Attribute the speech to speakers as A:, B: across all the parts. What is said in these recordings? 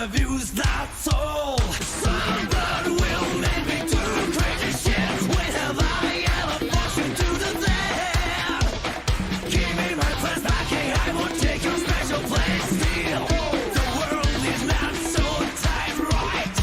A: views, that's all. Some blood will make me do crazy shit. When have I ever forced you to do that? Give me my place back, hey, I won't take your special place. Still, the world is not so tight right.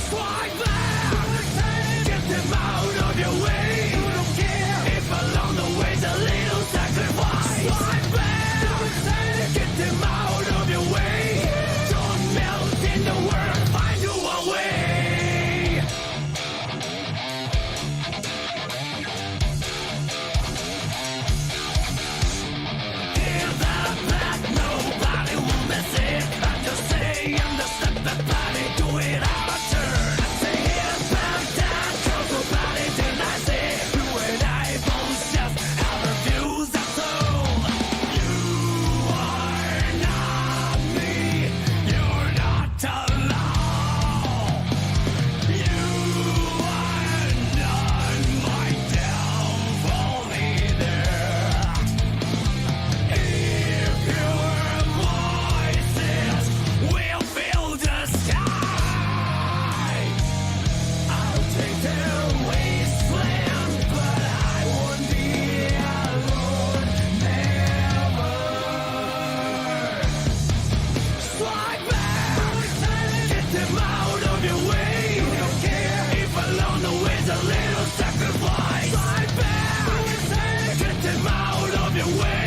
A: Strike back! Get them out of your way. You don't care if along the way's a little sacrifice. Strike back! Get them out of your way. Don't melt in the world, find you a way. Hear that back, nobody will miss it. I'm just saying the step that body do it out of turn. I say hear back, that girl, nobody denies it. You and I both just have our views, that's all. You are not me, you're not alone. You are not my downfall either. If your voices will fill the sky, I'll take their wasteland, but I won't be alone, never. Strike back! Get them out of your way. You don't care if along the way's a little sacrifice. Strike back! Get them out of your way.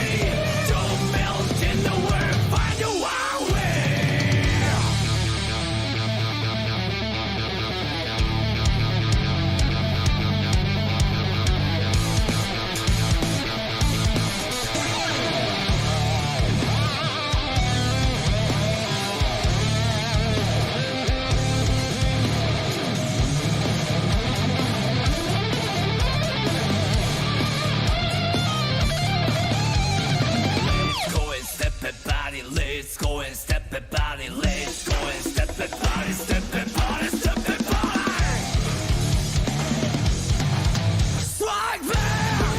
A: Don't melt in the world, find your way. Let's go and step it body, let's go and step it body, let's go and step it body, step it body, step it body. Strike back!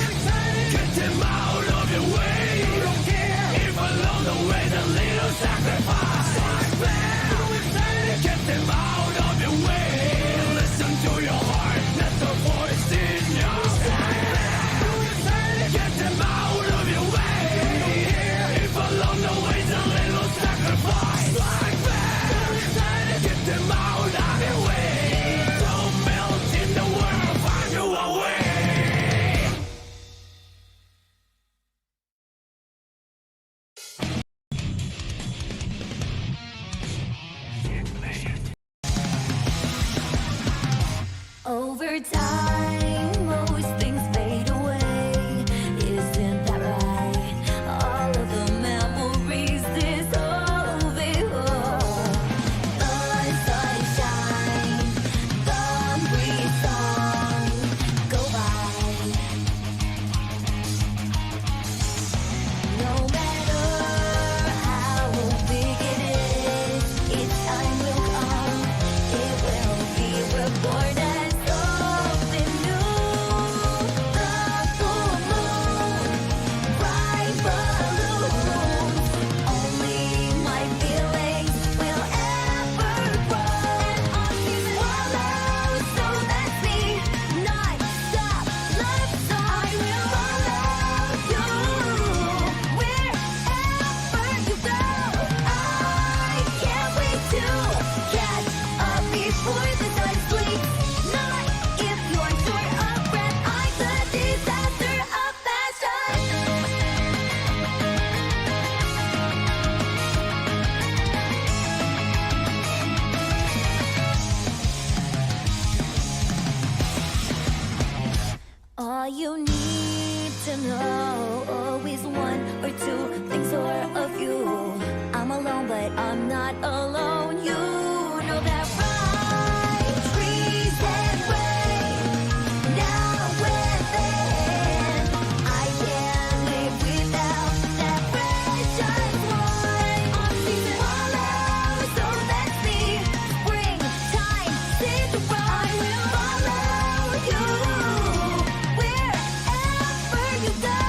A: Get them out of your way. You don't care if along the way's a little sacrifice. Strike back! Get them out of your way. Listen to your heart, let the voice in your head. Get them out of your way. If along the way's a little sacrifice. Strike back! Get them out of your way. Don't melt in the world, find you a way.
B: Over time, most things fade away. Isn't that right? All of the memories dissolve. The sunshine, the breeze song go by. No matter how big it is, its time will come. It will be reborn as something new. The full moon, bright balloons. Only my feelings will ever grow. And on these wallows, so that's me. Non-stop love song. I will follow you wherever you go. I can't wait to catch up before the sun sleeps. Not if you're short of breath. I'm the disaster of fashion. All you need to know is one or two things or a few. I'm alone, but I'm not alone. You know that, right? Trees and rain, now and then. I can't live without that precious one. On season follow, so that's me. Springtime, Cinderella. I will follow you wherever you go.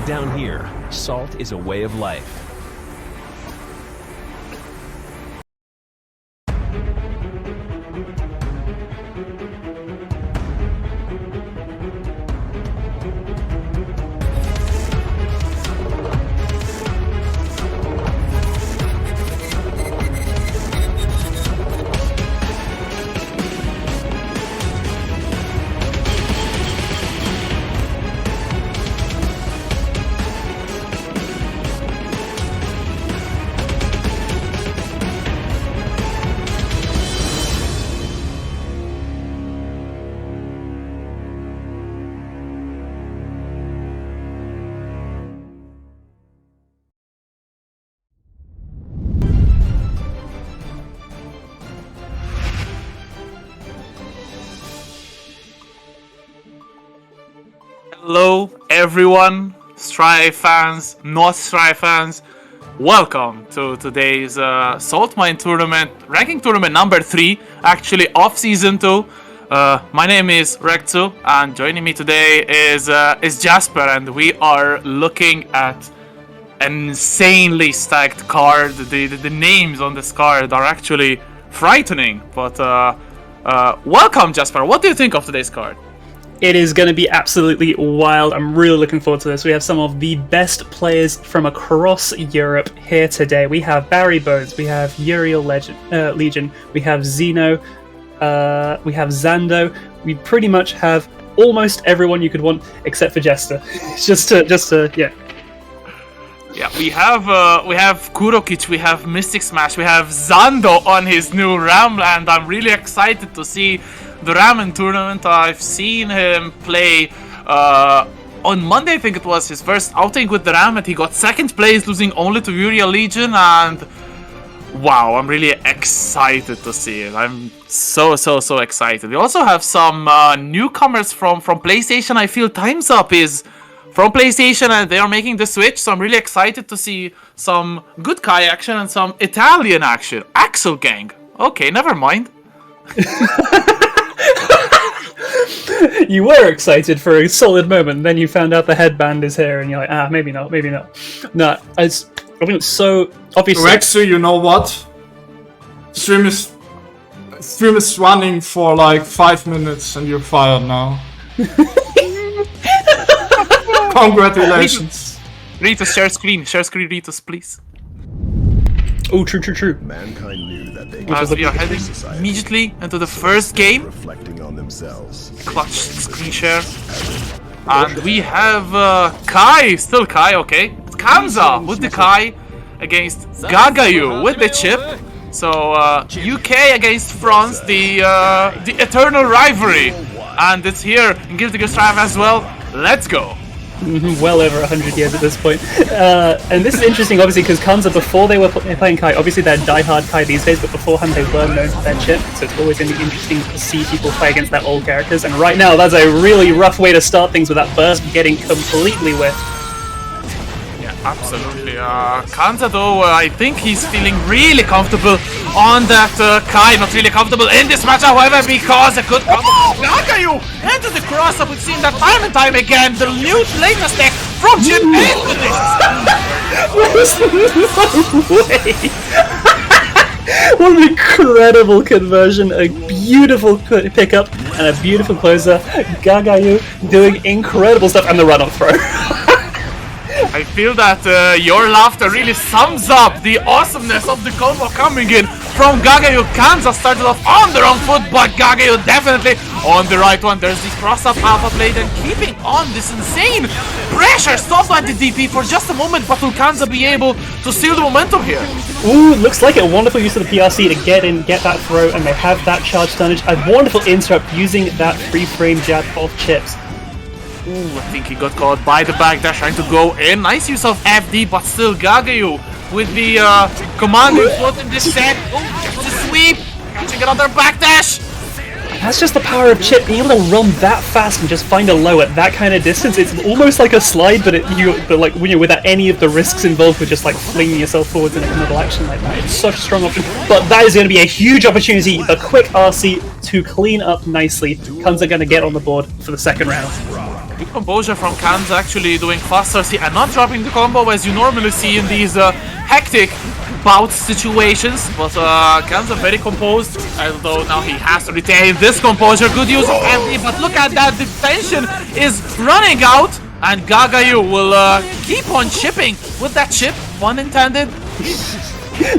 C: Down here, salt is a way of life.
D: Hello everyone, Stry fans, not Stry fans. Welcome to today's Saltmine tournament, ranking tournament number 3, actually of season 2. My name is Rektu, and joining me today is Jasper, and we are looking at an insanely stacked card. The names on this card are actually frightening. But welcome, Jasper. What do you think of today's card?
E: It is going to be absolutely wild. I'm really looking forward to this. We have some of the best players from across Europe here today. We have BarryBones, we have Uriel Leagion, we have Zeno, we have Zando. We pretty much have almost everyone you could want except for Jester. just to yeah.
D: Yeah, we have Kurokich, we have Mysticsmash, we have Zando on his new Ram, and I'm really excited to see the Ramen tournament. I've seen him play on Monday, I think it was his first outing with the Ram, and he got second place, losing only to Uriel Legion, and wow, I'm really excited to see it. I'm so excited. We also have some newcomers from PlayStation. I feel Timesup is from PlayStation and they are making the switch, so I'm really excited to see some good Kai action and some Italian action. Axel Gang. Okay, never mind.
E: You were excited for a solid moment, and then you found out the headband is here, and you're like, maybe not. No, I mean, so obviously.
F: Rexu, you know what? Stream is running for like 5 minutes, and you're fired now. Congratulations.
D: Ritus, share screen, Ritus, please.
E: Oh, true.
G: Mankind knew that they
D: As we are heading immediately into the first game.
G: reflecting on themselves.
D: Clutch screen share. And we have Kai, still Kai, okay. Kanza with the Kai against Gagayoux with the Chipp. So UK against France, the eternal rivalry. And it's here in Guilty Gear Strive as well. Let's go.
E: Well over 100 years at this point. And this is interesting, obviously, because Kanza, before they were playing Kai, obviously they're die-hard Kai these days, but beforehand they were known for their Chipp, so it's always going to be interesting to see people play against their old characters. And right now, that's a really rough way to start things with that burst getting completely whiffed.
D: Yeah, absolutely. Kanza, though, I think he's feeling really comfortable on that Kai. Not really comfortable in this match, however, because a good Gagayoux into the cross-up. We've seen that time and time again. The new latest deck from Chipp into this.
E: What an incredible conversion, a beautiful pickup, and a beautiful closer. Gagayoux doing incredible stuff, and the run-up throw.
D: I feel that your laughter really sums up the awesomeness of the combo coming in from Gagayoux. Kanza started off on the wrong foot, but Gagayoux definitely on the right one. There's this cross-up alpha blade and keeping on this insane pressure. Stopped by the DP for just a moment, but will Kanza be able to steal the momentum here?
E: Ooh, looks like a wonderful use of the PRC to get in, get that throw, and they have that charge tonnage. A wonderful interrupt using that free frame jab of Chips.
D: Ooh, I think he got caught by the backdash trying to go in. Nice use of FD, but still Gagayoux with the commanding foot in this set. Oh, the sweep, catching another backdash.
E: That's just the power of Chipp, being able to run that fast and just find a low at that kind of distance. It's almost like a slide, but like when you're without any of the risks involved with just like flinging yourself forwards in a middle action like that. It's such a strong option, but that is going to be a huge opportunity. The quick RC to clean up nicely. Kanza going to get on the board for the second round.
D: Good composure from Kanza, actually doing faster C and not dropping the combo as you normally see in these hectic bout situations. But Kanza very composed, although now he has to retain this composure. Good use of MD, but look at that, the tension is running out. And Gagayoux will keep on chipping with that chip, pun intended.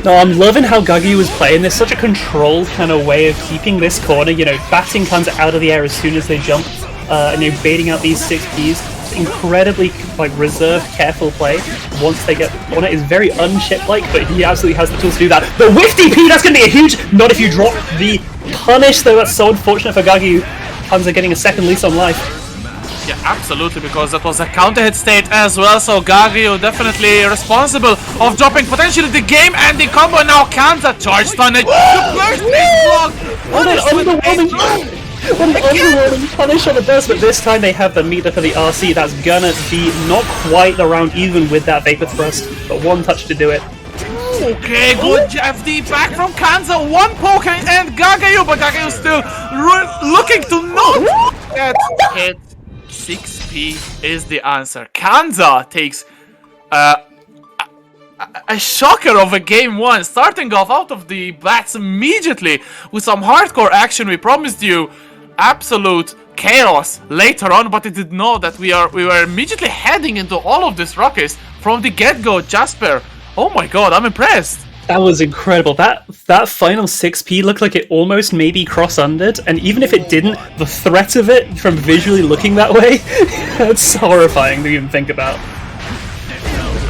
E: No, I'm loving how Gagayoux is playing. There's such a controlled kind of way of keeping this corner, you know, batting Kanza out of the air as soon as they jump, and you know, baiting out these 6Ps. Incredibly, like, reserved, careful play. Once they get on it is very unchip-like, but he absolutely has the tools to do that. The whiff DP, that's going to be a huge, not if you drop the punish, though. That's so unfortunate for Gagayoux. Kanza getting a second lease on life.
D: Yeah, absolutely, because that was a counter hit state as well, so Gagayoux definitely responsible of dropping potentially the game and the combo. Now Kanza charge stun it. The first is blocked.
E: What an underwhelming punish on the burst, but this time they have the meter for the RC. That's gonna be not quite the round even with that Vapor Thrust, but one touch to do it.
D: Okay, good FD back from Kanza. One poke and Gagayoux, but Gagayoux still looking to not get hit. 6P is the answer. Kanza takes a shocker of a game one, starting off out of the bats immediately with some hardcore action. We promised you absolute chaos later on, but it did know that we were immediately heading into all of this ruckus from the get-go. Jasper, oh my god, I'm impressed.
E: That was incredible. That final 6P looked like it almost maybe cross-undered, and even if it didn't, the threat of it from visually looking that way, it's horrifying to even think about.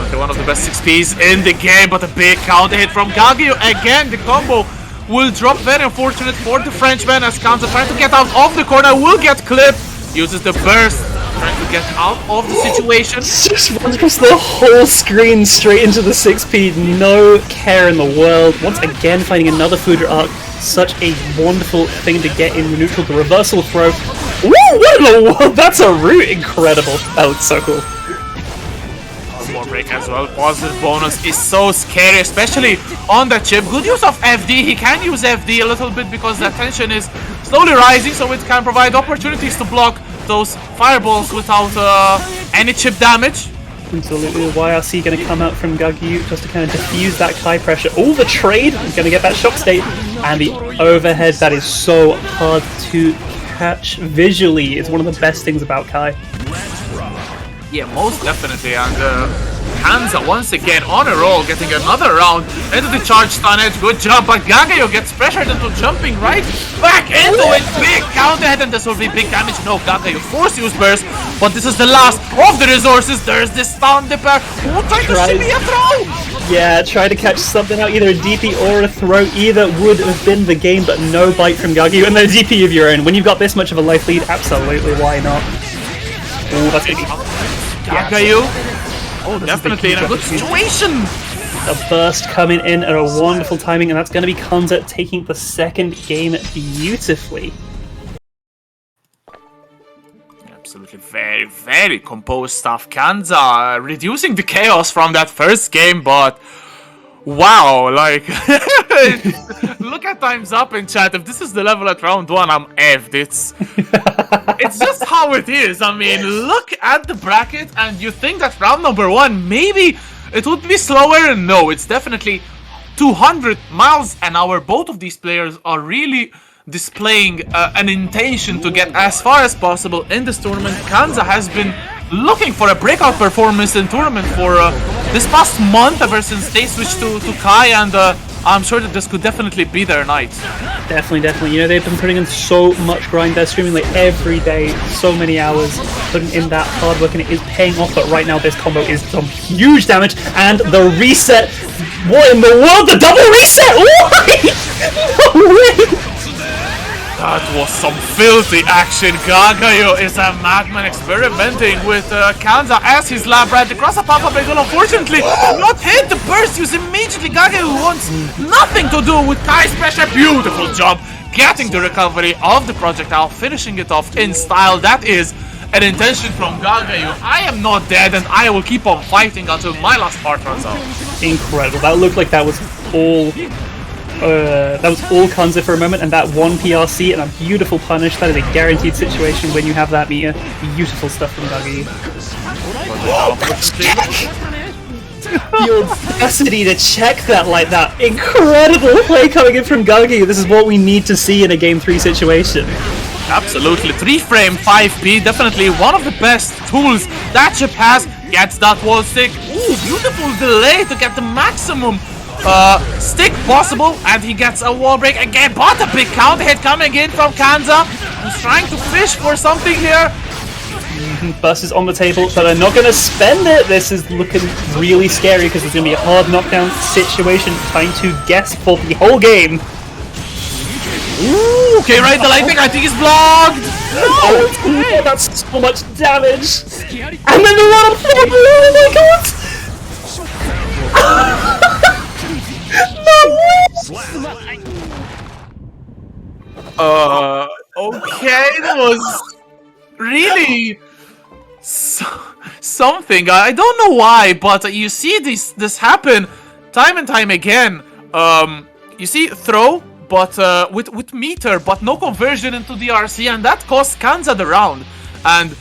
D: Okay, one of the best 6Ps in the game, but a big counter hit from Gagayoux. Again, the combo will drop. Very unfortunate for the Frenchman as Kanza trying to get out of the corner, will get clipped, uses the burst, trying to get out of the situation.
E: Just runs across the whole screen straight into the 6P, no care in the world. Once again finding another Foudre arc, such a wonderful thing to get in the neutral, the reversal throw. Woo, what in the world? That's a root, incredible. That looks so cool.
D: More break as well. Positive bonus is so scary, especially on that chip. Good use of FD. He can use FD a little bit because the tension is slowly rising, so it can provide opportunities to block those fireballs without any chip damage.
E: Absolutely. The YRC going to come out from Gagayoux just to kind of diffuse that Kai pressure. Oh, the trade! He's going to get that shock state. And the overhead, that is so hard to catch visually. It's one of the best things about Kai.
D: Yeah, most definitely, and Kanza once again on a roll, getting another round into the charge stun edge. Good jump, but Gagayoux gets pressured into jumping right back into it. Big counter hit, and this will be big damage. No, Gagayoux force use burst, but this is the last of the resources. There's this stun dipper. Who tried to shimmy a throw?
E: Yeah, try to catch something out, either a DP or a throw. Either would have been the game, but no bite from Gagayoux, and then a DP of your own. When you've got this much of a life lead, absolutely, why not? Oh, that's gonna be...
D: Gagayoux, oh, definitely in a good situation.
E: A burst coming in at a wonderful timing, and that's going to be Kanza taking the second game beautifully.
D: Absolutely very, very composed stuff. Kanza reducing the chaos from that first game, but wow, like, look at times up in chat. If this is the level at round one, I'm effed. It's just how it is. I mean, look at the bracket and you think that round number one, maybe it would be slower. No, it's definitely 200 miles an hour. Both of these players are really displaying an intention to get as far as possible in this tournament. Kanza has been looking for a breakout performance in tournament for this past month, ever since they switched to Kai, and I'm sure that this could definitely be their night.
E: Definitely. You know, they've been putting in so much grind. They're streaming like every day, so many hours, putting in that hard work, and it is paying off. But right now, this combo is some huge damage, and the reset. What in the world? The double reset? Why? No way!
D: That was some filthy action. Gagayoux is a madman experimenting with Kanza as his lab rat. The cross up pop-up will unfortunately not hit the burst use immediately. Gagayoux wants nothing to do with Kai's pressure. Beautiful job getting the recovery of the projectile, finishing it off in style. That is an intention from Gagayoux. I am not dead and I will keep on fighting until my last heart runs out.
E: Incredible. That looked like that was all That was all Kanza for a moment, and that one PRC and a beautiful punish. That is a guaranteed situation when you have that meter. Beautiful stuff from Gagayoux. The audacity to check that like that. Incredible play coming in from Gagayoux. This is what we need to see in a Game 3 situation.
D: Absolutely. 3-frame 5P, definitely one of the best tools that Chipp has. Gets that wall stick. Ooh, beautiful delay to get the maximum stick possible, and he gets a wall break again, but a big counter hit coming in from Kanza, who's trying to fish for something here.
E: Burst is on the table, but they're not going to spend it. This is looking really scary because there's going to be a hard knockdown situation, trying to guess for the whole game.
D: Ooh, okay, right, the lightning I think is blocked.
E: Oh, that's so much damage. And then the run up, oh my god!
D: Okay, that was really something. I don't know why, but you see this happen time and time again. You see throw, but with meter, but no conversion into the RC, and that cost Kanza the round. And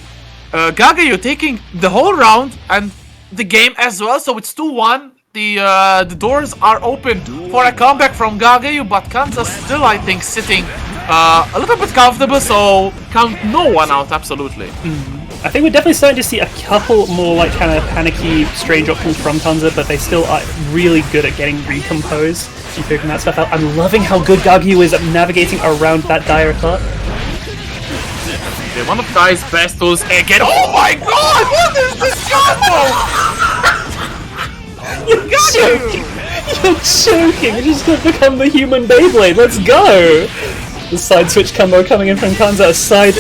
D: Gagayoux taking the whole round and the game as well, so it's 2-1. The doors are open for a comeback from Gagayoux, but Kanza still, I think, sitting a little bit comfortable, so count no one out, absolutely.
E: I think we're definitely starting to see a couple more like kind of panicky, strange options from Kanza, but they still are really good at getting recomposed and figuring that stuff out. I'm loving how good Gagayoux is at navigating around that dire cut.
D: Okay, one of Guy's best tools again. Oh my god, what is this combo?
E: You're joking! You're joking! You're just gonna become the human Beyblade, let's go! The side switch combo coming in from Kanza, aside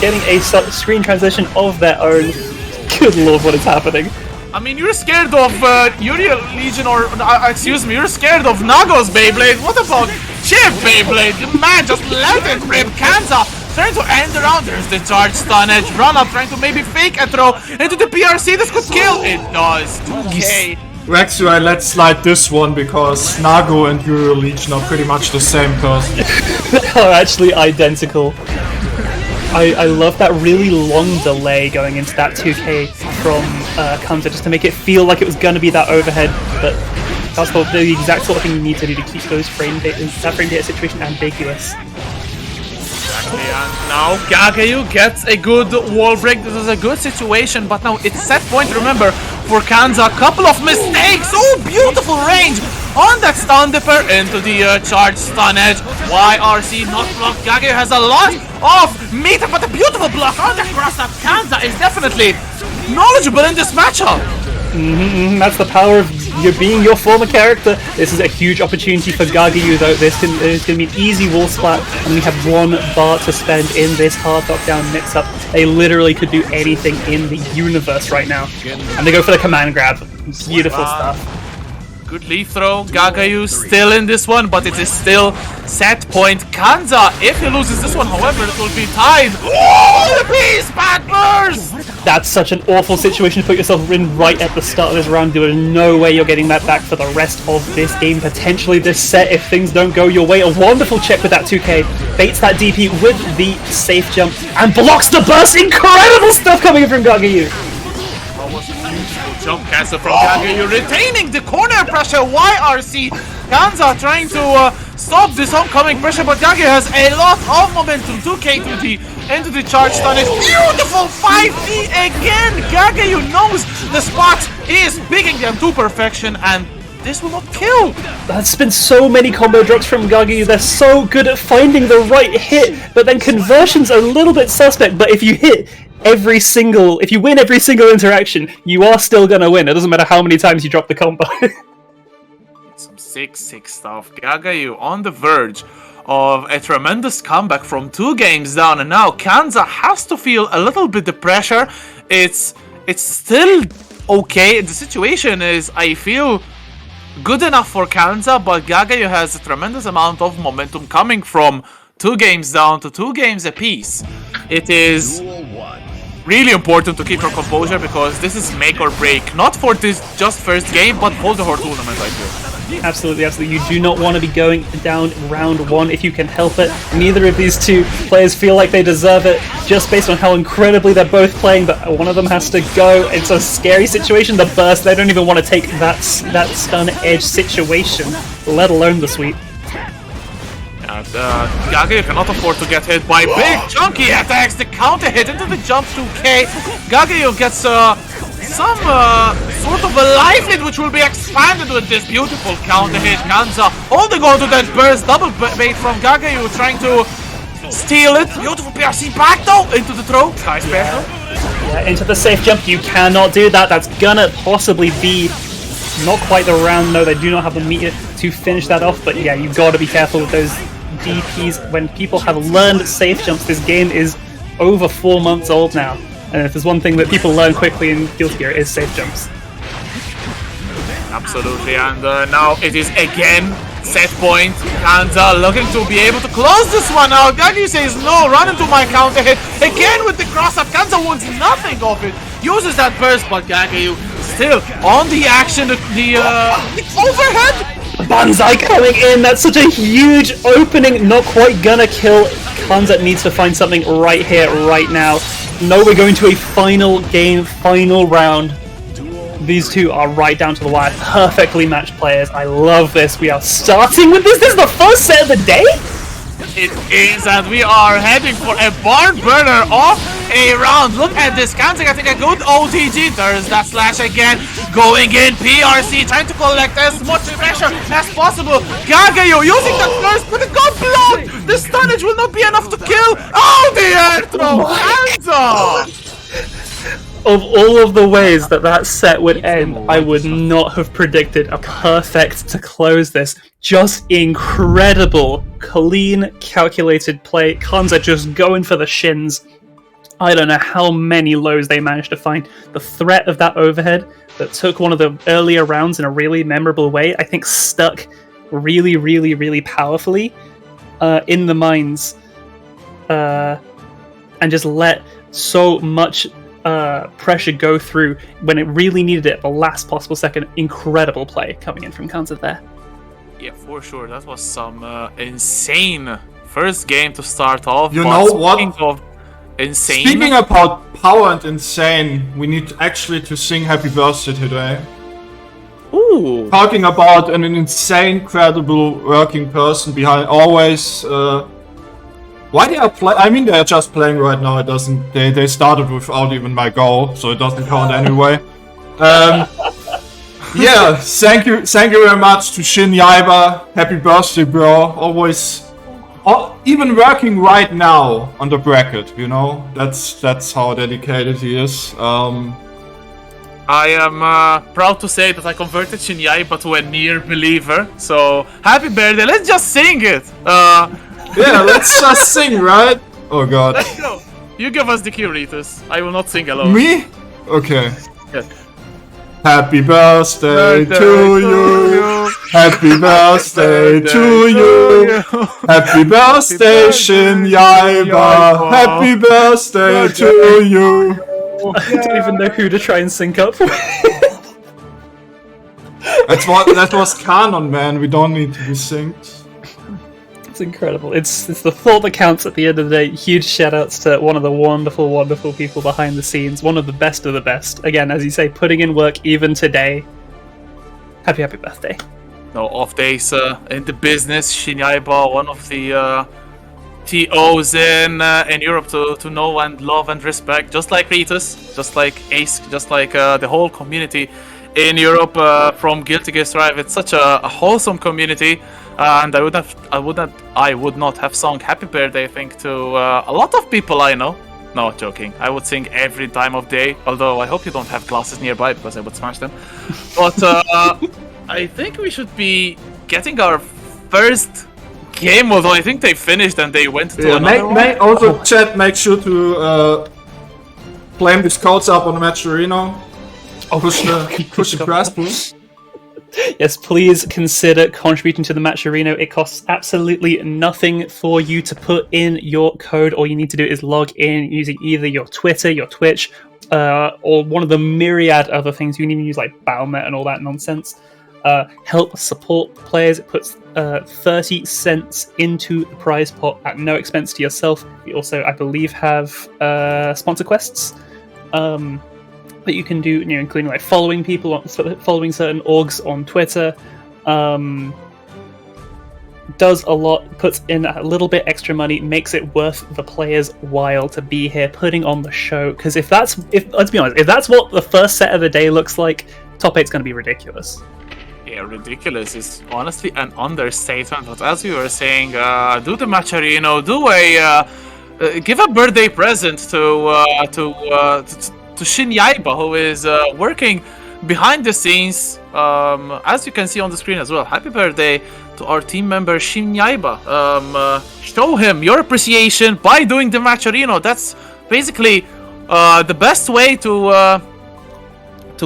E: getting a screen transition of their own. Good lord, what is happening?
D: I mean, you're scared of Uriel Leagion, or excuse me, you're scared of Nago's Beyblade. What about Chipp Beyblade? The man just let it rip. Kanza trying to end around. There's the charge stun edge. Run up, trying to maybe fake a throw into the PRC. This could kill. It does. 2K.
F: Actually, I let slide this one because Nago and Uriel Legion are pretty much the same person.
E: They are actually identical. I love that really long delay going into that 2K from Kanza, just to make it feel like it was going to be that overhead, but that's the exact sort of thing you need to do to keep those that frame data situation ambiguous.
D: Exactly, and now Gagayoux gets a good wall break. This is a good situation, but now it's set point, remember, for Kanza. A couple of mistakes. Oh, beautiful range on that stun dipper into the charge stun edge. YRC not blocked. Gagayoux has a lot of meter, but a beautiful block on the cross that Kanza is definitely knowledgeable in this matchup.
E: That's the power of being your former character. This is a huge opportunity for Gagayoux, though. There's going to be an easy wall splat, and we have 1 bar to spend in this hard knockdown mix-up. They literally could do anything in the universe right now. And they go for the command grab. Beautiful stuff.
D: Good leaf throw. Gagayoux still in this one, but it is still set point. Kanza, if he loses this one, however, it will be tied. Oh, the beast bad burst!
E: That's such an awful situation to put yourself in right at the start of this round. There is no way you're getting that back for the rest of this game, potentially this set, if things don't go your way. A wonderful check with that 2K. Baits that DP with the safe jump and blocks the burst. Incredible stuff coming in from Gagayoux.
D: Jump cancel from Gagayoux, retaining the corner pressure. YRC Kanza trying to stop this oncoming pressure, but Gagayoux has a lot of momentum. 2K into the charge stun. It's beautiful 5D again. Gagayoux knows the spot is picking them to perfection, and this will not kill.
E: There's been so many combo drops from Gagayoux. They're so good at finding the right hit, but then conversion's a little bit suspect. But if you hit if you win every single interaction, you are still gonna win. It doesn't matter how many times you drop the combo.
D: Some sick stuff. Gagayoux on the verge of a tremendous comeback from 2 games down, and now Kanza has to feel a little bit the pressure. It's still okay. The situation is, I feel, good enough for Kanza, but Gagayoux has a tremendous amount of momentum coming from 2 games down to 2 games apiece. It is really important to keep your composure, because this is make or break, not for this just first game, but for the whole tournament, I feel.
E: Absolutely, absolutely. You do not want to be going down round 1 if you can help it. Neither of these two players feel like they deserve it, just based on how incredibly they're both playing, but one of them has to go. It's a scary situation, the burst. They don't even want to take that stun edge situation, let alone the sweep.
D: And Gagayoux cannot afford to get hit by big chunky attacks. The counter hit into the jump 2K. Gagayoux gets some sort of a life lead, which will be expanded with this beautiful counter hit. Kanza holding on to that burst, double bait from Gagayoux, trying to steal it. Beautiful PRC back though into the throw. Nice special.
E: Yeah, into the safe jump. You cannot do that. That's gonna possibly be not quite the round. No, they do not have the meter to finish that off. But yeah, you've got to be careful with those DPs. When people have learned safe jumps, this game is over 4 months old now. And if there's one thing that people learn quickly in Guilty Gear, it is safe jumps.
D: Absolutely, and now it is again set point. Kanza looking to be able to close this one out. Gagayoux says no, run into my counter hit. Again with the cross up. Kanza wants nothing of it. Uses that burst, but Gagayoux still on the action. The overhead.
E: Banzai coming in. That's such a huge opening. Not quite gonna kill. Kanza needs to find something right here, right now. No, we're going to a final game, final round. These two are right down to the wire. Perfectly matched players. I love this. We are starting with this. This is the first set of the day?
D: It is, and we are heading for a barn burner of a round. Look at this. Kanza getting a good OTG. There's that slash again. Going in. PRC trying to collect as much pressure as possible. Gagayoux using that burst, but it got blocked. The stunnage will not be enough to kill. Oh, the air throw. Kanza!
E: Of all of the ways that set would end, I would not have predicted a perfect to close this. Just incredible, clean, calculated play. Kanza just going for the shins. I don't know how many lows they managed to find. The threat of that overhead that took one of the earlier rounds in a really memorable way, I think stuck really, really, really powerfully in the minds and just let so much pressure go through when it really needed it at the last possible second. Incredible play coming in from Kanza there.
D: Yeah, for sure. That was some insane first game to start off.
F: You know what?
D: Of insane.
F: Speaking about power and insane, we need actually to sing Happy Birthday today.
D: Ooh.
F: Talking about an insane, credible working person behind always. Why they are play? I mean, they are just playing right now. It doesn't. They started without even my goal, so it doesn't count anyway. Yeah, thank you very much to Shin Yaiba. Happy birthday, bro. Always, even working right now on the bracket. You know, that's how dedicated he is.
D: I am proud to say that I converted Shin Yaiba to a near believer. So happy birthday! Let's just sing it.
F: Yeah, let's just sing, right? Oh god.
D: Let's go. You give us the cue, Ritus. I will not sing alone.
F: Me? Okay.
D: Yes.
F: Happy birthday to you. Happy birthday to you. Happy birthday, Shin Yaiba. Happy birthday to you.
E: I don't even know who to try and sync up with.
F: That was canon, man. We don't need to be synced.
E: It's incredible. It's the thought that counts at the end of the day. Huge shout outs to one of the wonderful, wonderful people behind the scenes. One of the best of the best. Again, as you say, putting in work even today. Happy birthday.
D: No off days in the business. Shin Yaiba, one of the TOs in Europe to know and love and respect. Just like Ritus, just like Ace, just like the whole community in Europe from Guilty Gear Strive. It's such a wholesome community. And I would not have sung Happy Birthday, I think, to a lot of people I know. No, joking. I would sing every time of day. Although I hope you don't have glasses nearby because I would smash them. But I think we should be getting our first game. Although I think they finished and they went to another one.
F: Also, chat, make sure to claim these codes up on the match arena. Push the press boost.
E: Yes, please consider contributing to the match arena. It costs absolutely nothing for you to put in your code. All you need to do is log in using either your Twitter, your Twitch, or one of the myriad other things. You can even use like Battlenet and all that nonsense. help support players. It puts 30 cents into the prize pot at no expense to yourself. We also, I believe, have sponsor quests that you can do, including like following people, following certain orgs on Twitter. Does a lot, puts in a little bit extra money, makes it worth the player's while to be here, putting on the show. Because let's be honest, if that's what the first set of the day looks like, top 8's going to be ridiculous.
D: Yeah, ridiculous is honestly an understatement. But as we were saying, do the matcherino, give a birthday present to Shin Yaiba, who is working behind the scenes, as you can see on the screen as well. Happy birthday to our team member Shin Yaiba. Show him your appreciation by doing the matcherino. That's basically the best way to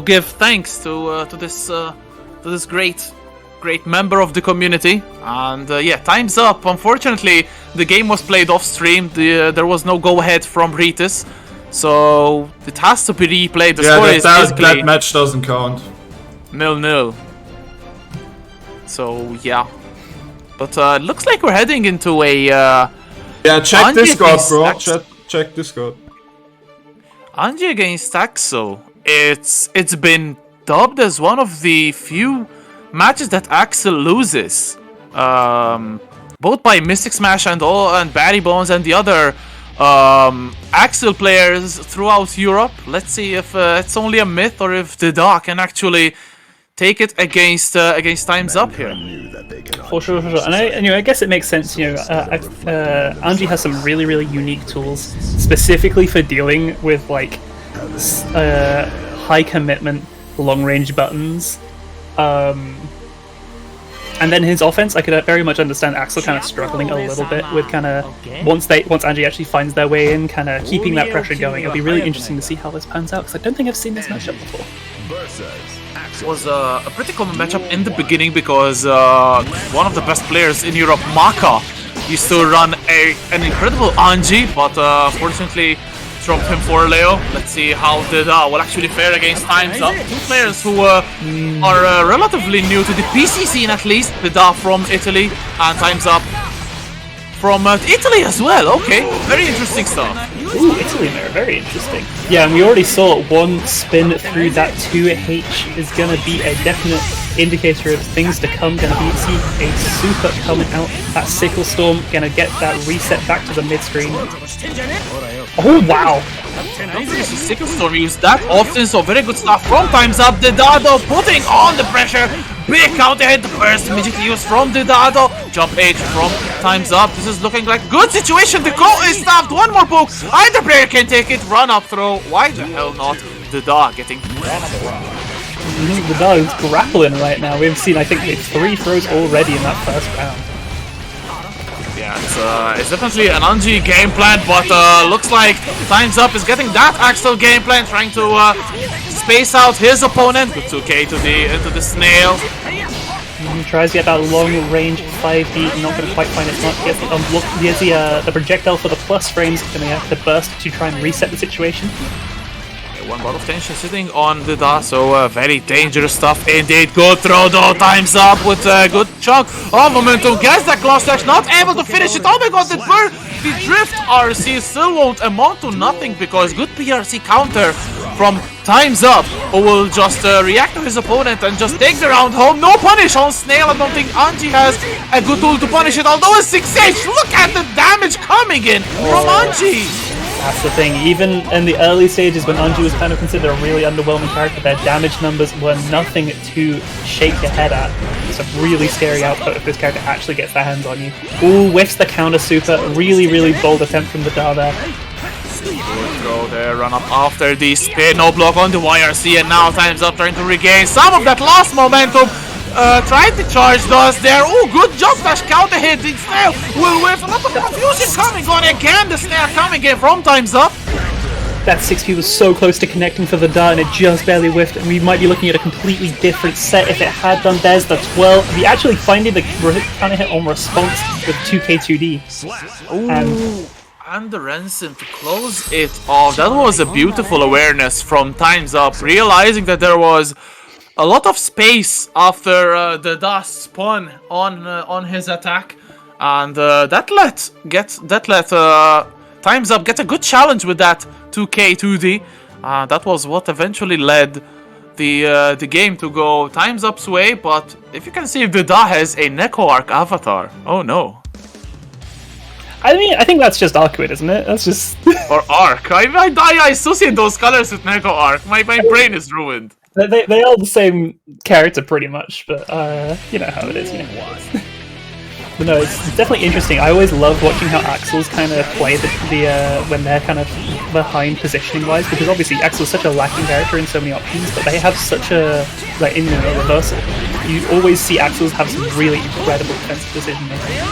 D: give thanks to this great member of the community. And yeah, time's up. Unfortunately, the game was played off stream. There was no go ahead from Rize, so it has to be replayed. The score is basically
F: that match doesn't count.
D: 0-0. So yeah, but it looks like we're heading into a
F: check
D: Anji
F: Discord, bro.
D: against
F: Check Discord.
D: Anji against Axel. It's been dubbed as one of the few matches that Axel loses, both by Mysticsmash and BarryBones and the other Axel players throughout Europe. Let's see if it's only a myth or if Theda can actually take it against Timesup here.
E: For sure. And I guess it makes sense. Anji has some really, really unique tools specifically for dealing with like high commitment long range buttons. And then his offense, I could very much understand Axel kind of struggling a little bit with kind of once Anji actually finds their way in, kind of keeping that pressure going. It'll be really interesting to see how this pans out, because I don't think I've seen this matchup before.
D: It was a pretty common matchup in the beginning because one of the best players in Europe, Maka, used to run an incredible Anji, but fortunately dropped him for Leo. Let's see how Theda will actually fare against Timesup. Two players who are relatively new to the PC scene, at least. Theda from Italy and Timesup from Italy as well. Okay, very interesting stuff.
E: Ooh, Italy there, very interesting. Yeah, and we already saw one spin through that 2H is going to be a definite indicator of things to come. Going to be see a super coming out. That Sickle Storm going to get that reset back to the mid screen. Oh wow!
D: I don't think Sickle Storm used that often, so very good stuff from Timesup. Theda putting on the pressure. Big counter hit, the first immediately used from Theda. Jump H from Timesup. This is looking like good situation. The call is stopped. One more poke. Either player can take it. Run up throw. Why the hell not? Theda getting
E: Theda is grappling right now. We've seen, I think, 3 throws already in that first round.
D: Yeah, it's definitely an Anji game plan, but looks like Timesup is getting that Axel game plan, trying to space out his opponent. Good 2K into the snail.
E: He tries to get that long range 5D, not going to quite find its mark. Gets the unblock. Here's the projectile for the plus frames, going to have to burst to try and reset the situation.
D: One ball of tension sitting on Theda, so very dangerous stuff indeed. Good throw though, Timesup with a good chunk of momentum. Gets that claw slash, not able to finish it. Oh my god, the drift RC still won't amount to nothing because good PRC counter from Timesup, who will just react to his opponent and just take the round home. No punish on Snail. I don't think Anji has a good tool to punish it, although a 6H. Look at the damage coming in from Anji.
E: That's the thing, even in the early stages when Anji was kind of considered a really underwhelming character, their damage numbers were nothing to shake your head at. It's a really scary output if this character actually gets their hands on you. Ooh, whiffs the counter super. Really, really bold attempt from Theda there.
D: Good throw there, run up after the spin, no block on the YRC, and now Timesup trying to regain some of that lost momentum. Tried to charge does there. Oh, good jump dash counter hit. The snail will whiff. A lot of confusion coming on again. The snail coming in from Timesup.
E: That 6P was so close to connecting for Theda and it just barely whiffed. And we might be looking at a completely different set if it had done. There's the 12. We actually finding the counter hit on response with 2K2D.
D: And the Ransom to close it off. That was a beautiful awareness from Timesup, realizing that there was a lot of space after the dust spun on his attack, and that let Timesup get a good challenge with that 2K 2D. That was what eventually led the game to go Timesup's way. But if you can see, Theda has a Neko Arc avatar. Oh no.
E: I mean, I think that's just Arcuid, isn't it? That's just...
D: Or Arc. I associate those colors with Neko Arc. My brain is ruined.
E: They are the same character pretty much, but you know how it is, you know. But no, it's definitely interesting. I always love watching how Axel's kind of play the when they're kind of behind positioning wise, because obviously Axel's such a lacking character in so many options, but they have such a, like, in the reversal, you always see Axel's have some really incredible defensive decision making.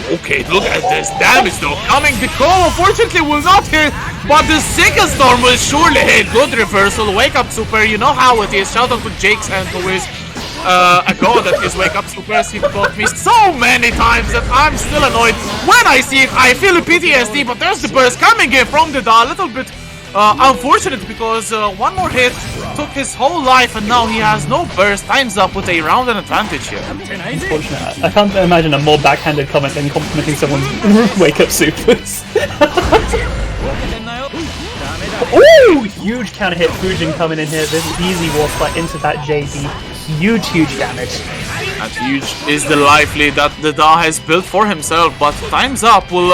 D: Okay, look at this damage though coming. The call unfortunately will not hit, but the Sickle Storm will surely hit. Good reversal. Wake up super. You know how it is. Shout out to Jakes and to his a god at his wake up supers. He got me so many times that I'm still annoyed. When I see it, I feel PTSD, but there's the burst coming in from the Da. A little bit unfortunate because one more hit took his whole life and now he has no burst. Timesup with a round and advantage here.
E: Unfortunate. I can't imagine a more backhanded comment than complimenting someone's wake up supers. Ooh! Huge counter hit. Fujin coming in here. There's an easy wall fight into that JD. Huge damage.
D: And huge is the life lead that the Da has built for himself, but Timesup will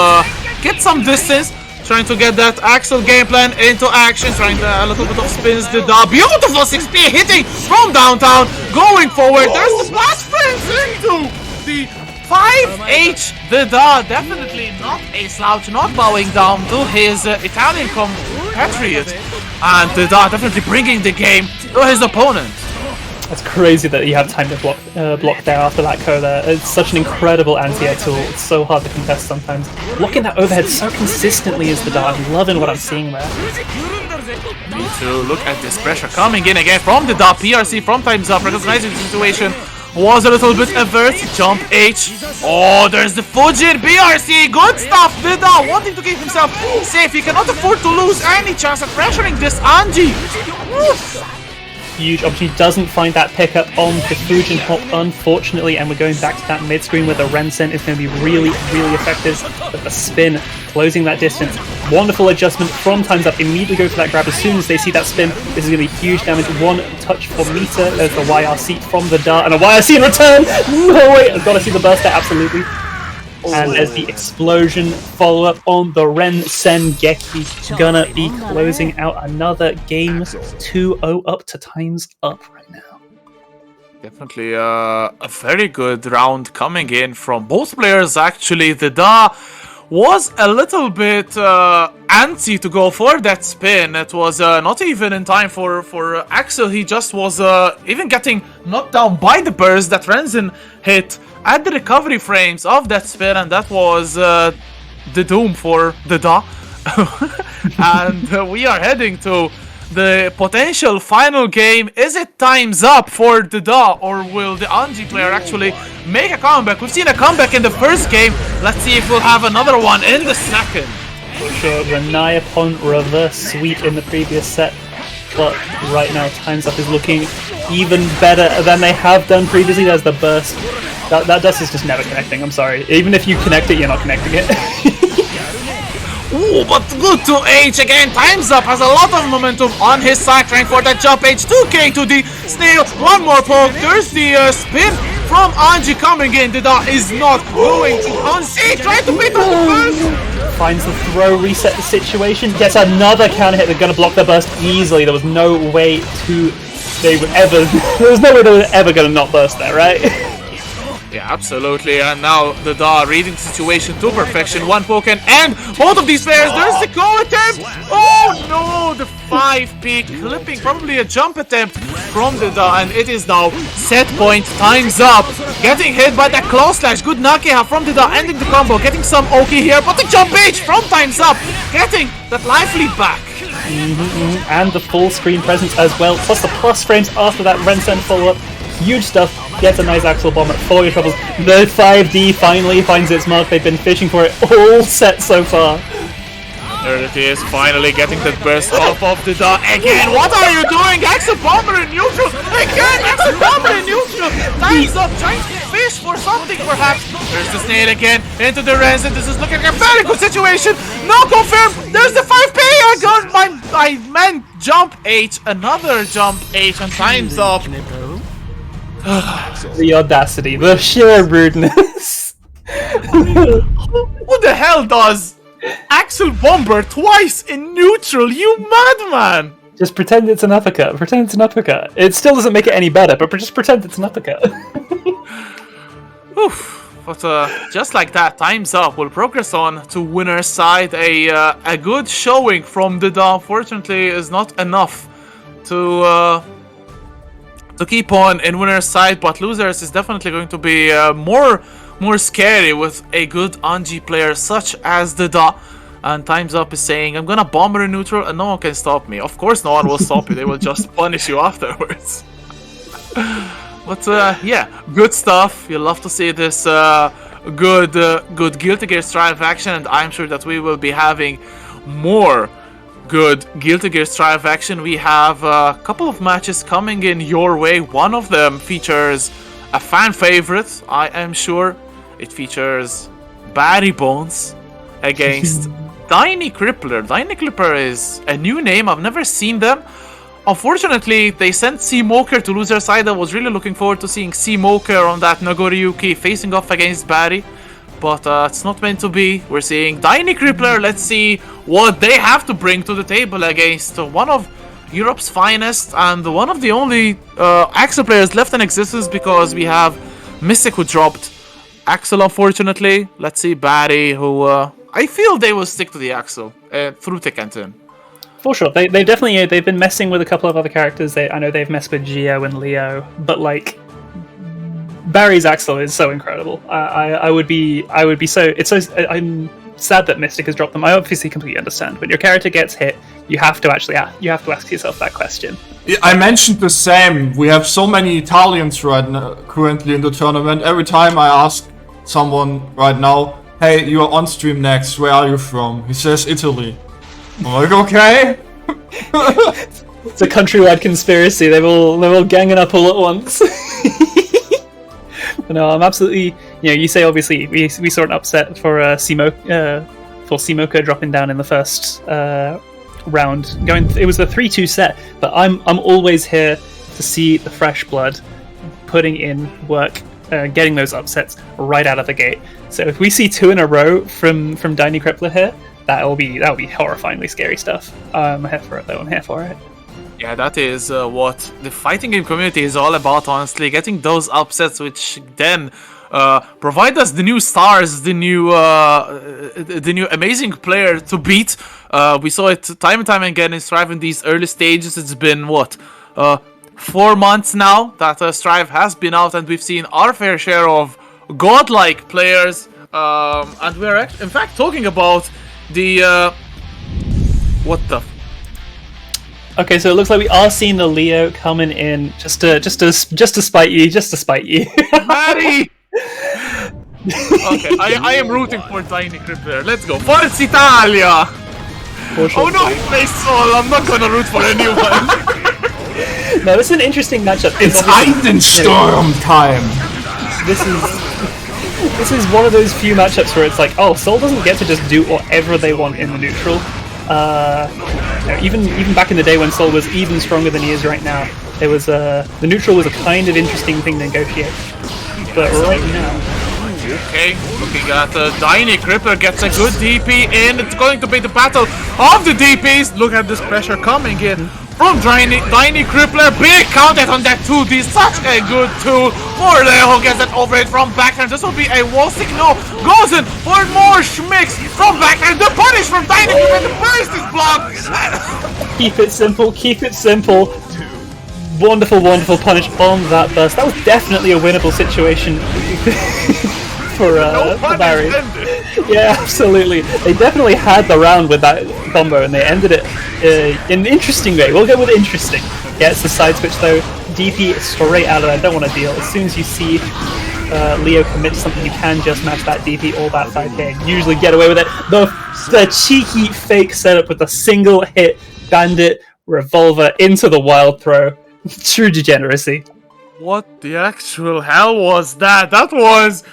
D: get some distance, trying to get that Axel game plan into action, trying to a little bit of spins. The Da, beautiful 6P hitting from downtown, going forward. There's the blast spins into the 5H. The Da definitely not a slouch, not bowing down to his Italian compatriot, and the Da definitely bringing the game to his opponent.
E: It's crazy that you have time to block there after that KO there. It's such an incredible anti-air tool. It's so hard to contest sometimes. Blocking that overhead so consistently is the Da. I'm loving what I'm seeing there.
D: Me too. Look at this pressure coming in again from the Da. PRC from Timesup, recognizing the situation was a little bit averse. Jump H. Oh, there's the Fujin BRC. Good stuff. The Da wanting to keep himself safe. He cannot afford to lose any chance at pressuring this Anji. Oof.
E: Huge opportunity, doesn't find that pickup on the Fujin hop, unfortunately, and we're going back to that mid-screen where the Rensen is going to be really effective, but the spin, closing that distance, wonderful adjustment from Timesup, immediately go for that grab as soon as they see that spin. This is going to be huge damage, one touch for meter, there's the YRC from the Da, and a YRC in return! No, wait, I've got to see the burst there, absolutely. And there's the explosion follow-up on the Rensengeki. Gonna be closing out another game. 2-0 up to Timesup right now.
D: Definitely a very good round coming in from both players, actually. The Da was a little bit antsy to go for that spin. It was not even in time for Axel. He just was even getting knocked down by the burst that Rensen hit at the recovery frames of that spin, and that was the doom for the Da. And we are heading to the potential final game. Is it Timesup for the Da, or will the Anji player actually make a comeback? We've seen a comeback in the first game. Let's see if we'll have another one in the second.
E: For sure, Renai upon reverse sweep in the previous set, but right now Timesup is looking even better than they have done previously. There's the burst. That dust is just never connecting, I'm sorry. Even if you connect it, you're not connecting it.
D: Ooh, but good to H again. Timesup has a lot of momentum on his side, trying for that jump H. 2K to the snail. One more poke. There's the spin from Anji coming in. The Da is not going to concede. Trying to beat on the burst.
E: Finds the throw, reset the situation. Gets another counter hit. They're going to block the burst easily. There was no way they were ever going to not burst there, right?
D: Yeah, absolutely, and now the Da reading the situation to perfection. One poke and both of these players, there's the go attempt! Oh no, the 5P clipping, probably a jump attempt from the Da, and it is now set point. Timesup, getting hit by that claw slash. Good Nakeha from the Da, ending the combo, getting some Oki here, but the jump H from Timesup, getting that life lead back.
E: And the full screen presence as well, plus the plus frames after that Rensen follow-up. Huge stuff. Gets a nice Axel bomb at For Your Troubles. The 5D finally finds its mark. They've been fishing for it all set so far.
D: There it is, finally getting the burst off of the dot. Again, what are you doing? Axel Bomber in neutral! Again, Axel Bomber in neutral! Time's up, trying to fish for something perhaps. There's the snail again, into the Rize, and this is looking like a very good situation. No confirm, there's the 5P! I meant jump H, another jump H, and time's up.
E: The audacity, the sheer rudeness.
D: Who the hell does Axel Bomber twice in neutral, you madman!
E: Just pretend it's an uppercut. Pretend it's an uppercut. It still doesn't make it any better, but just pretend it's an uppercut.
D: Oof. But just like that, time's up. We'll progress on to winner's side. A good showing from Theda, unfortunately, is not enough to keep on in winner's side. But losers is definitely going to be more scary with a good Anji player such as Theda. And time's up is saying, I'm gonna bomber in neutral and no one can stop me. Of course no one will stop you, they will just punish you afterwards. But yeah, good stuff. You'll love to see this good Guilty Gear Strive action, and I'm sure that we will be having more good Guilty Gear Strive action. We have a couple of matches coming in your way. One of them features a fan favorite, I am sure. It features BarryBones against Dyni Crippler. Dyni Crippler is a new name, I've never seen them. Unfortunately, they sent C-Moker to loser side. I was really looking forward to seeing C-Moker on that Nago facing off against Barry. But it's not meant to be. We're seeing Dyni Crippler. Let's see what they have to bring to the table against one of Europe's finest and one of the only Axel players left in existence, because we have Mystic who dropped Axel, unfortunately. Let's see Barry, who I feel they will stick to the Axel through thick and thin.
E: For sure, they definitely they've been messing with a couple of other characters. I know they've messed with Geo and Leo, but like Barry's Axel is so incredible. I would be so I'm sad that Mystic has dropped them. I obviously completely understand. When your character gets hit, you have to ask yourself that question.
F: Yeah, I mentioned the same. We have so many Italians right now, currently in the tournament. Every time I ask someone right now, "Hey, you are on stream next. Where are you from?" He says Italy. I'm like, okay.
E: It's a countrywide conspiracy. They're all ganging up all at once. No, I'm absolutely. You know, you say obviously we saw an upset for C-Moker dropping down in the first round. It was a 3-2 set, but I'm always here to see the fresh blood putting in work, getting those upsets right out of the gate. So if we see 2 in a row from Dyni Crippler here, that'll be horrifyingly scary stuff. I'm here for it though. I'm here for it.
D: Yeah, that is what the fighting game community is all about, honestly. Getting those upsets, which then provide us the new stars, the new amazing player to beat. We saw it time and time again in Strive in these early stages. It's been 4 months now that Strive has been out, and we've seen our fair share of godlike players. And we're in fact talking about the what the.
E: Okay, so it looks like we are seeing the Leo coming in just to spite you, Barry.
D: Okay, I am rooting for Dyni Crippler. Let's go, Forza Italia! Oh no, he plays Sol. I'm not gonna root for anyone.
E: No, this is an interesting matchup.
F: It's Eidenstorm time.
E: This is one of those few matchups where it's like, oh, Sol doesn't get to just do whatever they want in the neutral. Even back in the day when Sol was even stronger than he is right now, there was the neutral was a kind of interesting thing to negotiate. But right now,
D: okay, looking at Dyni Crippler gets a good DP in. It's going to be the battle of the DPs. Look at this pressure coming in from Dyni Crippler. Big counter on that 2D. Such a good tool for Leo, who gets that overhead from backhand. This will be a wall stick. No, goes in for more schmicks from backhand. The punish from Dyni Crippler. The burst is blocked.
E: keep it simple. Wonderful punish on that burst. That was definitely a winnable situation for Barry. Yeah, absolutely. They definitely had the round with that combo, and they ended it in an interesting way. We'll go with interesting. Gets the side switch though. DP straight out of there. Don't want to deal. As soon as you see Leo commits something, you can just match that DP or that 5k and usually get away with it. The cheeky fake setup with a single hit bandit revolver into the wild throw. True degeneracy.
D: What the actual hell was that? That was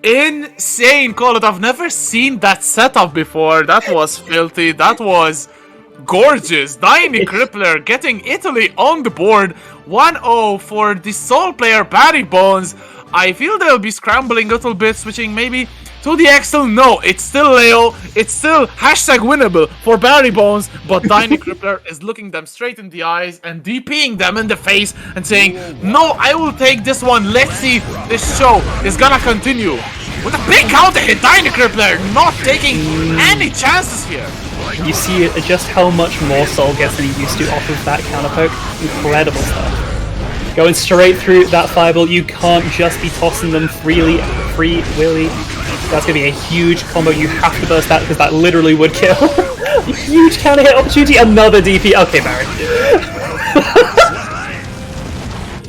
D: insane, Call It. I've never seen that setup before. That was filthy. That was gorgeous. Dyni Crippler getting Italy on the board. 1-0 for the sole player BarryBones. I feel they'll be scrambling a little bit, switching maybe to the Axel. No, it's still Leo. It's still hashtag winnable for BarryBones, but Dyni Crippler is looking them straight in the eyes and DPing them in the face and saying, no, I will take this one. Let's see, this show is gonna continue. With a big counter hit, Dyni Crippler not taking any chances here.
E: You see just how much more Soul gets than he used to off of that counter poke. Incredible stuff. Going straight through that fireball, you can't just be tossing them free willy. That's going to be a huge combo. You have to burst that because that literally would kill. Huge counter hit opportunity, another DP. Okay, Barry.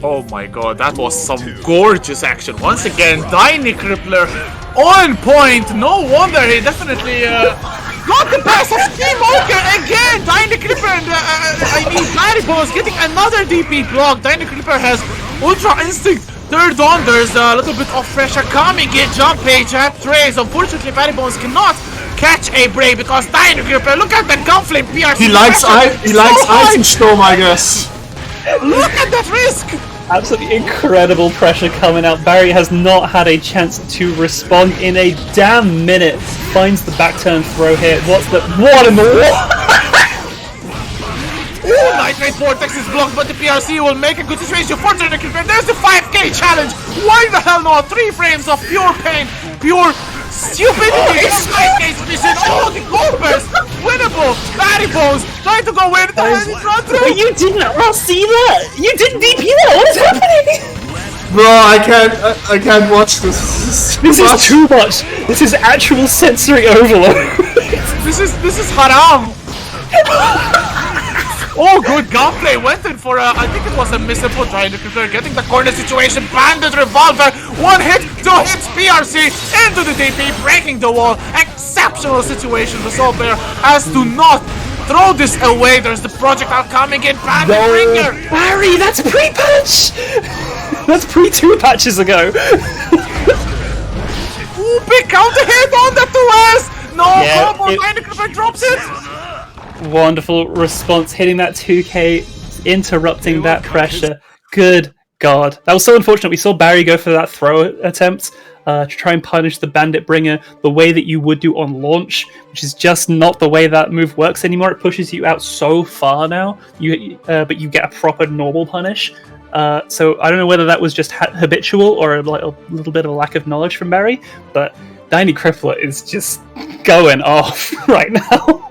D: Oh my god, that was some gorgeous action. Once again, Dyni Crippler on point. No wonder he definitely got the best of Steamwalker again. Dyni Crippler and BarryBones getting another DP block. Dyni Crippler has Ultra Instinct. Third on, there's a little bit of pressure coming in. Jump page at Rize. Unfortunately, BarryBones cannot catch a break because Dyni Crippler, look at the Gunflame PRC.
F: He likes Eisensturm, I guess.
D: Look at that risk.
E: Absolutely incredible pressure coming out. Barry has not had a chance to respond in a damn minute. Finds the back turn throw here. What in the world?
D: Ooh, Nitrate Vortex is blocked, but the PRC will make a good situation for Dyni Crippler. There's the 5k challenge. Why the hell not? 3 frames of pure pain, pure stupidity. 5k vision. Oh, the Goldburst. Winnable. BarryBones trying to go in.
E: Wait, you didn't see that? You didn't DP that? What is happening?
F: Bro, I can't watch this.
E: This is too much. This is actual sensory overload.
D: This is haram. Oh, good gunplay. Went in for I think it was a misinput. Dyni Crippler getting the corner situation. Bandit revolver. 1 hit, 2 hits. PRC into the DP, breaking the wall. Exceptional situation. The Soul player has to not throw this away. There's the projectile coming in. Bandit Ringer.
E: Barry, that's pre-patch. That's pre-2 patches ago.
D: Ooh, big counter hit on the 2S. No combo. Dyni Crippler drops it.
E: Wonderful response, hitting that 2k, interrupting that pressure. Good God. That was so unfortunate. We saw Barry go for that throw attempt to try and punish the Bandit Bringer the way that you would do on launch, which is just not the way that move works anymore. It pushes you out so far now, but you get a proper normal punish. So I don't know whether that was just habitual or a little bit of a lack of knowledge from Barry, but Dyni Crippler is just going off right now.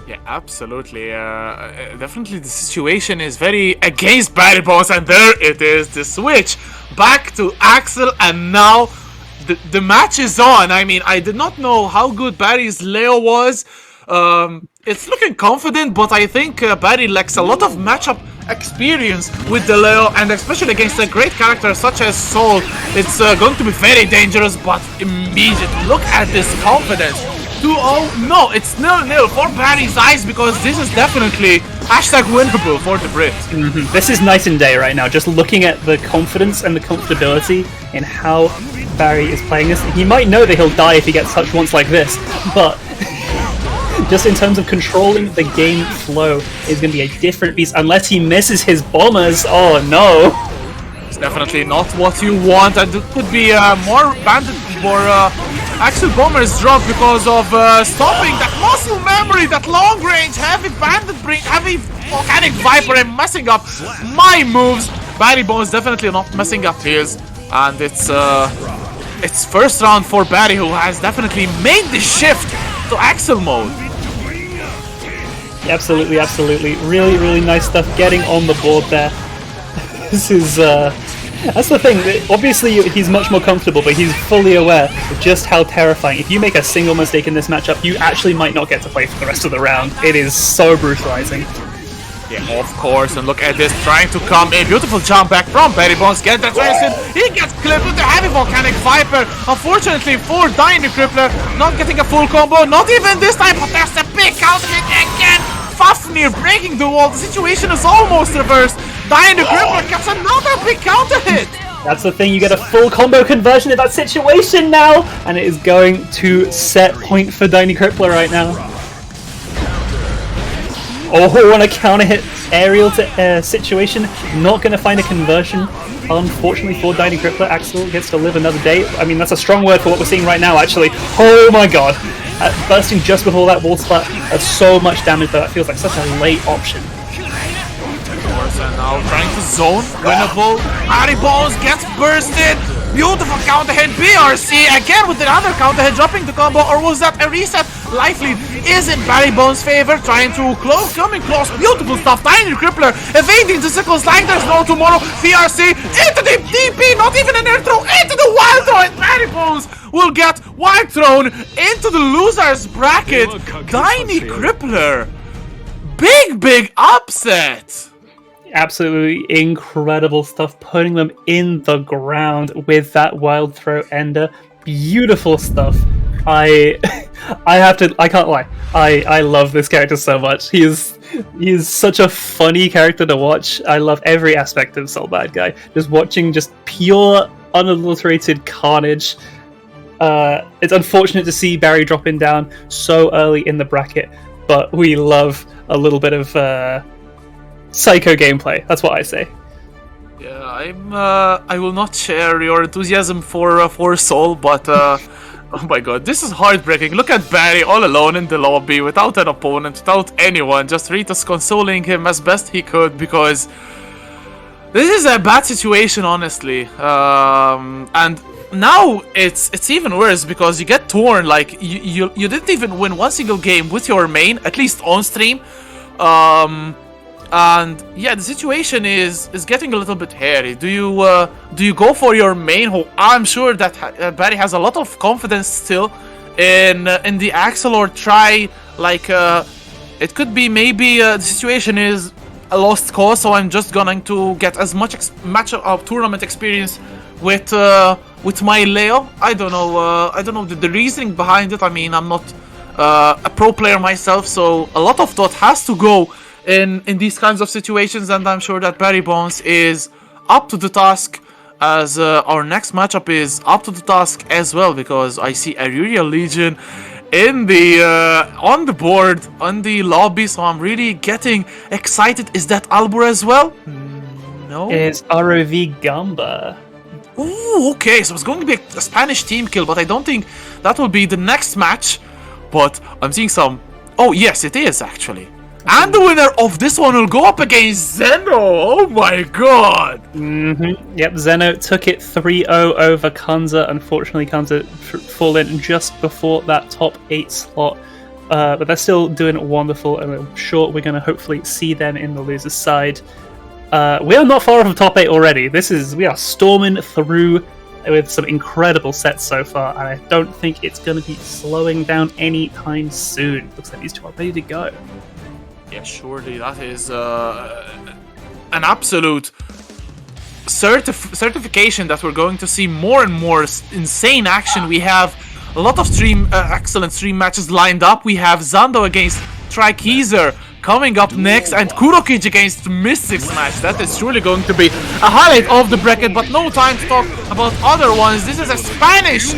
D: Yeah, absolutely. Definitely the situation is very against BarryBones, and there it is, the switch back to Axel, and now the match is on. I mean, I did not know how good Barry's Leo was. It's looking confident, but I think Barry lacks a lot of matchup experience with the Leo, and especially against a great character such as Soul. It's going to be very dangerous, but immediately, look at this confidence. 2-0, no, it's 0-0 for Barry's eyes, because this is definitely hashtag winnable for the Brit.
E: This is night and day right now, just looking at the confidence and the comfortability in how Barry is playing this. He might know that he'll die if he gets touched once like this, but just in terms of controlling the game flow is going to be a different beast, unless he misses his bombers. Oh no!
D: It's definitely not what you want, and it could be more bandit or Axel bombers drop because of stopping that muscle memory, that long range heavy bandit heavy volcanic viper, and messing up my moves. BarryBones definitely not messing up his, and it's first round for Barry, who has definitely made the shift to Axel mode.
E: Absolutely, absolutely. Really, really nice stuff getting on the board there. This is that's the thing. Obviously, he's much more comfortable, but he's fully aware of just how terrifying. If you make a single mistake in this matchup, you actually might not get to play for the rest of the round. It is so brutalizing.
D: Yeah, of course, and look at this, trying to come in. Beautiful jump back from BarryBones. Get that transition. He gets clipped with the heavy volcanic viper. Unfortunately for Dyni Crippler, not getting a full combo. Not even this time, but there's a big counter hit again. Fafnir breaking the wall. The situation is almost reversed. Dyni Crippler gets another big counter hit.
E: That's the thing, you get a full combo conversion in that situation now, and it is going to set point for Dyni Crippler right now. Oh, on a counter hit aerial to situation, not going to find a conversion. Unfortunately for Dyni Crippler, Axel gets to live another day. I mean, that's a strong word for what we're seeing right now, actually. Oh my god. Bursting just before that wall splat, that's so much damage, but that feels like such a late option.
D: And now trying to zone, winnable. BarryBones gets bursted. Beautiful counter hit. BRC again with another counter hit, dropping the combo, or was that a reset? Life lead is in BarryBones' favor, trying to close, coming close. Beautiful stuff. Dyni Crippler evading the sickles like there's no tomorrow. BRC into the DP, not even an air throw, into the wild throw, and BarryBones will get wild thrown into the losers bracket. Dyni Crippler, big upset.
E: Absolutely incredible stuff, putting them in the ground with that wild throw ender. Beautiful stuff. I can't lie. I love this character so much. He's such a funny character to watch. I love every aspect of Soul Bad Guy. Just watching just pure, unadulterated carnage. It's unfortunate to see Barry dropping down so early in the bracket, but we love a little bit of psycho gameplay. That's what I say.
D: Yeah, I will not share your enthusiasm for Soul, but oh my god, this is heartbreaking. Look at Barry all alone in the lobby without an opponent, without anyone. Just Rita's consoling him as best he could, because this is a bad situation, honestly. And now it's even worse because you get torn. Like you didn't even win one single game with your main, at least on stream. And yeah, the situation is getting a little bit hairy. Do you go for your main, who I'm sure that Barry has a lot of confidence still in the Axel, or try like it could be maybe the situation is a lost cause, so I'm just going to get as much match of tournament experience with my Leo. I don't know the reasoning behind it. I mean, I'm not a pro player myself, so a lot of thought has to go in these kinds of situations, and I'm sure that BarryBones is up to the task, as our next matchup is up to the task as well, because I see a Uriel Leagion in the on the board, on the lobby, so I'm really getting excited. Is that Albur as well? No.
E: It's ROV Gamba.
D: Ooh, okay, so it's going to be a Spanish team kill, but I don't think that will be the next match. But I'm seeing some... Oh, yes, it is, actually. And the winner of this one will go up against Zeno. Oh my god.
E: Yep, Zeno took it 3-0 over Kanza. Unfortunately, Kanza fall in just before that top 8 slot. But they're still doing wonderful, and I'm sure we're going to hopefully see them in the loser's side. We are not far off the top 8 already. We are storming through with some incredible sets so far, and I don't think it's going to be slowing down anytime soon. Looks like these two are ready to go.
D: Yeah, surely that is an absolute certification that we're going to see more and more insane action. We have a lot of excellent stream matches lined up. We have Zando against Trykeazer coming up next, and Kurolich against Mysticsmash. That is truly going to be a highlight of the bracket, but no time to talk about other ones. This is a Spanish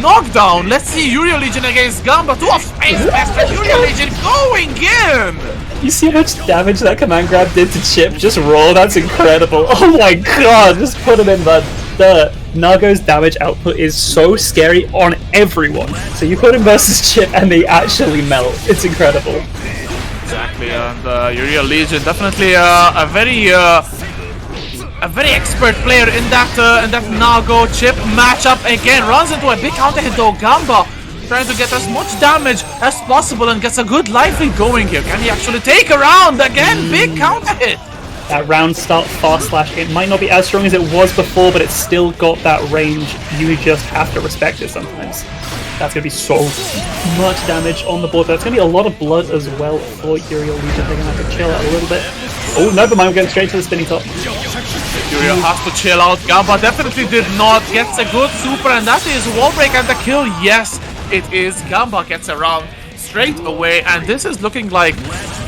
D: knockdown. Let's see Uriel Leagion against Gamba. 2 of Space Best, and Uriel Leagion going in!
E: You see how much damage that command grab did to Chipp? Just roll, that's incredible. Oh my god, just put him in the Nago's damage output is so scary on everyone. So you put him versus Chipp and they actually melt. It's incredible.
D: Exactly, and Uriel Leagion definitely a very expert player in that Nago Chipp matchup. Again, runs into a big counter hit though. Gamba trying to get as much damage as possible and gets a good life lead going here. Can he actually take a round? Again, big counter hit.
E: That round start fast slash, it might not be as strong as it was before, but it's still got that range. You just have to respect it sometimes. That's going to be so much damage on the board. That's going to be a lot of blood as well for Uriel Leagion. They're going to have to chill out a little bit. Oh, no, but we're getting straight to the spinning top.
D: Uriel has to chill out. Gamba definitely did not. Gets a good super, and that is wall break and the kill. Yes, it is. Gamba gets around straight away, and this is looking like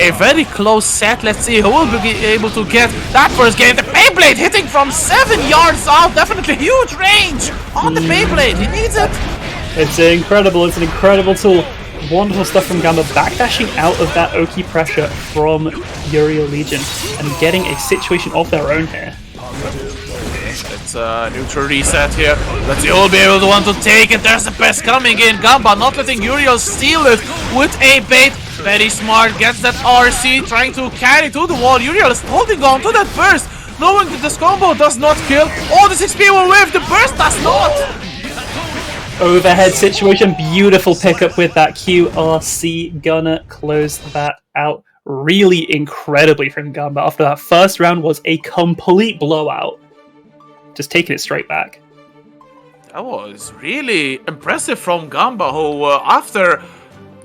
D: a very close set. Let's see who will be able to get that first game. The Beyblade hitting from 7 yards out. Definitely huge range on the Beyblade. He needs it.
E: It's incredible. It's an incredible tool. Wonderful stuff from Gamba, backdashing out of that Oki pressure from Uriel Leagion and getting a situation of their own here.
D: It's a neutral reset here. Let's see who will be able to want to take it. There's the best coming in. Gamba not letting Uriel steal it with a bait. Very smart. Gets that RC, trying to carry to the wall. Uriel is holding on to that burst, knowing that this combo does not kill. Oh, this XP will whiff. The burst does not.
E: Overhead situation, beautiful pickup with that QRC. Gonna close that out really incredibly from Gamba after that first round was a complete blowout. Just taking it straight back.
D: That was really impressive from Gamba, who after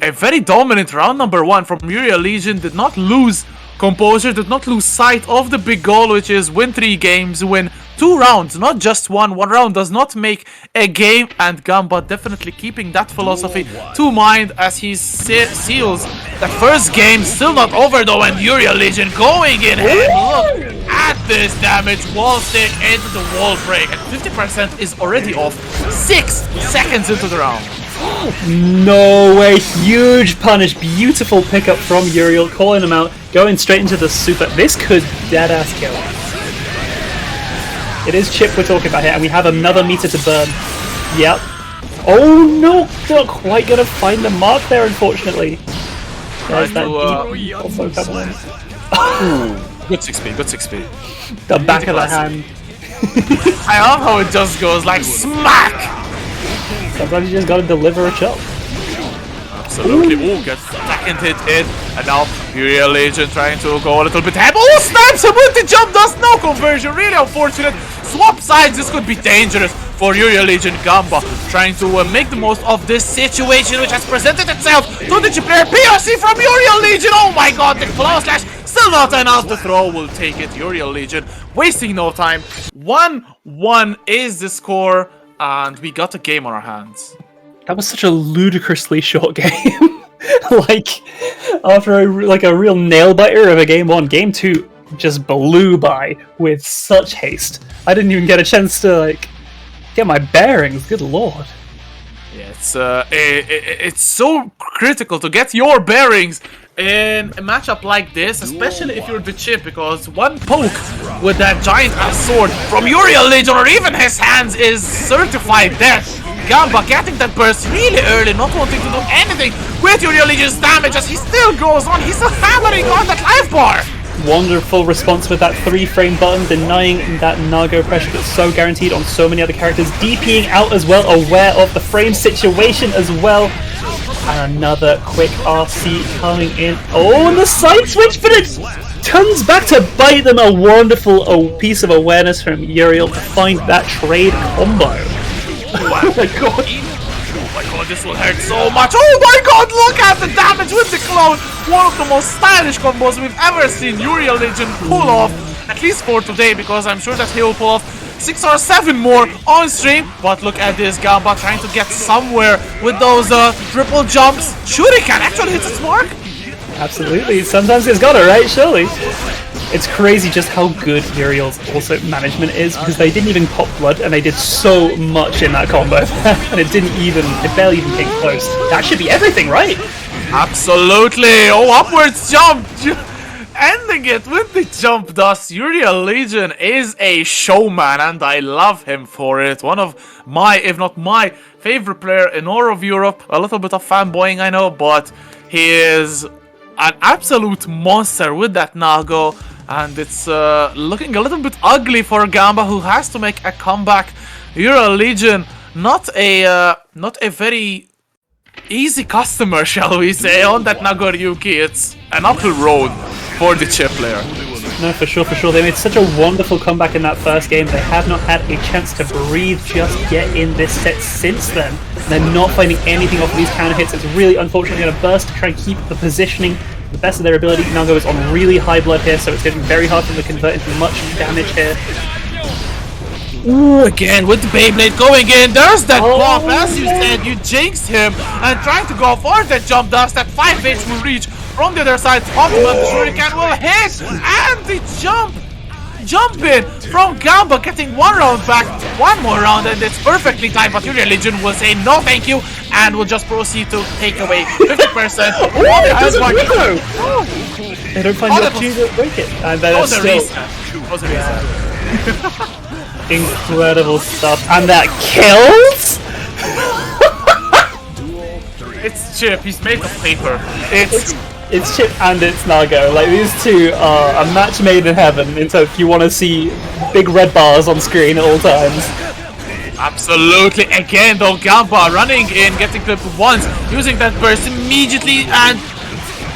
D: a very dominant round number 1 from Uriel Legion did not lose composure, did not lose sight of the big goal, which is win 3 games, win 2 rounds, not just one. 1 round does not make a game, and Gamba definitely keeping that philosophy to mind as he seals the first game. Still not over though, and Uriel Legion going in. Look at this damage. Wall stick into the wall break, and 50% is already off 6 seconds into the round.
E: No way, huge punish, beautiful pickup from Uriel, calling him out, going straight into the super. This could deadass kill. It is Chipp we're talking about here, and we have another meter to burn. Yep. Oh no, not quite gonna find the mark there, unfortunately. There's that deep also coming in.
D: Good 6p, good 6p.
E: The back of the hand.
D: I love how it just goes like smack!
E: Sometimes you just gotta deliver a chop.
D: Absolutely. Ooh, gets second hit in. And now Uriel Legion trying to go a little bit ahead. Oh, snaps him with the jump, does no conversion. Really unfortunate. Swap sides, this could be dangerous for Uriel Legion. Gamba trying to make the most of this situation which has presented itself to the player. PRC from Uriel Legion. Oh my god, the claw slash. Still not enough. The throw will take it. Uriel Legion wasting no time. 1-1 is the score. And we got a game on our hands.
E: That was such a ludicrously short game. Like, after a real nail-biter of a game 1, game 2 just blew by with such haste. I didn't even get a chance to, get my bearings, good lord.
D: Yeah, it's so critical to get your bearings in a matchup like this, especially if you're the Chipp, because one poke with that giant ass sword from Uriel Legion or even his hands is certified death. Gamba getting that burst really early, not wanting to do anything with Uriel Legion's damage as he still goes on. He's still hammering on that life bar.
E: Wonderful response with that 3-frame button, denying that Nago pressure that's so guaranteed on so many other characters. DPing out as well, aware of the frame situation as well. And another quick RC coming in. Oh, and the side switch, but it turns back to bite them. A wonderful piece of awareness from Uriel to find that trade combo.
D: Oh my god. Oh my god, this will hurt so much. Oh my god, look at the damage with the clone. One of the most stylish combos we've ever seen Uriel Legion pull off. At least for today, because I'm sure that he will pull off 6 or 7 more on stream. But look at this, Gamba trying to get somewhere with those triple jumps. Shuriken actually hits its mark.
E: Absolutely, sometimes it's got it, right? Surely. It's crazy just how good Uriel's also management is, because they didn't even pop blood and they did so much in that combo. And it barely even came close. That should be everything, right?
D: Absolutely. Oh, upwards jump. Ending it with the jump dust. Uriel Legion is a showman, and I love him for it. One of my, if not my, favorite player in all of Europe. A little bit of fanboying, I know, but he is an absolute monster with that Nago. And it's looking a little bit ugly for Gamba, who has to make a comeback. Uriel Legion, not a very easy customer, shall we say, on that Nagoryuki. It's an uphill road for the Chipp player.
E: No, for sure. They made such a wonderful comeback in that first game. They have not had a chance to breathe just yet in this set since then. They're not finding anything off of these counter hits. It's really unfortunately going to burst to try and keep the positioning the best of their ability. Nago is on really high blood here, so it's getting very hard for them to convert into much damage here.
D: Ooh, again with the Beyblade going in. There's that pop. As you said, you jinxed him. And trying to go for the jump dust. That 5H will reach from the other side. Optimal Shuriken will hit. And the jump in from Gamba, getting 1 round back. 1 more round, and it's perfectly timed. But Uriel Leagion will say no thank you. And will just proceed to take away 50%.
E: They don't find the opportunity to break it. And then it's still... Incredible stuff. And that kills?
D: It's Chipp, he's made of paper.
E: It's Chipp and it's Nago. Like, these two are a match made in heaven, and so if you want to see big red bars on screen at all times.
D: Absolutely. Again though, Gamba running in, getting clipped once, using that burst immediately, and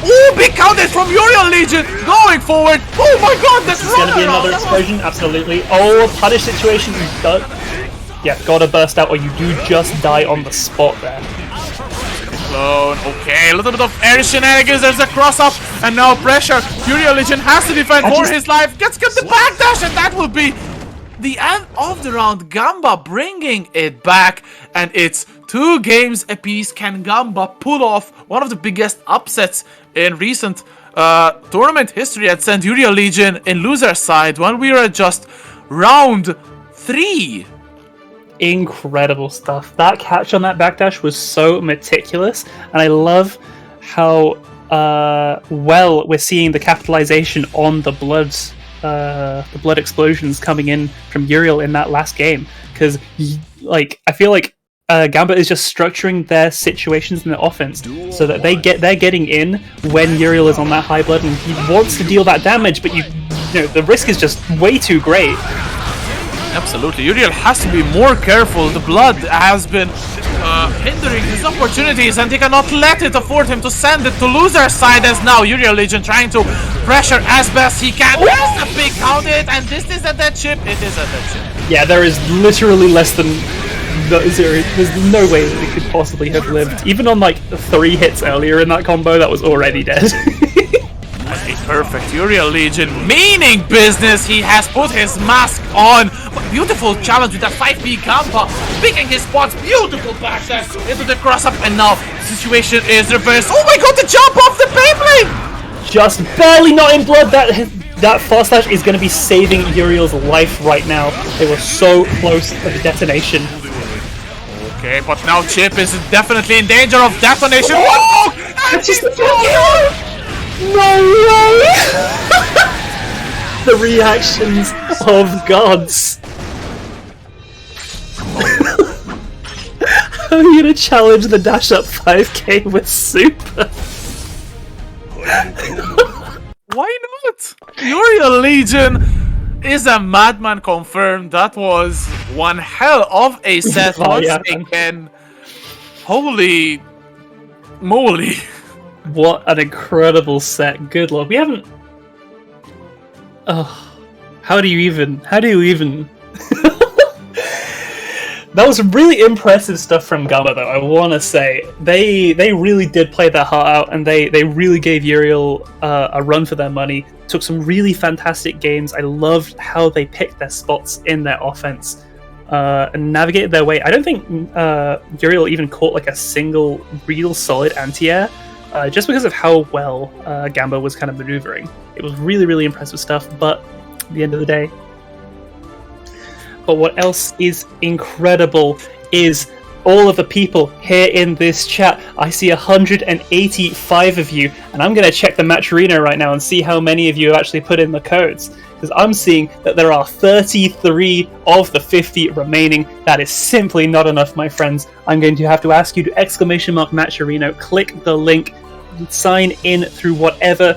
D: ooh, big counter from Uriel Leagion going forward. Oh my god, that's
E: It's gonna be another explosion, absolutely. Oh, a punish situation. Yeah, gotta burst out or you do just die on the spot there.
D: Okay, a little bit of air shenanigans. There's a cross up, and now pressure. Uriel Leagion has to defend for his life. Gets the backdash, and that will be the end of the round. Gamba bringing it back, and it's 2 games apiece. Can Gamba pull off one of the biggest upsets in recent tournament history and send Uriel Leagion in loser side when we are at just round 3?
E: Incredible stuff. That catch on that backdash was so meticulous, and I love how well we're seeing the capitalization on the blood explosions coming in from Uriel in that last game. Because, like, I feel like Gamba is just structuring their situations in the offense so that they're getting in when Uriel is on that high blood, and he wants to deal that damage, but you know the risk is just way too great.
D: Absolutely, Uriel has to be more careful. The blood has been hindering his opportunities, and they cannot let it afford him to send it to loser side. As now Uriel Leagion trying to pressure as best he can. There's a big count it, and this is a dead chip. It is a dead chip.
E: Yeah, there is literally less than zero. There's no way that it could possibly have lived. Even on like 3 hits earlier in that combo, that was already dead.
D: Okay, perfect. Uriel Leagion meaning business. He has put his mask on. Beautiful challenge with that 5p Gamba, picking his spots. Beautiful backdash into the cross up, and now the situation is reversed. Oh my god, the jump off the Beyblade!
E: Just barely not in blood. That fast slash is going to be saving Uriel's life right now. They were so close to the detonation.
D: Okay, but now Chipp is definitely in danger of detonation. Oh,
E: no way! The reactions of gods. How are you gonna challenge the dash up 5k with super?
D: Why not? Uriel Leagion is a madman confirmed. That was one hell of a set once again. Holy moly.
E: What an incredible set. Good lord. We haven't... Oh, how do you even... That was really impressive stuff from Gamba, though, I want to say. They really did play their heart out, and they really gave Uriel a run for their money. Took some really fantastic games. I loved how they picked their spots in their offense and navigated their way. I don't think Uriel even caught like a single real solid anti-air, just because of how well Gamba was kind of maneuvering. It was really, really impressive stuff, but at the end of the day... But what else is incredible is all of the people here in this chat. I see 185 of you, and I'm going to check the match arena right now and see how many of you have actually put in the codes. Because I'm seeing that there are 33 of the 50 remaining. That is simply not enough, my friends. I'm going to have to ask you to !match arena, click the link, sign in through whatever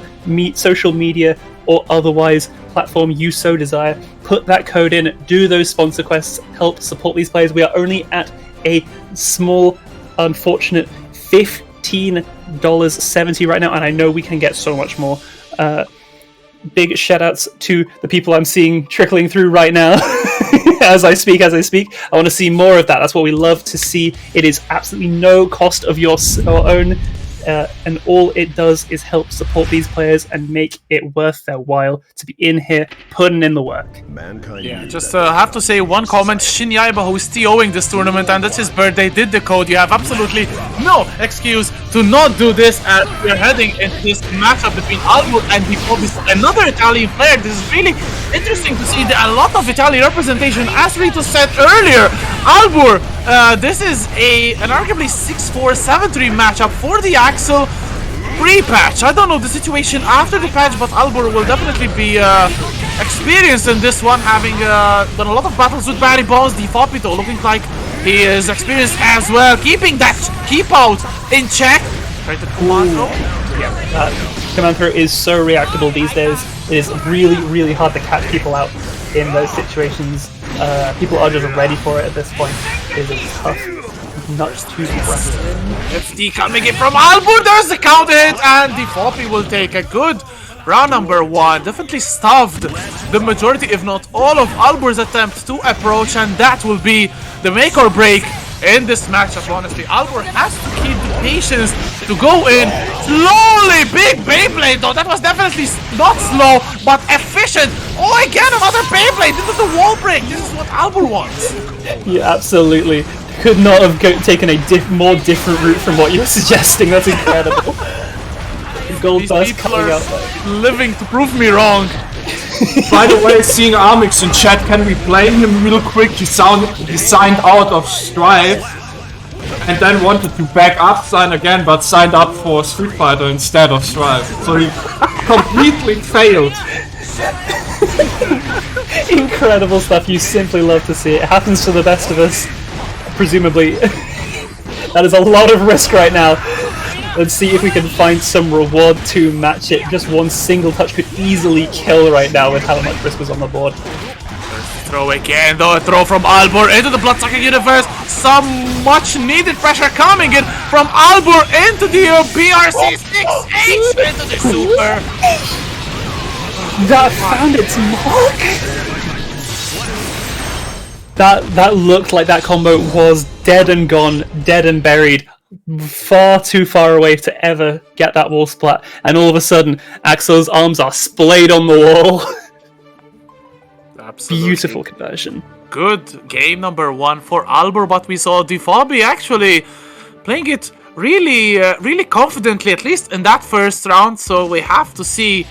E: social media or otherwise platform you so desire. Put that code in, do those sponsor quests, help support these players. We are only at a small, unfortunate $15.70 right now, and I know we can get so much more. Big shout outs to the people I'm seeing trickling through right now as I speak. I want to see more of that. That's what we love to see. It is absolutely no cost of your own and all it does is help support these players and make it worth their while to be in here putting in the work.
G: Mankind
D: Yeah,
G: knew
D: just
G: that
D: have to say one comment. Shin Yaiba, who is TOing this tournament, and that's his birthday, did the code. You have absolutely no excuse to not do this, as we're heading into this matchup between Albur and DFoppi, another Italian player. This is really interesting to see a lot of Italian representation. As Rito said earlier, Albur, this is an arguably 6-4, 7-3 matchup for the Axel pre-patch. I don't know the situation after the patch, but Albur will definitely be experienced in this one, having done a lot of battles with BarryBones. DFoppi though looking like he is experienced as well, keeping that keep out in check. Right, the command throw.
E: Command throw is so reactable these days. It is really, really hard to catch people out in those situations. People are just ready for it at this point. It is tough. Not too impressive.
D: FD coming in from Albur, there's the counter hit, and DFoppi will take a good round number 1. Definitely stuffed the majority, if not all, of Albur's attempt to approach, and that will be the make or break in this matchup. Honestly, Albur has to keep the patience to go in slowly. Big Beyblade though, that was definitely not slow, but efficient. Oh, again, another Beyblade into the wall break. This is what Albur wants.
E: Yeah, absolutely. Could not have taken a more different route from what you were suggesting. That's incredible. Gold
D: These
E: dust
D: people
E: coming
D: are
E: out.
D: living to prove me wrong.
F: By the way, seeing Armix in chat, can we play him real quick? He signed out of Strive and then wanted to back up, sign again, but signed up for Street Fighter instead of Strive. So he completely failed.
E: Incredible stuff. You simply love to see it. It happens to the best of us, presumably. That is a lot of risk right now. Let's see if we can find some reward to match it. Just one single touch could easily kill right now with how much risk was on the board.
D: Throw again though, a throw from Albur into the blood-sucking universe. Some much needed pressure coming in from Albur into the BRC 6H into the super.
E: That found its mark. That looked like that combo was dead and gone, dead and buried. Far too far away to ever get that wall splat, and all of a sudden Axel's arms are splayed on the wall.
D: Absolutely.
E: Beautiful conversion.
D: Good game number 1 for Albur, but we saw DFoppi actually playing it really, really confidently, at least in that first round. So we have to see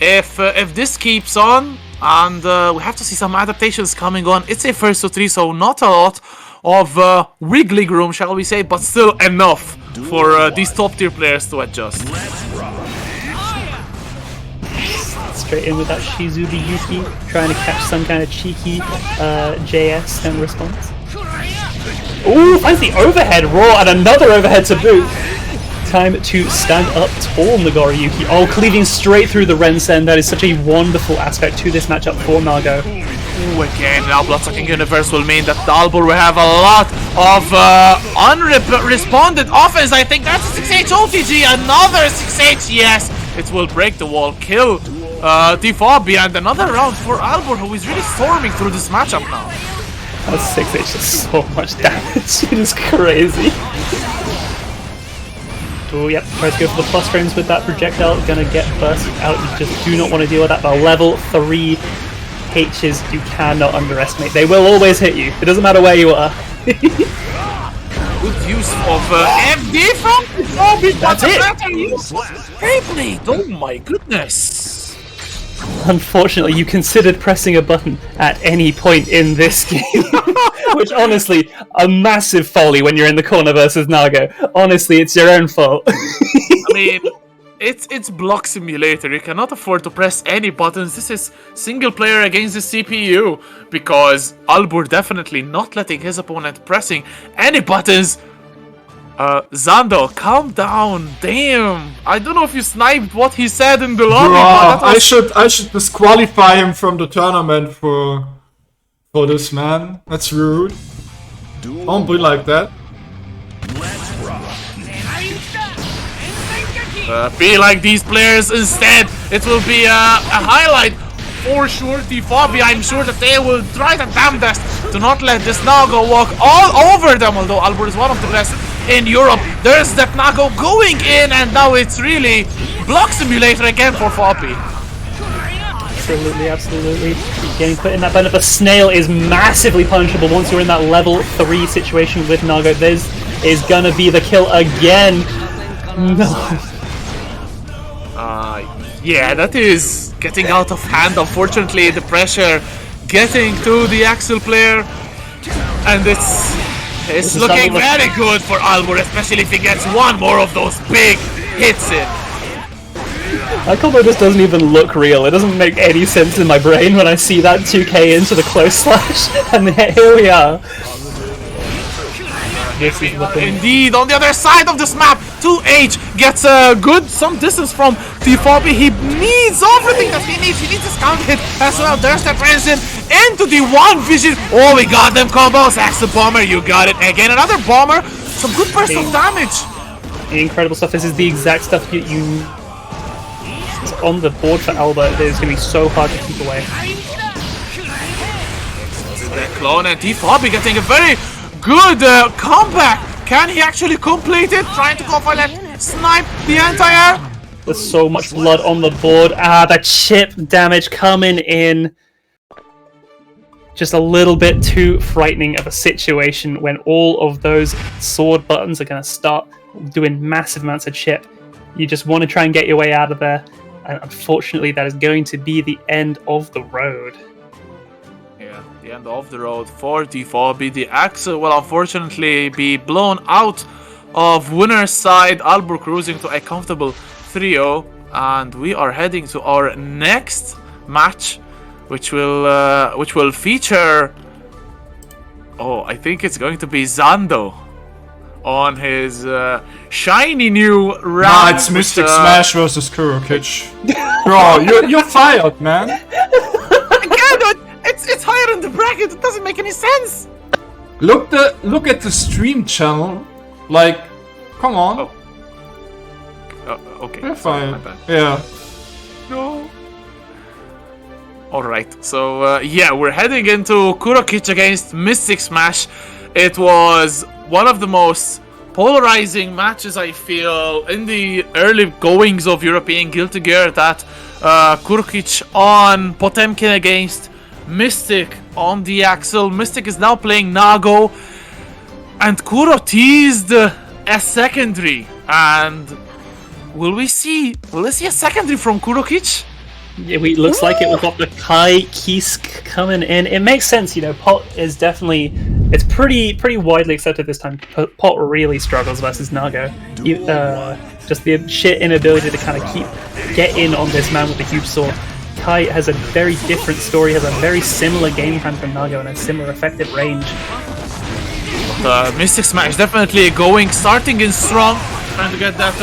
D: if this keeps on, and we have to see some adaptations coming on. It's a first to 3, so not a lot of wiggling room, shall we say, but still enough for these top tier players to adjust.
E: Straight in with that Shizubi Yuki, trying to catch some kind of cheeky JS and response. Ooh, finds the overhead raw and another overhead to boot. Time to stand up tall, Nagoriyuki. Oh, cleaving straight through the Rensen. That is such a wonderful aspect to this matchup for Nago.
D: Ooh, again, now blood-sucking universe will mean that Albur will have a lot of unresponded offense. I think that's a 6H OTG, another 6H, yes! It will break the wall, kill DFoppi, and another round for Albur, who is really storming through this matchup now.
E: That 6H is so much damage. It is crazy. Oh, yep, tries to go for the plus frames with that projectile. Gonna get bursted out. You just do not want to deal with that. But level 3 H's you cannot underestimate. They will always hit you. It doesn't matter where you are.
D: Good use of FD from DFoppi.
E: That's it.
D: Beyblade, oh my goodness.
E: Unfortunately, you considered pressing a button at any point in this game. Which, honestly, a massive folly when you're in the corner versus Nago. Honestly, it's your own fault.
D: I mean, it's block simulator. You cannot afford to press any buttons. This is single player against the CPU. Because Albur definitely not letting his opponent pressing any buttons. Zando, calm down. Damn. I don't know if you sniped what he said in the lobby. But
F: I should disqualify him from the tournament for this, man. That's rude. Don't be like that.
D: Be like these players instead. It will be a highlight for sure. DFoppi, I'm sure that they will try their damnedest to not let this Nago walk all over them. Although Albur is one of the best in Europe. There's that Nago going in, and now it's really block simulator again for Foppi.
E: Absolutely, absolutely. Getting put in that bend, but the snail is massively punishable once you're in that level 3 situation with Nago. This is gonna be the kill again. No.
D: Yeah, that is getting out of hand. Unfortunately, the pressure getting to the Axel player, and it's looking very good for Albur, especially if he gets one more of those big hits in.
E: That combo just doesn't even look real. It doesn't make any sense in my brain when I see that 2k into the close slash, and here we are.
D: Indeed, on the other side of this map, 2H gets some distance from DFoppi. He needs everything that he needs. He needs his counter hit as well. There's that transition into the one vision. Oh, we got them combos. Axel bomber, you got it again. Another bomber. Some good burst of damage.
E: Incredible stuff. This is the exact stuff you on the board for Albur. It is going to be so hard to keep away.
D: The clone and DFoppi getting a very good comeback. Can he actually complete it? Trying to go for that snipe the entire.
E: There's so much blood on the board. The chip damage coming in. Just a little bit too frightening of a situation when all of those sword buttons are going to start doing massive amounts of chip. You just want to try and get your way out of there. And unfortunately, that is going to be the end of the road.
D: Yeah, the end of the road for DFoppi. The Axel will unfortunately be blown out of winner's side. Albur cruising to a comfortable 3-0, and we are heading to our next match, which will feature. Oh, I think it's going to be Zando on his shiny new round.
F: Nah, it's Mysticsmash versus Kurokich. Bro, you're fired, man.
D: It's higher in the bracket. It doesn't make any sense.
F: Look at the stream channel. Like, come on.
D: Okay.
F: You're
D: Sorry,
F: fired.
D: my bad.
F: Yeah.
D: No. Alright, so yeah, we're heading into Kurokich against Mysticmash. It was one of the most polarizing matches, I feel, in the early goings of European Guilty Gear. That Kurokich on Potemkin against Mystic on the Axel. Mystic is now playing Nago, and Kuro teased a secondary. And will we see a secondary from Kurokich?
E: Yeah, looks like it. We've got the Kai Kisk coming in. It makes sense, you know. Pot is definitely, it's pretty widely accepted this time. Pot really struggles versus Nago. Just the sheer inability to kind of get in on this man with the huge sword. Kai has a very different story, has a very similar game plan from Nago and a similar effective range.
D: Mysticsmash definitely starting in strong, trying to get that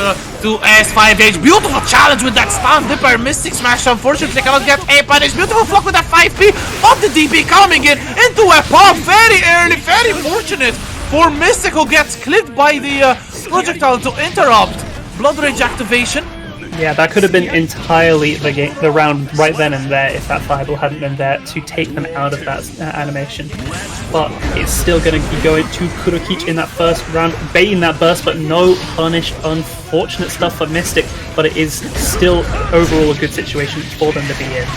D: to S5H. Beautiful challenge with that stun dipper. Mysticsmash unfortunately cannot get a punish. Beautiful block with that 5P, but the DP coming in into a pop very early. Very fortunate for Mystic, who gets clipped by the projectile to interrupt Blood Rage activation.
E: Yeah, that could have been entirely the round right then and there if that fireball hadn't been there to take them out of that animation. But it's still going to be going to Kurokich in that first round, baiting that burst, but no punish. Unfortunate stuff for Mystic, but it is still overall a good situation for them to be in.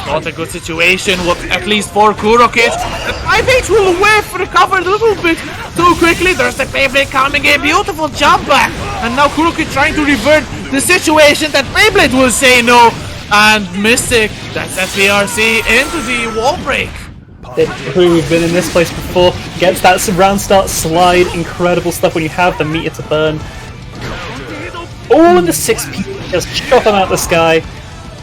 D: Not a good situation, at least for Kurokich. The 5H will whiff, recovered a little bit too quickly. There's the Beyblade coming in, beautiful jump back. And now Kurokich trying to revert the situation that Beyblade will say no. And Mystic, that's SVRC into the wall break.
E: Who've been in this place before, gets that round start slide. Incredible stuff when you have the meter to burn. Oh, and the 6P just chop them out the sky.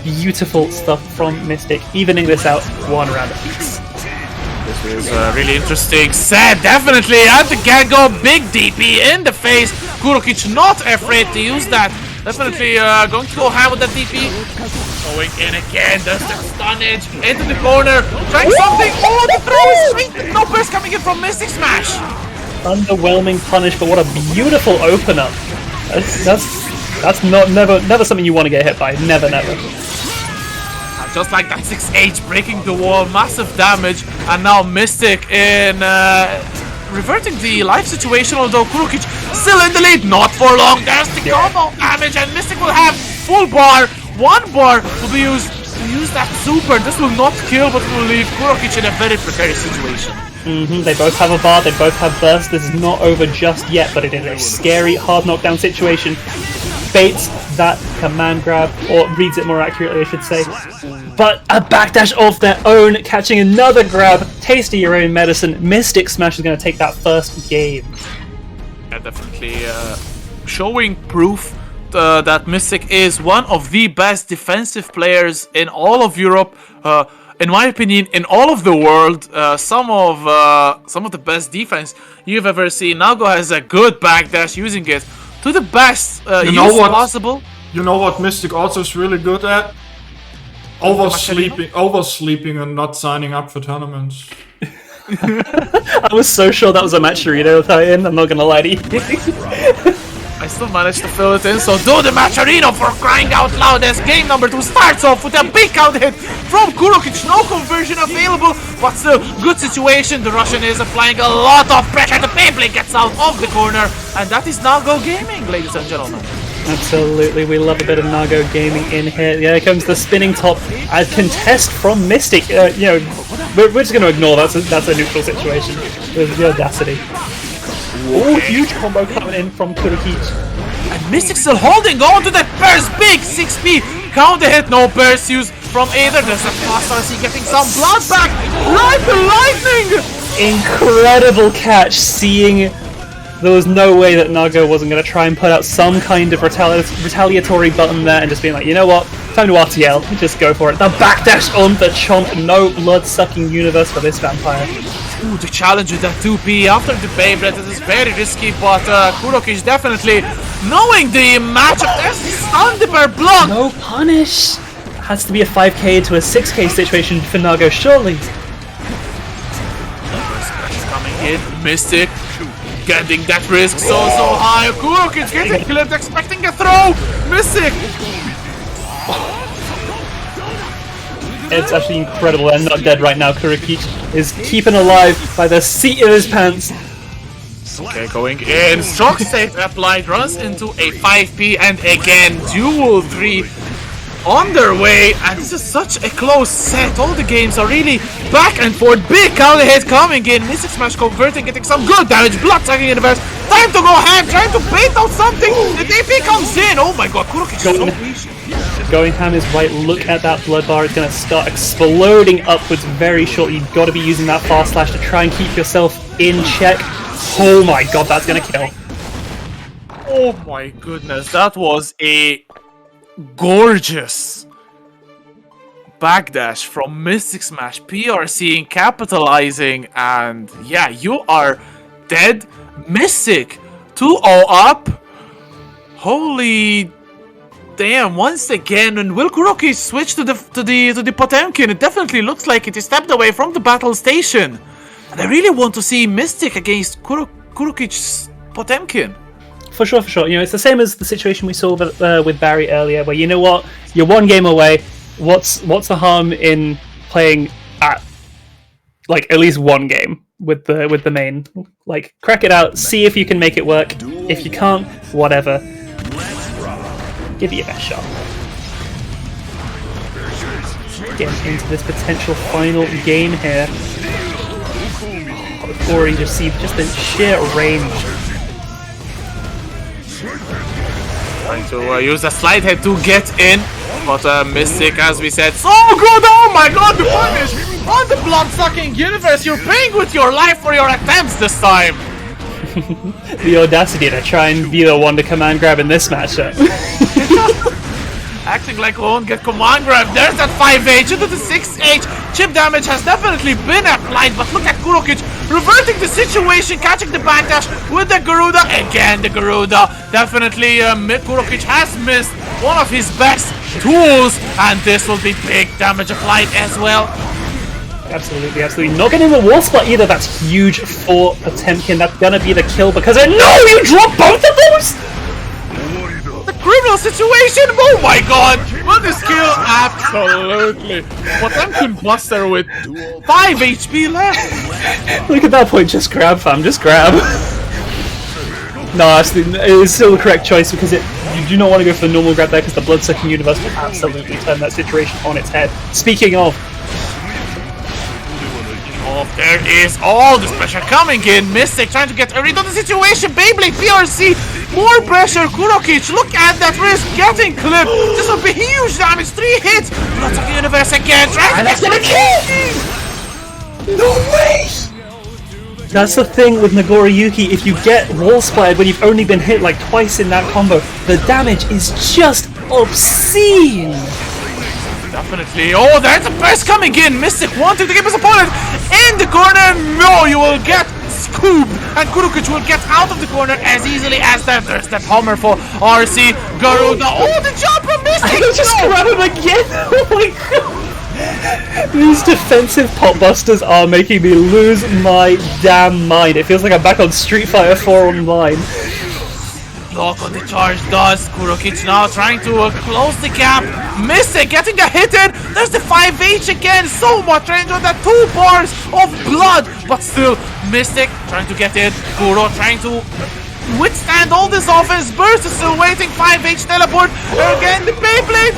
E: Beautiful stuff from Mystic, evening this out one round apiece.
D: This is really interesting set, definitely at the get-go. Big DP in the face. Kurokich not afraid to use that. Definitely going to go ham with that DP. Going in again, does the stunnage into the corner. Trying something. Oh, the throw is sweet. No burst coming in from Mysticsmash.
E: Underwhelming punish, but what a beautiful opener. That's never something you want to get hit by. Never.
D: Just like that 6H breaking the wall, massive damage, and now Mystic in reverting the life situation, although Kurokich still in the lead. Not for long. There's the combo damage, and Mystic will have full bar. 1 bar will be used to use that super. This will not kill, but will leave Kurokich in a very precarious situation.
E: They both have a bar, they both have burst. This is not over just yet, but it is a scary, hard knockdown situation. Baits that command grab, or reads it more accurately, I should say. But a backdash of their own, catching another grab. Taste of your own medicine. Mysticsmash is going to take that first game.
D: Yeah, definitely showing proof that Mystic is one of the best defensive players in all of Europe. In my opinion, in all of the world, some of the best defense you've ever seen. Nago has a good backdash, using it to the best use possible.
F: You know what Mystic also is really good at? Oversleeping and not signing up for tournaments.
E: I was so sure that was a Matcherino tie-in, I'm not gonna lie to you.
D: I still managed to fill it in, so do the Matcherino for crying out loud as game number 2 starts off with a big counter hit from Kurokich. No conversion available, but still, good situation. The Russian is applying a lot of pressure. The Beyblade gets out of the corner, and that is Nago Gaming, ladies and gentlemen.
E: Absolutely, we love a bit of Nago Gaming in here. Here comes the spinning top. A contest from Mystic. We're just going to ignore that's a neutral situation. With the audacity. Oh, huge combo coming in from Kurokich.
D: And Mystic still holding on to that burst. Big 6p counter hit. No burst used from either. There's a fast RC getting some blood back. Like the lightning!
E: Incredible catch, seeing there was no way that Nago wasn't going to try and put out some kind of retaliatory button there and just being like, you know what, time to RTL, just go for it. The backdash on the chomp, no blood-sucking universe for this vampire.
D: Ooh, the challenge with that 2p after the Beyblade, this is very risky, but Kurokich definitely knowing the matchup. There's the Thunderbird block!
E: No punish! Has to be a 5k to a 6k situation for Nago, surely.
D: Coming in, Mystic getting that risk so high. Kurokich getting clipped, expecting a throw. Mystic.
E: It's actually incredible. I'm not dead right now. Kurokich is keeping alive by the seat of his pants.
D: Okay, going in. Strong save applied, runs into a 5p, and again, dual 3 on their way, and this is such a close set. All the games are really back and forth. Big counter hit coming in. Mysticsmash converting, getting some good damage. Blood sucking in the burst. Time to go ham, trying to bait out something. The DP comes in. Oh my god, Kurokich is so patient.
E: Going ham is right. Look at that blood bar. It's going to start exploding upwards very shortly. You've got to be using that fast slash to try and keep yourself in check. Oh my god, that's going to kill.
D: Oh my goodness, that was a gorgeous backdash from Mysticsmash. PRCing, capitalizing, and yeah, you are dead. Mystic 2-0 up. Holy damn! Once again, and will Kurokich switch to the Potemkin? It definitely looks like it is stepped away from the battle station, and I really want to see Mystic against Kurokich's Potemkin.
E: For sure. You know, it's the same as the situation we saw with Barry earlier, where you know what, you're one game away. What's the harm in playing at at least one game with the main? Like, crack it out, see if you can make it work. If you can't, whatever. Give it your best shot. Getting into this potential final game here. Already just see just the sheer range.
D: Trying to use a slide head to get in, but Mystic, as we said, so good! Oh my god, the punish on the blood-sucking universe! You're paying with your life for your attempts this time!
E: The audacity to try and be the one to command grab in this matchup.
D: Acting like won't get command grab. There's that 5H into the 6H. Chip damage has definitely been applied, but look at Kurokich reverting the situation, catching the backdash with the Garuda. Again, the Garuda. Definitely, Kurokich has missed one of his best tools, and this will be big damage applied as well.
E: Absolutely. Not getting the wall spot either. That's huge for Potemkin. That's gonna be the kill because no, you dropped both of those!
D: The criminal situation! Oh my god! Will this kill? Absolutely. Potemkin Buster with 5 HP left.
E: Look at that point, just grab, fam, just grab. No, it's still the correct choice because you do not want to go for the normal grab there because the blood-sucking universe will absolutely turn that situation on its head. Speaking of,
D: there is all this pressure coming in. Mystic trying to get a read on the situation. Beyblade, PRC, more pressure. Kurokich, look at that Rize getting clipped. This will be huge damage. 3 hits. Lots of universe again.
E: and that's gonna kill! No way! That's the thing with Nagoriyuki, if you get wall splattered when you've only been hit like twice in that combo, the damage is just obscene!
D: Definitely. Oh, there's a burst coming in. Mystic wanting to give his opponent in the corner. No, you will get scooped. And Kurokich will get out of the corner as easily as that. There's that hammer for RC. Garuda. Oh, the jump from Mystic.
E: I just grab him again. Oh my god. These defensive pop busters are making me lose my damn mind. It feels like I'm back on Street Fighter 4 online.
D: Block on the charge does. Kurokich now trying to close the gap. Mystic getting a hit in. There's the 5H again. So much range on that 2 bars of blood. But still, Mystic trying to get in. Kuro trying to withstand all this offense. Burst is still waiting. 5H teleport. Again, the Beyblade.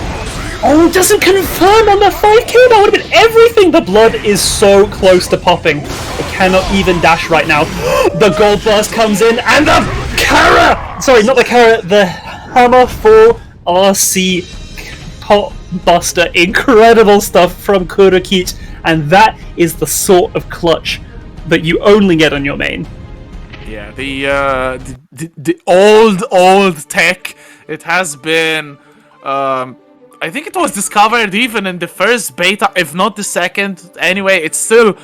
E: Oh, it doesn't confirm on the 5k. That would have been everything. The blood is so close to popping. It cannot even dash right now. The gold burst comes in and the Kara! Sorry, not the Kara, the hammer for RC Pot Buster. Incredible stuff from Kurokich, and that is the sort of clutch that you only get on your main.
D: Yeah, the old tech. It has been, I think it was discovered even in the first beta, if not the second. Anyway, it's still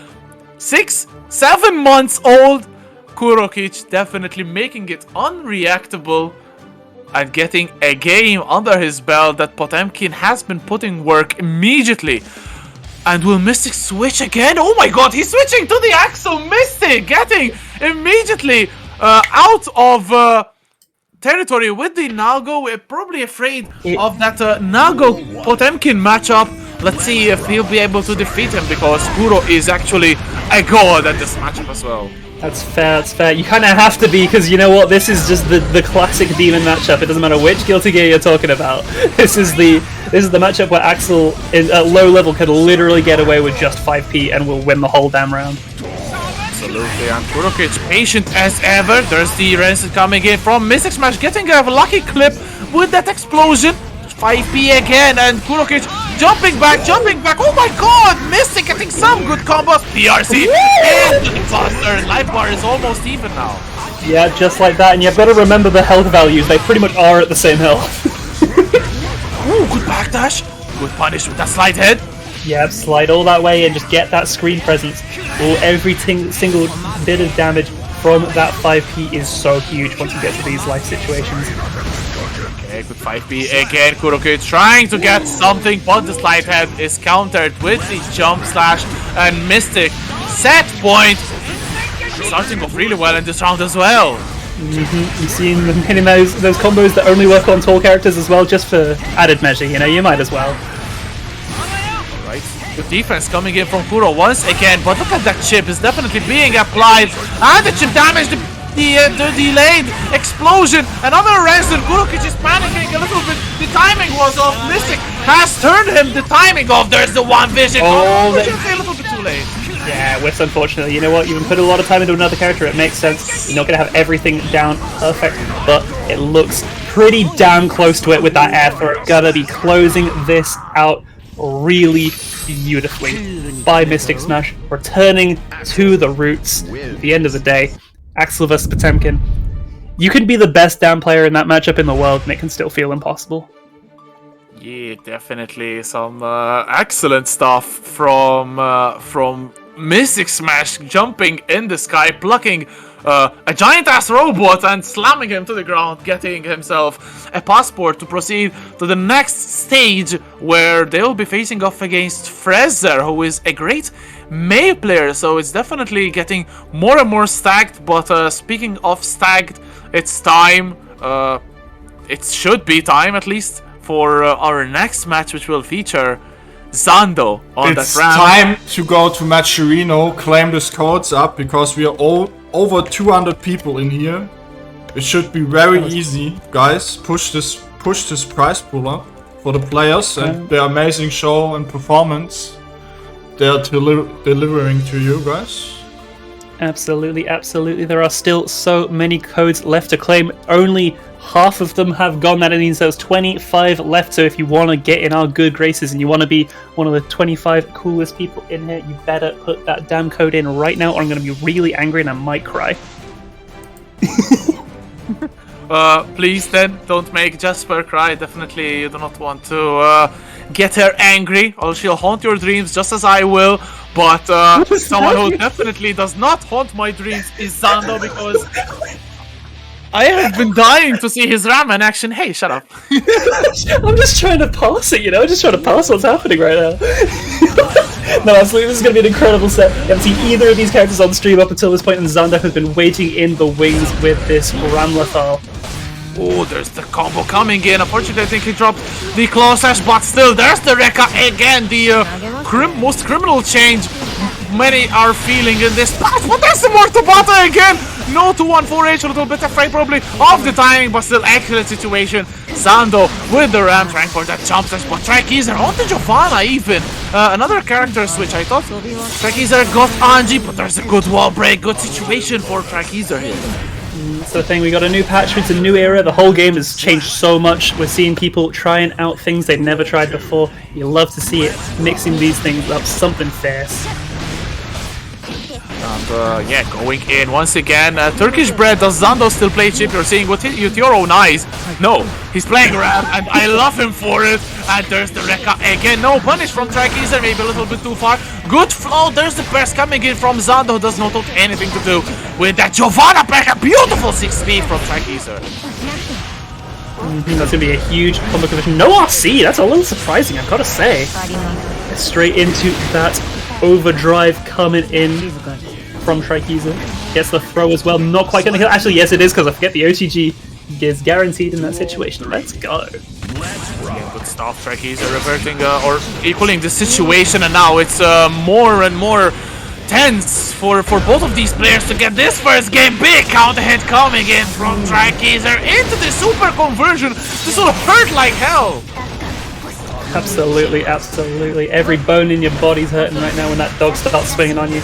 D: 6-7 months old. Kurokich definitely making it unreactable and getting a game under his belt that Potemkin has been putting work immediately. And will Mystic switch again? Oh my god, he's switching to the Axel. Mystic getting immediately out of territory with the Nago. We're probably afraid of that Nago Potemkin matchup. Let's see if he'll be able to defeat him because Kuro is actually a god at this matchup as well.
E: That's fair, that's fair. You kind of have to be, because you know what? This is just the classic demon matchup. It doesn't matter which Guilty Gear you're talking about. This is the matchup where Axel at low level could literally get away with just 5p and will win the whole damn round.
D: Absolutely, and Kurokich patient as ever. There's the Rize coming in from Mysticsmash, getting a lucky clip with that explosion. 5p again, and Kurokich jumping back. Oh my god, Mystic getting some good combos. PRC into the Buster. Life bar is almost even now.
E: Yeah, just like that, and you've got to remember the health values. They pretty much are at the same health.
D: Ooh, good backdash. Good punish with that slide head.
E: Yep, slide all that way and just get that screen presence. Oh, every single bit of damage from that 5p is so huge once you get to these life situations.
D: Okay, good 5p again. Kurokich trying to get something, but the slide head is countered with the jump slash, and Mystic set point starting off really well in this round as well.
E: You've seen them hitting those combos that only work on tall characters as well, just for added measure, you know, you might as well.
D: Right, good defense coming in from Kuro once again, but look at that chip is definitely being applied, and the chip damage, the delayed explosion, another resin. Kurokich is panicking a little bit, the timing was off. Mystic has turned him the timing off. There's the one vision. Oh, a little bit too late.
E: Yeah, whiffs unfortunately. You know what, you can put a lot of time into another character, it makes sense. You're not going to have everything down perfect, but it looks pretty damn close to it with that air throw. Gotta be closing this out really beautifully by Mysticsmash, returning to the roots at the end of the day. Axel vs Potemkin. You can be the best damn player in that matchup in the world and it can still feel impossible.
D: Yeah, definitely some excellent stuff from Mysticsmash, jumping in the sky, plucking a giant-ass robot and slamming him to the ground, getting himself a passport to proceed to the next stage where they will be facing off against Frazer, who is a great May player, so it's definitely getting more and more stacked. But speaking of stacked, it's time, it should be time at least, for our next match, which will feature Zando on
F: It's
D: that round.
F: time to go to Matcherino, claim the codes up, because we are all over 200 people in here. It should be very easy, guys. Push this prize pool up for the players and their amazing show and performance they are delivering to you guys.
E: Absolutely, absolutely. There are still so many codes left to claim. Only half of them have gone. That means there's 25 left. So if you want to get in our good graces and you want to be one of the 25 coolest people in here, you better put that damn code in right now, or I'm going to be really angry and I might cry.
D: Please then don't make Jasper cry. Definitely you do not want to get her angry, or she'll haunt your dreams just as I will. But someone who definitely does not haunt my dreams is Zando, because I have been dying to see his Ram in action. Hey, shut up.
E: I'm just trying to pass it, just trying to pass what's happening right now. No, absolutely, this is going to be an incredible set. You haven't seen either of these characters on stream up until this point, and Zando has been waiting in the wings with this Ramlethal.
D: Oh, there's the combo coming in. Unfortunately, I think he dropped the claw slash, but still, there's the Rekka again. The most criminal change many are feeling in this patch, but there's the more to butter again. No 2-1-4H, a little bit afraid probably of the timing, but still excellent situation. Zando with the Ram trying for that jump slash, but Trykeazer onto Giovanna even. Another character switch. I thought Trykeazer got Anji, but there's a good wall break. Good situation for Trykeazer here.
E: That's the thing, we got a new patch, it's a new era, the whole game has changed so much. We're seeing people trying out things they've never tried before. You love to see it, mixing these things up, something fierce.
D: And yeah, going in once again. Turkish bread, does Zando still play Chipp? You're seeing with your own eyes. No, he's playing Ram, and I love him for it. And there's the Rekka again. No punish from Trykeazer, maybe a little bit too far. Good flow, there's the burst coming in from Zando, does not have anything to do with that Giovanna back. A beautiful 6 speed from Trykeazer.
E: That's going to be a huge combo conversion. No RC, that's a little surprising, I've got to say. Straight into that overdrive coming in from Trykeazer. Gets the throw as well, not quite going to kill. Actually, yes it is, because I forget the OTG is guaranteed in that situation. Let's go.
D: Yeah, good stuff, Trykeazer reverting or equaling the situation, and now it's more and more tense for both of these players to get this first game. Big counter hit coming in from Trykeazer into the super conversion. This will hurt like hell.
E: Absolutely, absolutely. Every bone in your body's hurting right now when that dog starts swinging on you.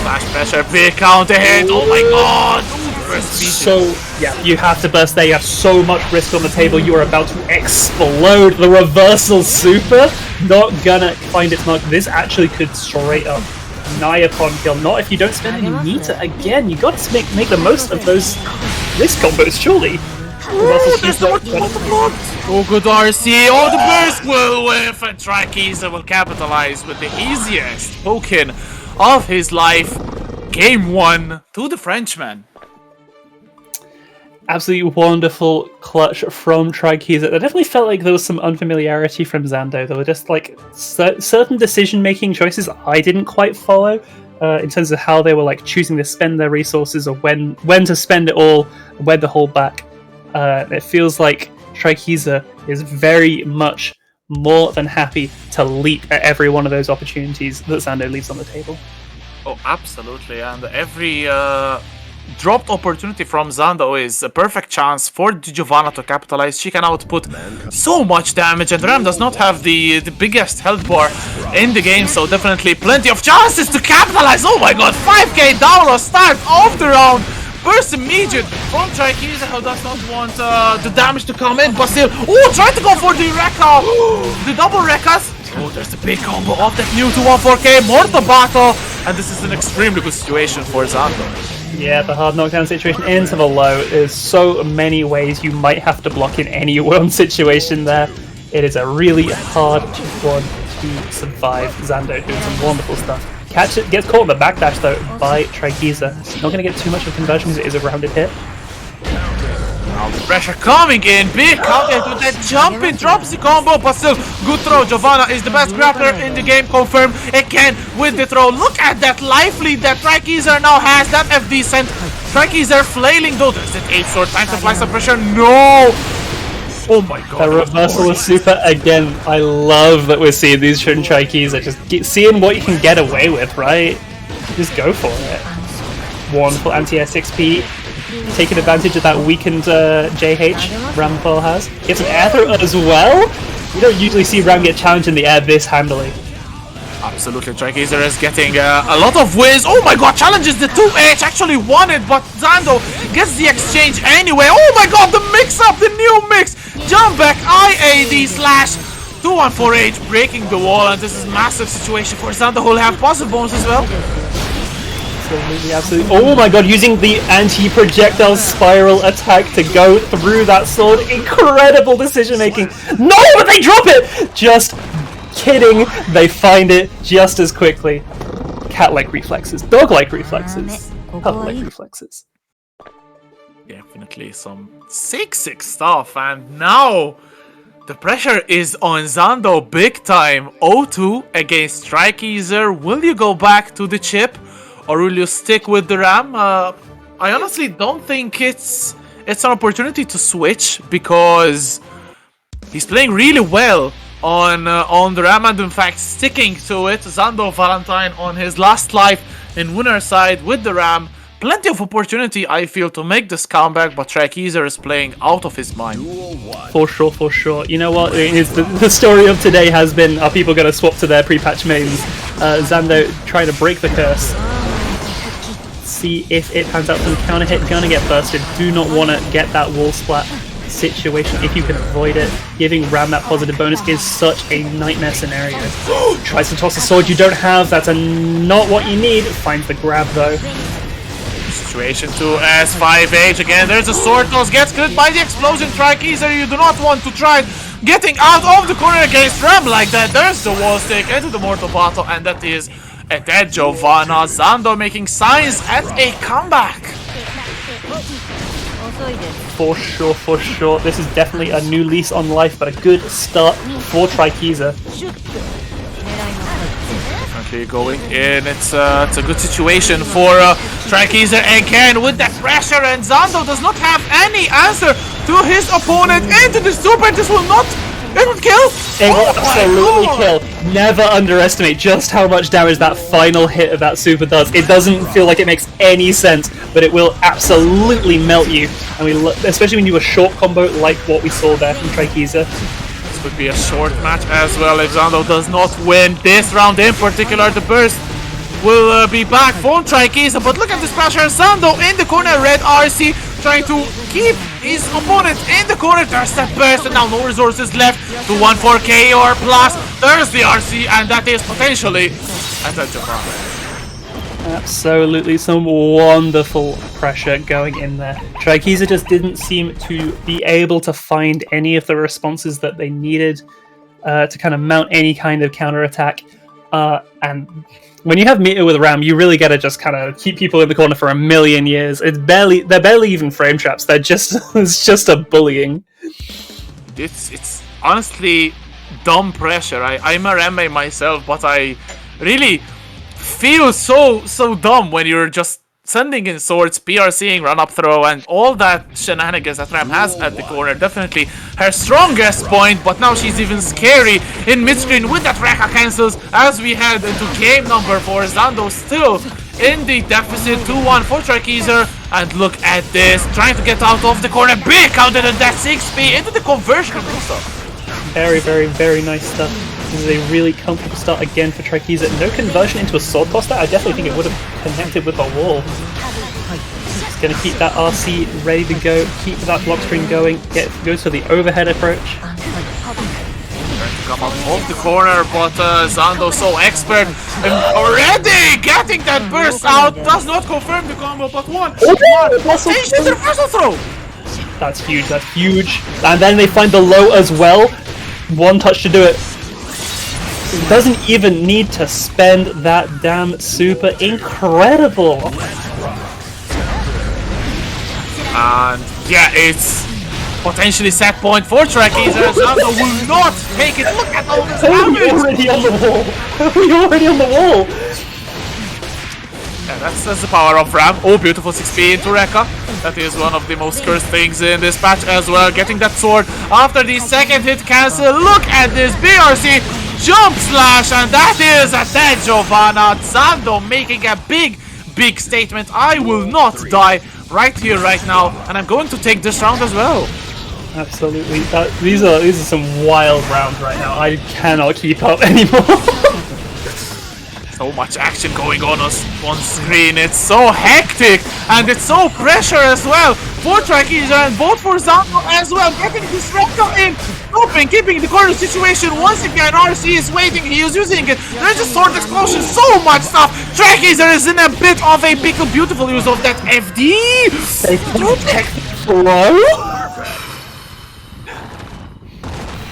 D: Slash pressure, big counter hit. Oh my god!
E: So, yeah, you have to burst there. You have so much risk on the table. You are about to explode. The reversal super, not gonna find its mark. This actually could straight up nigh upon kill. Not if you don't spend any meter. Again, you got to make the most of those risk combos, surely.
D: Oh, good RC. Oh, the burst will whiff, and Trykeazer will capitalize with the easiest token of his life. Game 1 to the Frenchman.
E: Absolutely wonderful clutch from Trykeazer. It definitely felt like there was some unfamiliarity from Zando. There were just like certain decision-making choices I didn't quite follow in terms of how they were like choosing to spend their resources, or when to spend it all, when to hold back. It feels like Trykeazer is very much more than happy to leap at every one of those opportunities that Zando leaves on the table.
D: Oh, absolutely, and every dropped opportunity from Zando is a perfect chance for Giovanna to capitalize. She can output so much damage, and Ram does not have the biggest health bar in the game, so definitely plenty of chances to capitalize. Oh my god, 5k down or start of the round. Burst immediate from Trykeazer, who does not want the damage to come in, but still, oh, try to go for the Rekka, the double Rekkas. Oh, there's the big combo of that new 2-1-4K, more to battle, and this is an extremely good situation for Zando.
E: Yeah, the hard knockdown situation into the low. There's so many ways you might have to block in any one situation there. It is a really hard one to survive. Zando doing some wonderful stuff. Catch it, gets caught in the backdash though by Trykeazer. Not going to get too much of a conversion because it is a rounded hit.
D: Now the pressure coming in, big counter with that jumping dropsy combo, but still good throw. Giovanna is the best grappler in the game, confirmed again with the throw. Look at that life lead that Trykeazer now has. That FD sent Trykeazer flailing though. There's an 8 sword. Time to apply some pressure. No! Oh my god.
E: The reversal of super again. I love that we're seeing these Trykeazer just seeing what you can get away with, right? Just go for it. Wonderful anti-air 6P. Taking advantage of that weakened JH Ramfall has. Gets an air throw as well. You don't usually see Ram get challenged in the air this handily.
D: Absolutely, Trykeazer is getting a lot of wins. Oh my god, challenges the 2H, actually won it, but Zando gets the exchange anyway. Oh my god, the mix-up, the new mix. Jump back, IAD slash 214H breaking the wall, and this is a massive situation for Zando, who will have positive bonus as well.
E: Absolutely, absolutely. Oh my god, using the anti-projectile spiral attack to go through that sword. Incredible decision making. No, but they drop it! Just kidding. They find it just as quickly. Cat-like reflexes, dog-like reflexes, pup-like reflexes.
D: Definitely some sick stuff, and now the pressure is on Zando big time. 0-2 against Trykeazer. Will you go back to the Chipp? Or will you stick with the Ram? I honestly don't think it's an opportunity to switch, because he's playing really well on the Ram, and in fact sticking to it. Zando Valentine on his last life in winner side with the Ram. Plenty of opportunity, I feel, to make this comeback, but Trykeazer is playing out of his mind.
E: For sure, for sure. You know what? The story of today has been, are people going to swap to their pre-patch mains? Zando trying to break the curse. See if it pans out for the counter hit. Gonna get bursted. Do not want to get that wall splat situation if you can avoid it. Giving Ram that positive bonus is such a nightmare scenario. Tries to toss a sword you don't have. That's not what you need. Finds the grab though.
D: Situation 2 as 5H again. There's a sword toss. Gets crit by the explosion. Trykeazer, you do not want to try getting out of the corner against Ram like that. There's the wall stick into the mortal battle, and that is a dead Giovanna. Zando making signs at a comeback.
E: For sure, for sure. This is definitely a new lease on life, but a good start for Trykeazer.
D: Currently going in. It's a good situation for Trykeazer again with that pressure, and Zando does not have any answer to his opponent into the super. This will not. It would kill!
E: It will absolutely kill. Never underestimate just how much damage that final hit of that super does. It doesn't feel like it makes any sense, but it will absolutely melt you. And especially when you do a short combo like what we saw there from Trykeazer.
D: This would be a short match as well if Zando does not win this round in particular. The burst will be back from Trykeazer, but look at this pressure. Zando in the corner, red RC trying to keep his opponent in the corner. There's that burst, and now no resources left to 1-4K or plus. There's the RC, and that is potentially a touchdown.
E: Absolutely some wonderful pressure going in there. Trykeazer just didn't seem to be able to find any of the responses that they needed to kind of mount any kind of counterattack. And when you have meter with Ram, you really gotta just kind of keep people in the corner for a million years. They're barely even frame traps. It's just a bullying.
D: It's honestly dumb pressure. I'm a Ram main myself, but I really feel so dumb when you're just sending in swords, PRCing, run up throw, and all that shenanigans that Ram has at the corner. Definitely her strongest point, but now she's even scary in mid-screen with that Rekka cancels as we head into game number 4. Zando still in the deficit, 2-1 for Trykeazer, and look at this, trying to get out of the corner. Big counter and that 6P into the conversion also.
E: Very, very, very nice stuff. This is a really comfortable start again for Trykeazer. No conversion into a sword toss there. I definitely think it would have connected with a wall. Just gonna keep that RC ready to go, keep that block screen going, goes for the overhead approach.
D: Trying to come out of the corner, but Zando so expert and already getting that burst out. Does not confirm the combo, but one. Change the reversal throw.
E: That's huge, that's huge. And then they find the low as well. One touch to do it. Doesn't even need to spend that damn super. Incredible.
D: And yeah, it's potentially set point for Trykeazer. Zando will not take it. Look at all this damage.
E: We're already on the wall. We're already on the wall.
D: That's the power of Ram. Oh, beautiful 6p into Rekka. That is one of the most cursed things in this patch as well. Getting that sword after the second hit cancel. Look at this BRC jump slash, and that is a dead Giovanna. Zando making a big statement. I will not die right here, right now, and I'm going to take this round as well.
E: Absolutely. These are some wild rounds right now. I cannot keep up anymore.
D: So much action going on screen. It's so hectic and it's so pressure as well for Trykeazer and both for Zando as well. Getting this Rekka in, stopping, keeping the corner situation. Once again, RC is waiting. He is using it. There's a sword explosion. So much stuff. Trykeazer is in a bit of a pickle. Beautiful use of that FD.
E: They protect flow.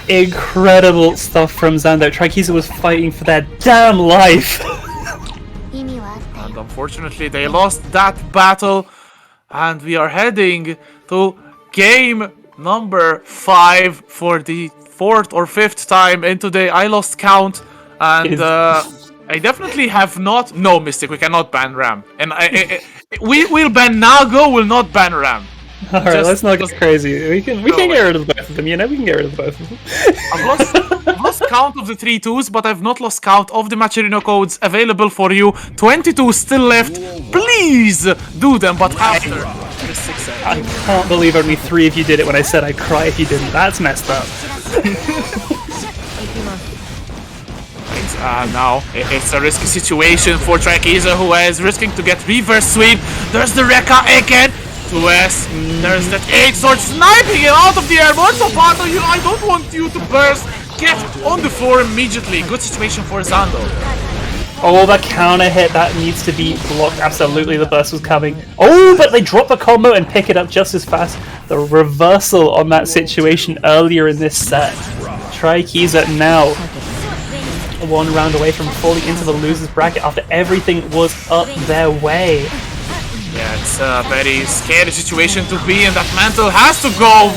E: Incredible stuff from Zando. Trykeazer was fighting for their damn life.
D: And unfortunately, they lost that battle. And we are heading to game number 5 for the 4th or 5th time in today. I lost count. And I definitely have not... No, Mystic, we cannot ban Ram. And we'll ban Nago, will not ban Ram.
E: Alright, let's not get crazy. We can get rid of both of them, you know? We can get rid of both of them.
D: I've lost count of the 3 2s, but I've not lost count of the Macherino codes available for you. 22 still left. Please do them, but after the 6
E: I can't believe only 3 of you did it when I said I'd cry if you didn't. That's messed up.
D: Now it's a risky situation for Trykeazer, who is risking to get reverse sweep. There's the Rekka again. 2S. There's that 8 sword sniping it out of the air. Mortal Pato, I don't want you to burst. Get on the floor immediately. Good situation for Zando.
E: Oh, the counter hit, that needs to be blocked. Absolutely, the burst was coming. Oh, but they drop the combo and pick it up just as fast. The reversal on that situation earlier in this set. Trykeazer now 1 round away from falling into the loser's bracket after everything was up their way.
D: Yeah, it's a very scary situation to be in. That mantle has to go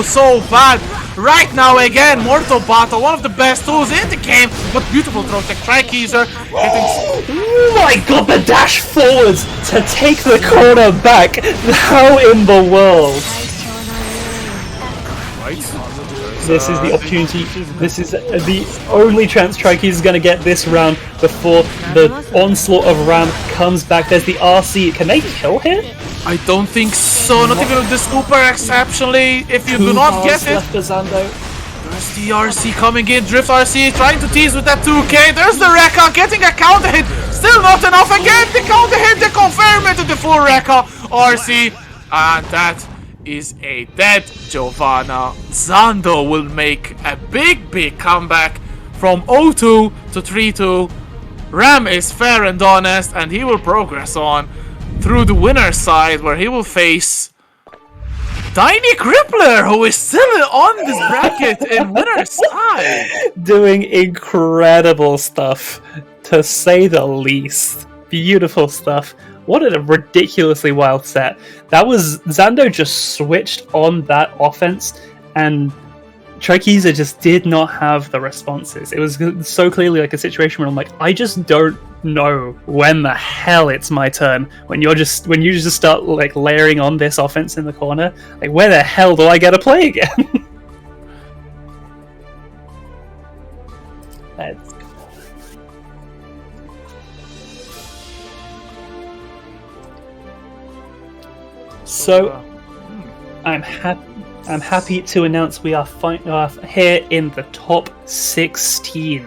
D: so bad. Right now again, Mortal Battle, one of the best tools in the game, but beautiful throw tech. Trykeazer getting...
E: Oh my god, the dash forwards to take the corner back. How in the world? This is the opportunity. This is the only chance Trykeazer is going to get this round before the onslaught of Ram comes back. There's the RC. Can they kill him?
D: I don't think so. Not even with the scooper, exceptionally. If you do not get it.
E: Left for Zando.
D: There's the RC coming in. Drift RC trying to tease with that 2K. There's the Rekka getting a counter hit. Still not enough. Again, the counter hit. They confirm it to the full Rekka. RC. And that is a dead Giovanna. Zando will make a big comeback from 0-2 to 3-2. Ram is fair and honest, and he will progress on through the winner's side, where he will face Dyni Crippler, who is still on this bracket in winner's side.
E: Doing incredible stuff, to say the least. Beautiful stuff. What a ridiculously wild set. That was... Zando just switched on that offense, and Trykeazer just did not have the responses. It was so clearly like a situation where I'm like, I just don't know when the hell it's my turn. When you just start like layering on this offense in the corner, like where the hell do I get to play again? Let's go. So I'm happy to announce we are here in the top 16.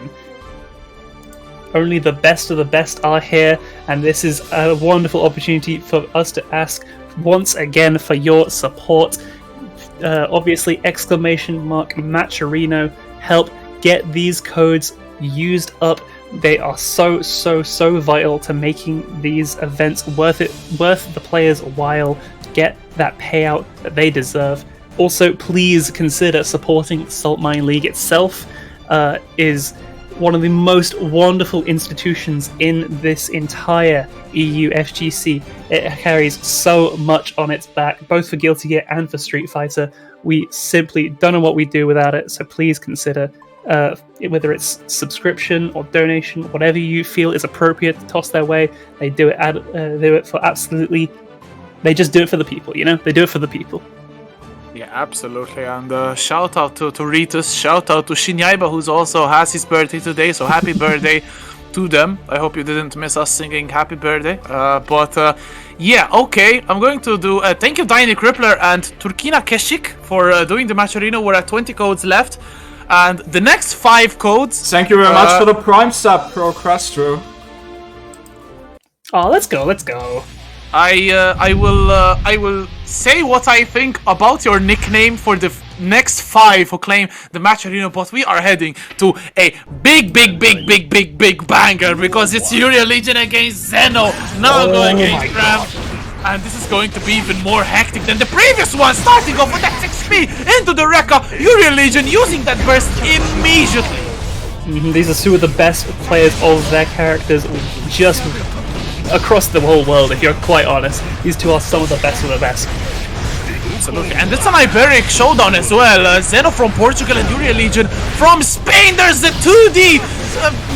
E: Only the best of the best are here, and this is a wonderful opportunity for us to ask once again for your support. Obviously, !Macherino, help get these codes used up. They are so vital to making these events worth the players' while. Get that payout that they deserve. Also, please consider supporting Saltmine League itself. Is one of the most wonderful institutions in this entire EU FGC. It carries so much on its back, both for Guilty Gear and for Street Fighter. We simply don't know what we'd do without it, so please consider whether it's subscription or donation, whatever you feel is appropriate to toss their way. They do it for absolutely. They just do it for the people, you know. They do it for the people.
D: Yeah, absolutely. And shout out to Ritus, shout out to Shinyaiba, who's also has his birthday today. So happy birthday to them. I hope you didn't miss us singing happy birthday. Yeah, okay. I'm going to do thank you Dyni, Crippler, and Turkina Keshik for doing the match arena. We're at 20 codes left. And the next 5 codes.
F: Thank you very much for the Prime sub, Procrastro.
E: Oh, let's go.
D: I will say what I think about your nickname for the next 5 who claim the match arena, but we are heading to a big banger because it's Uriel Leagion against Zeno, Nago against Ram, and this is going to be even more hectic than the previous one, starting off with that 6p into the Rekka, Uriel Legion using that burst immediately.
E: These are two of the best players of their characters just across the whole world, if you're quite honest. These two are some of the best of the best.
D: Absolutely, and it's an Iberic showdown as well. Zeno from Portugal and Uriel Legion from Spain. There's the 2D.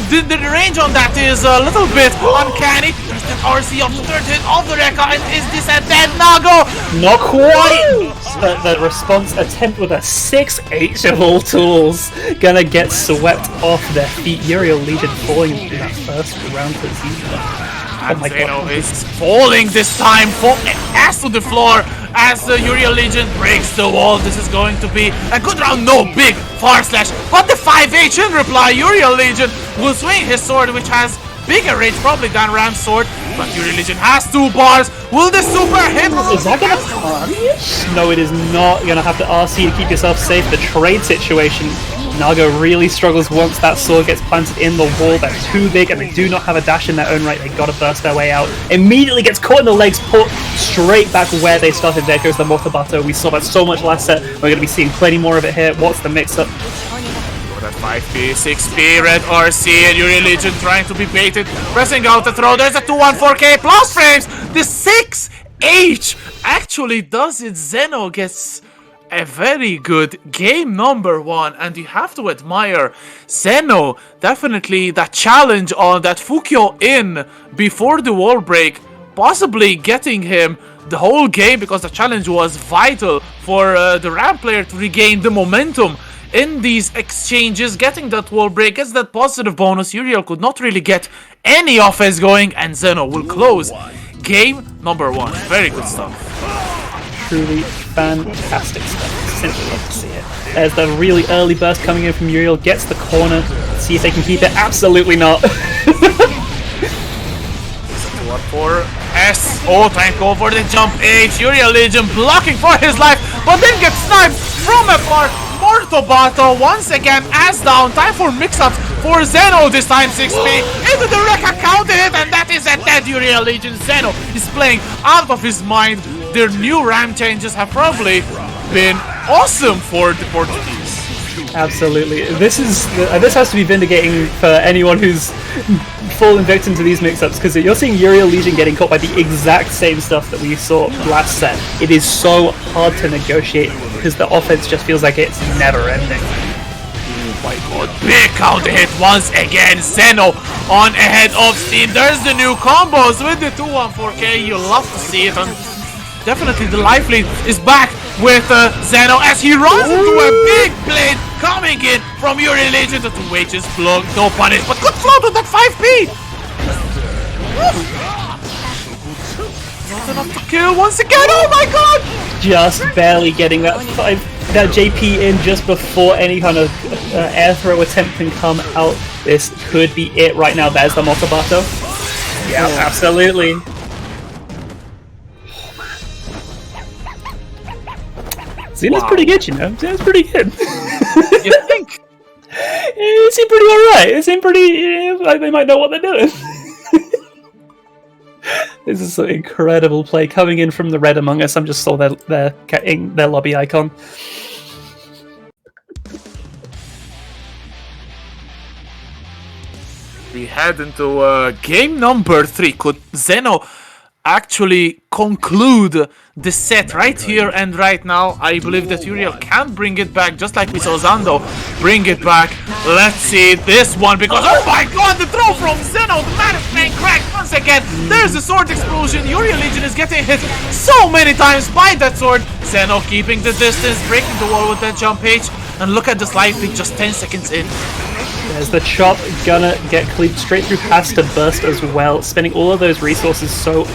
D: The range on that is a little bit uncanny. There's the RC on the third hit of the Rekka, and is this a dead Nago?
E: Not quite! The response attempt with a 6H of all tools gonna get swept off their feet. Uriel Legion falling in that first round to Zeno.
D: And Zeno is falling this time, ass to the floor as the Uriel Legion breaks the wall. This is going to be a good round, no big far slash, but the 5H in reply. Uriel Legion will swing his sword, which has bigger range probably than Ram's sword, but Uriel Legion has 2 bars. Will the super hit?
E: Is that gonna punish? No, it is not. You're gonna have to RC to keep yourself safe. The trade situation. Nago really struggles once that sword gets planted in the wall. They're too big and they do not have a dash in their own right. They gotta burst their way out. Immediately gets caught in the legs, put straight back where they started. There goes the Motobato. We saw that so much last set. We're gonna be seeing plenty more of it here. What's the mix-up?
D: That 5p, 6p, red RC, and Uriel Legion trying to be baited. Pressing out the throw. There's a 214k plus frames. The 6H actually does it. Zeno gets a very good game number 1, and you have to admire Zeno. Definitely that challenge on that Fukyo in before the wall break, possibly getting him the whole game, because the challenge was vital for the Ram player to regain the momentum in these exchanges. Getting that wall break gets that positive bonus. Uriel could not really get any offense going, and Zeno will close game number 1. Very good stuff.
E: Truly fantastic stuff. Simply love to see it. There's the really early burst coming in from Uriel. Gets the corner. See if they can keep it. Absolutely not.
D: For SO trying to go for the jump H. Uriel Legion blocking for his life, but then gets sniped from afar. Mortobato once again as down. Time for mix-ups for Zeno this time. 6p into the Rekka, counted it, and that is a dead Uriel Legion. Zeno is playing out of his mind. Their new Ram changes have probably been awesome for the Portuguese.
E: Absolutely. This has to be vindicating for anyone who's fallen victim to these mix-ups, because you're seeing Uriel Legion getting caught by the exact same stuff that we saw last set. It is so hard to negotiate because the offense just feels like it's never ending.
D: Oh my god, big counter hit once again. Zeno on ahead of steam. There's the new combos with the 214k. You love to see it, and definitely the life lead is back with Zeno as he runs into a big blade coming in from Uriel Legion. The 2H's block, no punish, but good float with that 5p. Not enough to kill once again. Oh my god!
E: Just barely getting that JP in just before any kind of air throw attempt can come out. This could be it right now. There's the Motobato. Yeah, absolutely. Zeno's pretty good, you know. Zeno's pretty good.
D: You think?
E: It seemed pretty alright. It seemed pretty... like they might know what they're doing. This is an incredible play coming in from the Red Among Us. I'm just saw their lobby icon.
D: We head into game number 3. Could Zeno actually conclude the set right here and right now. I believe that Uriel can bring it back, just like we saw Zando bring it back. Let's see this one, because oh my god, the throw from Zeno, the man is playing cracked once again. There's a sword explosion. Uriel Leagion is getting hit so many times by that sword. Zeno keeping the distance, breaking the wall with that jump H, and look at this life feed just 10 seconds in.
E: There's the chop, gonna get cleaved straight through, has to burst as well, spending all of those resources so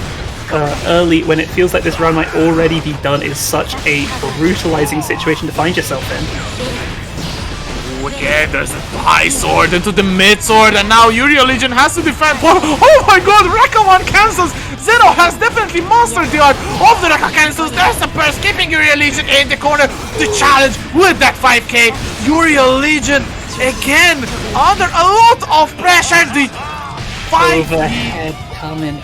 E: early when it feels like this round might already be done is such a brutalizing situation to find yourself in.
D: Again, there's a high sword into the mid sword, and now Uriel Leagion has to defend. Oh my god, Rekka-1 cancels! Zeno has definitely mastered the art of the Rekka cancels. There's the burst, keeping Uriel Leagion in the corner. The challenge with that 5k. Uriel Leagion again under a lot of pressure. The 5
E: overhead coming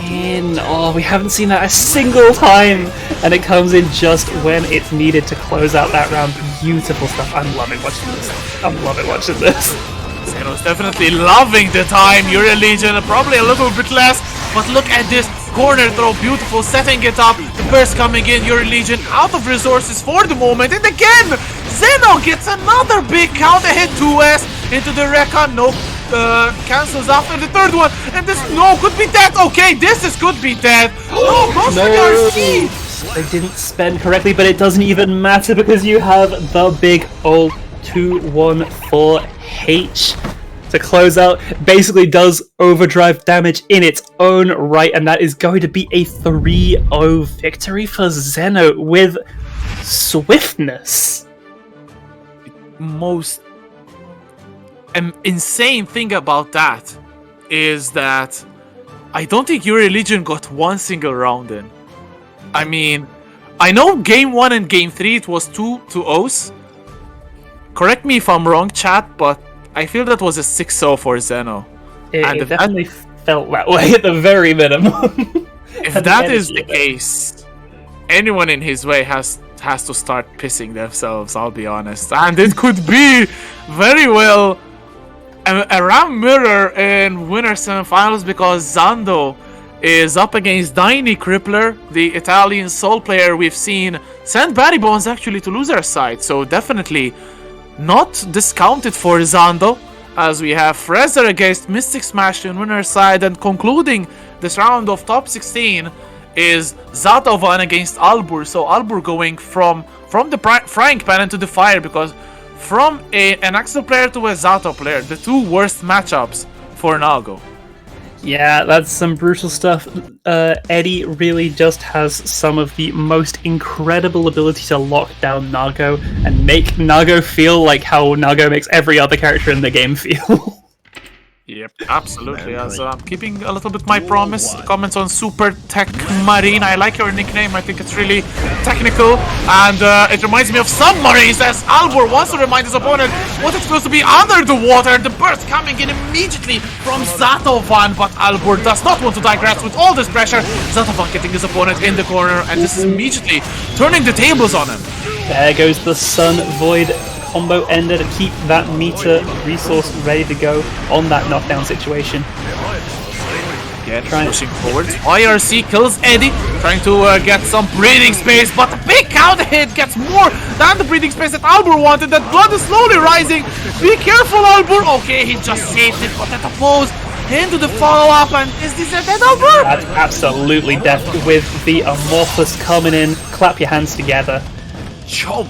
E: in. Oh, we haven't seen that a single time, and it comes in just when it's needed to close out that round. Beautiful stuff. I'm loving watching this. I'm loving watching this.
D: Zeno's definitely loving the time. Uriel Leagion probably a little bit less, but look at this corner throw. Beautiful, setting it up. The burst coming in. Uriel Leagion out of resources for the moment, and again Zeno gets another big counter hit. 2S into the Rekka. No cancels after the third one, and this could be dead. Okay, this could be dead. Oh, goes for the RC.
E: They didn't spend correctly, but it doesn't even matter because you have the big old 214H to close out. Basically does overdrive damage in its own right, and that is going to be a 3-0 victory for Zeno with swiftness.
D: Most insane thing about that is that I don't think Uriel Leagion got one single round in. I mean, I know game 1 and game 3 it was 2-0s. Correct me if I'm wrong, chat, but I feel that was a 6-0 for Zeno.
E: It definitely felt that way at the very minimum.
D: If that is the case, anyone in his way has to start pissing themselves, I'll be honest. And it could be very well a round mirror in winner semifinals, because Zando is up against Dyni Crippler, the Italian soul player we've seen send BarryBones actually to loser side. So definitely not discounted for Zando, as we have Rize against Mysticsmash in winner side, and concluding this round of top 16 is Zato-Van against Albur. So Albur going from the frying pan into the fire, because from an Axel player to a Zato player, the two worst matchups for Nago.
E: Yeah, that's some brutal stuff. Eddie really just has some of the most incredible ability to lock down Nago and make Nago feel like how Nago makes every other character in the game feel.
D: Yep, absolutely. As I'm keeping a little bit my promise. Comments on Super Tech Marine. I like your nickname. I think it's really technical, and it reminds me of submarines. As Albur wants to remind his opponent what it's supposed to be under the water. The burst coming in immediately from Zato-Van, but Albur does not want to digress with all this pressure. Zato-Van getting his opponent in the corner, and this is immediately turning the tables on him.
E: There goes the Sun Void combo ender to keep that meter resource ready to go on that knockdown situation.
D: Again, pushing forwards. IRC kills Eddie, trying to get some breathing space, but the big counter hit gets more than the breathing space that Albur wanted. That blood is slowly rising. Be careful, Albur. Okay, he just saved it, but at the pose into the follow-up, and is this a dead Albur?
E: That's absolutely death with the Amorphous coming in. Clap your hands together.
D: Chomp.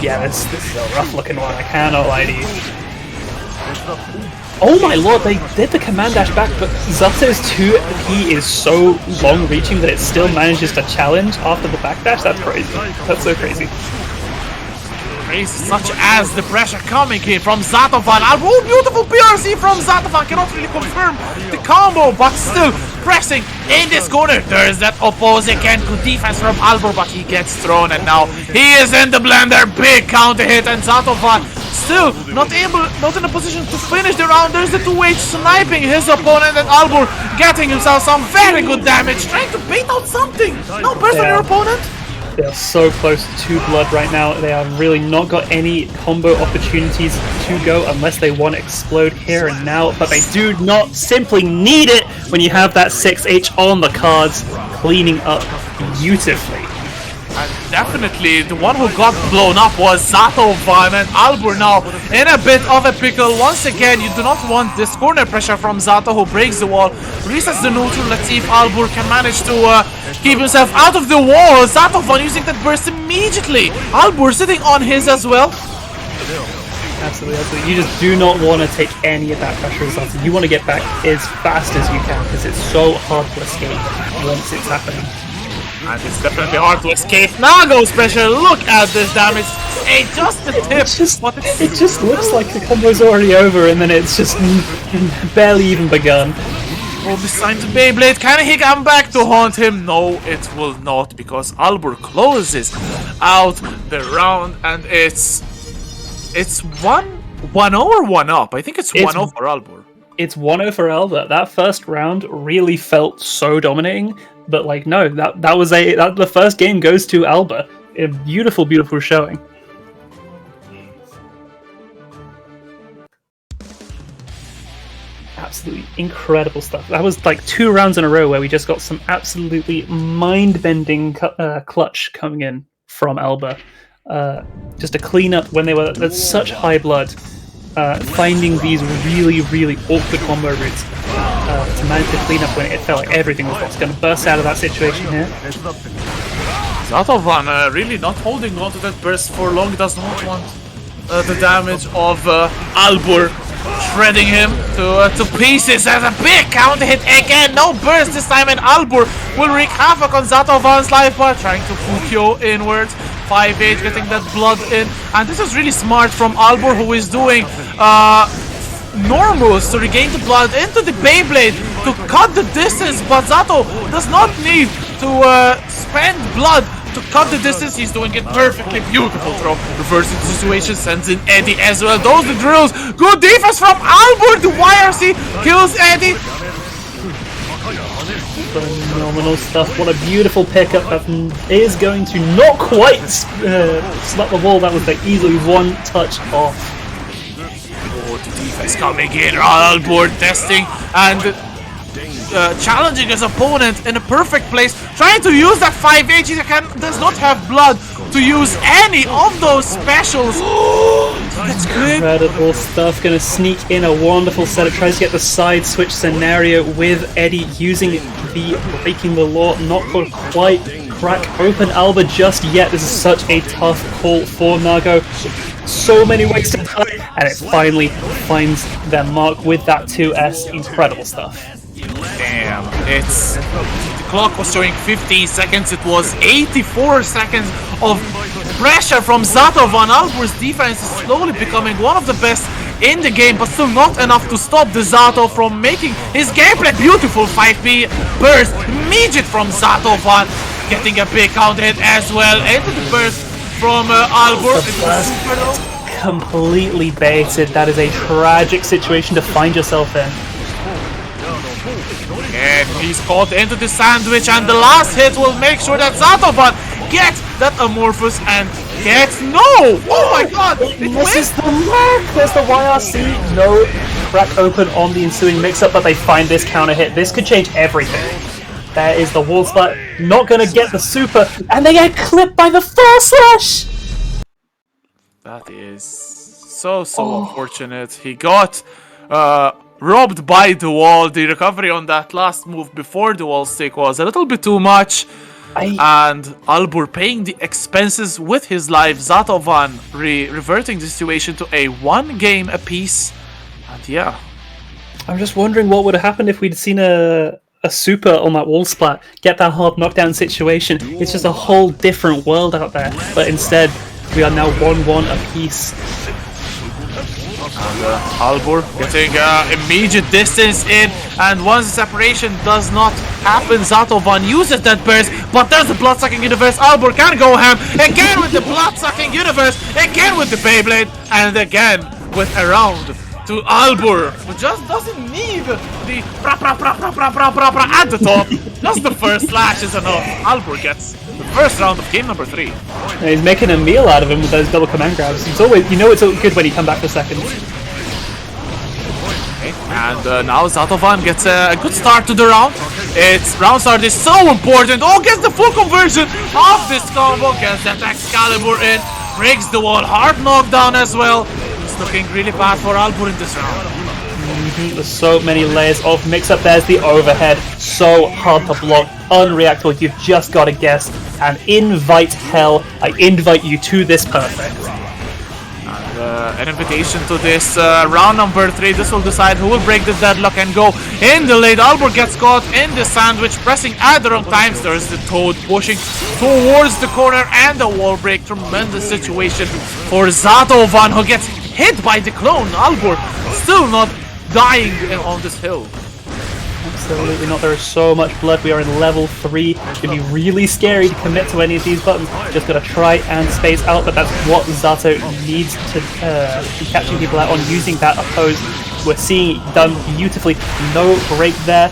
E: Yeah, this is a rough looking one, I cannot lie to you. Oh my lord, they did the command dash back, but Zato's 2P is so long reaching that it still manages to challenge after the backdash. That's crazy. That's so crazy.
D: Such as the pressure coming in from Zato-Van. Oh, beautiful PRC from Zato-Van. Cannot really confirm the combo, but still pressing in this corner. There's that opposing again. Good defense from Albur, but he gets thrown, and now he is in the blender. Big counter hit, and Zato-Van still not in a position to finish the round. There's the 2H sniping his opponent, and Albur getting himself some very good damage, trying to bait out something. No burst on your opponent.
E: They are so close to blood right now. They have really not got any combo opportunities to go unless they want to explode here and now. But they do not simply need it when you have that 6H on the cards, cleaning up beautifully.
D: And definitely the one who got blown up was Zato-Van, and Albur now in a bit of a pickle. Once again, you do not want this corner pressure from Zato, who breaks the wall, resets the neutral. Let's see if Albur can manage to keep himself out of the wall. Zato-Van using that burst immediately. Albur sitting on his as well.
E: Absolutely, absolutely. You just do not want to take any of that pressure as well. You want to get back as fast as you can because it's so hard to escape once it's happening.
D: And it's definitely hard to escape. Nago special, look at this damage. Hey, just the tip.
E: It just looks like the combo's already over and then it's just barely even begun.
D: Oh, this time to Beyblade. Can he come back to haunt him? No, it will not, because Albur closes out the round, and it's 1-0 or 1-up. I think it's 1-0 for Albur.
E: It's 1-0 for Albur. That first round really felt so dominating, but like no, that was the first game goes to Albur. A beautiful, beautiful showing. Absolutely incredible stuff. That was like 2 rounds in a row where we just got some absolutely mind-bending clutch coming in from Albur. Just a clean up when they were at such high blood. Finding these really, really awkward combo routes to manage to clean up when it felt like everything was going to burst out of that situation here.
D: Zato-Van really not holding on to that burst for long. Does not want the damage of Albur shredding him to pieces. As a big counter hit again. No burst this time, and Albur will wreak havoc on Zato-Van's life bar, trying to Fukyo inwards. 5H getting that blood in, and this is really smart from Albur, who is doing normals to regain the blood into the Beyblade to cut the distance, but Zato does not need to spend blood to cut the distance. He's doing it perfectly. Beautiful throw. Reversing the situation, sends in Eddie as well. Those the drills. Good defense from Albur. The YRC kills Eddie.
E: Phenomenal stuff. What a beautiful pickup. That is going to not quite slap the wall. That was like easily 1 touch off.
D: Oh, the defense coming in. Albur testing and challenging his opponent in a perfect place. Trying to use that 5H. He does not have blood to use any of those specials. That's good.
E: Incredible stuff. Gonna sneak in a wonderful setup. Tries to get the side switch scenario with Eddie using the breaking the law. Not going to quite crack open Albur just yet. This is such a tough call for Nago. So many ways to cut, and it finally finds their mark with that 2S. Incredible stuff.
D: Damn, the clock was showing 15 seconds, it was 84 seconds of pressure from Zato-Van. Albur's defense is slowly becoming one of the best in the game, but still not enough to stop the Zato from making his gameplay. Beautiful 5P burst, immediate from Zato-Van, getting a big counter hit as well into the burst from Albur. It was super low.
E: Completely baited. That is a tragic situation to find yourself in.
D: And he's caught into the sandwich, and the last hit will make sure that Zato-Van gets that Amorphous and gets no! Oh my god!
E: This is the mark! There's the YRC. No crack open on the ensuing mix-up, but they find this counter hit. This could change everything. There is the wall splat. Not gonna get the super, and they get clipped by the full slash!
D: That is so unfortunate. He got robbed by the wall. The recovery on that last move before the wall stick was a little bit too much. And Albur paying the expenses with his life. Zato-Van reverting the situation to a 1 game apiece. And yeah.
E: I'm just wondering what would have happened if we'd seen a super on that wall splat. Get that hard knockdown situation. It's just a whole different world out there. But instead, we are now 1-1 apiece.
D: And Albur getting immediate distance in, and once the separation does not happen, Zato-Van uses that burst, but there's the blood-sucking universe. Albur can go ham again with the blood-sucking universe, again with the Beyblade, and again with a round to Albur, who just doesn't need the pra pra pra pra pra pra pra pra at the top. Just the first slash is enough. Albur gets the first round of game number 3.
E: And he's making a meal out of him with those double command grabs. It's always, you know, it's good when you come back for seconds.
D: Okay. And now Zato-Van gets a good start to the round. Its round start is so important. Oh, gets the full conversion of this combo. Gets that Excalibur in. Breaks the wall. Hard knockdown as well. It's looking really bad for Albur in this round.
E: There's so many layers of mix-up. There's the overhead. So hard to block. Unreactable. You've just got to guess. And invite hell. I invite you to this perfect.
D: An invitation to this round number 3. This will decide who will break the deadlock and go in the lead. Albur gets caught in the sandwich, pressing at the wrong times. There's the Toad pushing towards the corner and the wall break. Tremendous situation for Zato-Van, who gets hit by the clone. Albur still not dying on this hill.
E: Absolutely not. There is so much blood. We are in level 3. It's going to be really scary to commit to any of these buttons. Just got to try and space out, but that's what Zato needs to be catching people out on, using that oppose. We're seeing it done beautifully. No break there.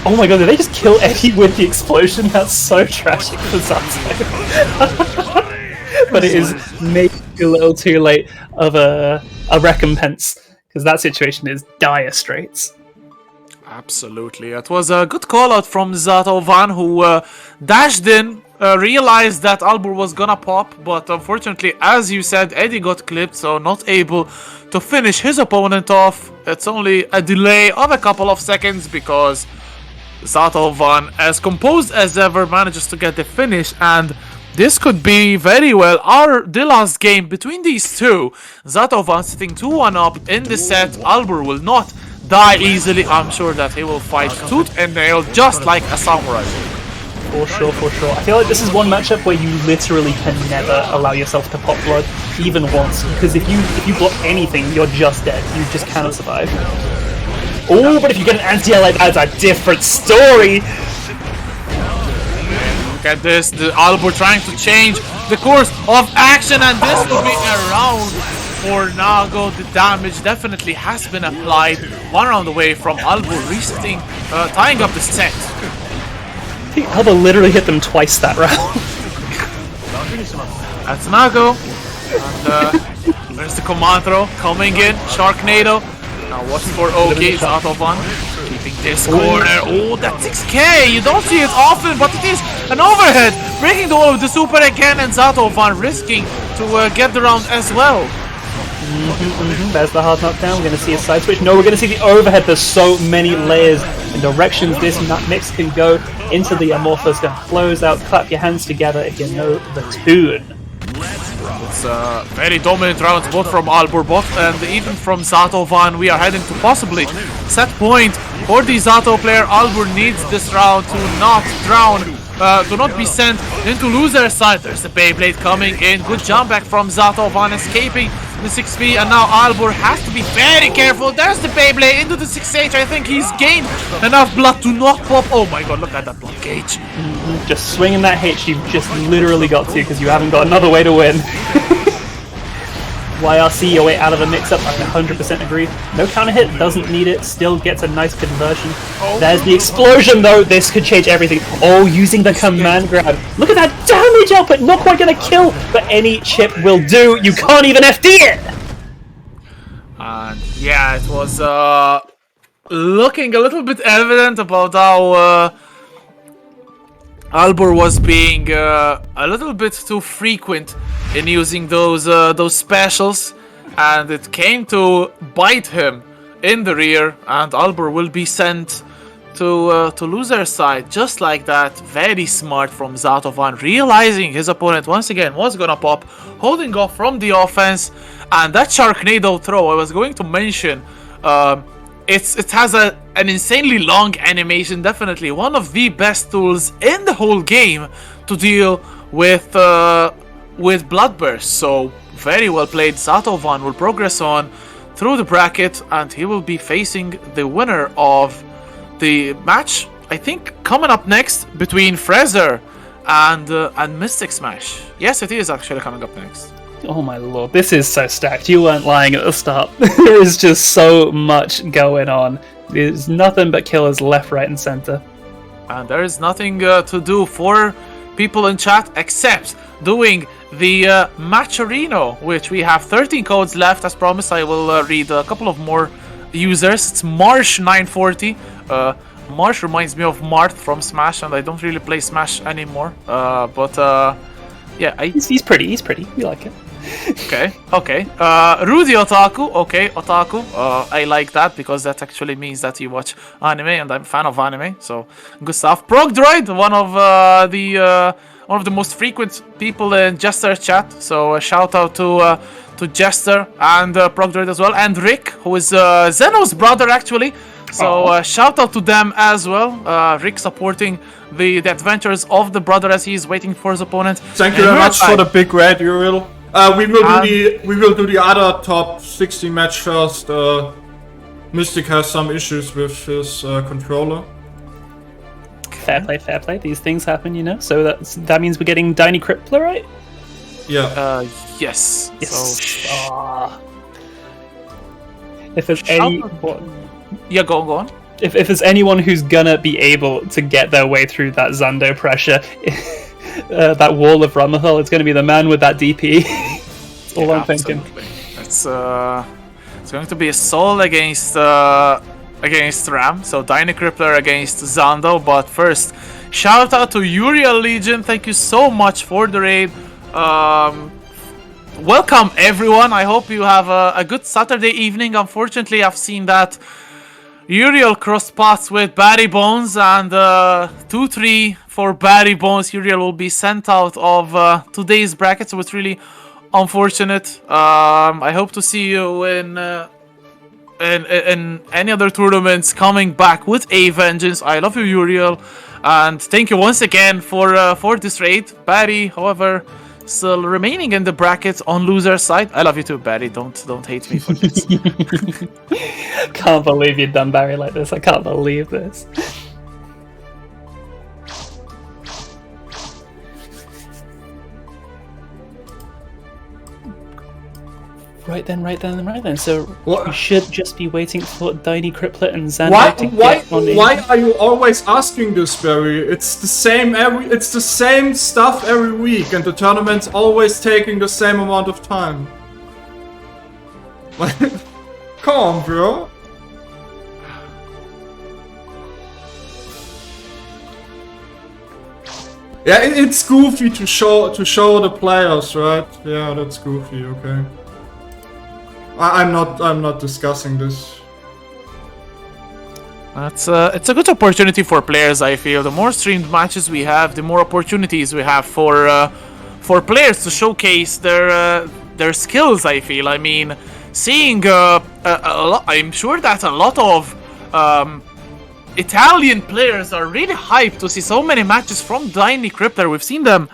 E: Oh my god, did they just kill Eddie with the explosion? That's so tragic for Zato. But it is maybe a little too late of a recompense, because that situation is dire straits.
D: Absolutely. It was a good call out from Zato-Van, who dashed in, realized that Albur was gonna pop, but unfortunately, as you said, Eddie got clipped, so not able to finish his opponent off. It's only a delay of a couple of seconds because Zato-Van, as composed as ever, manages to get the finish, and this could be very well the last game between these two. Zato-Van sitting 2-1 up in the set. Albur will not die easily. I'm sure that he will fight tooth and nail just like a samurai.
E: For sure, for sure. I feel like this is one matchup where you literally can never allow yourself to pop blood, even once, because if you block anything, you're just dead. You just cannot survive. Oh, but if you get an anti-air like that, it's a different story.
D: Look at this, the Albur trying to change the course of action, and this will be a round for Nago. The damage definitely has been applied. 1 round away from Albur resetting, tying up the set.
E: I think Albur literally hit them twice that round.
D: That's Nago. And there's the Commandro coming in. Sharknado. Now watch for OK. Zato-Van keeping this corner. Oh, that 6k. You don't see it often, but it is an overhead. Breaking the wall with the super again, and Zato-Van risking to get the round as well.
E: There's the hard knockdown. We're going to see a side switch. No, we're going to see the overhead. There's so many layers and directions this mix can go into the Amorphous. Going to close out. Clap your hands together if you know the tune.
D: It's very dominant rounds both from Albur and even from Zato-Van. We are heading to possibly set point for the Zato player. Albur needs this round to not drown, to not be sent into loser side. There's the Beyblade coming in. Good jump back from Zato-Van, escaping the 6p, and now Albur has to be very careful. There's the Beyblade into the 6h. I think he's gained enough blood to not pop. Oh my god, look at that blood gauge.
E: Just swinging that H, you've just literally got to, because you haven't got another way to win. YRC your way out of a mix-up, I 100% agree. No counter hit, doesn't need it, still gets a nice conversion. There's the explosion though, this could change everything. Oh, using the command grab. Look at that damage output, not quite gonna kill, but any chip will do. You can't even FD it!
D: And yeah, it was looking a little bit evident about how Albur was being a little bit too frequent in using those specials, and it came to bite him in the rear, and Albur will be sent to loser side just like that. Very smart from Zato-Van, realizing his opponent once again was gonna pop, holding off from the offense, and that Sharknado throw I was going to mention. It has an insanely long animation, definitely one of the best tools in the whole game to deal with Bloodburst. So very well played. Zato-Van will progress on through the bracket, and he will be facing the winner of the match, I think, coming up next between Fraser and Mysticsmash. Yes, it is actually coming up next.
E: Oh my lord, this is so stacked. You weren't lying at the start. There is just so much going on. There's nothing but killers left, right, and center.
D: And there is nothing to do for people in chat except doing the Matcherino, which we have 13 codes left. As promised, I will read a couple of more users. It's Marsh940. Marsh reminds me of Marth from Smash, and I don't really play Smash anymore. Yeah,
E: He's pretty. We like it.
D: Okay. Rudy Otaku. Okay, Otaku. I like that because that actually means that you watch anime, and I'm a fan of anime. So good stuff. Progdroid, one of the most frequent people in Jester chat. So shout out to Jester and Progdroid as well, and Rick, who is Zeno's brother actually. So shout out to them as well. Rick supporting the adventures of the brother as he is waiting for his opponent.
F: Thank you very much for the big raid, Uriel. We will do the other top 60 match first. Mystic has some issues with his controller.
E: Fair play. These things happen, you know. So that means we're getting Dyni Crippler, right?
F: Yeah.
D: Yes. So,
E: if there's any,
D: yeah, go on.
E: If there's anyone who's gonna be able to get their way through that Zando pressure, that wall of Ramathal, it's gonna be the man with that DP. That's all I'm thinking.
D: It's going to be a Soul against Ram. So Dyni Crippler against Zando. But first, shout out to Uriel Leagion. Thank you so much for the raid. Welcome everyone. I hope you have a good Saturday evening. Unfortunately, I've seen that Uriel crossed paths with BarryBones, and 2-3 for BarryBones. Uriel will be sent out of today's bracket, so it's really unfortunate. I hope to see you in any other tournaments coming back with a vengeance. I love you, Uriel, and thank you once again for this raid. Barry, however, still remaining in the bracket on loser side. I love you too, Barry. Don't hate me for this.
E: Can't believe you've done Barry like this. I can't believe this. Right then. So
F: What?
E: you should just be waiting for Dyni Crippler and Zando to
F: Why
E: get on in.
F: why are you always asking this, Barry? It's the same stuff every week, and the tournament's always taking the same amount of time. Come on, bro. Yeah, it's goofy to show the players, right? Yeah, that's goofy. Okay. I'm not discussing this.
D: It's a good opportunity for players. I feel the more streamed matches we have, the more opportunities we have for players to showcase their skills. I feel. I mean, seeing I'm sure that a lot of Italian players are really hyped to see so many matches from Dyni Crippler. We've seen them,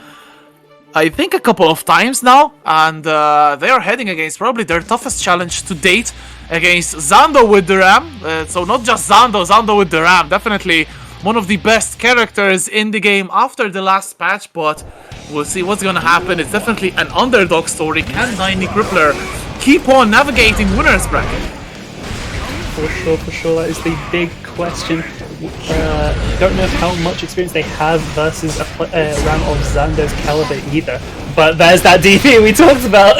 D: I think, a couple of times now, and they are heading against probably their toughest challenge to date against Zando with the Ram. So not just Zando with the Ram. Definitely one of the best characters in the game after the last patch, but we'll see what's gonna happen. It's definitely an underdog story. Can Dyni Crippler keep on navigating winner's bracket?
E: For sure, that is the big question. Don't know how much experience they have versus a Ram of Zando's caliber either. But there's that DP we talked about.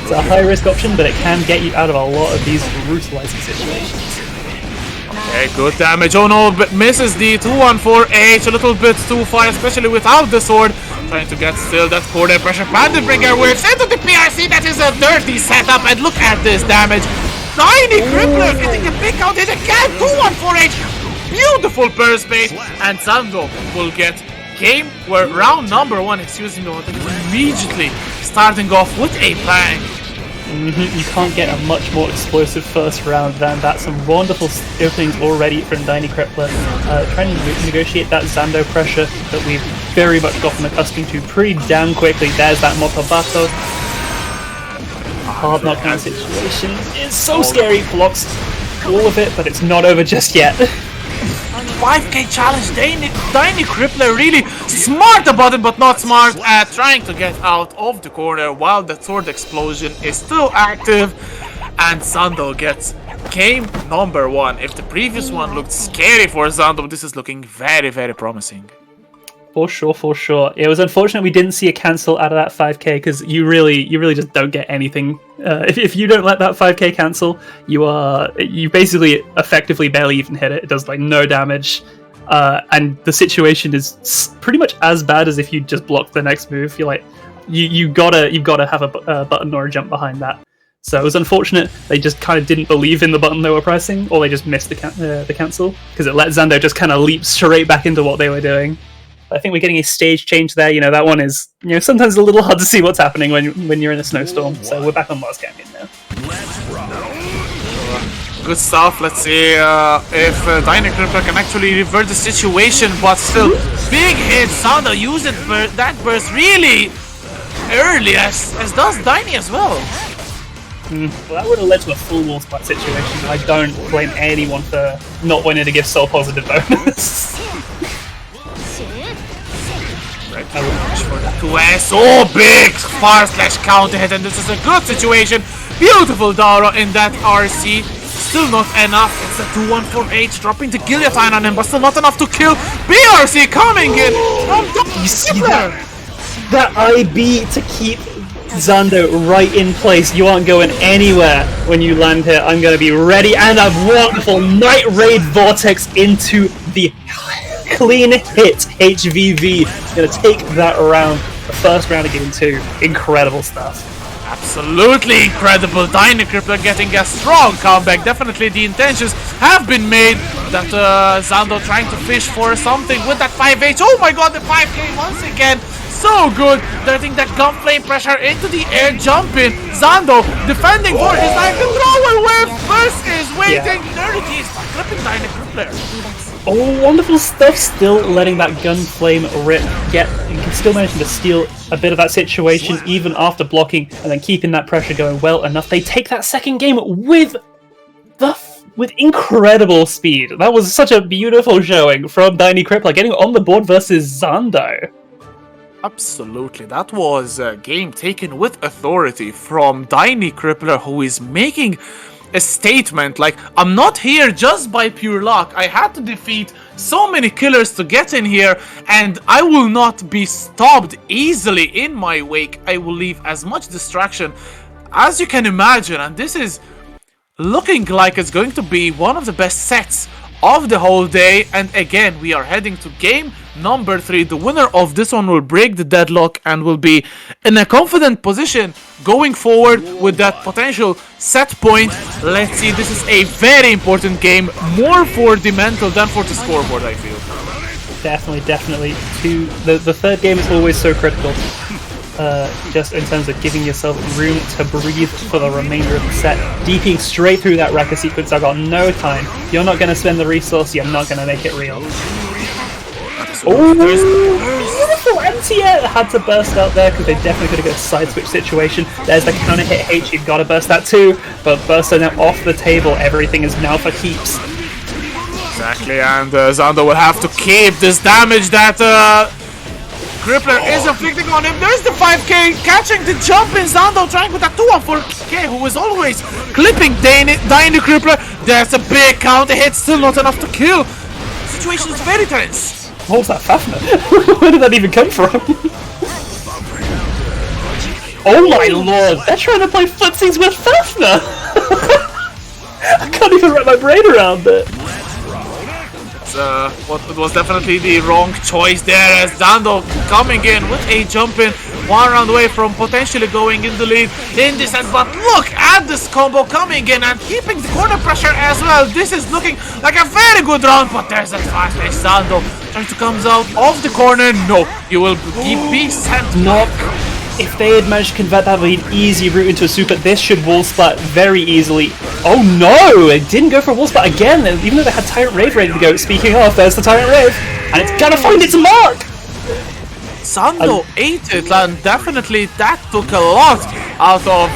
E: It's a high risk option, but it can get you out of a lot of these brutalizing situations.
D: Okay, good damage. Oh no, but misses the 2-1-4-H a little bit too far, especially without the sword. Trying to get still that corner pressure. Bandit Bringer whips into the PRC. That is a dirty setup, and look at this damage. Dyni Crippler getting a pick out it again. 2-1-4-H. Beautiful burst base, and Zando will get round number 1, excuse me, immediately starting off with a bang.
E: You can't get a much more explosive first round than that. Some wonderful openings already from Dyni Crippler, trying to negotiate that Zando pressure that we've very much gotten accustomed to pretty damn quickly. There's that Motobato. Hard knockdown situation is so scary. Blocks all of it, but it's not over just yet.
D: 5k challenge. Dyni Crippler really smart about it, but not smart at trying to get out of the corner while the sword explosion is still active, and Zando gets game number 1. If the previous one looked scary for Zando, this is looking very, very promising.
E: For sure, for sure. It was unfortunate we didn't see a cancel out of that 5k because you really just don't get anything. If you don't let that 5k cancel, you basically effectively barely even hit it. It does like no damage, and the situation is pretty much as bad as if you just blocked the next move. You're like, you've gotta have a button or a jump behind that. So it was unfortunate they just kind of didn't believe in the button they were pressing, or they just missed the cancel because it let Zando just kind of leap straight back into what they were doing. I think we're getting a stage change there. You know, that one is, you know, sometimes a little hard to see what's happening when you're in a snowstorm. So we're back on Mars Canyon now.
D: Good stuff. Let's see if Dyni Crippler can actually revert the situation, but still, big hit. Zando used that burst really early, as does Dyni as well.
E: Well, that would have led to a full wall spot situation. I don't blame anyone for not wanting to give Soul positive bonus.
D: I will push for that 2S. Oh, big far slash counter hit, and this is a good situation. Beautiful Dara in that RC. Still not enough. It's a 2-1 from H, dropping the guillotine on him, but still not enough to kill. BRC coming in from
E: You see that IB to keep Zando right in place. You aren't going anywhere when you land here. I'm going to be ready, and a wonderful Night Raid Vortex into the clean hit HVV. Gonna take that round, the first round of game 2. Incredible stuff.
D: Absolutely incredible. Dyni Crippler getting a strong comeback. Definitely the intentions have been made that Zando trying to fish for something with that 5H. Oh my god, the 5k once again. So good. Letting that gunflame pressure into the air, jumping. Zando defending for his life. The thrower wave first is waiting. Dirty is clipping Dyni Crippler.
E: Oh, wonderful stuff. Still letting that gunflame rip. You can still manage to steal a bit of that situation even after blocking and then keeping that pressure going well enough. They take that second game with incredible speed. That was such a beautiful showing from Dyni Crippler, getting on the board versus Zando.
D: Absolutely, that was a game taken with authority from Dyni Crippler, who is making a statement like, I'm not here just by pure luck. I had to defeat so many killers to get in here, and I will not be stopped easily in my wake. I will leave as much distraction as you can imagine, and this is looking like it's going to be one of the best sets of the whole day. And again, we are heading to game number 3. The winner of this one will break the deadlock and will be in a confident position going forward with that potential set point. Let's see, this is a very important game, more for the mental than for the scoreboard, I feel.
E: Definitely. The third game is always so critical. Just in terms of giving yourself room to breathe for the remainder of the set. DPing straight through that Wrecker sequence, I've got no time. You're not going to spend the resource, you're not going to make it real. Oh, beautiful anti-air! Had to burst out there because they definitely could have got a side switch situation. There's the counter hit H, you've got to burst that too. But bursting it off the table, everything is now for keeps.
D: Exactly, and Zando will have to keep this damage that Crippler is inflicting on him. There's the 5k, catching the jump in. Zando trying with that 2-1-4k, who is always clipping Dyni Crippler. There's a big counter hit, still not enough to kill. The situation is very tense.
E: What was that Fafner? Where did that even come from? Oh my lord, they're trying to play footsies with Fafner! I can't even wrap my brain around it.
D: It was definitely the wrong choice there, as Zando coming in with a jump in, 1 round away from potentially going in the lead in this set. But look at this combo coming in and keeping the corner pressure as well. This is looking like a very good round, but there's that fast play. Zando trying to come out of the corner. No, you will be sent back.
E: If they had managed to convert that with an easy route into a super, this should wall splat very easily. Oh no! It didn't go for a wall splat again, even though they had Tyrant Rave ready to go. Speaking of, there's the Tyrant Rave, and it's gonna find its mark!
D: Zando ate it, and definitely that took a lot out of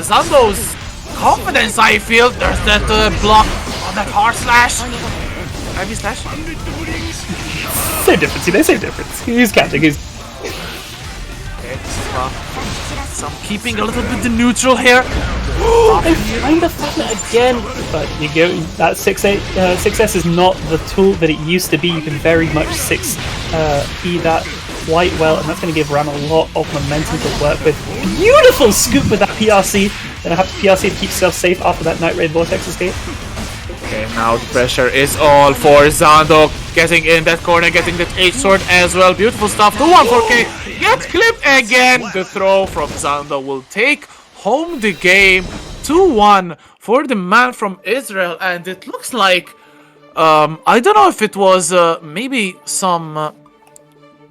D: Zando's confidence, I feel. There's that block on that hard slash. Heavy slash?
E: Same difference, same difference. He's catching,
D: Okay, so I'm keeping a little bit the neutral here.
E: They find the Fafner again, but you go. That 6S is not the tool that it used to be. You can very much 6P that quite well, and that's going to give Ram a lot of momentum to work with. Beautiful scoop with that PRC. Gonna have to PRC to keep yourself safe after that Night Raid Vortex escape.
D: Okay, now the pressure is all for Zando, getting in that corner, getting that H-sword as well. Beautiful stuff. The 1-4K gets clipped again. The throw from Zando will take home the game. 2-1 for the man from Israel, and it looks like I don't know if it was maybe some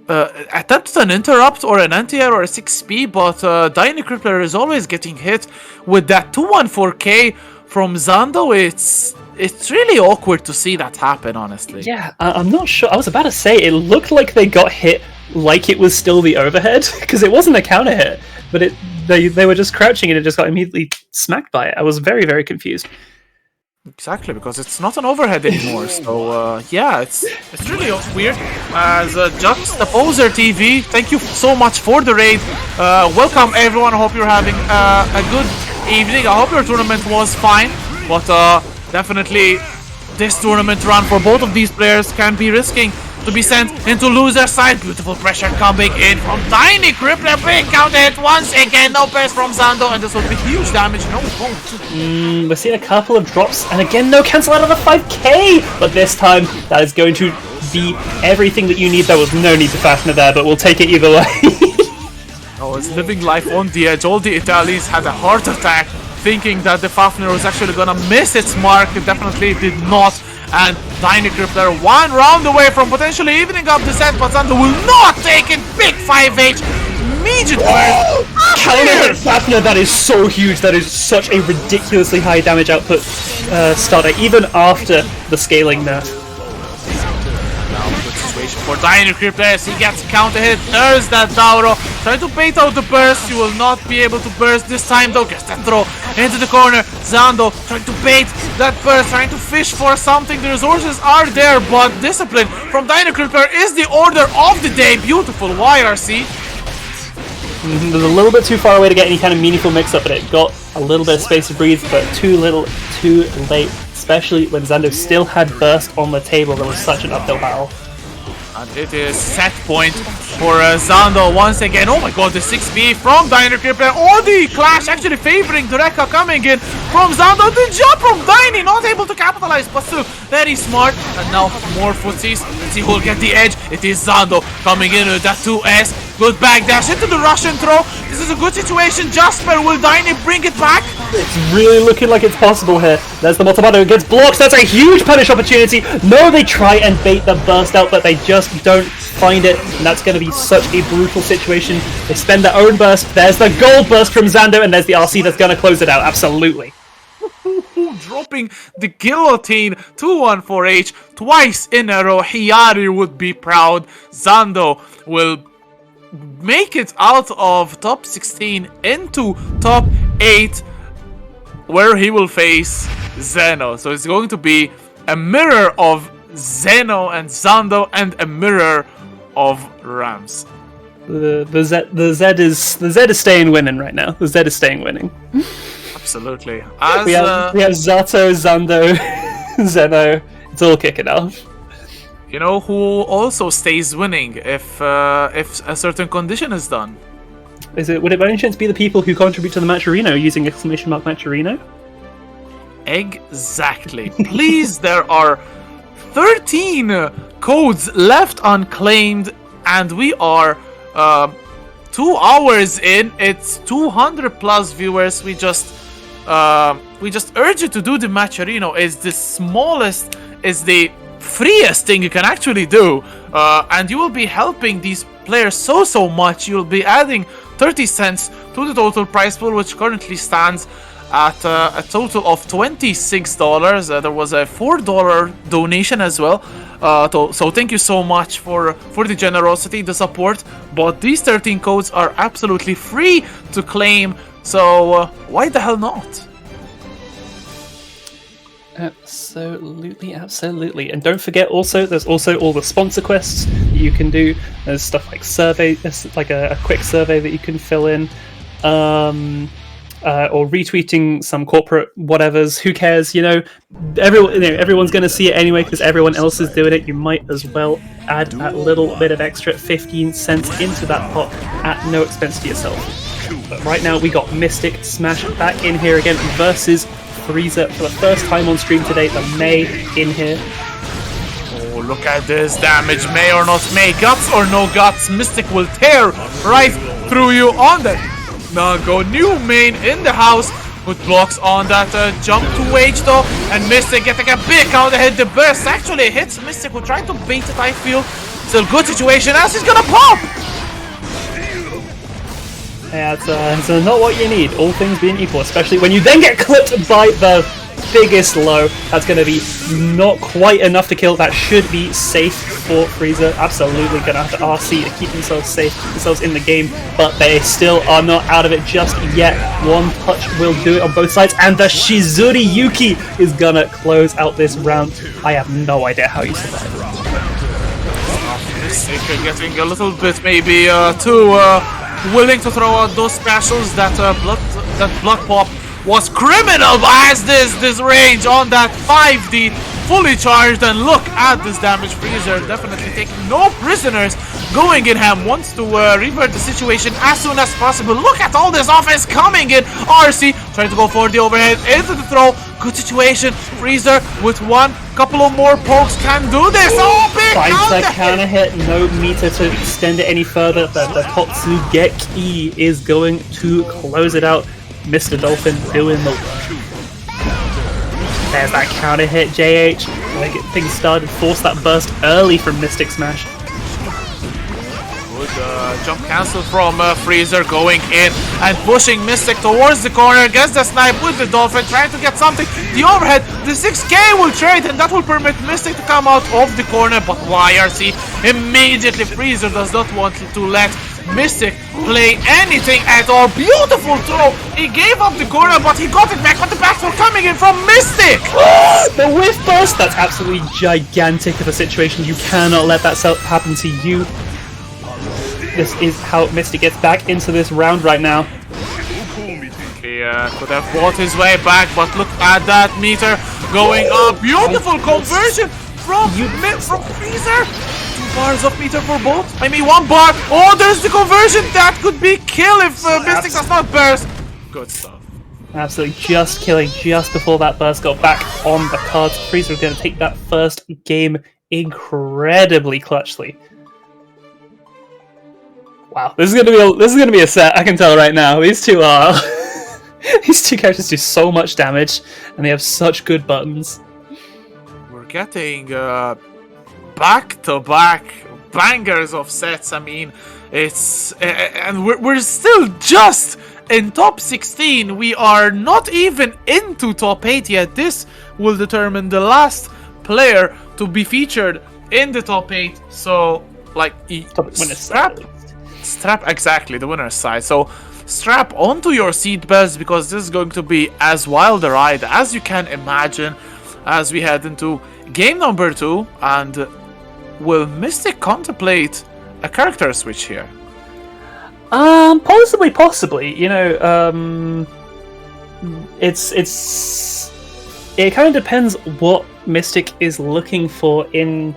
D: attempt an interrupt or an anti-air or a 6P, but Dyni Crippler is always getting hit with that 2-1-4K from Zando. It's really awkward to see that happen, honestly.
E: Yeah, I'm not sure. I was about to say, it looked like they got hit like it was still the overhead, because it wasn't a counter hit, but they were just crouching and it just got immediately smacked by it. I was very, very confused.
D: Exactly, because it's not an overhead anymore. So yeah, it's really weird. As Juxtaposer TV, thank you so much for the raid. Welcome everyone. I hope you're having a good evening. I hope your tournament was fine, but definitely this tournament run for both of these players can be risking to be sent into loser side. Beautiful pressure coming in from Dyni Crippler. Big counter hit once again. No burst from Zando, and this will be huge damage. No bolt.
E: We're seeing a couple of drops, and again, no cancel out of the 5K. But this time, that is going to be everything that you need. There was no need to Fafner there, but we'll take it either way.
D: Oh, it's living life on the edge. All the Italis had a heart attack, thinking that the Fafner was actually gonna miss its mark. It definitely did not. And Dyni Crippler 1 round away from potentially evening up the set, but Zando will not take it. Big 5H. Immediate burst.
E: Counter Fafner, that is so huge. That is such a ridiculously high damage output starter, even after the scaling nerf.
D: For Dyni Crippler as he gets counter hit. There's that Dauro. Trying to bait out the burst. You will not be able to burst this time though. Gets that throw into the corner. Zando trying to bait that burst, trying to fish for something. The resources are there, but discipline from Dyni Crippler is the order of the day. Beautiful YRC.
E: It was a little bit too far away to get any kind of meaningful mix-up, but it got a little bit of space to breathe, but too little, too late. Especially when Zando still had burst on the table. There was such an uphill battle.
D: And it is set point for Zando once again. Oh my god, the 6B from Dyni Crippler. Oh, the clash actually favoring the Rekka coming in from Zando. The jump from Dyni, not able to capitalize, but still very smart. And now more footsies. Let's see who will get the edge. It is Zando coming in with that 2S. Good backdash into the Russian throw. This is a good situation. Jasper, will Dyni bring it back?
E: It's really looking like it's possible here. There's the Motomato, it gets blocked. That's a huge punish opportunity. No, they try and bait the burst out, but they just don't find it. And that's going to be such a brutal situation. They spend their own burst. There's the gold burst from Zando, and there's the RC that's going to close it out. Absolutely.
D: Dropping the guillotine 2-1-4H twice in a row. Hiyari would be proud. Zando will make it out of top 16 into top 8, where he will face Zeno. So it's going to be a mirror of Zeno and Zando and a mirror of Rams.
E: The Z is staying winning right now. The Z is staying winning.
D: Absolutely.
E: We have Zato, Zando, Zeno. It's all kicking off.
D: You know who also stays winning if a certain condition is done?
E: Would it by any chance be the people who contribute to the Matcherino using !Matcherino?
D: Exactly. Please, there are 13 codes left unclaimed, and we are 2 hours in. It's 200 plus viewers. We just urge you to do the Matcherino. It's the smallest, it's the freest thing you can actually do, and you will be helping these players so much. You will be adding 30 cents to the total prize pool, which currently stands at a total of $26. There was a $4 donation as well, so thank you so much for the generosity, the support. But these 13 codes are absolutely free to claim, so why the hell not?
E: Absolutely. And don't forget also, there's also all the sponsor quests that you can do. There's stuff like survey, like a quick survey that you can fill in. or retweeting some corporate whatevers. Who cares? Everyone's going to see it anyway because everyone else is doing it. You might as well add that little bit of extra 15 cents into that pot at no expense to yourself. But right now we got Mysticsmash back in here again versus Rize for the first time on stream today. The May in here.
D: Oh, look at this damage. May or not May, guts or no guts, Mystic will tear right through you on that. Nago, new main in the house. Good blocks on that jump to Wage though, and Mystic getting a big counter hit. The burst actually hits Mystic. Will try to bait it, I feel. Still good situation as he's gonna pop.
E: Yeah, it's not what you need, all things being equal, especially when you then get clipped by the biggest low. That's going to be not quite enough to kill. That should be safe for Rize. Absolutely going to have to RC to keep themselves safe, keep themselves in the game, but they still are not out of it just yet. One touch will do it on both sides, and the Shizuri Yuki is going to close out this round. I have no idea how you survive.
D: Mystic getting a little bit maybe too willing to throw out those specials. That blood pop was criminal as this range on that 5D fully charged, and look at this damage. Rize definitely taking no prisoners, going in ham, wants to revert the situation as soon as possible. Look at all this offense coming in. RC trying to go for the overhead into the throw. Good situation. Rize with one couple of more pokes can do this. Oh, big
E: Finds that counter hit, no meter to extend it any further, but the Totsugeki is going to close it out. Mr. Dolphin doing the work. There's that counter hit, JH. Like get things started, force that burst early from Mysticsmash.
D: Good jump cancel from Rize going in and pushing Mystic towards the corner. Gets the snipe with the Dolphin, trying to get something. The overhead, the 6k will trade, and that will permit Mystic to come out of the corner. But YRC immediately, Rize does not want to let Mystic play anything at all. Beautiful throw. He gave up the corner, but he got it back. But the backthrow coming in from Mystic.
E: The whiff burst. That's absolutely gigantic of a situation. You cannot let that happen to you. This is how Mystic gets back into this round right now.
D: He could have bought his way back, but look at that meter going up. Beautiful conversion from Rize. 2 bars of meter for both. I mean 1 bar. Oh, there's the conversion. That could be kill if Mystic does not burst. Good stuff.
E: Absolutely just killing just before that burst got back on the cards. Rize are going to take that first game incredibly clutchly. Wow, this is gonna be a set. I can tell right now. These two are these two characters do so much damage, and they have such good buttons.
D: We're getting back-to-back bangers of sets. I mean, it's and we're still just in top 16. We are not even into top 8 yet. This will determine the last player to be featured in the top 8. So, like, strap exactly the winner's side. So strap onto your seatbelts, because this is going to be as wild a ride as you can imagine as we head into game number 2. And will Mystic contemplate a character switch here?
E: Possibly. You know, it kind of depends what Mystic is looking for in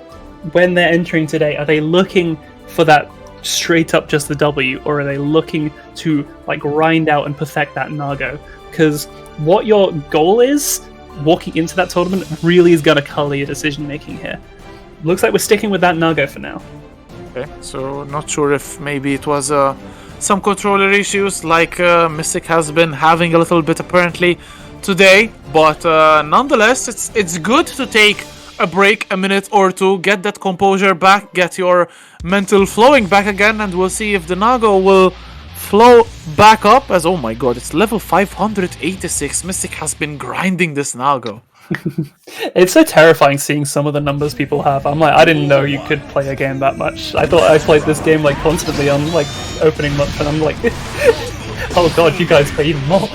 E: when they're entering today. Are they looking for that straight up just the W, or are they looking to like grind out and perfect that Nago? Because what your goal is walking into that tournament really is going to color your decision making here. Looks like we're sticking with that Nago for now.
D: Okay, so not sure if maybe it was some controller issues like Mystic has been having a little bit apparently today, but nonetheless it's good to take a break, a minute or two, get that composure back, get your mental flowing back again, and we'll see if the Nago will flow back up. As oh my god, it's level 586. Mystic has been grinding this Nago.
E: It's so terrifying seeing some of the numbers people have. I'm like, I didn't know you could play a game that much. I thought I played this game like constantly on like opening month, and I'm like, oh god, you guys play even more.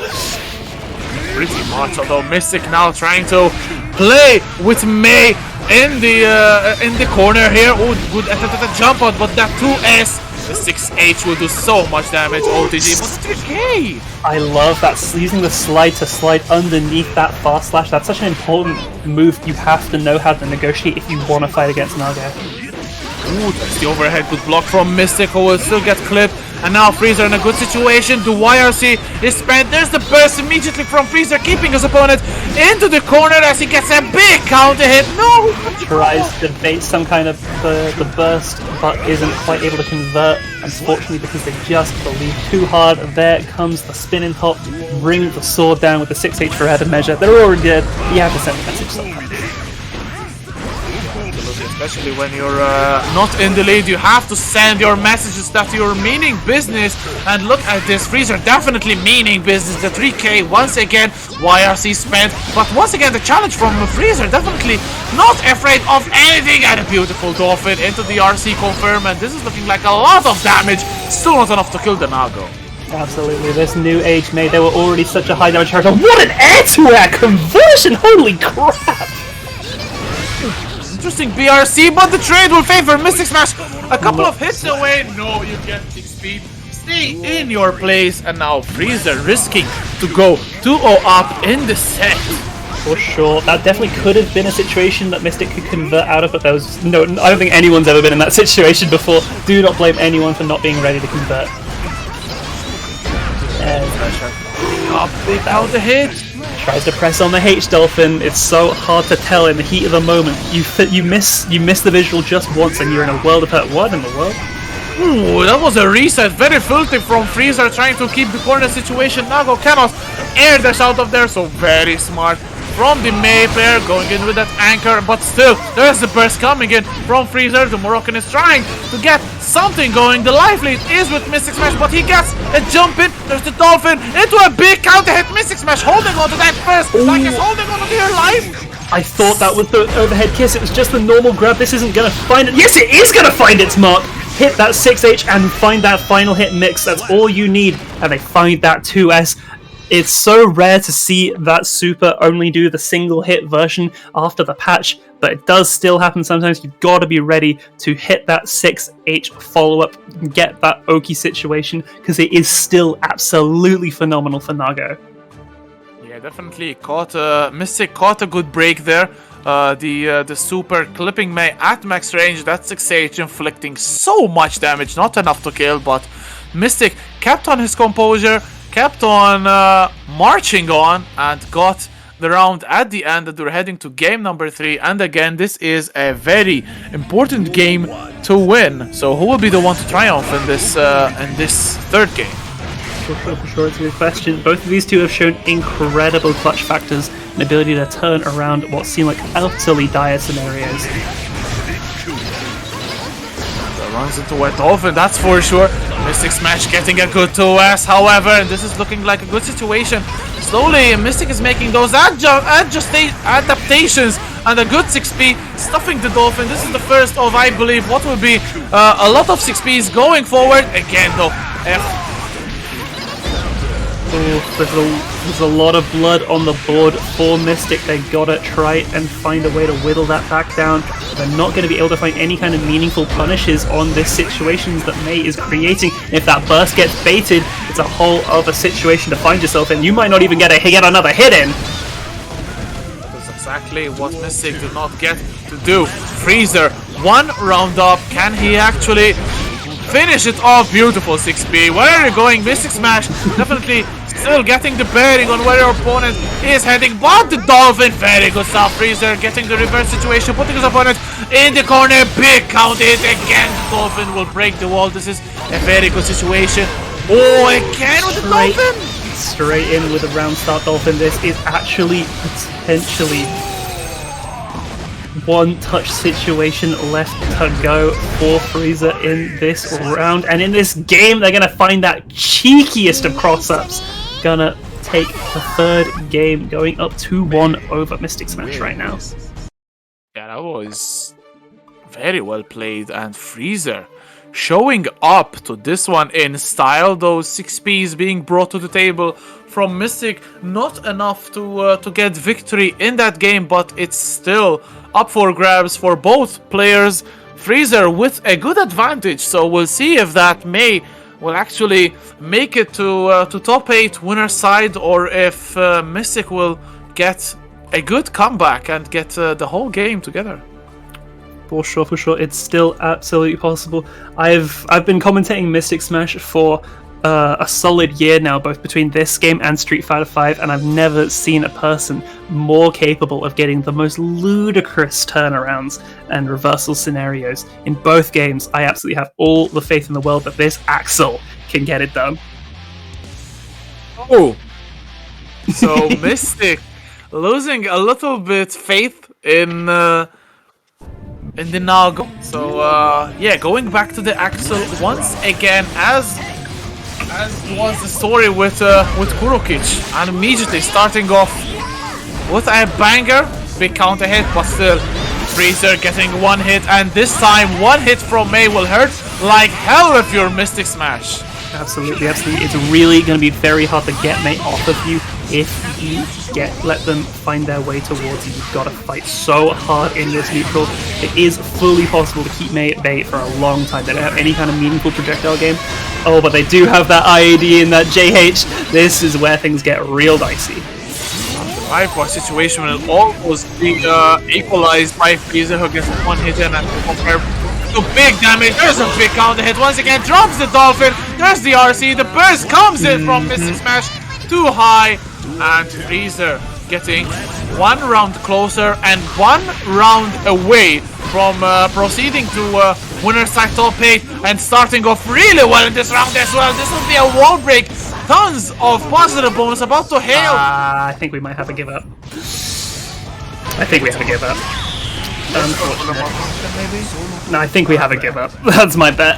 D: Pretty much, although Mystic now trying to play with May in the corner here. Oh, good at the jump out, but that 2S The 6H will do so much damage. OTG, but 3K!
E: I love that, using the slide to slide underneath that fast slash. That's such an important move. You have to know how to negotiate if you want to fight against Nago.
D: Ooh, that's the overhead. Good block from Mystic, who will still get clipped. And now Freezer in a good situation. The YRC is spent. There's the burst immediately from Freezer, keeping his opponent into the corner as he gets a big counter hit. No!
E: Tries to bait some kind of the burst, but isn't quite able to convert. Unfortunately, because they just believe too hard. There comes the spinning hop, bring the sword down with the 6H for added measure. They're already dead. You have to send a message sometimes.
D: Especially when you're not in the lead, you have to send your messages that you're meaning business. And look at this, Freezer definitely meaning business. The 3K once again, YRC spent. But once again, the challenge from Freezer, definitely not afraid of anything. And a beautiful Dolphin into the RC confirm. And this is looking like a lot of damage. Still not enough to kill the Nago.
E: Absolutely, this new age made, they were already such a high damage character. What an air-to-air conversion! Holy crap!
D: Interesting BRC, but the trade will favor Mysticsmash. A couple of hits away. No, you get 6 speed. Stay in your place. And now Freezer risking to go 2-0 up in the set.
E: For sure. That definitely could have been a situation that Mystic could convert out of, but there was no. I don't think anyone's ever been in that situation before. Do not blame anyone for not being ready to convert.
D: Big counter hit.
E: Tries to press on the H Dolphin. It's so hard to tell in the heat of the moment. You miss the visual just once, and you're in a world of hurt. What in the world?
D: Ooh, that was a reset. Very filthy from Freezer, trying to keep the corner situation. Nago cannot air dash out of there, so very smart from the May player, going in with that anchor, but still, there's the burst coming in from Freezer. The Moroccan is trying to get something going. The life lead is with Mysticsmash, but he gets a jump in. There's the Dolphin into a big counter hit. Mysticsmash holding on to that first, like he's holding on to their life.
E: I thought that was the overhead kiss. It was just the normal grab. This isn't gonna find it. Yes, it is gonna find its mark. Hit that 6H and find that final hit mix. That's all you need. And they find that 2S. It's so rare to see that super only do the single hit version after the patch, but it does still happen sometimes. You've got to be ready to hit that 6H follow-up and get that Oki situation, because it is still absolutely phenomenal for Nago.
D: Yeah, definitely Mystic caught a good break there. The super clipping May at max range. That 6H inflicting so much damage, not enough to kill, but Mystic kept on his composure, kept on marching on, and got the round at the end. That we're heading to game number 3, and again this is a very important game to win. So who will be the one to triumph in this third game?
E: For sure, it's a good question. Both of these two have shown incredible clutch factors and ability to turn around what seem like utterly dire scenarios.
D: Runs into a Dolphin, that's for sure. Mysticsmash getting a good 2S, however, and this is looking like a good situation. Slowly, Mystic is making those adaptations, and a good 6P, stuffing the Dolphin. This is the first of, I believe, what will be a lot of 6Ps going forward. Again, though,
E: there's a lot of blood on the board for Mystic. They gotta try and find a way to whittle that back down. They're not going to be able to find any kind of meaningful punishes on this situations that May is creating. If that burst gets baited, it's a whole other situation to find yourself in. You might not even get another hit in.
D: That's exactly what Mystic did not get to do. Freezer, one round up. Can he actually finish it off? Beautiful 6P. Where are you going? Mysticsmash definitely still getting the bearing on where your opponent is heading, but the Dolphin, very good stuff. Freezer getting the reverse situation, putting his opponent in the corner. Big count hit again. The Dolphin will break the wall. This is a very good situation. Oh, again with the Dolphin.
E: Straight in with a round start Dolphin. This is actually potentially one touch situation left to go for Freezer in this round, and in this game they're gonna find that cheekiest of cross-ups. Gonna take the third game, going up 2-1 over Mysticsmash right now.
D: Yeah, that was very well played, and Freezer showing up to this one in style. Those 6Ps being brought to the table from Mystic, not enough to get victory in that game, but it's still up for grabs for both players. Freezer with a good advantage. So we'll see if that May will actually make it to top 8 winner side, or if Mystic will get a good comeback and get the whole game together.
E: For sure. It's still absolutely possible. I've been commentating Mysticsmash for a solid year now, both between this game and Street Fighter V, and I've never seen a person more capable of getting the most ludicrous turnarounds and reversal scenarios in both games. I absolutely have all the faith in the world that this Axel can get it done.
D: Oh, so Mystic losing a little bit faith in the Nago. So yeah, going back to the Axel once again, as was the story with Kurokich, and immediately starting off with a banger, big counter hit, but still Freezer getting one hit, and this time one hit from May will hurt like hell if you're Mysticsmash.
E: Absolutely. It's really going to be very hard to get May off of you if you let them find their way towards you. You've got to fight so hard in this neutral. It is fully possible to keep May at bay for a long time. They don't have any kind of meaningful projectile game. Oh, but they do have that IAD and that JH. This is where things get real dicey.
D: The Viper situation will almost be equalized by Freezer, who gets one hit in and so big damage. There's a big counter hit once again, drops the Dolphin. There's the RC. The burst comes in from Mysticsmash, too high, and Freezer getting one round closer and one round away from proceeding to winner side top 8 and starting off really well in this round as well. This will be a wall break. Tons of positive bonus about to hail.
E: I think we might have to give up. No, I think we have a give up. That's my bet.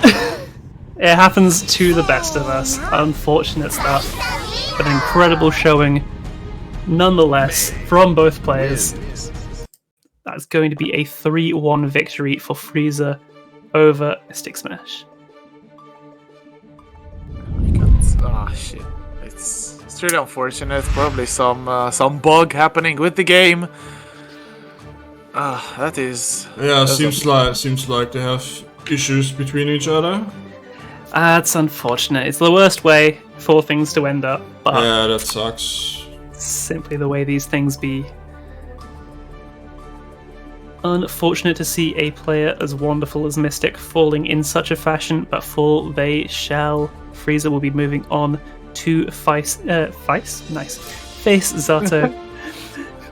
E: It happens to the best of us. Unfortunate stuff. But an incredible showing nonetheless from both players. That's going to be a 3-1 victory for Freezer over Mysticsmash.
D: Ah, shit. It's really unfortunate. Probably some bug happening with the game. That is.
F: Yeah, seems like they have issues between each other.
E: That's unfortunate. It's the worst way for things to end up, but
F: Yeah, that sucks.
E: simply the way these things be. Unfortunate to see a player as wonderful as Mystic falling in such a fashion, but fall they shall. Freezer will be moving on to face Zato.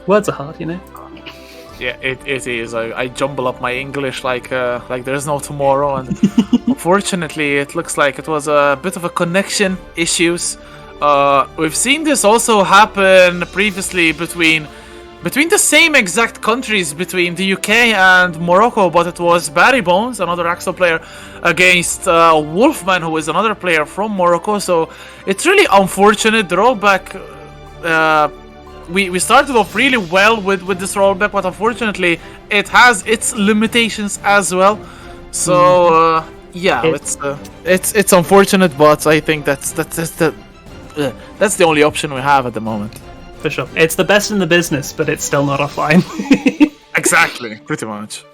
E: Words are hard, you know.
D: Yeah, it is. I jumble up my English like there's no tomorrow, and unfortunately, it looks like it was a bit of a connection issues. We've seen this also happen previously between the same exact countries, between the UK and Morocco, but it was BarryBones, another Axel player, against Wolfman, who is another player from Morocco. So it's really unfortunate. The rollback. We started off really well with this rollback, but unfortunately it has its limitations as well. So yeah, it's unfortunate, but I think that's the only option we have at the moment.
E: For sure. It's the best in the business, but it's still not offline.
D: Exactly, pretty much.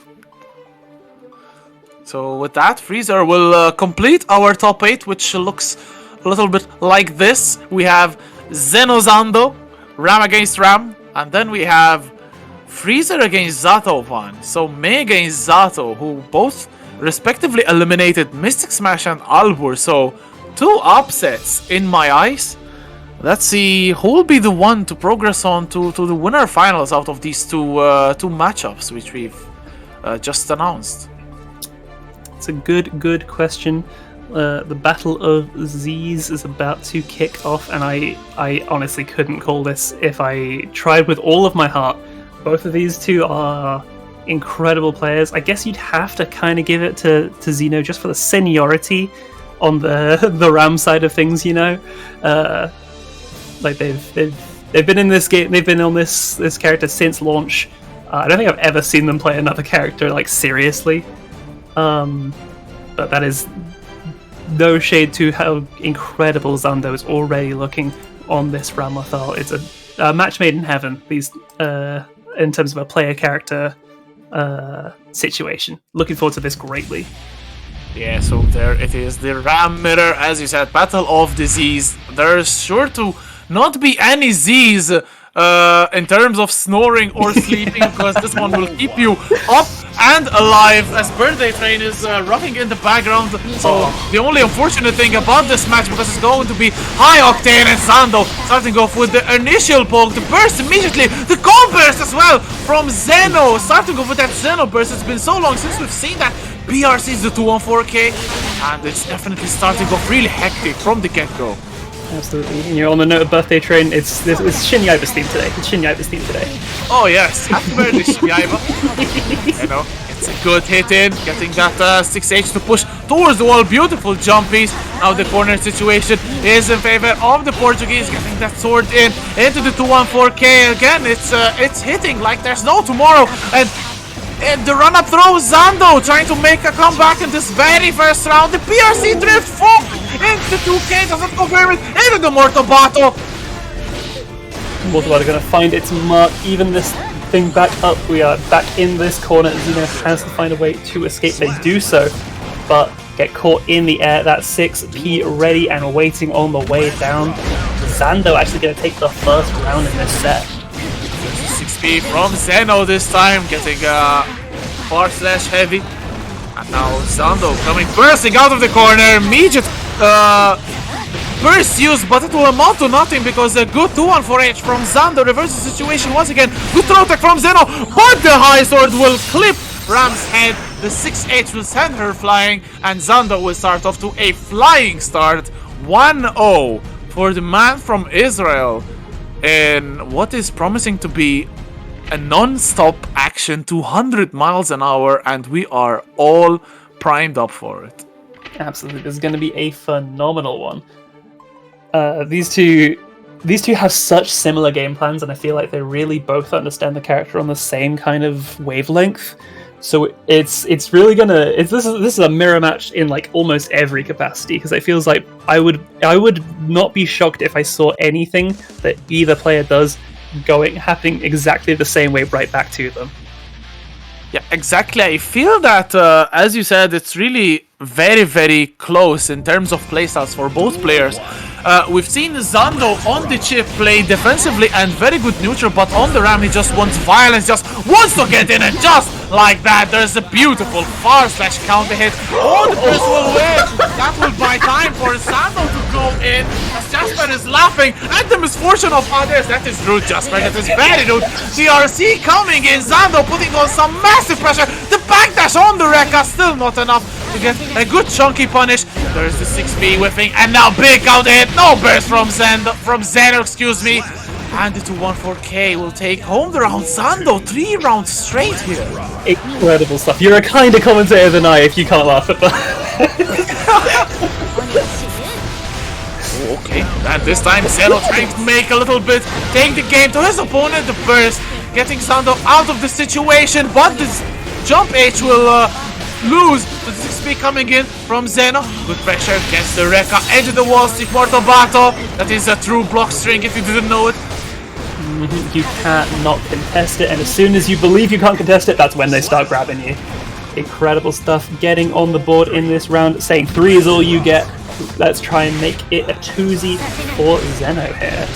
D: So with that, Freezer will complete our top 8, which looks a little bit like this. We have Zeno Zando, Ram against Ram, and then we have Freezer against Zato-Van. So May against Zato, who both respectively eliminated Mysticsmash and Albur. So 2 upsets in my eyes. Let's see who will be the one to progress on to the winner finals out of these two matchups, which we've just announced.
E: It's a good question. The Battle of Z's is about to kick off, and I honestly couldn't call this if I tried with all of my heart. Both of these two are incredible players. I guess you'd have to kind of give it to Zeno just for the seniority on the Ram side of things, you know. Like they've been in this game, they've been on this character since launch. I don't think I've ever seen them play another character like seriously. But that is no shade to how incredible Zando is already looking on this Ramlethal. It's a match made in heaven. These in terms of a player character situation. Looking forward to this greatly.
D: Yeah, so there it is, the Ram Mirror, as you said, Battle of Disease. There's sure to not be any Z's in terms of snoring or sleeping, because this one will keep you up and alive as Birthday Train is rocking in the background. So the only unfortunate thing about this match, because it's going to be High Octane and Zando starting off with the initial poke, the burst immediately, the cold burst as well from Zeno, starting off with that Zeno burst. It's been so long since we've seen that. BRC is the 2-1-4K, and it's definitely starting off really hectic from the get-go.
E: Absolutely. And you're on the note of Birthday Train, it's Shin Yaiba's theme today. It's Shin Yaiba's theme today.
D: Oh yes, happy birthday Shin Yaiba. You know, it's a good hit in, getting that 6H to push towards the wall. Beautiful jumpies. Now the corner situation is in favor of the Portuguese, getting that sword in into the 2-1-4K. Again, it's hitting like there's no tomorrow. And the run-up throw, Zando trying to make a comeback in this very first round. The PRC drift forward into 2K, doesn't confirm it, into the Mortal Battle.
E: Mortal Battle going to find its mark, even this thing back up. We are back in this corner. Zeno has to find a way to escape. They do so, but get caught in the air. That 6P ready and waiting on the way down. Zando actually going to take the first round in this set.
D: 6P from Zeno this time, getting far slash heavy. And now Zando coming bursting out of the corner. Immediate burst used, but it will amount to nothing because a good 2-1-4H from Zando reverses the situation once again. Good throw attack from Zeno, but the high sword will clip Ram's head. The 6H will send her flying, and Zando will start off to a flying start. 1-0 for the man from Israel in what is promising to be a non-stop action, 200 miles an hour, and we are all primed up for it.
E: Absolutely, this is going to be a phenomenal one. These two have such similar game plans, and I feel like they really both understand the character on the same kind of wavelength. So it's really gonna this is a mirror match in like almost every capacity, because it feels like I would not be shocked if I saw anything that either player does happening exactly the same way right back to them.
D: Yeah, exactly. I feel that, as you said, it's really very, very close in terms of playstyles for both players. We've seen Zando on the Chipp play defensively and very good neutral, but on the Ram he just wants violence, just wants to get in, and just like that, there's a beautiful far slash counter hit. Oh, the first will win. That will buy time for Zando to go in, as Jasper is laughing at the misfortune of others. That is rude, Jasper. That is very rude. CRC coming in, Zando putting on some massive pressure. The backdash on the Rekka, still not enough to get a good chunky punish. There's the 6B whiffing, and now big counter hit. No burst from Zeno, excuse me. And the 2-1-4K will take home the round. Zando, 3 rounds straight here.
E: Incredible stuff. You're a kinder commentator than I if you can't laugh at that.
D: Okay, and this time Zeno trying to make a little bit, take the game to his opponent, the burst, getting Zando out of the situation, but this jump H will lose. The 6P coming in from Zeno. Good pressure, gets the Rekka into the wall stick Mortal Battle. That is a true block string if you didn't know it.
E: You can't not contest it, and as soon as you believe you can't contest it, that's when they start grabbing you. Incredible stuff. Getting on the board in this round, saying 3 is all you get. Let's try and make it a 2-0 for Zeno here.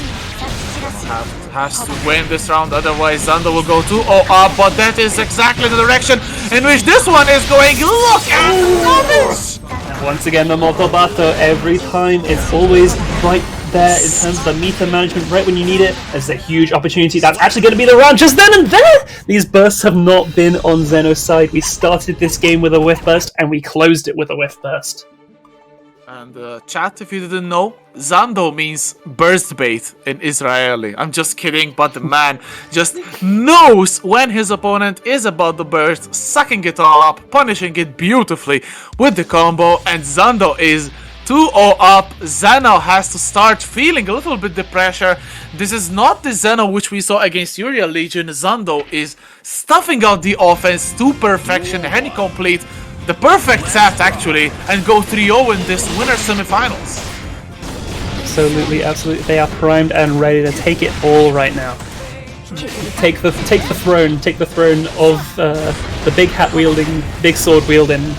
D: Has to win this round, otherwise Zando will go 2-0 up, but that is exactly the direction in which this one is going. Look at the
E: And once again, the Mortal Battle, every time it's always right there in terms of the meter management, right when you need it. There's a huge opportunity. That's actually going to be the round just then and there. These bursts have not been on Zeno's side. We started this game with a whiff burst, and we closed it with a whiff burst.
D: And chat, if you didn't know, Zando means burst bait in Israeli. I'm just kidding, but the man just knows when his opponent is about to burst, sucking it all up, punishing it beautifully with the combo, and Zando is 2-0 up. Zeno has to start feeling a little bit the pressure. This is not the Zeno which we saw against Uriel Leagion. Zando is stuffing out the offense to perfection, and he complete the perfect set actually, and go 3-0 in this winner semifinals.
E: Absolutely, absolutely. They are primed and ready to take it all right now. take the throne of the big hat wielding, big sword wielding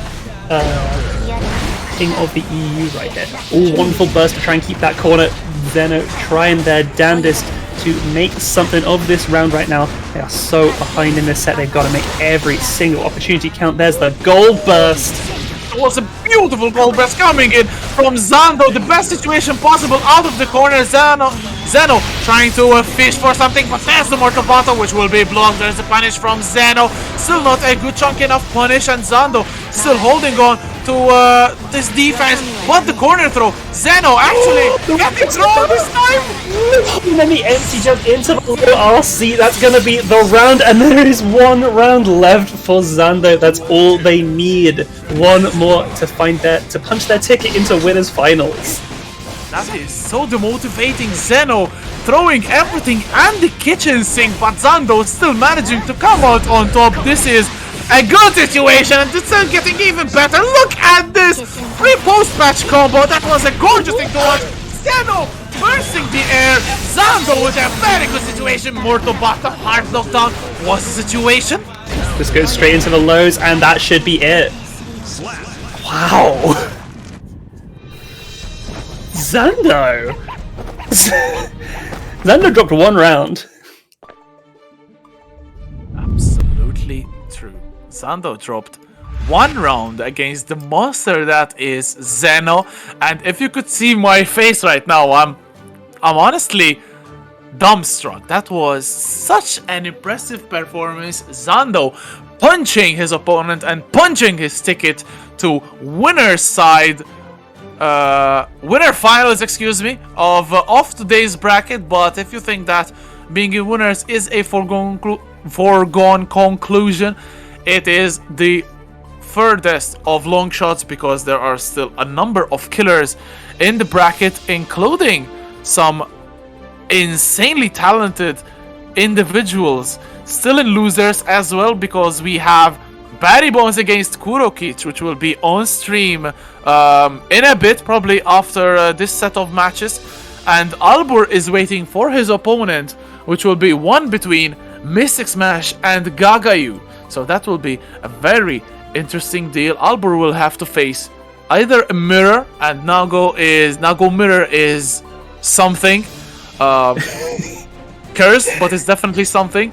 E: king of the EU right here. All wonderful burst to try and keep that corner. Zeno trying their damnedest to make something of this round right now. They are so behind in this set, they've got to make every single opportunity count. There's the gold burst.
D: It was a beautiful gold burst coming in from Zando, the best situation possible out of the corner. Zeno trying to fish for something, but there's the mortal bottle, which will be blocked. There's a punish from Zeno, still not a good chunk enough punish, and Zando still holding on to this defense. But the corner throw, Zeno actually getting thrown this time.
E: And then the empty jump into the little RC. That's going to be the round, and there is one round left for Zando. That's all they need. One more to to punch their ticket into winners finals.
D: That is so demotivating. Zeno throwing everything and the kitchen sink, but Zando still managing to come out on top. This is a good situation, and it's still getting even better. Look at this pre-post match combo. That was a gorgeous thing to watch. Zeno bursting the air. Zando with a very good situation. Mortal bottom, hard knockdown. What's the situation?
E: This goes straight into the lows, and that should be it. Wow. Zando! Zando dropped one round.
D: Absolutely true. Zando dropped one round against the monster that is Zeno, and if you could see my face right now, I'm honestly dumbstruck. That was such an impressive performance. Zando punching his opponent and punching his ticket to winner's side. Winner finals, excuse me, of today's bracket. But if you think that being in winners is a foregone conclusion, it is the furthest of long shots, because there are still a number of killers in the bracket, including some insanely talented individuals still in losers as well, because we have BarryBones against Kurokich, which will be on stream in a bit, probably after this set of matches, and Albur is waiting for his opponent, which will be one between Mysticsmash and Gagayoux. So that will be a very interesting deal. Albur will have to face either a mirror, and Nago mirror is something cursed, but it's definitely something.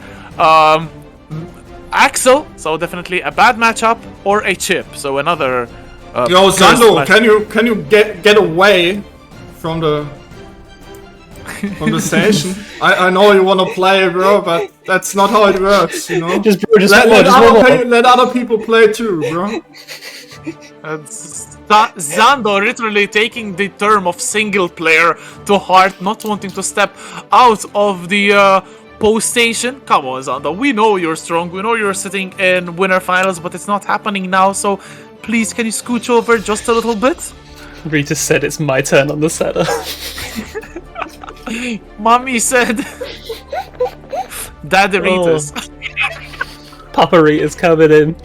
D: Axel, so definitely a bad matchup, or a Chipp, so another.
F: Yo, Zando, can you get away from the station? I know you wanna play, bro, but that's not how it works, you know. Let other people play too, bro.
D: Zando literally taking the term of single player to heart, not wanting to step out of the post station. Come on, Zando, we know you're strong, we know you're sitting in winner finals, but it's not happening now, so please, can you scooch over just a little bit?
E: Rita said it's my turn on the setup.
D: Mommy said Daddy Rita's.
E: Papa Rita's coming in.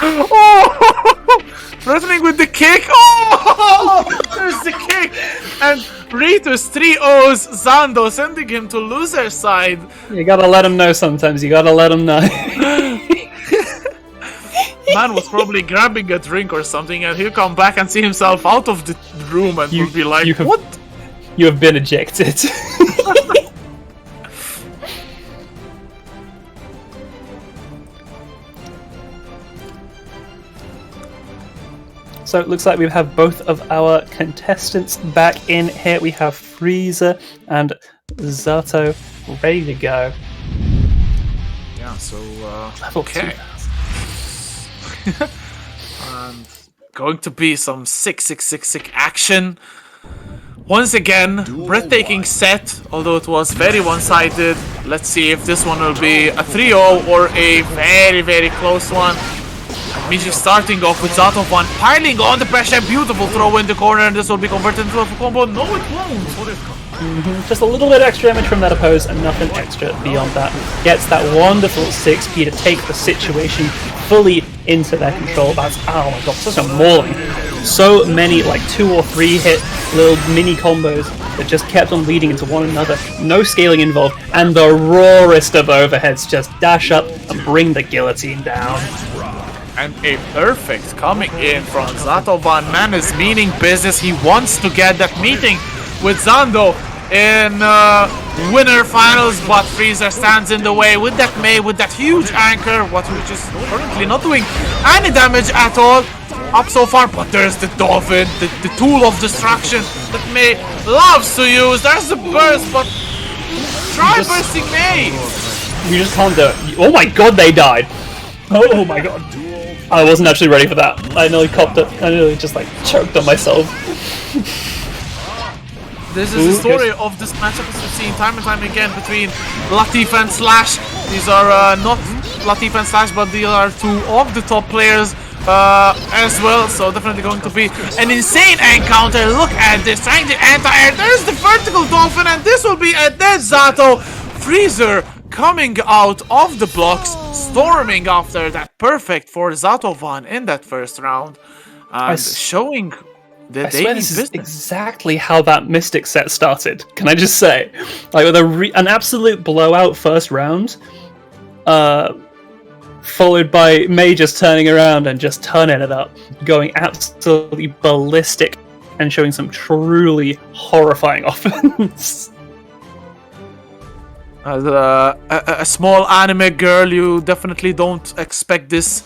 D: Oh! Threatening with the kick. Oh! There's the kick. And Rita's 3-0s. Zando sending him to loser side.
E: You gotta let him know sometimes. You gotta let him know.
D: Man was probably grabbing a drink or something, and he'll come back and see himself out of the room and will be like, what?
E: You have been ejected. So it looks like we have both of our contestants back in here. We have Rize and Zato ready to go.
D: Yeah, so
E: Level
D: okay. And going to be some sick action. Once again, breathtaking set, although it was very one-sided. Let's see if this one will be a 3-0 or a very close one. Miji starting off with Zato-Van piling on the pressure. Beautiful throw in the corner, and this will be converted into a combo. No, it won't.
E: Just a little bit extra damage from that oppose, and nothing extra beyond that. Gets that wonderful 6p to take the situation fully into their control. That's, oh my god, such a mauling. so many, like 2 or 3 hit little mini combos that just kept on leading into one another. No scaling involved, and the rawest of overheads just dash up and bring the guillotine down.
D: And a perfect coming in from Zato-Van. Man is meaning business. He wants to get that meeting with Zando in winner finals, but Freezer stands in the way with that May, with that huge anchor, which is currently not doing any damage at all up so far. But there's the Dolphin, the tool of destruction that May loves to use. There's the burst, but try bursting May.
E: You just can't do it. Oh my god, they died. Oh my god. I wasn't actually ready for that. I nearly copped it. I nearly just like choked on myself.
D: This is the story of this matchup as we've seen time and time again between Latif and Slash. These are not Latif and Slash, but these are 2 of the top players as well. So definitely going to be an insane encounter. Look at this, trying to anti-air. There's the vertical dolphin, and this will be a dead Zato. Freezer coming out of the blocks, storming after that perfect for Zato-Van in that first round, and showing that they need business.
E: Exactly how that Mystic set started. Can I just say, like with an absolute blowout first round, followed by May just turning around and just turning it up, going absolutely ballistic, and showing some truly horrifying offense.
D: As a small anime girl, you definitely don't expect this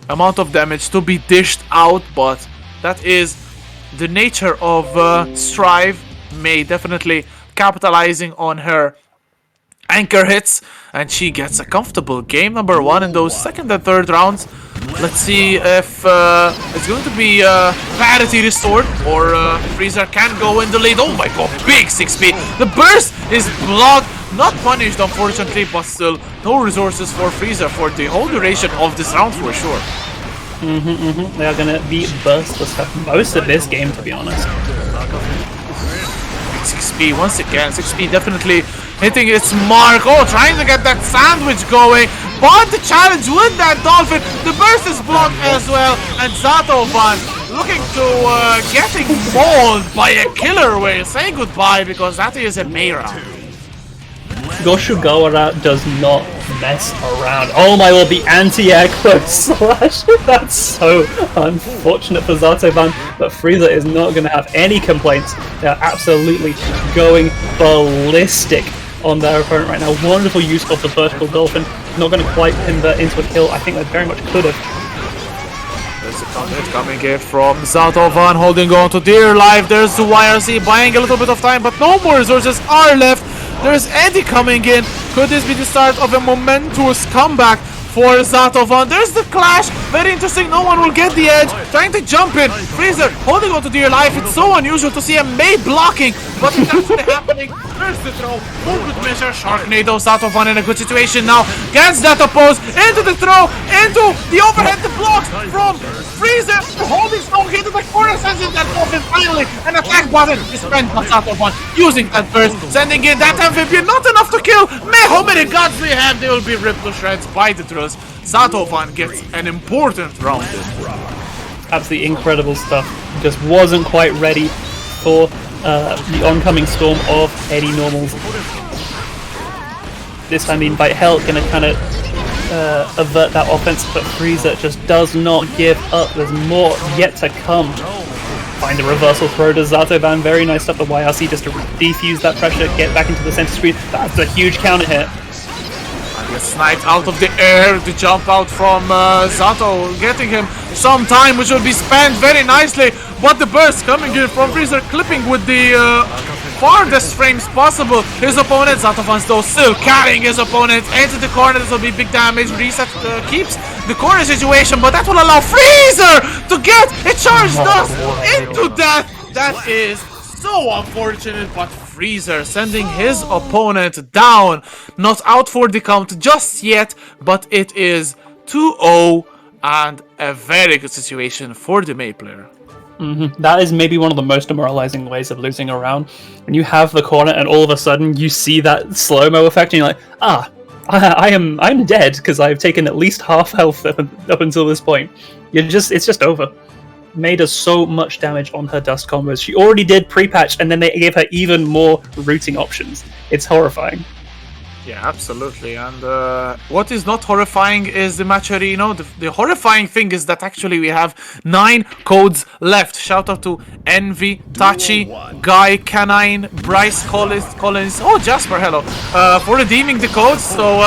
D: amount of damage to be dished out, but that is the nature of Strive. May definitely capitalizing on her anchor hits, and she gets a comfortable game number 1 in those second and third rounds. Let's see if it's going to be parity restored, or Freezer can go in the lead. Oh my god, big 6p. The burst is blocked, not punished unfortunately, but still no resources for Freezer for the whole duration of this round for sure.
E: They are gonna be burstless for most of this game, to be honest.
D: 6p once again. 6p definitely hitting its mark. Oh, trying to get that sandwich going, but the challenge with that dolphin, the burst is blocked as well, and Zato-Van looking to getting mauled by a killer whale. Say goodbye, because that is a May round.
E: Goshugawara does not mess around. Oh my lord, the anti-air close slash. That's so unfortunate for Zato-Van, but Freezer is not going to have any complaints. They are absolutely going ballistic on their opponent right now. Wonderful use of the vertical dolphin. Not going to quite pin that into a kill. I think they very much could have.
D: There's a counter coming in from Zato-Van, holding on to dear life. There's the YRC buying a little bit of time, but no more resources are left. There's Eddie coming in. Could this be the start of a momentous comeback for Zato-Van? There's the clash. Very interesting. No one will get the edge. Trying to jump in. Freezer holding on to dear life. It's so unusual to see a May blocking, but it's actually happening. There's the throw. For good measure. Sharknado. Zato-Van in a good situation now. Gets that oppose. Into the throw. Into the overhead. The blocks from Freezer. Holding no hit to the corner. Sends in that dolphin finally. An attack button is spent by Zato-Van. Using that burst. Sending in that amphibian. Not enough to kill. May, how many gods they have? They will be ripped to shreds by the throw. Zato-Van gets an important round.
E: Absolutely incredible stuff. Just wasn't quite ready for the oncoming storm of Eddie normals. This time, Invite Hell gonna kind of avert that offense, but Freezer just does not give up. There's more yet to come. Find a reversal throw to Zato-Van. Very nice stuff. The YRC just to defuse that pressure, get back into the center screen. That's a huge counter hit.
D: Sniped out of the air, the jump out from Zato, getting him some time, which will be spent very nicely, but the burst coming in from Freezer, clipping with the farthest frames possible. His opponent, Zato-Van, though, still carrying his opponent into the corner. This will be big damage. Reset keeps the corner situation, but that will allow Freezer to get a charge dust into death. That is so unfortunate, but Freezer sending his opponent down. Not out for the count just yet, but it is 2-0 and a very good situation for the May player.
E: That is maybe one of the most demoralizing ways of losing a round. When you have the corner and all of a sudden you see that slow-mo effect and you're like, I'm dead because I've taken at least half health up until this point. It's just over. made us so much damage on her dust combos. She already did pre-patch, and then they gave her even more routing options. It's horrifying.
D: Yeah, absolutely. And what is not horrifying is the Macherino. The horrifying thing is that actually we have 9 codes left. Shout out to Envy, Tachi, Guy, Canine, Bryce, Collins. Oh, Jasper, hello. For redeeming the codes. So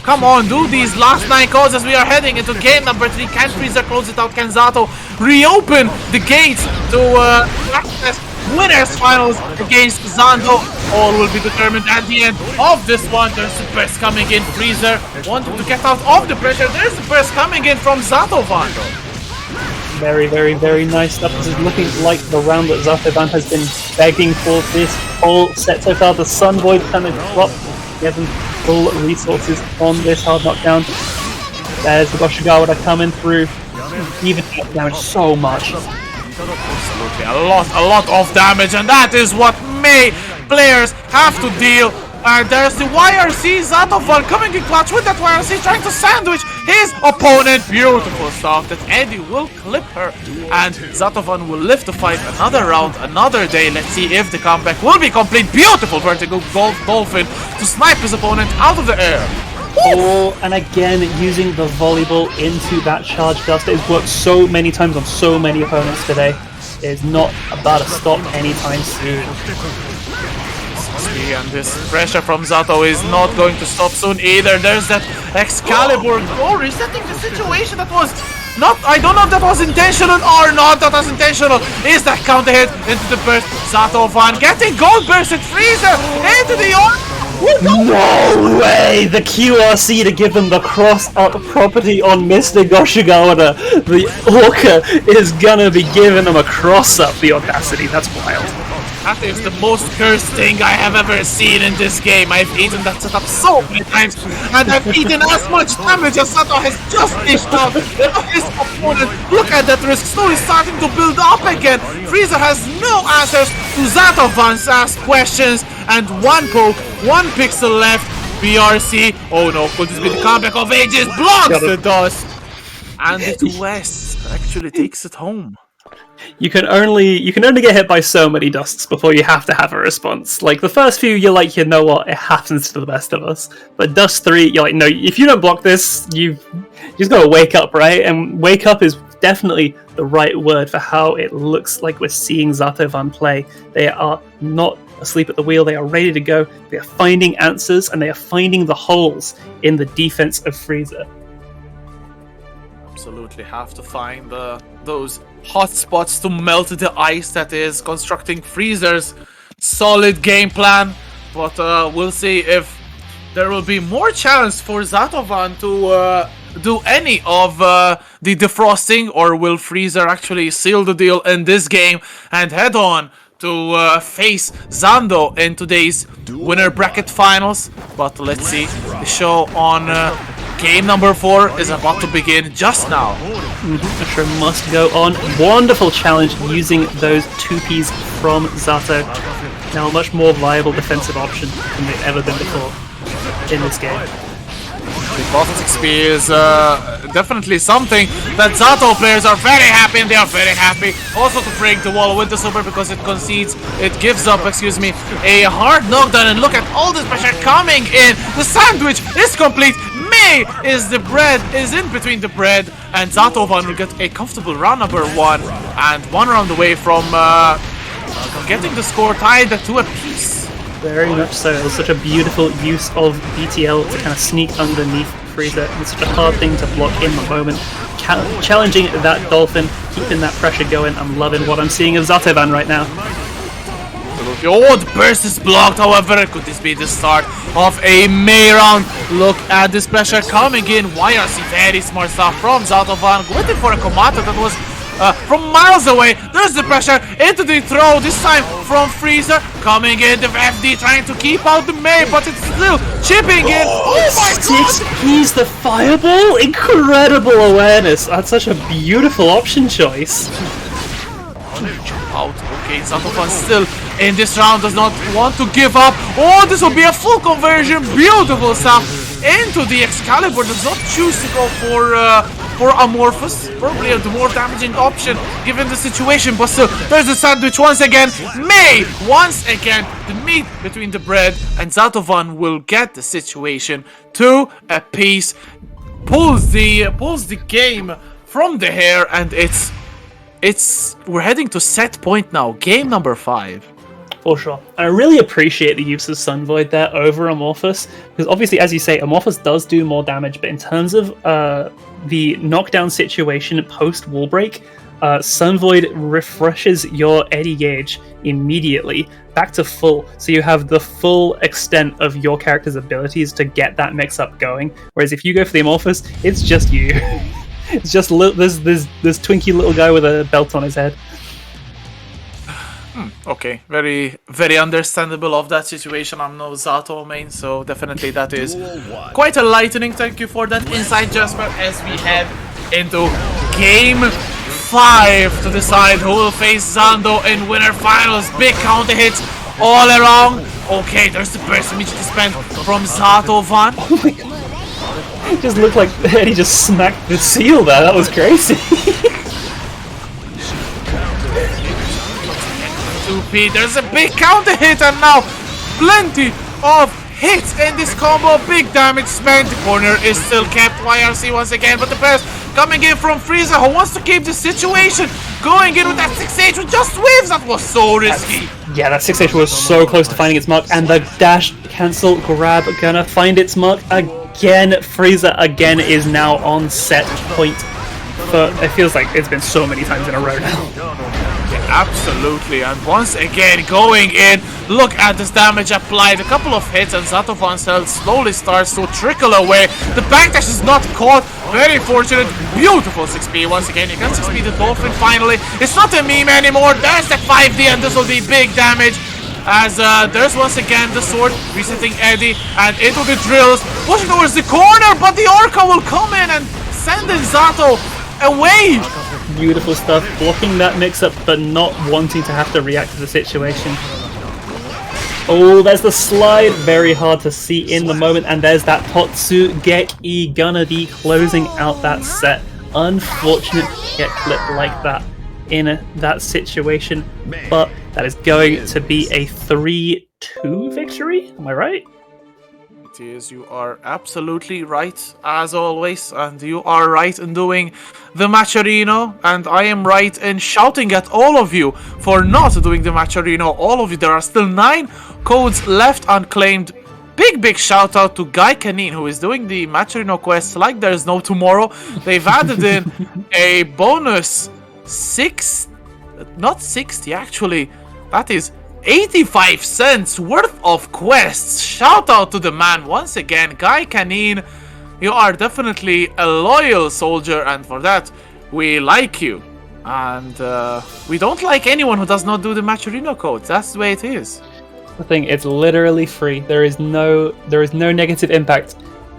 D: come on, do these last 9 codes as we are heading into game number 3. Can Frieza close it out? Can Zato reopen the gates to access winners finals against Zando? All will be determined at the end of this one. There's the burst coming in. Freezer wanting to get out of the pressure. There's the burst coming in from Zato-Van.
E: Very, very, very nice stuff. This is looking like the round that Zato-Van has been begging for this whole set so far. The Sun Void kind of dropped, getting full resources on this hard knockdown. There's the Goshigawa coming through. Even damage so much.
D: Absolutely, a lot of damage, and that is what players have to deal. There's the YRC, Zato-Van coming in clutch with that YRC, trying to sandwich his opponent. Beautiful stuff that Eddie will clip her, and Zato-Van will live to fight another round, another day. Let's see if the comeback will be complete. Beautiful vertical dolphin to snipe his opponent out of the air.
E: Oh, and again, using the volleyball into that charge dust. It has worked so many times on so many opponents today. It is not about to stop anytime soon.
D: And this pressure from Zato is not going to stop soon either. There's that Excalibur goal resetting the situation that was not, I don't know if that was intentional or not. That was intentional. Is that counter hit into the burst? Zato-Van getting gold bursted. Freezer into the arm.
E: No way! The QRC to give them the cross-up property on Mr. Goshigawa. The Orca is gonna be giving them a cross-up. The audacity, that's wild.
D: That is the most cursed thing I have ever seen in this game. I've eaten that setup so many times, and I've eaten as much damage as Zato has just dished out. His opponent, look at that risk, slowly starting to build up again. Freezer has no answers to Zato-Van's asked questions, and 1 poke, 1 pixel left. BRC, oh no, could this be the comeback of ages? Blocks the dust, and the 2S actually takes it home.
E: You can only get hit by so many dusts before you have to have a response. Like the first few, you're like, you know what, it happens to the best of us. But dust 3, you're like, no, if you don't block this, you just gotta wake up, right? And wake up is definitely the right word for how it looks like we're seeing Zato-Van play. They are not asleep at the wheel. They are ready to go. They are finding answers, and they are finding the holes in the defense of Frieza.
D: Absolutely have to find those hot spots to melt the ice that is constructing Freezer's solid game plan. But we'll see if there will be more chance for Zato-Van to do any of the defrosting, or will Freezer actually seal the deal in this game and head on to face Zando in today's winner bracket finals. But let's see, the show on game number 4 is about to begin just now.
E: The show must go on. Wonderful challenge using those 2Ps from Zato. Now a much more viable defensive option than they've ever been before in this game.
D: The Prophet's XP is definitely something that Zato players are very happy, and they are very happy also to break the wall with the super, because it gives up, a hard knockdown. And look at all this pressure coming in. The sandwich is complete. May is in between the bread, and Zato-Van will get a comfortable round number 1, and 1 round away from getting the score tied at 2 apiece.
E: Very much so. It was such a beautiful use of BTL to kind of sneak underneath Frieza. It's such a hard thing to block in the moment. Challenging that Dolphin, keeping that pressure going. I'm loving what I'm seeing of Zato-Van right now.
D: Oh, the burst is blocked. However, could this be the start of a May round? Look at this pressure coming in. YRC, very smart stuff from Zato-Van. Waiting for a Komato that was from miles away. There's the pressure into the throw, this time from Freezer. Coming in, the FD trying to keep out the May, but it's still chipping in. Oh my god!
E: He's the fireball? Incredible awareness. That's such a beautiful option choice.
D: Out. Okay, Zato-Van still in this round, does not want to give up. Oh, this will be a full conversion. Beautiful stuff into the Excalibur. Does not choose to go for for Amorphous. Probably the more damaging option given the situation, but still, there's a sandwich once again. May, once again, the meat between the bread, and Zato-Van will get the situation to a piece. Pulls the game from the hair, and we're heading to set point now. Game number 5.
E: For sure. And I really appreciate the use of Sun Void there over Amorphous, because obviously, as you say, Amorphous does do more damage, but in terms of the knockdown situation post wall break, Sun Void refreshes your Eddy gauge immediately back to full, so you have the full extent of your character's abilities to get that mix-up going. Whereas if you go for the Amorphous, it's just you. It's just this twinky little guy with a belt on his head.
D: Okay, very, very understandable of that situation. I'm no Zato main, so definitely that is quite enlightening. Thank you for that insight, Jasper, as we head into Game 5 to decide who will face Zando in winner finals. Big counter hits all around. Okay, there's the burst immediately spent from Zato-Van.
E: Oh my god. It just looked like Eddie just smacked the seal there. That was crazy.
D: 2P, there's a big counter hit, and now plenty of hits in this combo. Big damage spent. The corner is still kept. YRC once again, but the burst coming in from Rize, who wants to keep the situation going in with that 6H with just waves. That was so risky.
E: Yeah, that 6H was so close to finding its mark, and the dash cancel grab gonna find its mark again. Rize again is now on set point. But it feels like it's been so many times in a row now.
D: Absolutely, and once again going in. Look at this damage applied. A couple of hits, and Zato-Van's health slowly starts to trickle away. The backdash is not caught. Very fortunate. Beautiful 6P once again. You can 6P the Dolphin finally. It's not a meme anymore. There's the 5D, and this will be big damage. As there's once again the sword resetting Eddie, and into the drills, pushing towards the corner, but the Orca will come in and send in Zato away.
E: Beautiful stuff, blocking that mix-up, but not wanting to have to react to the situation. Oh, there's the slide, very hard to see in the moment, and there's that Totsugeki gonna be closing out that set. Unfortunate to get clipped like that in that situation, but that is going to be a 3-2 victory, am I right?
D: It is, you are absolutely right, as always, and you are right in doing the Matcherino, and I am right in shouting at all of you for not doing the Matcherino. All of you, there are still 9 codes left unclaimed. Big shout out to Guy Canine, who is doing the Matcherino quest like there's no tomorrow. They've added in a bonus 60 actually, that is 85 cents worth of quests. Shout out to the man once again, Guy Canine. You are definitely a loyal soldier, and for that we like you. And we don't like anyone who does not do the Matcherino codes. That's the way it is.
E: The thing, it's literally free. There is no negative impact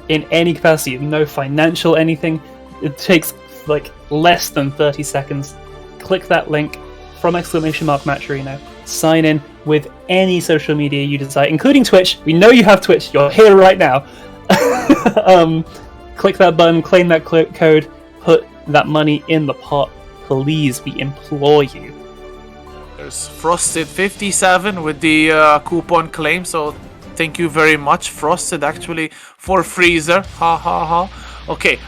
E: in any capacity, no financial anything. It takes like less than 30 seconds. Click that link from !Matcherino. Sign in with any social media you desire, including Twitch. We know you have Twitch. You're here right now. Click that button, claim that code, put that money in the pot. Please, we implore you.
D: There's Frosted57 with the coupon claim, so thank you very much, Frosted, actually, for Freezer. Ha ha ha. Okay,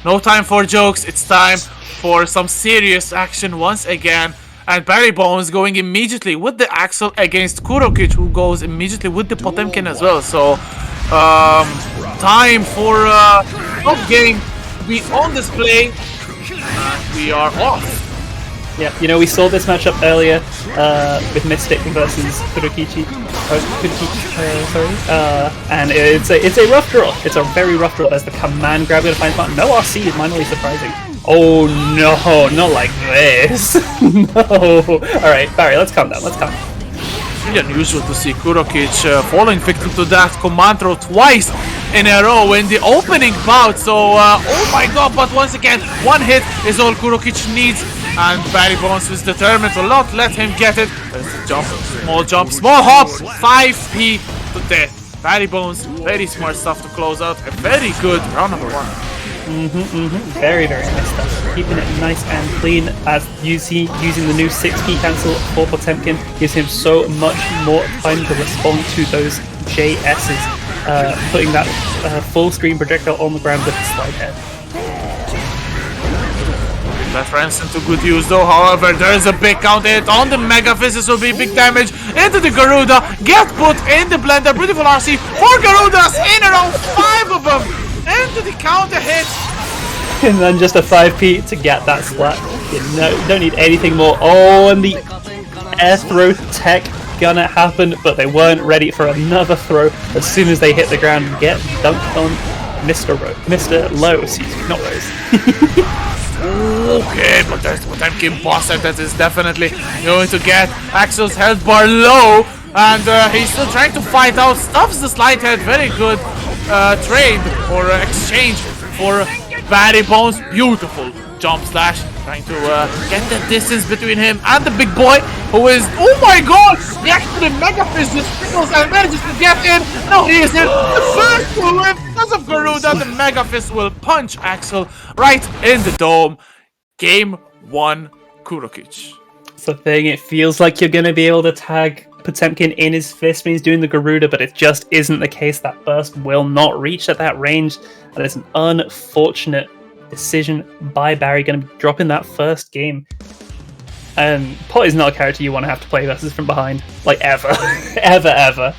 D: no time for jokes. It's time for some serious action once again. And BarryBones going immediately with the Axel against Kurokich, who goes immediately with the Potemkin as well. So, time for top game to be on display. And we are off.
E: Yeah, you know, we saw this matchup earlier with Mystic versus Kurokich. And it's a rough draw. It's a very rough draw. There's the command grab going to find spot. No RC is minorly surprising. Oh no, not like this. No. Alright, Barry, let's calm down. Let's calm down.
D: Really unusual to see Kurokich falling victim to that command throw twice in a row in the opening bout. So, oh my god, but once again, one hit is all Kurokich needs. And BarryBones is determined to not let him get it. There's the jump, small hop, 5P to death. BarryBones, very smart stuff to close out. A very good round number 1.
E: Very, very nice stuff. Keeping it nice and clean as using the new 6-key cancel for Potemkin gives him so much more time to respond to those JS's, putting that full screen projectile on the ground with the slide head.
D: That runs into good use though, however, there is a big counter hit on the Mega Fist. This will be big damage into the Garuda. Get put in the blender. Beautiful RC. 4 Garudas in a row, 5 of them into the counter hit.
E: And then just a 5p to get that splat. You don't need anything more. Oh, and the air throw tech gonna happen, but they weren't ready for another throw as soon as they hit the ground and get dunked on Mr. Low. Excuse me, not Rose.
D: Okay, but there's Potemkin Bossert that is definitely going to get Axel's health bar low, and he's still trying to fight out. Stuffs the slide head. Very good trade or exchange for BarryBones. Beautiful jump slash, trying to get the distance between him and the big boy, who is, oh my god, the actual Mega Fist just trickles and manages to get in. No, he is in. The first will live because of Garuda. The Mega Fist will punch Axel right in the dome. Game 1, Kurokich.
E: It's the thing, it feels like you're going to be able to tag Potemkin in his fist when he's doing the Garuda, but it just isn't the case. That burst will not reach at that range, and it's an unfortunate decision by Barry, going to be dropping that first game. And Pot is not a character you want to have to play versus from behind, like ever. ever.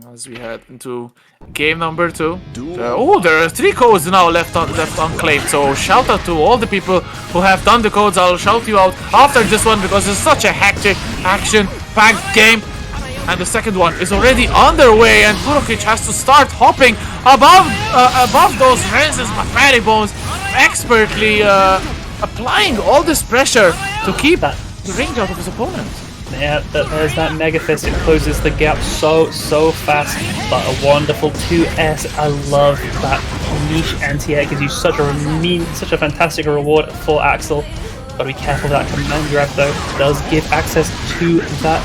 D: As we head into game number 2. Oh, there are 3 codes now left unclaimed, so shout out to all the people who have done the codes. I'll shout you out after this one because it's such a hectic, action-packed game. And the second one is already underway, and Kurokich has to start hopping above those Rizes, but BarryBones expertly applying all this pressure to keep the range out of his opponent.
E: Yeah, there's that Mega Fist. It closes the gap so fast, but a wonderful 2S. I love that niche anti-air. Gives you such a fantastic reward for Axel. Gotta be careful of that command grab though. It does give access to that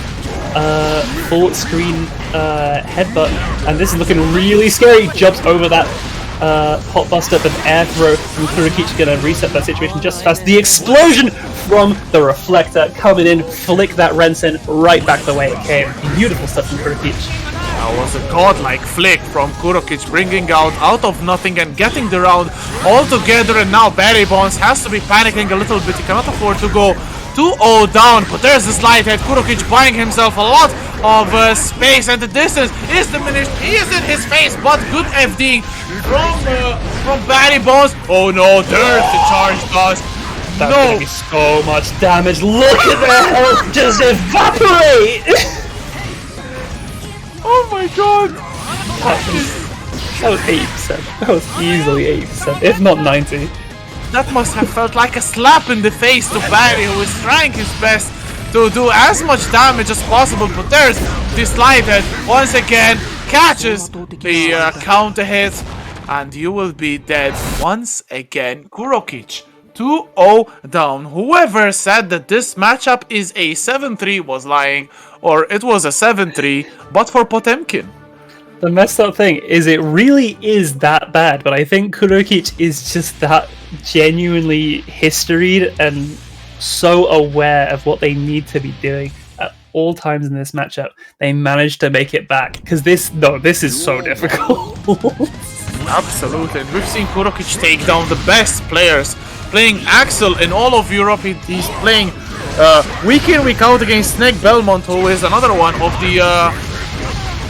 E: full screen headbutt, and this is looking really scary. Jumps over that pot buster, but air throw from Kurokich gonna reset that situation just as fast. The explosion from the reflector coming in, flick that Rensen right back the way it came. Beautiful stuff from Kurokich.
D: That was a godlike flick from Kurokich, bringing out of nothing and getting the round all together, and now BarryBones has to be panicking a little bit. He cannot afford to go 2-0 down, but there's the slide head. Kurokich buying himself a lot of space, and the distance is diminished. He is in his face, but good FD from BarryBones. Oh no, there's the charge dodge.
E: That's gonna be so much damage. Look at their health just evaporate!
D: Oh my god!
E: That was 80%. That was easily 80%, if not 90%.
D: That must have felt like a slap in the face to Barry, who is trying his best to do as much damage as possible, but there's this slide head once again, catches the counter hit, and you will be dead once again. Kurokich 2-0 down. Whoever said that this matchup is a 7-3 was lying, or it was a 7-3, but for Potemkin.
E: The messed up thing is it really is that bad, but I think Kurokich is just that genuinely historied and so aware of what they need to be doing at all times in this matchup. They managed to make it back, because this is so difficult.
D: Absolutely, and we've seen Kurokich take down the best players playing Axel in all of Europe. He's playing week in, week out against Snake Belmont, who is another one of the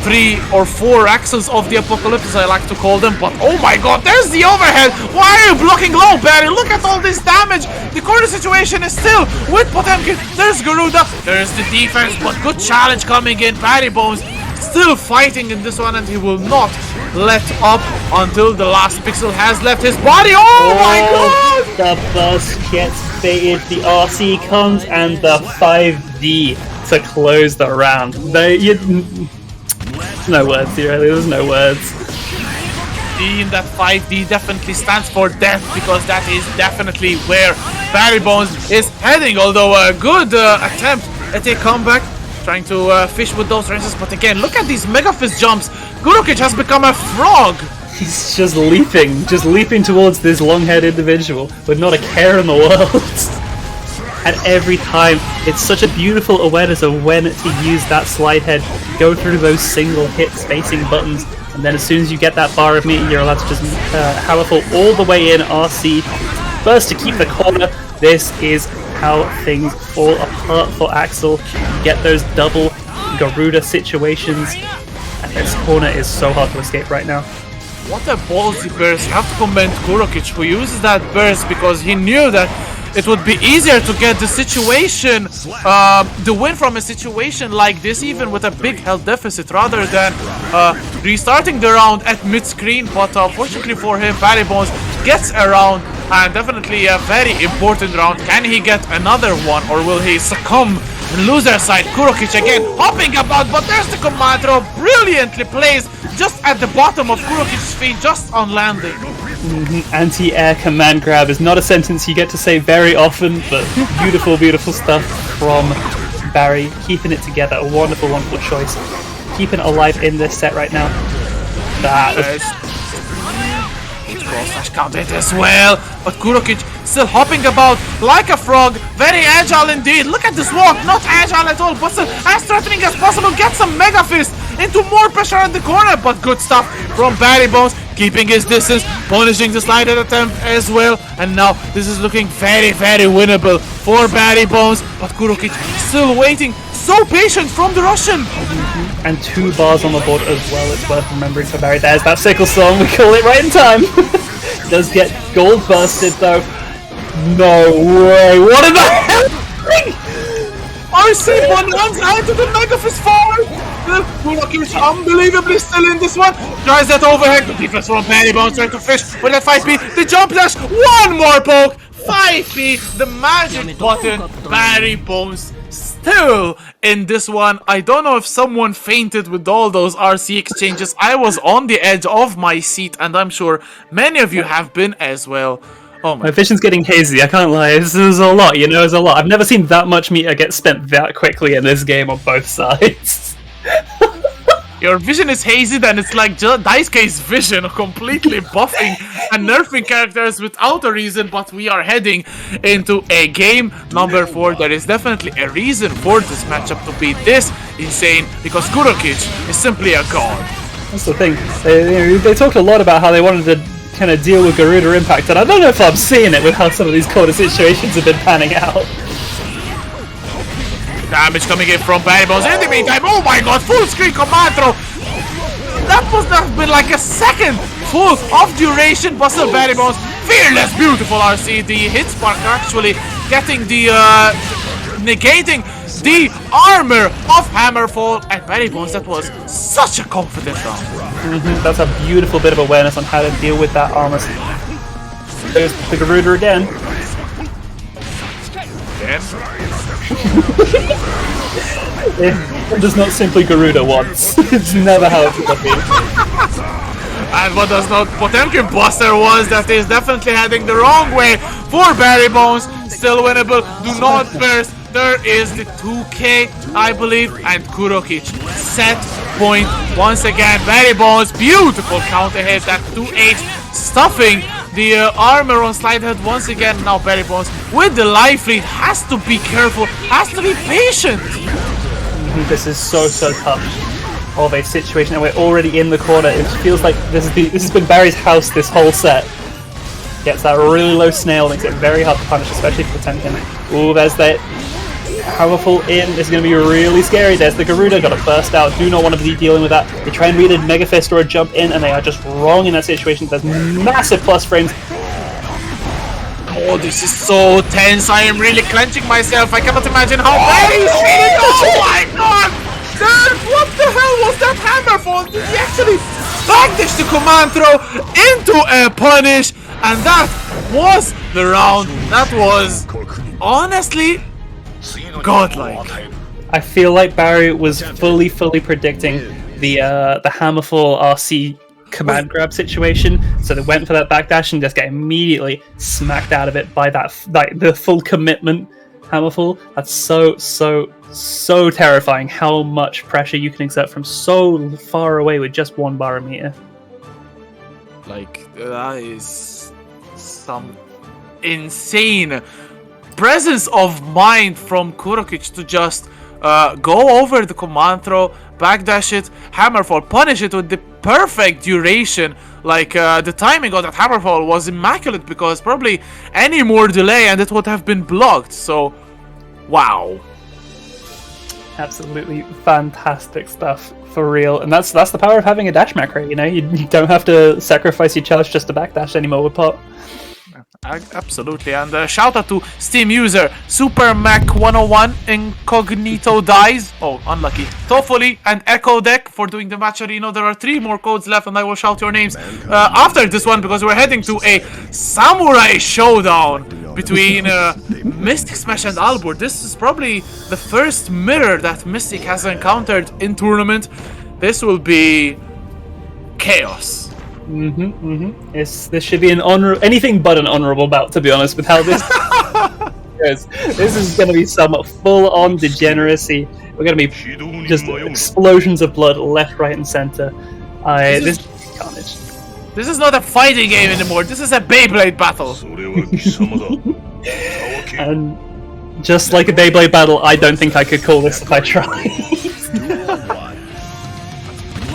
D: 3 or 4 Axels of the Apocalypse, as I like to call them. But oh my god, there's the overhead. Why are you blocking low, Barry? Look at all this damage. The corner situation is still with Potemkin. There's Garuda, there's the defense, but good challenge coming in. BarryBones still fighting in this one, and he will not let up until the last pixel has left his body. Oh my god!
E: The bus gets baited, the RC comes, and the 5D to close the round. No words here, there's no words.
D: In that 5D definitely stands for death, because that is definitely where BarryBones is heading. Although a good attempt at a comeback trying to fish with those Rizes, but again, look at these Mega Fist jumps. Kurokich has become a frog.
E: He's just leaping towards this long-haired individual with not a care in the world. And every time, it's such a beautiful awareness of when to use that slide head, go through those single hit spacing buttons, and then as soon as you get that bar of meter, you're allowed to just hammerfall all the way in RC. First to keep the corner. This is how things fall apart for Axel. You get those double Garuda situations, and this corner is so hard to escape right now.
D: What a ballsy burst. You have to commend Kurokich, who uses that burst because he knew that it would be easier to get the situation, the win from a situation like this, even with a big health deficit, rather than restarting the round at mid-screen. But fortunately for him, BarryBones gets around, and definitely a very important round. Can he get another one, or will he succumb and lose their side? Kurokich again hopping about, but there's the command throw, brilliantly placed just at the bottom of Kurokich's feet, just on landing.
E: Anti-air command grab is not a sentence you get to say very often, but beautiful, beautiful stuff from Barry, keeping it together. A wonderful, wonderful choice. Keeping it alive in this set right now.
D: Slash counted as well, but Kurokich still hopping about like a frog, very agile indeed. Look at this walk, not agile at all, but still as threatening as possible. Get some Mega Fist into more pressure in the corner, but good stuff from BarryBones, keeping his distance, punishing the slide attempt as well, and now this is looking very, very winnable for BarryBones, but Kurokich still waiting, so patient from the Russian.
E: And 2 bars on the board as well, it's worth remembering for Barry. There's that sickle song, we call it right in time. Does get gold busted though. No way, what in the hell?
D: RC runs out to the Mega Fist forward. Kurokich unbelievably still in this one. Tries that overhead. The defense from BarryBones trying to fish with that 5P. The jump dash. One more poke. 5P. The magic button. BarryBones still in this one. I don't know if someone fainted with all those RC exchanges. I was on the edge of my seat, and I'm sure many of you have been as well. Oh
E: my vision's getting hazy, I can't lie. This is a lot, you know, it's a lot. I've never seen that much meter get spent that quickly in this game on both sides.
D: Your vision is hazy, then it's like Daisuke's vision, completely buffing and nerfing characters without a reason, but we are heading into a game number 4. There is definitely a reason for this matchup to be this insane, because Kurokich is simply a god.
E: That's the thing. They talked a lot about how they wanted to kind of deal with Garuda Impact, and I don't know if I'm seeing it with how some of these corner situations have been panning out.
D: Damage coming in from BarryBones in the meantime. Oh my god, full screen command throw. That must have been like a second full of duration, but still BarryBones, fearless, beautiful RC. The hit spark actually getting the negating the armor of Hammerfall at BarryBones. That was such a confident round.
E: That's a beautiful bit of awareness on how to deal with that armor. There's the Garuda again. It does not simply Garuda once. It's never how it should have been.
D: And what does not Potemkin Buster was, that is definitely heading the wrong way for BarryBones. Still winnable, do not burst. There is the 2K, I believe, and Kurolich set point once again. BarryBones, beautiful counter hit, that 2H, stuffing the armor on Slidehead once again. Now BarryBones with the life lead has to be careful, has to be patient.
E: This is so tough of a situation, and we're already in the corner. It feels like this has been Barry's house this whole set. Gets that really low snail, makes it very hard to punish, especially for Potemkin. Ooh, there's that powerful in. This is going to be really scary. There's the Garuda, got to burst out. Do not want to be dealing with that. They try and read a Mega Fist or a jump in, and they are just wrong in that situation. There's massive plus frames.
D: Oh, this is so tense. I am really clenching myself. I cannot imagine how Barry is feeling. Oh my god! Dude, what the hell was that Hammerfall? Did he actually backdash the command throw into a punish? And that was the round. That was honestly godlike.
E: I feel like Barry was fully predicting the Hammerfall RC command grab situation, so they went for that backdash and just get immediately smacked out of it by that, like, the full commitment Hammerfall, that's so terrifying how much pressure you can exert from so far away with just one barometer.
D: Like, that is some insane presence of mind from Kurokich to just go over the command throw, backdash it, hammerfall, punish it with the perfect duration. Like, the timing of that hammerfall was immaculate because probably any more delay and it would have been blocked. So, wow.
E: Absolutely fantastic stuff, for real. And that's the power of having a dash macro, you know? You don't have to sacrifice your charge just to backdash anymore with pot.
D: Absolutely, and shout out to Steam user SuperMac101 Incognito dies. Oh, unlucky. Tofoli and Echo Deck for doing the match arena. There are 3 more codes left, and I will shout your names after this one because we're heading to a samurai showdown between Mysticsmash and Albur. This is probably the first mirror that Mystic has encountered in tournament. This will be chaos.
E: This should be an anything but an honorable bout, to be honest, with how this goes. This is going to be some full-on degeneracy. We're going to be just explosions of blood left, right, and center. This is carnage.
D: This is not a fighting game anymore. This is a Beyblade battle.
E: And just like a Beyblade battle, I don't think I could call this if I tried.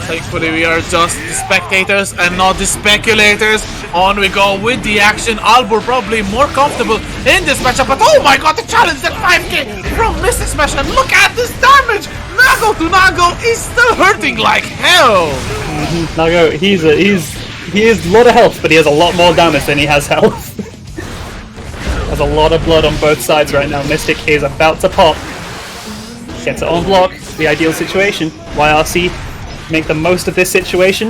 D: Thankfully, we are just the spectators and not the speculators. On we go with the action. Albur probably more comfortable in this matchup, but oh my god, the challenge, that 5k from Mysticmash, and look at this damage! Nago to Nago is still hurting like hell!
E: Nago, he has a lot of health, but he has a lot more damage than he has health. There's a lot of blood on both sides right now. Mystic is about to pop. Gets it on block, the ideal situation. YRC make the most of this situation.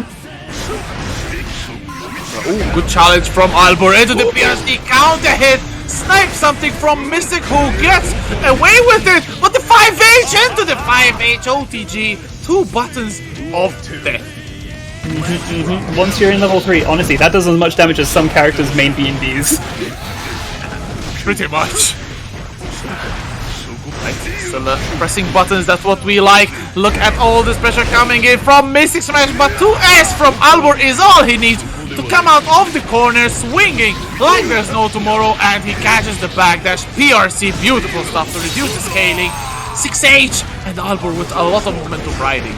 D: Ooh, good challenge from Albur into the PRC, counter hit, snipe something from Mystic who gets away with it, but the 5H into the 5H OTG, 2 buttons of death.
E: Once you're in level 3, honestly, that does as much damage as some characters' main B&Bs.
D: Pretty much. Still pressing buttons, that's what we like. Look at all this pressure coming in from Mysticmash, but 2S from Albur is all he needs to come out of the corner swinging like there's no tomorrow, and he catches the backdash. PRC, beautiful stuff to reduce the scaling. 6H, and Albur with a lot of momentum riding.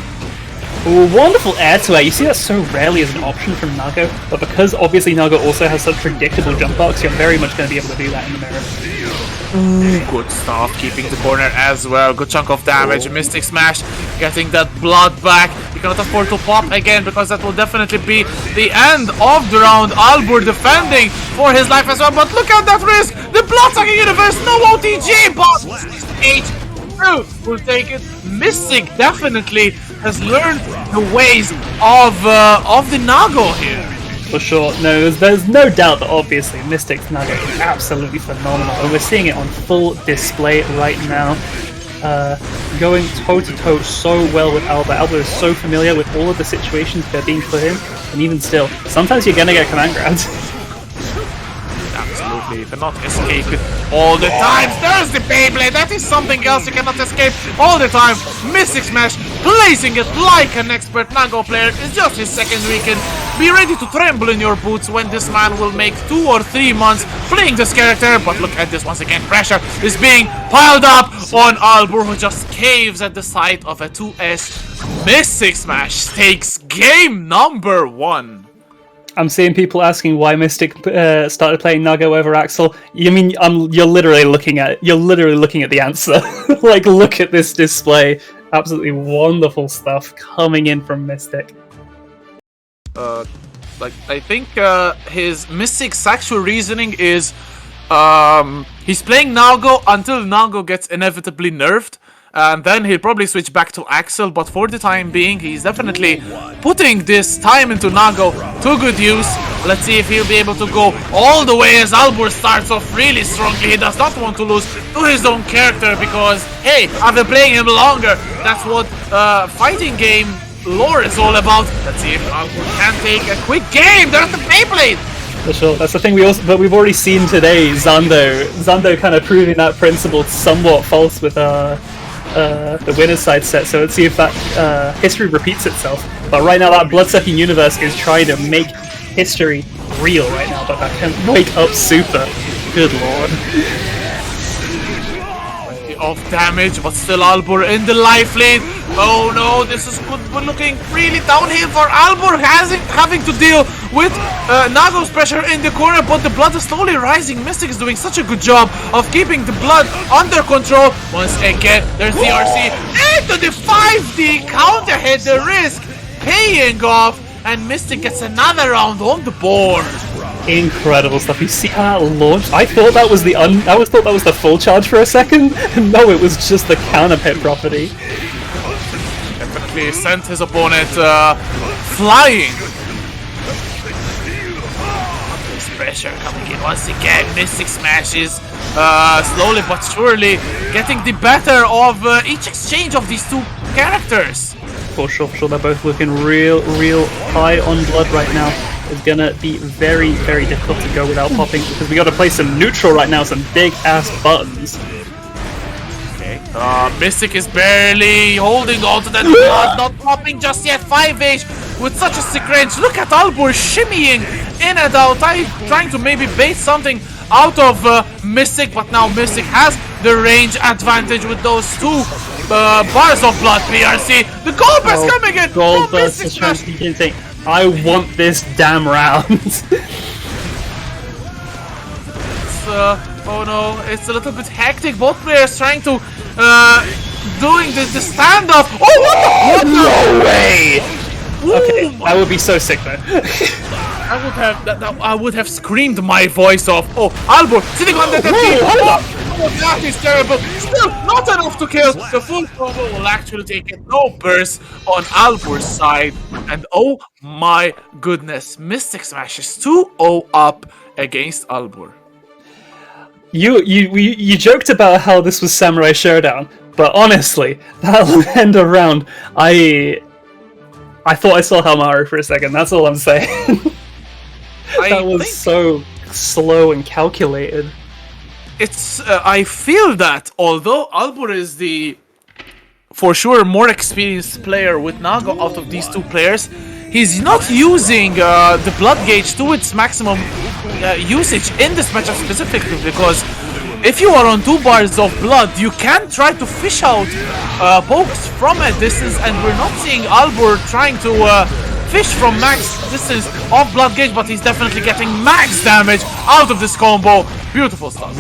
E: Ooh, wonderful air to air. You see that so rarely as an option from Nago, but because obviously Nago also has such predictable jump arcs, you're very much going to be able to do that in the mirror.
D: Ooh, good stuff, keeping the corner as well. Good chunk of damage. Mysticmash getting that blood back. You cannot afford to pop again because that will definitely be the end of the round. Albur defending for his life as well, but look at that risk. The Bloodsucking Universe, no OTG, but H2 will take it. Mystic definitely has learned the ways of the Nago here.
E: For sure, no, there's no doubt that obviously Mystic's Nago is absolutely phenomenal, and we're seeing it on full display right now. Going toe-to-toe so well with Albur. Albur is so familiar with all of the situations that are being put in, and even still, sometimes you're gonna get command grabs.
D: Absolutely, you cannot escape it all the time. There's the Beyblade, that is something else you cannot escape all the time. Mysticmash placing it like an expert Nago player. It's just his second weekend. Be ready to tremble in your boots when this man will make 2 or 3 months playing this character. But look at this once again, pressure is being piled up on Albur, who just caves at the sight of a 2S. Mysticmash takes game number 1.
E: I'm seeing people asking why Mystic started playing Nago over Axel. You mean you're literally looking at the answer. Like, look at this display. Absolutely wonderful stuff coming in from Mystic.
D: I think his Mystic's actual reasoning is he's playing Nago until Nago gets inevitably nerfed, and then he'll probably switch back to Axel, but for the time being he's definitely putting this time into Nago to good use. Let's see if he'll be able to go all the way as Albur starts off really strongly. He does not want to lose to his own character because, hey, I've been playing him longer. That's what fighting game lore is all about. Let's see if Albur can take a quick game. There's the Beyblade.
E: For sure. That's the thing but we've already seen today. Zando kind of proving that principle somewhat false with the winner's side set. So let's see if that history repeats itself. But right now, that blood-sucking universe is trying to make history real right now. But that can wake up super. Good lord.
D: Of damage, but still Albur in the life lane. Oh no, this is good, but looking really downhill for Albur, having to deal with Nago's pressure in the corner, but the blood is slowly rising. Mystic is doing such a good job of keeping the blood under control. Once again, there's the RC into the 5D counter hit, the risk paying off, and Mystic gets another round on the board.
E: Incredible stuff. You see how that launched? I thought that was the full charge for a second. No, it was just the counter pit property.
D: Definitely sent his opponent flying. This pressure coming in once again. Mysticmash is slowly but surely getting the better of each exchange of these two characters.
E: For sure, they're both looking real high on blood right now. It's gonna be very, very difficult to go without popping because we gotta play some neutral right now, some big ass buttons.
D: Okay. Mystic is barely holding on to that blood, not popping just yet. 5H with such a sick range. Look at Albur shimmying in and out, trying to maybe bait something out of Mystic, but now Mystic has the range advantage with those two bars of blood. PRC, the gold burst coming in.
E: Gold burst is trying to be insane. I want this damn round.
D: Oh no, it's a little bit hectic. Both players trying to doing the standoff. Oh, what the?
E: No way! Okay, I would be so sick though.
D: I would have screamed my voice off. Oh, Albur sitting on the team. Oh, that is terrible. Still not enough to kill. The full combo will actually take it. No burst on Albur's side. And oh my goodness, Mysticsmash is 2-0 up against Albur.
E: You joked about how this was Samurai Showdown, but honestly, that end of round, I thought I saw Halmaru for a second. That's all I'm saying. That was so slow and calculated.
D: It's I feel that although Albur is the for sure more experienced player with Nago out of these two players, he's not using the blood gauge to its maximum usage in this matchup specifically, because if you are on 2 bars of blood, you can try to fish out pokes from a distance, and we're not seeing Albur trying to fish from max distance of blood gauge, but he's definitely getting max damage out of this combo. Beautiful stuff.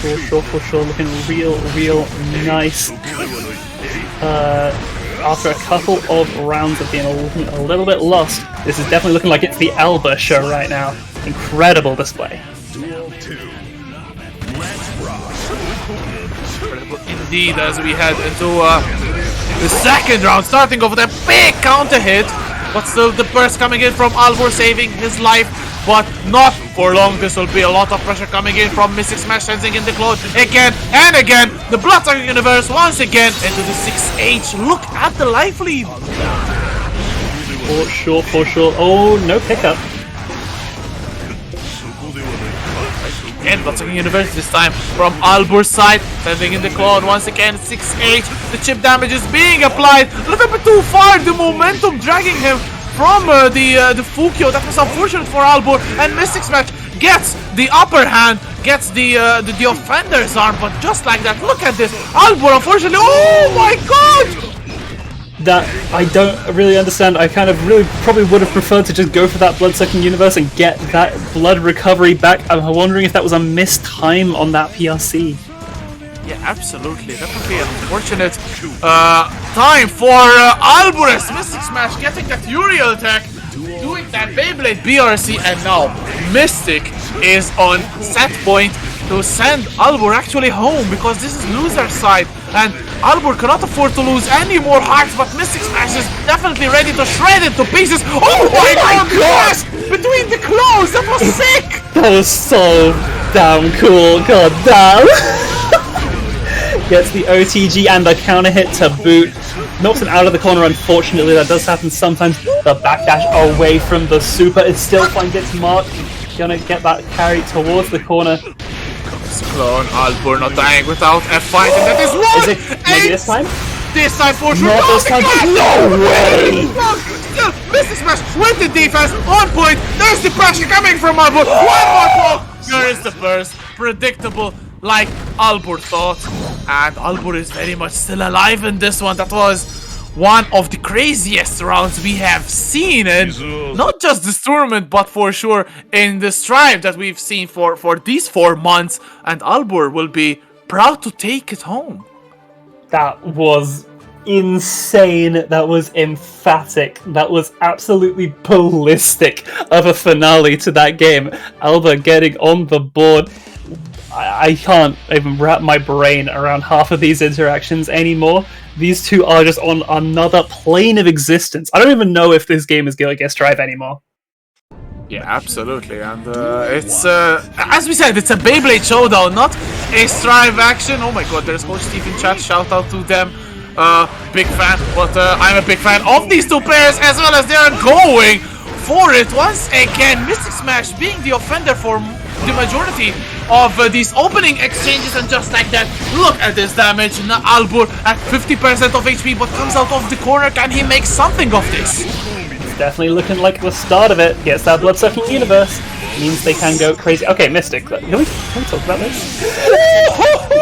E: For sure, looking real nice. After a couple of rounds of being a little bit lost, this is definitely looking like it's the Albur show right now. Incredible display.
D: Indeed, as we head into the second round, starting off with a big counter hit, but still the burst coming in from Albur saving his life, but not for long. This will be a lot of pressure coming in from Mysticsmash, sensing in the clone again and again. The Blood-Sucking Universe once again into the 6H. Look at the life lead.
E: For sure. Oh, no pickup.
D: And Blood-Sucking Universe this time from Albur's side, sending in the clone once again. 6H. The chip damage is being applied a little bit too far. The momentum dragging him from the Fukyo. That was unfortunate for Albur, and Mysticsmash gets the upper hand, gets the offender's arm, but just like that, look at this. Albur, unfortunately, oh my god!
E: That I don't really understand. I kind of really probably would have preferred to just go for that Blood-Sucking Universe and get that blood recovery back. I'm wondering if that was a missed time on that PRC.
D: Yeah, absolutely. Definitely an unfortunate time for Albur as Mysticsmash getting that Uriel attack, doing that Beyblade BRC, and now Mystic is on set point to send Albur actually home, because this is loser side, and Albur cannot afford to lose any more hearts, but Mysticsmash is definitely ready to shred it to pieces. Oh my god! Yes! Between the claws! That was sick!
E: That was so damn cool. God damn. Gets the OTG and the counter hit to boot. Knocks it out of the corner, unfortunately. That does happen sometimes. The backdash away from the super is still fine. Gets marked. gonna get that carry towards the corner.
D: Clone Albur not dying without a fight, and that is one!
E: Is it maybe this time?
D: This time for sure!
E: Not this time. No way!
D: Still, Mysticsmash with the defense on point. There's the pressure coming from Albur. One more blow. There is the burst. Predictable, like Albur thought. And Albur is very much still alive in this one. That was one of the craziest rounds we have seen in not just this tournament, but for sure in the strive that we've seen for these 4 months. And Albur will be proud to take it home.
E: That was insane. That was emphatic. That was absolutely ballistic of a finale to that game. Albur getting on the board. I can't even wrap my brain around half of these interactions anymore. These two are just on another plane of existence. I don't even know if this game is going to get Strive anymore.
D: Yeah, absolutely, and it's, as we said, it's a Beyblade showdown, not a Strive action. Oh my god, there's Coach Steve in chat, shout out to them. Big fan, but I'm a big fan of these two pairs as well as they're going for it. Once again, Mysticsmash being the offender for the majority of these opening exchanges, and just like that, look at this damage. Now Albur at 50% of HP, but comes out of the corner. Can he make something of this?
E: Definitely looking like the start of it. Gets that blood-sucking universe. Means they can go crazy. Okay, Mystic, can we talk about this?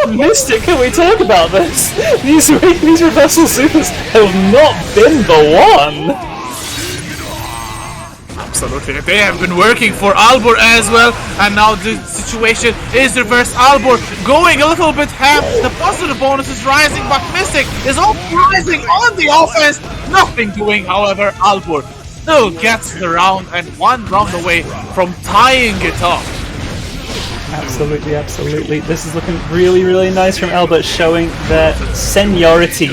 E: Mystic, can we talk about this? These reversal supers have not been the one.
D: Absolutely, they have been working for Albur as well, and now the situation is reversed. Albur going a little bit half. The positive bonus is rising, but Mystic is all rising on the offense. Nothing doing, however. Albur still gets the round and 1 round away from tying it up.
E: Absolutely, absolutely. This is looking really, really nice from Albert, showing their seniority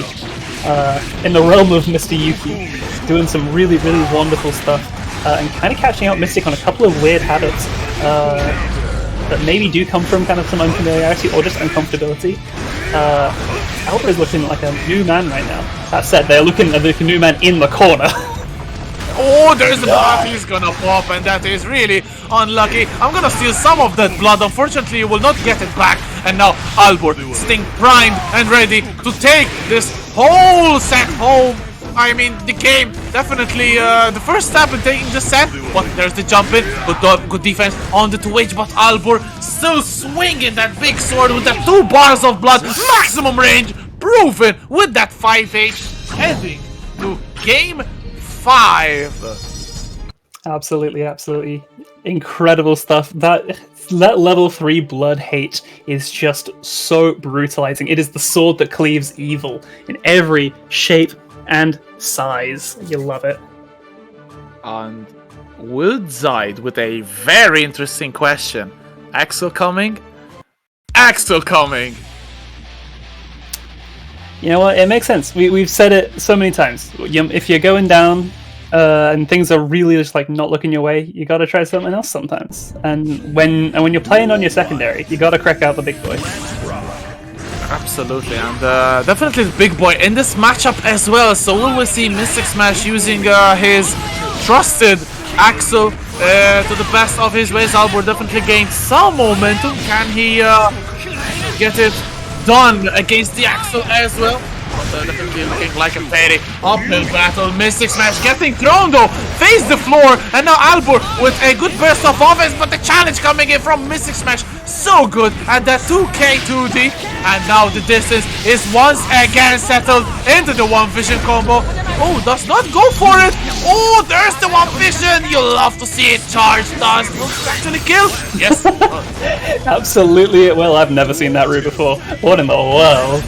E: in the realm of Mr. Yuki. Doing some really, really wonderful stuff. And kind of catching out Mystic on a couple of weird habits that maybe do come from kind of some unfamiliarity or just uncomfortability. Albert is looking like a new man right now. That said, they're looking like a new man in the corner.
D: Oh, there's the blood. He's gonna pop, and that is really unlucky. I'm gonna steal some of that blood. Unfortunately, you will not get it back. And now Albur staying primed and ready to take this whole set home. I mean, the game, definitely the first step in taking the set, but there's the jump in, good defense on the 2H, but Albur still swinging that big sword with that 2 bars of blood, maximum range, proven with that 5H, heading to game 5.
E: Absolutely, absolutely. Incredible stuff. That level 3 blood hate is just so brutalizing. It is the sword that cleaves evil in every shape and size. You love it.
D: And Woodside with a very interesting question. Axel coming? Axel coming!
E: You know what? It makes sense. We've said it so many times. If you're going down and things are really just like not looking your way, you gotta try something else sometimes. And when you're playing on your secondary, you gotta crack out the big boy.
D: Absolutely, and definitely the big boy in this matchup as well. So we will see Mysticsmash using his trusted Axel to the best of his ways. Albur definitely gained some momentum. Can he get it done against the Axel as well? Definitely looking like a very uphill battle. Mysticsmash getting thrown though, face the floor, and now Albur with a good burst of offense, but the challenge coming in from Mysticsmash so good at that 2K2D, and now the distance is once again settled into the one vision combo. Oh, does not go for it. Oh, there's the one vision. You love to see it charge. Does actually kill? Yes.
E: Absolutely it will. I've never seen that route before. What in the world?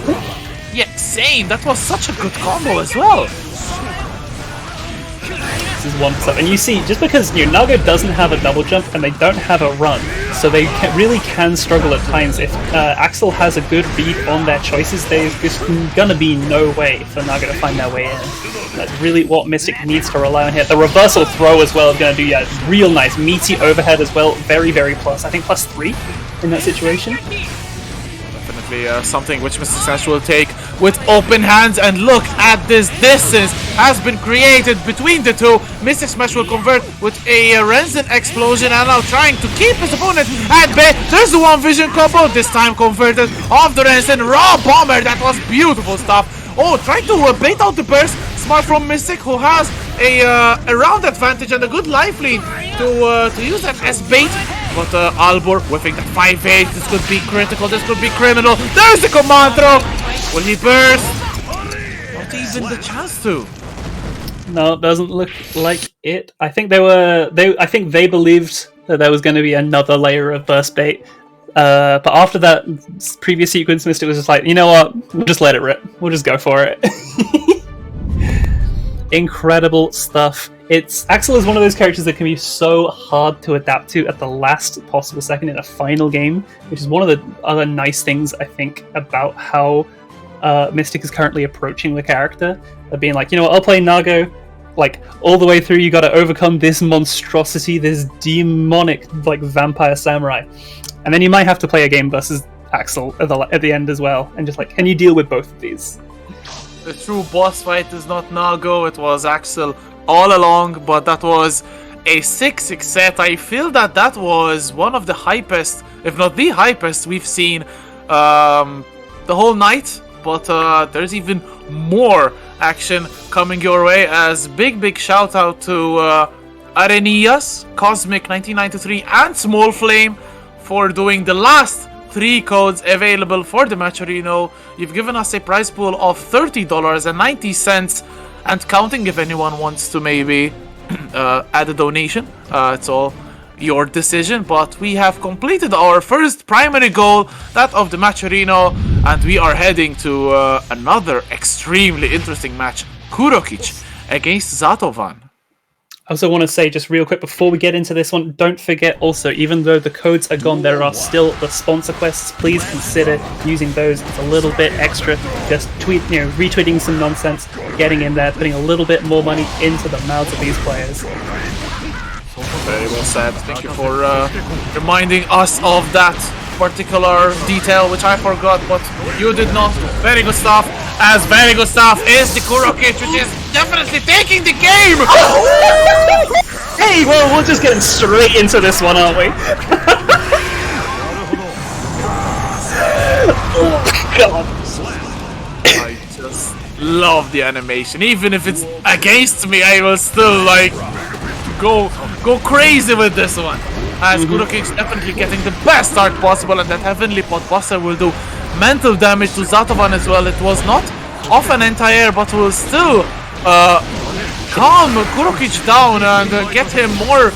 D: Yeah, same. That was such a good combo as well.
E: This is 1%. And you see, just because Nago doesn't have a double jump and they don't have a run, so they really can struggle at times. If Axel has a good read on their choices, there's just gonna be no way for Nago to find their way in. That's really what Mystic needs to rely on here. The reversal throw as well is gonna do real nice, meaty overhead as well. Very, very plus. I think +3 in that situation.
D: definitely something which Mysticmash will take with open hands. And look at this distance has been created between the two. Mysticmash will convert with a Renzen explosion and now trying to keep his opponent at bay. There's the one vision combo, this time converted off the Renzen. Raw bomber, that was beautiful stuff. Oh, trying to bait out the burst. Smart from Mystic, who has a round advantage and a good life lead to use that as bait. But Albur whiffing that 5-8. This could be critical. This could be criminal. There's the command throw. Will he burst? Not even the chance to.
E: No, it doesn't look like it. I think I think they believed that there was going to be another layer of burst bait. But after that previous sequence, Mystic was just like, you know what? We'll just let it rip. We'll just go for it. Incredible stuff. Axel is one of those characters that can be so hard to adapt to at the last possible second in a final game, which is one of the other nice things I think about how Mystic is currently approaching the character. Of being like, you know what, I'll play Nago, like, all the way through you gotta overcome this monstrosity, this demonic, like, vampire samurai. And then you might have to play a game versus Axel at the end as well, and just like, can you deal with both of these?
D: The true boss fight is not Nago, it was Axel all along, but that was a 6-6 set. I feel that was one of the hypest, if not the hypest, we've seen the whole night, but there's even more action coming your way, as big shout out to Arenias, Cosmic 1993 and Small Flame for doing the last 3 codes available for the match arena. You've given us a prize pool of $30.90 and counting if anyone wants to maybe add a donation. It's all your decision, but we have completed our first primary goal, that of the match arena, and we are heading to another extremely interesting match, Kurolich against Zato-Van.
E: I also want to say, just real quick before we get into this one, don't forget also, even though the codes are gone, there are still the sponsor quests. Please consider using those. It's a little bit extra. Just retweeting some nonsense, getting in there, putting a little bit more money into the mouths of these players.
D: Very well said. Thank you for reminding us of that particular detail, which I forgot, but you did not. Very good stuff. As very good stuff is the Kurokich, which is definitely taking the game.
E: Hey, well, we're just getting straight into this one, aren't we? Oh, God.
D: I just love the animation. Even if it's against me, I will still like go crazy with this one. As Kurokich definitely getting the best start possible, and that Heavenly Potbuster will do mental damage to Zato-Van as well. It was not off an entire, but will still calm Kurokich down and get him more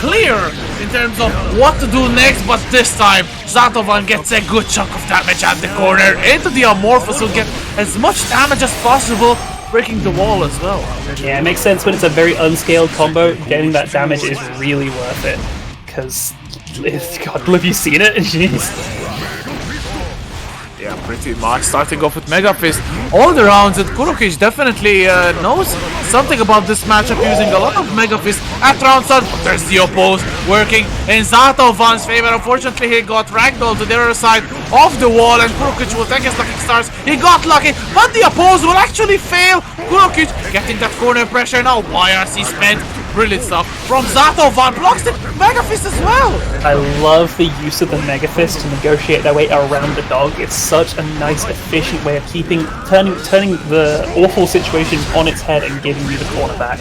D: clear in terms of what to do next. But this time, Zato-Van gets a good chunk of damage at the corner into the Amorphous, will get as much damage as possible, breaking the wall as well.
E: Yeah, it makes sense when it's a very unscaled combo. Getting that damage is really worth it. Because, God, have you seen it? Jeez.
D: Yeah, pretty much. Starting off with Mega Fist all the rounds, and Kurokich definitely knows something about this matchup, using a lot of Mega Fist at round start. But there's the oppose working in Zato-Van's favor. Unfortunately, he got ragdolled to the other side of the wall, and Kurokich will take his lucky stars. He got lucky, but the oppose will actually fail. Kurokich getting that corner pressure now. YRC spent. Brilliant stuff from Zato-Van. Blocks the Mega Fist as well.
E: I love the use of the Mega Fist to negotiate their way around the dog. It's such a nice, efficient way of turning the awful situation on its head and giving you the corner back.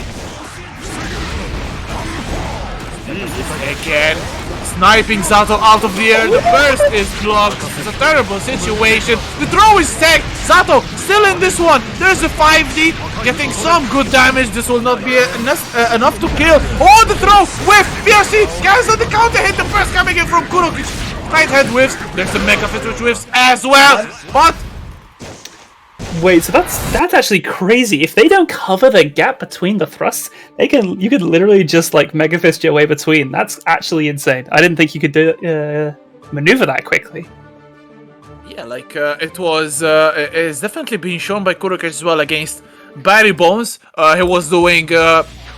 D: Again, sniping Zato out of the air. The burst is blocked. It's a terrible situation. The throw is tagged. Zato still in this one. There's a 5D getting some good damage. This will not be enough to kill. Oh, the throw with PRC cancel the counter hit. The burst coming in from Kurokich. Right head whiffs. There's the Mega Fist which whiffs as well. But
E: wait, so that's actually crazy. If they don't cover the gap between the thrusts, you could literally just like Mega Fist your way between. That's actually insane. I didn't think you could maneuver that quickly.
D: Yeah, like it was it's definitely being shown by Kurokich as well against BarryBones. He was doing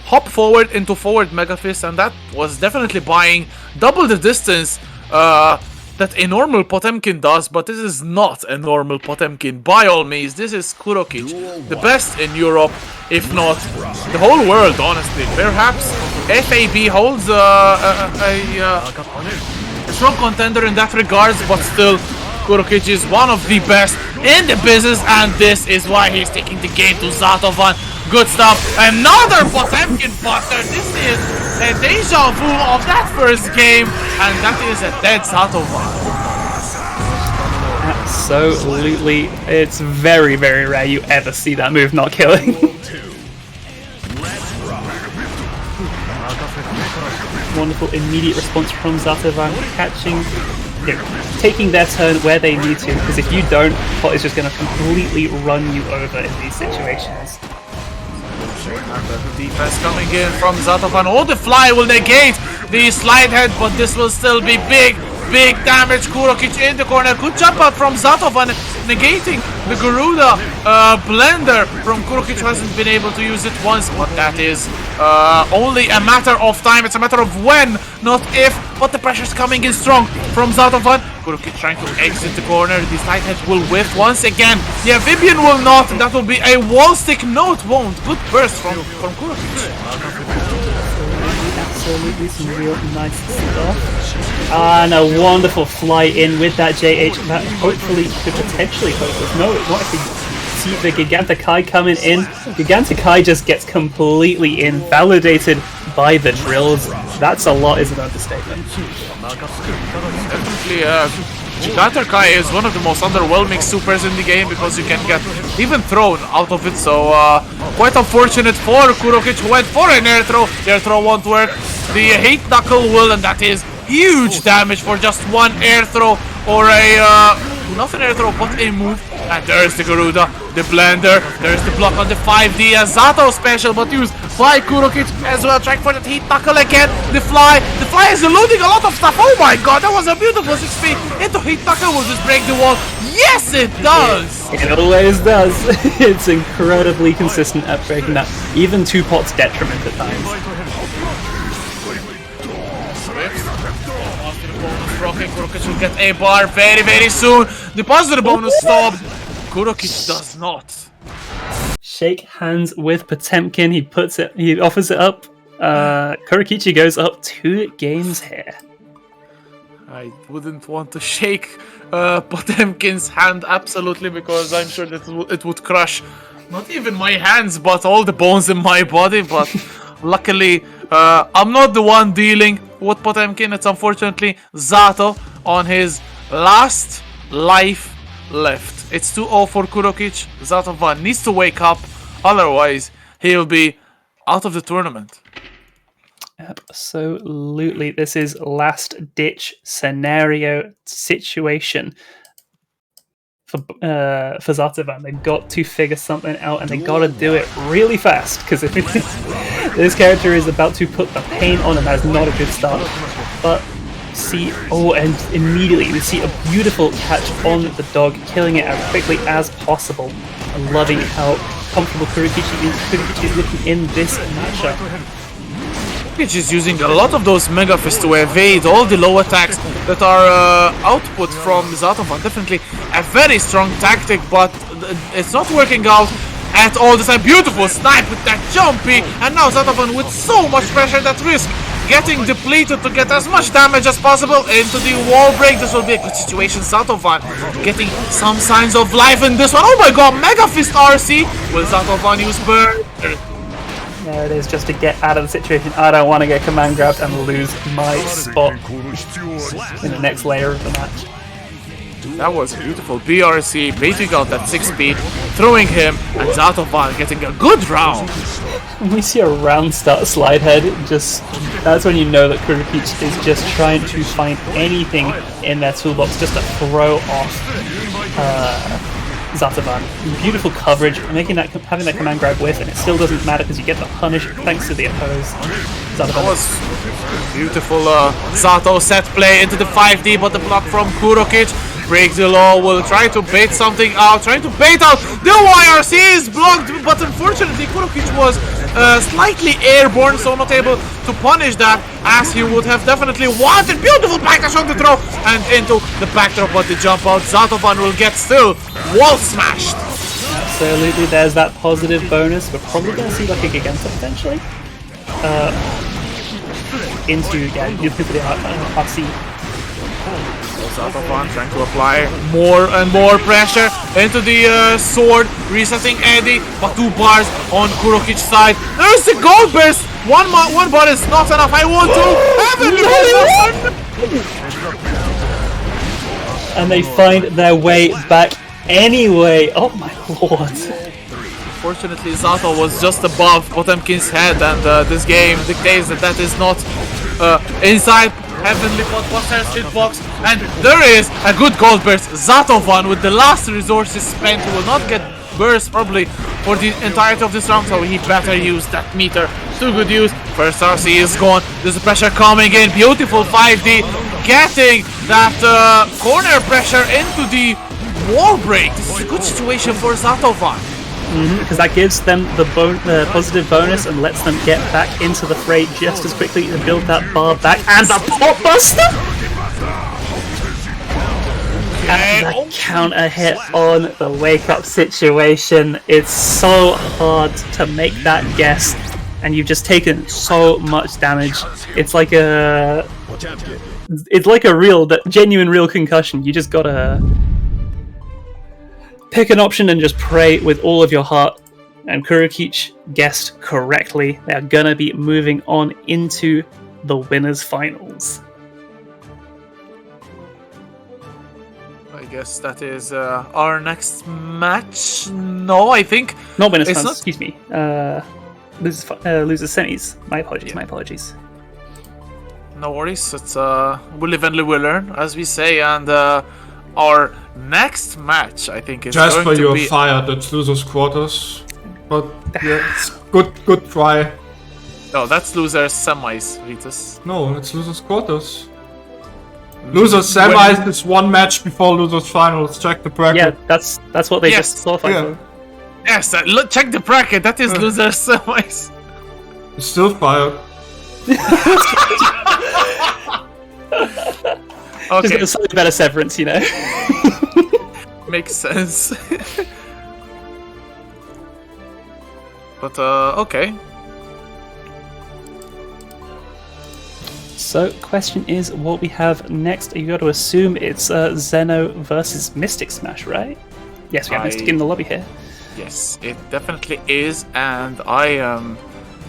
D: hop forward into forward Mega Fist, and that was definitely buying double the distance that a normal Potemkin does, but this is not a normal Potemkin. By all means, this is Kurokich, the best in Europe, if not the whole world, honestly. Perhaps FAB holds a strong contender in that regards, but still, Kurokich is one of the best in the business, and this is why he's taking the game to Zato-Van. Good stuff. Another Potemkin buster. This is a deja vu of that first game, and that is a dead Zato-Van.
E: Absolutely. It's very, very rare you ever see that move not killing. Wonderful immediate response from Zato-Van, catching, taking their turn where they need to, because if you don't, Pot is just going to completely run you over in these situations.
D: Defense coming in from Zato-Van. Oh, the fly will negate the slide head, but this will still be big damage. Kurokich in the corner. Good jump out from Zato-Van, negating the Garuda blender from Kurokich, who hasn't been able to use it once, but that is only a matter of time. It's a matter of when, not if. But the pressure's coming in strong from Zato-Van. Kurokich trying to exit the corner. The side head will whiff once again. The amphibian will not. That will be a wall stick. No, it won't. Good burst from Kurokich.
E: Absolutely some real nice stuff. And a wonderful fly in with that JH that hopefully could potentially close this. No, it's not actually. See the Gigantic-Kai coming in. Gigantic-Kai just gets completely invalidated by the drills. That's a lot, is an understatement.
D: Definitely, Gigantic-Kai is one of the most underwhelming supers in the game because you can get even thrown out of it, so quite unfortunate for Kurokich, who went for an air throw. The air throw won't work. The Heat Knuckle will, and that is huge damage for just one air throw, or a, not an air throw, but a move. And there's the Garuda, the blender, there's the block on the 5D, a Zato special, but used by Kurokich as well, trying for that Heat Knuckle again. The fly is eluding a lot of stuff. Oh my god, that was a beautiful 6 feet into Heat Knuckle. Will just break the wall. Yes, it does!
E: It always does. It's incredibly consistent at breaking that, even to Pot's detriment at times.
D: Kurokich will get a bar very, very soon. The positive bonus stopped. Kurokich does not.
E: Shake hands with Potemkin. He offers it up. Kurokichi goes up 2 games here.
D: I wouldn't want to shake Potemkin's hand absolutely, because I'm sure that it would crush not even my hands but all the bones in my body, but luckily I'm not the one dealing with Potemkin. It's unfortunately Zato on his last life left. It's 2-0 for Kurokich. Zato-Van needs to wake up, otherwise he'll be out of the tournament.
E: Absolutely. This is last ditch scenario situation for Zato-Van. They've got to figure something out, and they got to do it really fast, because if this character is about to put the pain on him, that's not a good start. But see, and immediately we see a beautiful catch on the dog, killing it as quickly as possible. I'm loving how comfortable Kurokichi is looking in this matchup.
D: Kurokich is using a lot of those Mega Fists to evade all the low attacks that are output from Zato-Van. Definitely a very strong tactic, but it's not working out at all. This a beautiful snipe with that jumpy, and now Zato-Van with so much pressure at risk, getting depleted to get as much damage as possible into the wall break. This will be a good situation. Zato-Van getting some signs of life in this one. Oh my god, Mega Fist RC. Will Zato-Van use Burn?
E: There it is, just to get out of the situation. I don't want to get command grabbed and lose my spot in the next layer of the match.
D: That was beautiful. BRC baiting out that 6 speed, throwing him, and Zato-Van getting a good round.
E: When we see a round start slide head, that's when you know that Kurokich is just trying to find anything in their toolbox just to throw off Zato-Van. Beautiful coverage, having that command grab with, and it still doesn't matter because you get the punish thanks to the oppose.
D: That was beautiful Zato set play into the 5D, but the block from Kurolich. break the law, will try to bait something out, trying to bait out. The YRC is blocked, but unfortunately Kurokich was slightly airborne, so not able to punish that as he would have definitely wanted. Beautiful backdash on the throw and into the backdrop, but the jump out. Zato-Van will get still wall smashed.
E: Absolutely, there's that positive bonus. We're probably going to see like a Giganta potentially. Into, yeah, you put the RC.
D: Zato-Van trying to apply more and more pressure into the sword, resetting Eddie, but 2 bars on Kurokich's side. There's the gold burst! One bar is not enough. I want to
E: And they find their way back anyway. Oh my lord.
D: Fortunately, Zato was just above Potemkin's head, and this game dictates that that is not inside Heavenly Potbuster's hitbox. And there is a good gold burst. Zato-Van with the last resources spent will not get burst probably for the entirety of this round, so he better use that meter to good use. First RC is gone. There's the pressure coming in. Beautiful 5D, getting that corner pressure into the wall break. This is a good situation for Zato-Van.
E: Because that gives them the positive bonus and lets them get back into the fray just as quickly to build that bar back. And the pop buster! And the counter hit on the wake up situation. It's so hard to make that guess, and you've just taken so much damage. It's like a genuine real concussion. You just gotta pick an option and just pray with all of your heart. And Kurokich guessed correctly. They're gonna be moving on into the winners finals.
D: I guess that is our next match. No, I think
E: Not winners
D: it's
E: finals,
D: not.
E: excuse me. Losers semis. My apologies, my apologies.
D: No worries. It's we'll live and we'll learn, as we say. And our next match, I think, is
F: Jasper,
D: going to
F: you're
D: be.
F: fired. That's losers quarters. But yeah, it's good try.
D: No, that's losers semis, Ritus.
F: No, it's losers quarters. Losers semis is one match before losers finals. Check the bracket.
E: Yeah, that's what they
D: Yes.
E: just qualified
F: Yeah.
E: for.
D: Yes, look, check the bracket. That is losers semis.
F: It's still fired.
E: Just
D: Okay,
E: a slightly better severance, you know.
D: makes sense. But okay.
E: So, question is, what we have next? You got to assume it's Zeno versus Mysticsmash, right? Yes, we have Mystic in the lobby here.
D: Yes, it definitely is, and I am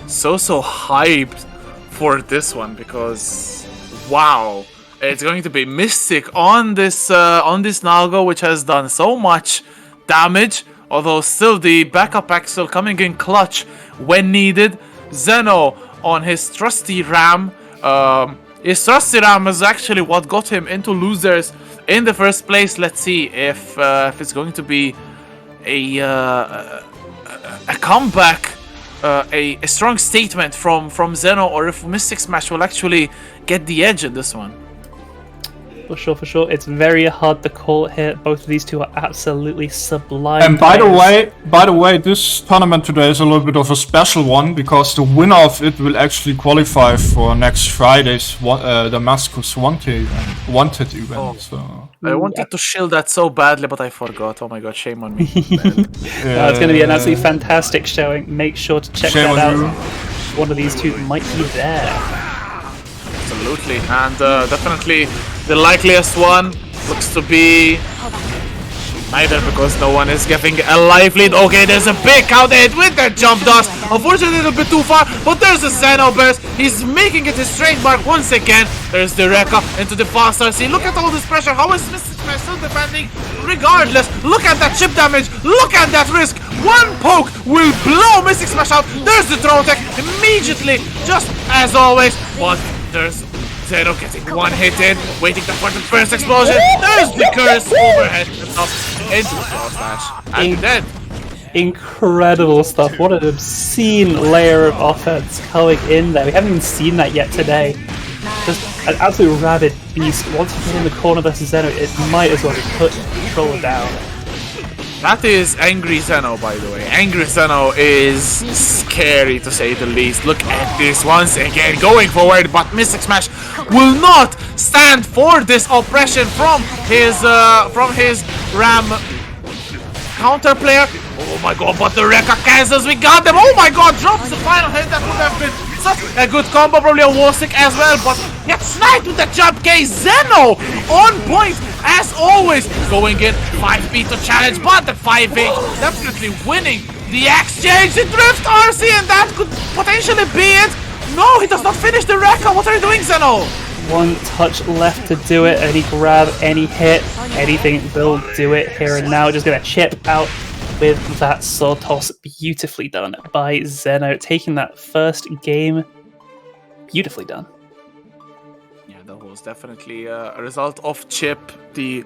D: so hyped for this one because wow, it's going to be Mystic on this Nago, which has done so much damage. Although still the backup axle coming in clutch when needed. Zeno on his trusty Ram. His trusty Ram is actually what got him into losers in the first place. Let's see if it's going to be a comeback, a strong statement from Zeno, or if Mysticsmash will actually get the edge in this one.
E: For sure. It's very hard to call here. Both of these two are absolutely sublime.
F: And by
E: players.
F: the way, this tournament today is a little bit of a special one because the winner of it will actually qualify for next Friday's Damascus Wanted event.
D: Oh.
F: So.
D: I wanted to shield that so badly, but I forgot. Oh my god, shame on me.
E: It's going to be an absolutely fantastic showing. Make sure to check
F: Shame
E: that
F: on
E: out. One of these two might be there.
D: Absolutely, and definitely the likeliest one looks to be neither, because no one is giving a life lead. Okay, there's a big count hit with that jump dust. Unfortunately, a little bit too far, but there's a Zeno burst. He's making it his trademark once again. There's the Rekka into the fast RC. Look at all this pressure. How is Mysticmash still defending? Regardless, look at that chip damage. Look at that risk. One poke will blow Mysticsmash out. There's the throw tech immediately, just as always. But there's Zeno getting one hit in, waiting for the first explosion. There's the curse overhead and up into the cross slash. And dead.
E: Incredible stuff. What an obscene layer of offense coming in there. We haven't even seen that yet today. just an absolute rabid beast. Once you get in the corner versus Zeno, it might as well be put the controller down.
D: That is Angry Zeno, by the way. Angry Zeno is scary, to say the least. Look at this once again, going forward, but Mysticsmash will not stand for this oppression from his Ram counter player. Oh my god, but the Rekka cancels, we got them. Oh my god, drops the final hit. That would have been such a good combo, probably a wall stick as well, but gets sniped with the jump case. Zeno on point as always, going in 5p to challenge, but the 5h definitely winning the exchange. The drift RC, and that could potentially be it. No, he does not finish the Rekka. What are you doing, Zeno?
E: One touch left to do it. Any grab, any hit, anything will do it here and now. Just gonna chip out with that sword toss. Beautifully done by Zeno, taking that first game. Beautifully done.
D: Yeah, that was definitely a result of Chipp. The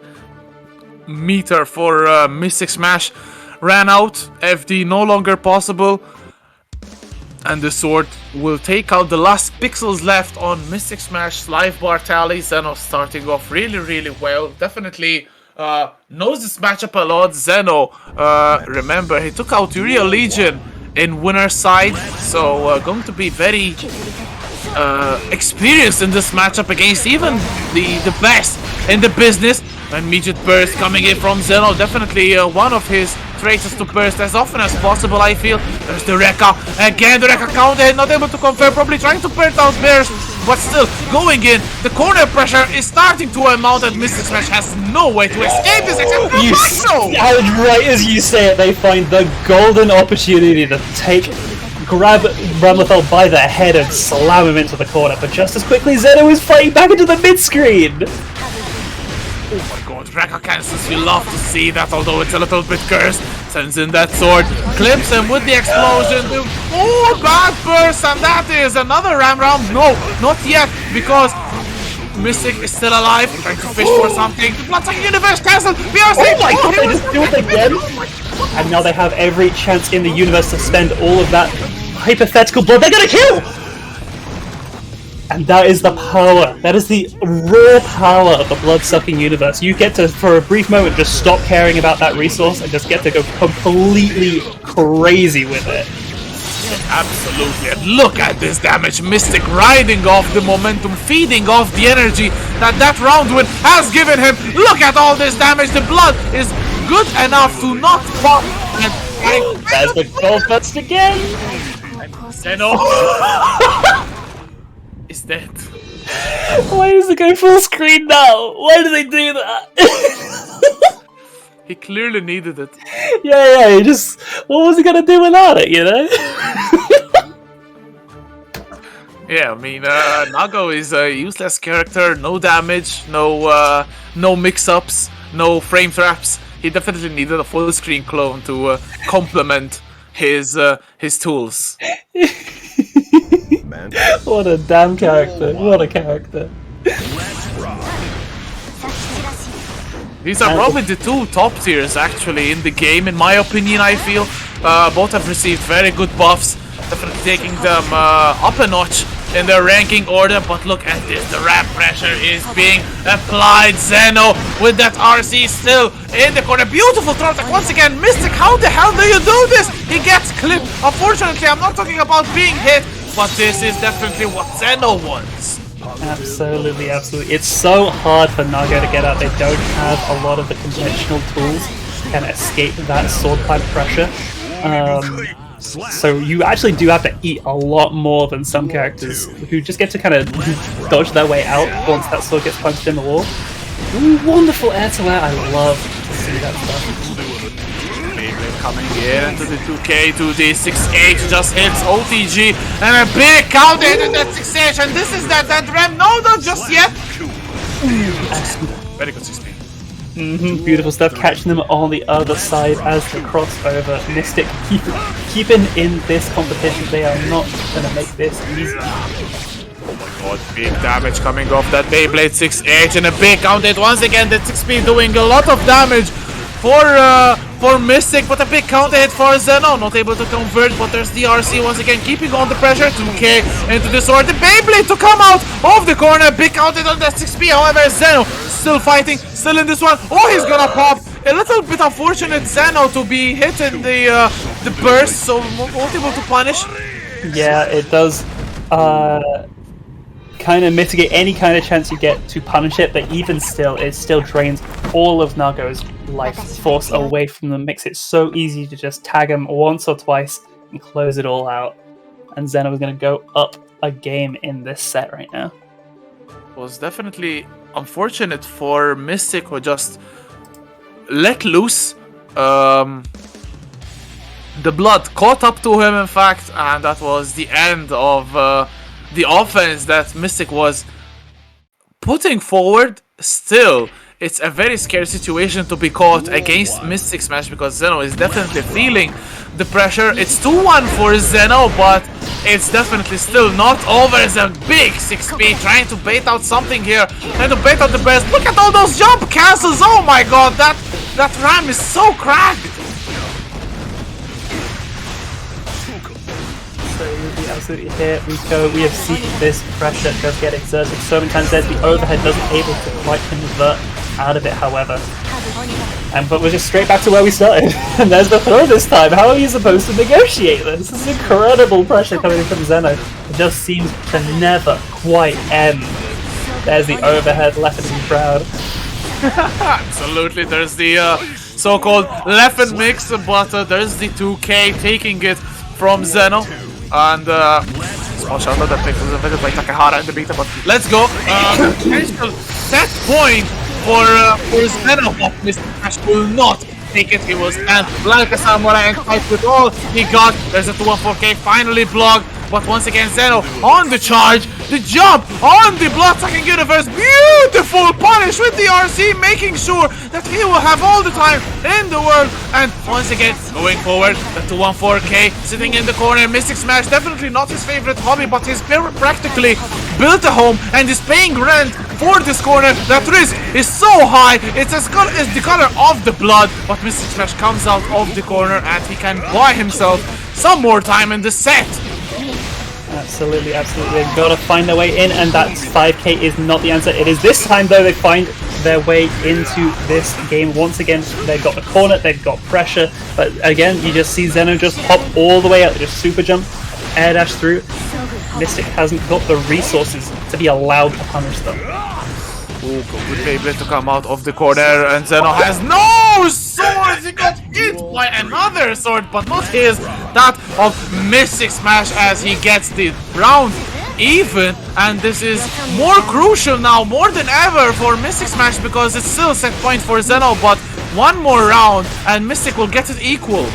D: meter for Mysticsmash ran out. FD no longer possible. And the sword will take out the last pixels left on Mysticsmash's life bar tally. Zeno starting off really well. Definitely knows this matchup a lot. Zeno, remember, he took out Uriel Leagion in winner's side. So going to be very experienced in this matchup against even the best in the business. And immediate burst coming in from Zeno. Definitely one of his traits is to burst as often as possible, I feel. There's the Rekka. Again, the Rekka counter, not able to confirm. Probably trying to burst out burst, but still going in. The corner pressure is starting to amount, and Mysticsmash has no way to escape this except for
E: And right as you say it, they find the golden opportunity to grab Ramlethal by the head and slam him into the corner. But just as quickly, Zeno is fighting back into the mid-screen.
D: Oh my god, Rekka cancels, you love to see that, although it's a little bit cursed. Sends in that sword, clips him with the explosion. Oh, bad burst, and that is another ram round. No, not yet, because Mystic is still alive, trying to fish for something. The Bloodsucking Universe cancelled. Oh
E: my god, they just do it again. And now they have every chance in the universe to spend all of that hypothetical blood. They're gonna kill! And that is the power. That is the raw power of the blood-sucking universe. You get to, for a brief moment, just stop caring about that resource and just get to go completely crazy with it.
D: Absolutely. And look at this damage. Mystic riding off the momentum, feeding off the energy that round win has given him. Look at all this damage. The blood is good enough to not pop.
E: There's the gold burst again.
D: Zeno is dead.
E: Why does it go full screen now? Why do they do that?
D: He clearly needed it.
E: Yeah, he just... What was he gonna do without it, you know?
D: Yeah, I mean, Nago is a useless character. No damage, no mix-ups, no frame traps. He definitely needed a full screen clone to complement his tools.
G: Man.
E: What a damn character. What a character.
D: These are probably the two top tiers actually in the game, in my opinion. I feel both have received very good buffs, definitely taking them up a notch in their ranking order. But look at this, the ramp pressure is being applied. Zeno with that RC still in the corner. Beautiful throw attack once again. Mystic, how the hell do you do this? He gets clipped. Unfortunately, I'm not talking about being hit, but this is definitely what Zeno wants.
E: Absolutely. It's so hard for Nago to get out. They don't have a lot of the conventional tools to kind of escape that sword pipe pressure. So you actually do have to eat a lot more than some characters who just get to kind of dodge their way out once that sword gets punched in the wall. Ooh, wonderful air to air. I love to see that stuff.
D: Coming in to the 2K, to the 6H, just hits OTG, and a big counter into that 6H, and this is that ramp. No, not just yet. Very good 6P.
E: Beautiful stuff, catching them on the other side as the crossover. Mystic keeping in this competition. They are not going to make this easy.
D: Oh my god, big damage coming off that Beyblade 6H, and a big counter once again. That 6P doing a lot of damage for for Mystic, but a big counter hit for Zeno. Not able to convert, but there's DRC once again keeping on the pressure. 2K into the sword. The Beyblade to come out of the corner. Big counter hit on that 6P. However, Zeno still fighting, still in this one. Oh, he's gonna pop. A little bit unfortunate Zeno to be hit in the burst, so not able to punish.
E: Yeah, it does kind of mitigate any kind of chance you get to punish it, but even still, it still drains all of Nago's life force away from them. Makes it so easy to just tag him once or twice and close it all out. And Zeno is going to go up a game in this set right now.
D: It was definitely unfortunate for Mystic, who just let loose. The blood caught up to him, in fact, and that was the end of the offense that Mystic was putting forward. Still, it's a very scary situation to be caught against Mysticsmash, because Zeno is definitely feeling the pressure. It's 2-1 for Zeno, but it's definitely still not over. It's a big 6P trying to bait out something here, trying to bait out the burst. Look at all those jump cancels. Oh my god, that ram is so cracked.
E: We absolutely hit. We have seen this pressure just get exerted so many times. There's the overhead, doesn't able to quite convert out of it, however. But we're just straight back to where we started. And there's the throw this time. How are you supposed to negotiate this? This is incredible pressure coming from Zeno. It just seems to never quite end. There's the overhead, left in the crowd.
D: Absolutely, there's the so-called left and mix, but there's the 2K taking it from Zeno. And small shout out that pick was invented by Takahara in the beta, but let's go. Potential set point for Zeno, but Mysticmash will not take it. He was like a samurai and fight with all he got. There's a 2-1-4K finally blocked, but once again Zeno on the charge, the jump on the blood-sucking universe. Beautiful punish with the RC, making sure that he will have all the time in the world. And once again going forward, the 2-1-4K sitting in the corner. Mysticsmash, definitely not his favorite hobby, but he's practically built a home and is paying rent for this corner. That Rize is so high, it's the color of the blood, but Mysticsmash comes out of the corner and he can buy himself some more time in the set.
E: Absolutely, absolutely. They've got to find their way in, and that 5K is not the answer. It is this time, though, they find their way into this game. Once again, they've got the corner, they've got pressure, but again, you just see Zeno just hop all the way out, just super jump, air dash through. Mystic hasn't got the resources to be allowed to punish them.
D: Ooh, good Beyblade to come out of the corner, and Zeno has no swords. He got hit by another sword, but not his. That of Mysticsmash, as he gets the round even, and this is more crucial now, more than ever, for Mysticsmash, because it's still a set point for Zeno, but one more round and Mystic will get it equal.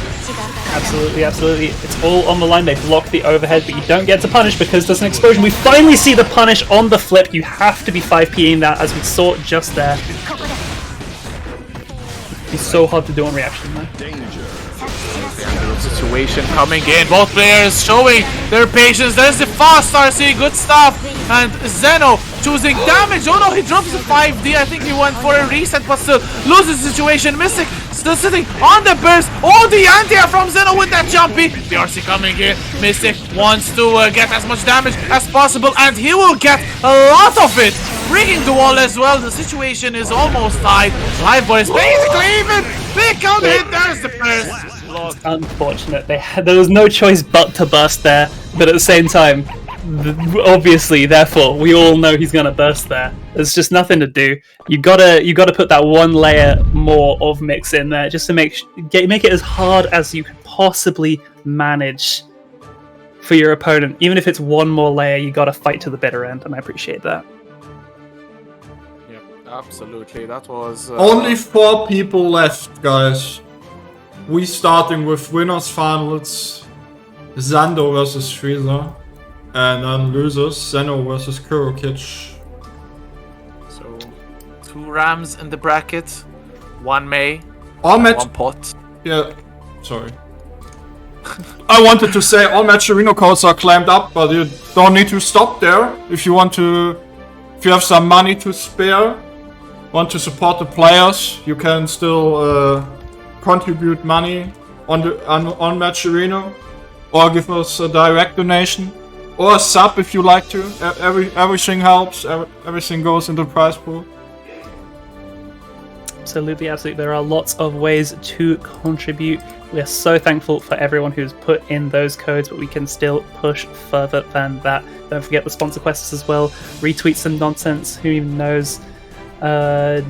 E: Absolutely, absolutely. It's all on the line. They block the overhead, but you don't get to punish because there's an explosion. We finally see the punish on the flip. You have to be 5P'ing that, as we saw just there. It's so hard to do on reaction, though.
D: Situation coming in, both players showing their patience. There's the fast RC, good stuff, and Zeno choosing damage. Oh no, he drops the 5D. I think he went for a reset, but still loses the situation. Mystic still sitting on the burst. Oh, the anti-air from Zeno with that jumpy. The RC coming in. Mystic wants to get as much damage as possible, and he will get a lot of it, bringing the wall as well. The situation is almost tied. Liveboy is basically even. Big counter hit. There's the burst.
E: Unfortunate. There was no choice but to burst there, but at the same time, obviously, therefore, we all know he's gonna burst there. There's just nothing to do. You gotta put that one layer more of mix in there, just to make it as hard as you can possibly manage for your opponent. Even if it's one more layer, you gotta fight to the bitter end, and I appreciate that.
D: Yep, absolutely. That was
F: Only 4 people left, guys. We starting with winners finals, Zando versus Rize, and then losers, Zeno versus Kurokich.
D: so 2 Rams in the bracket, 1 May,
F: All match,
D: 1 pot.
F: yeah, sorry. I wanted to say all match arena codes are claimed up, but you don't need to stop there. If you have some money to spare, want to support the players, you can still contribute money on Match Arena, or give us a direct donation, or a sub if you like to. Everything helps. Everything goes into the prize pool.
E: Absolutely, absolutely. There are lots of ways to contribute. We are so thankful for everyone who's put in those codes, but we can still push further than that. Don't forget the sponsor quests as well. Retweet some nonsense. Who even knows?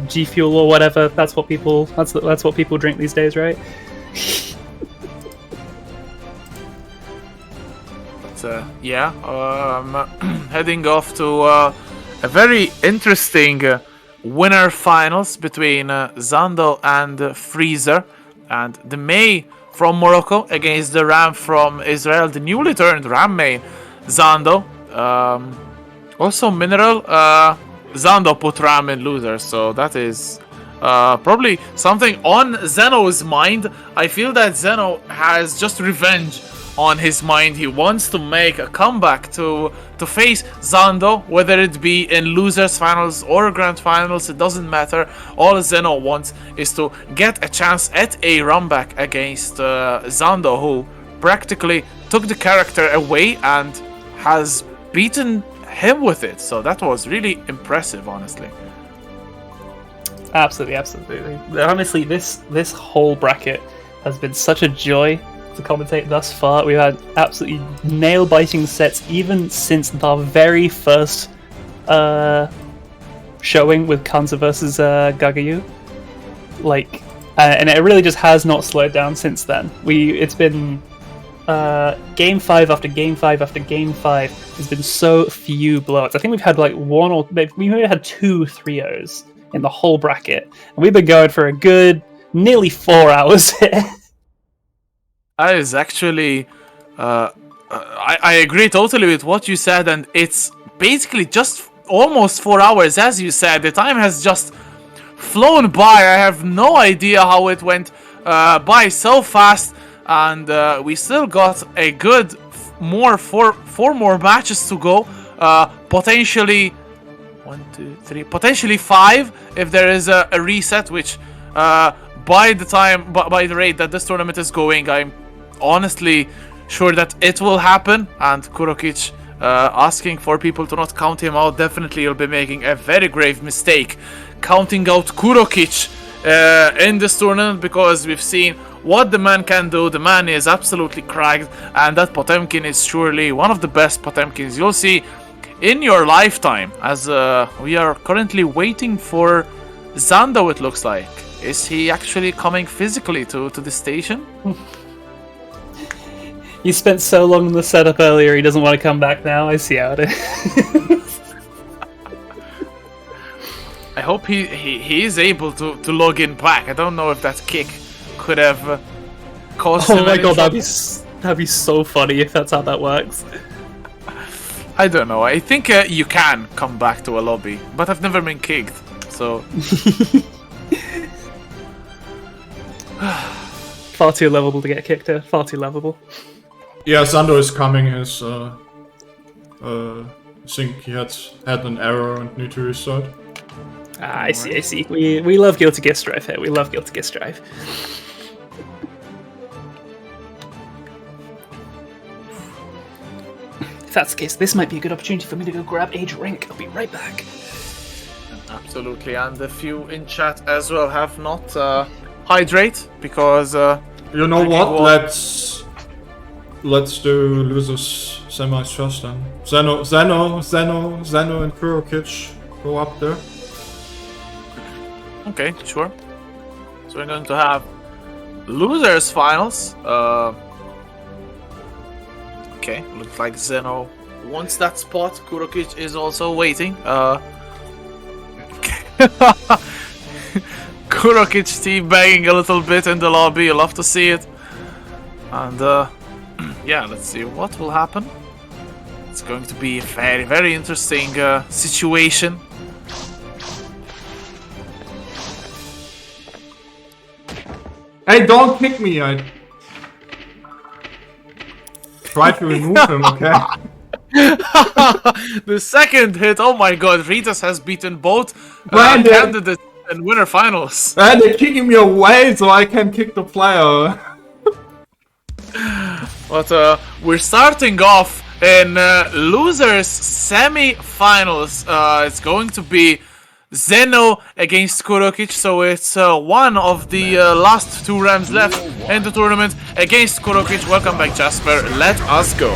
E: G Fuel or whatever. That's what people. That's what people drink these days, right?
D: I'm heading off to a very interesting winner finals between Zando and Rize, and the May from Morocco against the Ram from Israel, the newly turned Ram main Zando. Also Mineral, Zando put Ram in loser, so that is probably something on Zeno's mind. I feel that Zeno has just revenge on his mind. He wants to make a comeback to face Zando, whether it be in losers finals or grand finals, it doesn't matter. All Zeno wants is to get a chance at a runback against Zando, who practically took the character away and has beaten him with it. So that was really impressive, honestly.
E: Absolutely. Honestly, this whole bracket has been such a joy to commentate thus far. We've had absolutely nail-biting sets even since the very first showing with Kanza versus Gagayoux. And it really just has not slowed down since then. It's been game 5 after game 5 after game 5. There's been so few blowouts. I think we've had we maybe had 2 3-0s in the whole bracket, and we've been going for a good nearly 4 hours here.
D: That is actually, I agree totally with what you said, and it's basically just almost 4 hours, as you said. The time has just flown by. I have no idea how it went by so fast, and we still got a good four more matches to go. Potentially 1, 2, 3, potentially 5 if there is a reset, which by the rate that this tournament is going, I'm honestly sure that it will happen. And Kurokich asking for people to not count him out, definitely you'll be making a very grave mistake counting out Kurokich in this tournament, because we've seen what the man can do. The man is absolutely cracked, and that Potemkin is surely one of the best Potemkins you'll see in your lifetime, as we are currently waiting for Zando, it looks like. Is he actually coming physically to the station?
E: He spent so long in the setup earlier, he doesn't want to come back now. I see how it is.
D: I hope he is able to log in back. I don't know if that kick could have caused him.
E: Oh my god, that'd be so funny if that's how that works.
D: I don't know. I think you can come back to a lobby, but I've never been kicked, so...
E: Far too lovable to get kicked here. Far too lovable.
F: Yeah, Zando is coming. His I think he had an error and need to restart.
E: I see. We love Guilty Gear Strive here. We love Guilty Gear Strive. If that's the case, this might be a good opportunity for me to go grab a drink. I'll be right back.
D: Absolutely, and a few in chat as well have not hydrate, because
F: you know what? Let's do losers semis first then. Zeno and Kurokich go up there.
D: Okay, sure. So we're going to have losers finals. Okay, looks like Zeno wants that spot. Kurokich is also waiting. Kurokich team banging a little bit in the lobby. You love to see it. And yeah, let's see what will happen. It's going to be a very, very interesting situation.
F: Hey, don't kick me! I try to remove him, okay?
D: The second hit, oh my god, Ritas has beaten both candidates And winner finals.
F: And they're kicking me away so I can kick the player.
D: But we're starting off in losers semi-finals. It's going to be Zeno against Kurokich, so it's one of the last 2 Rams left in the tournament against Kurokich. Welcome back, Jasper. Let us go.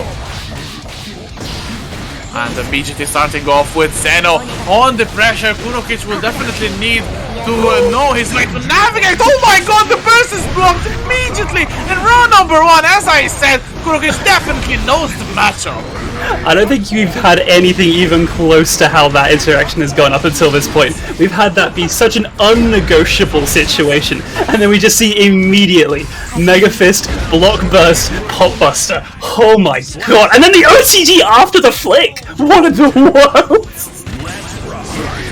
D: And the BGT starting off with Zeno on the pressure. Kurokich will definitely need to know his way to navigate. Oh my god, the burst is blocked immediately in round number 1. As I said, Kurokich definitely knows the matchup.
E: I don't think we've had anything even close to how that interaction has gone up until this point. We've had that be such an unnegotiable situation, and then we just see immediately Mega Fist, Block Burst, Pop Buster. Oh my god! And then the OTG after the flick! What in the world?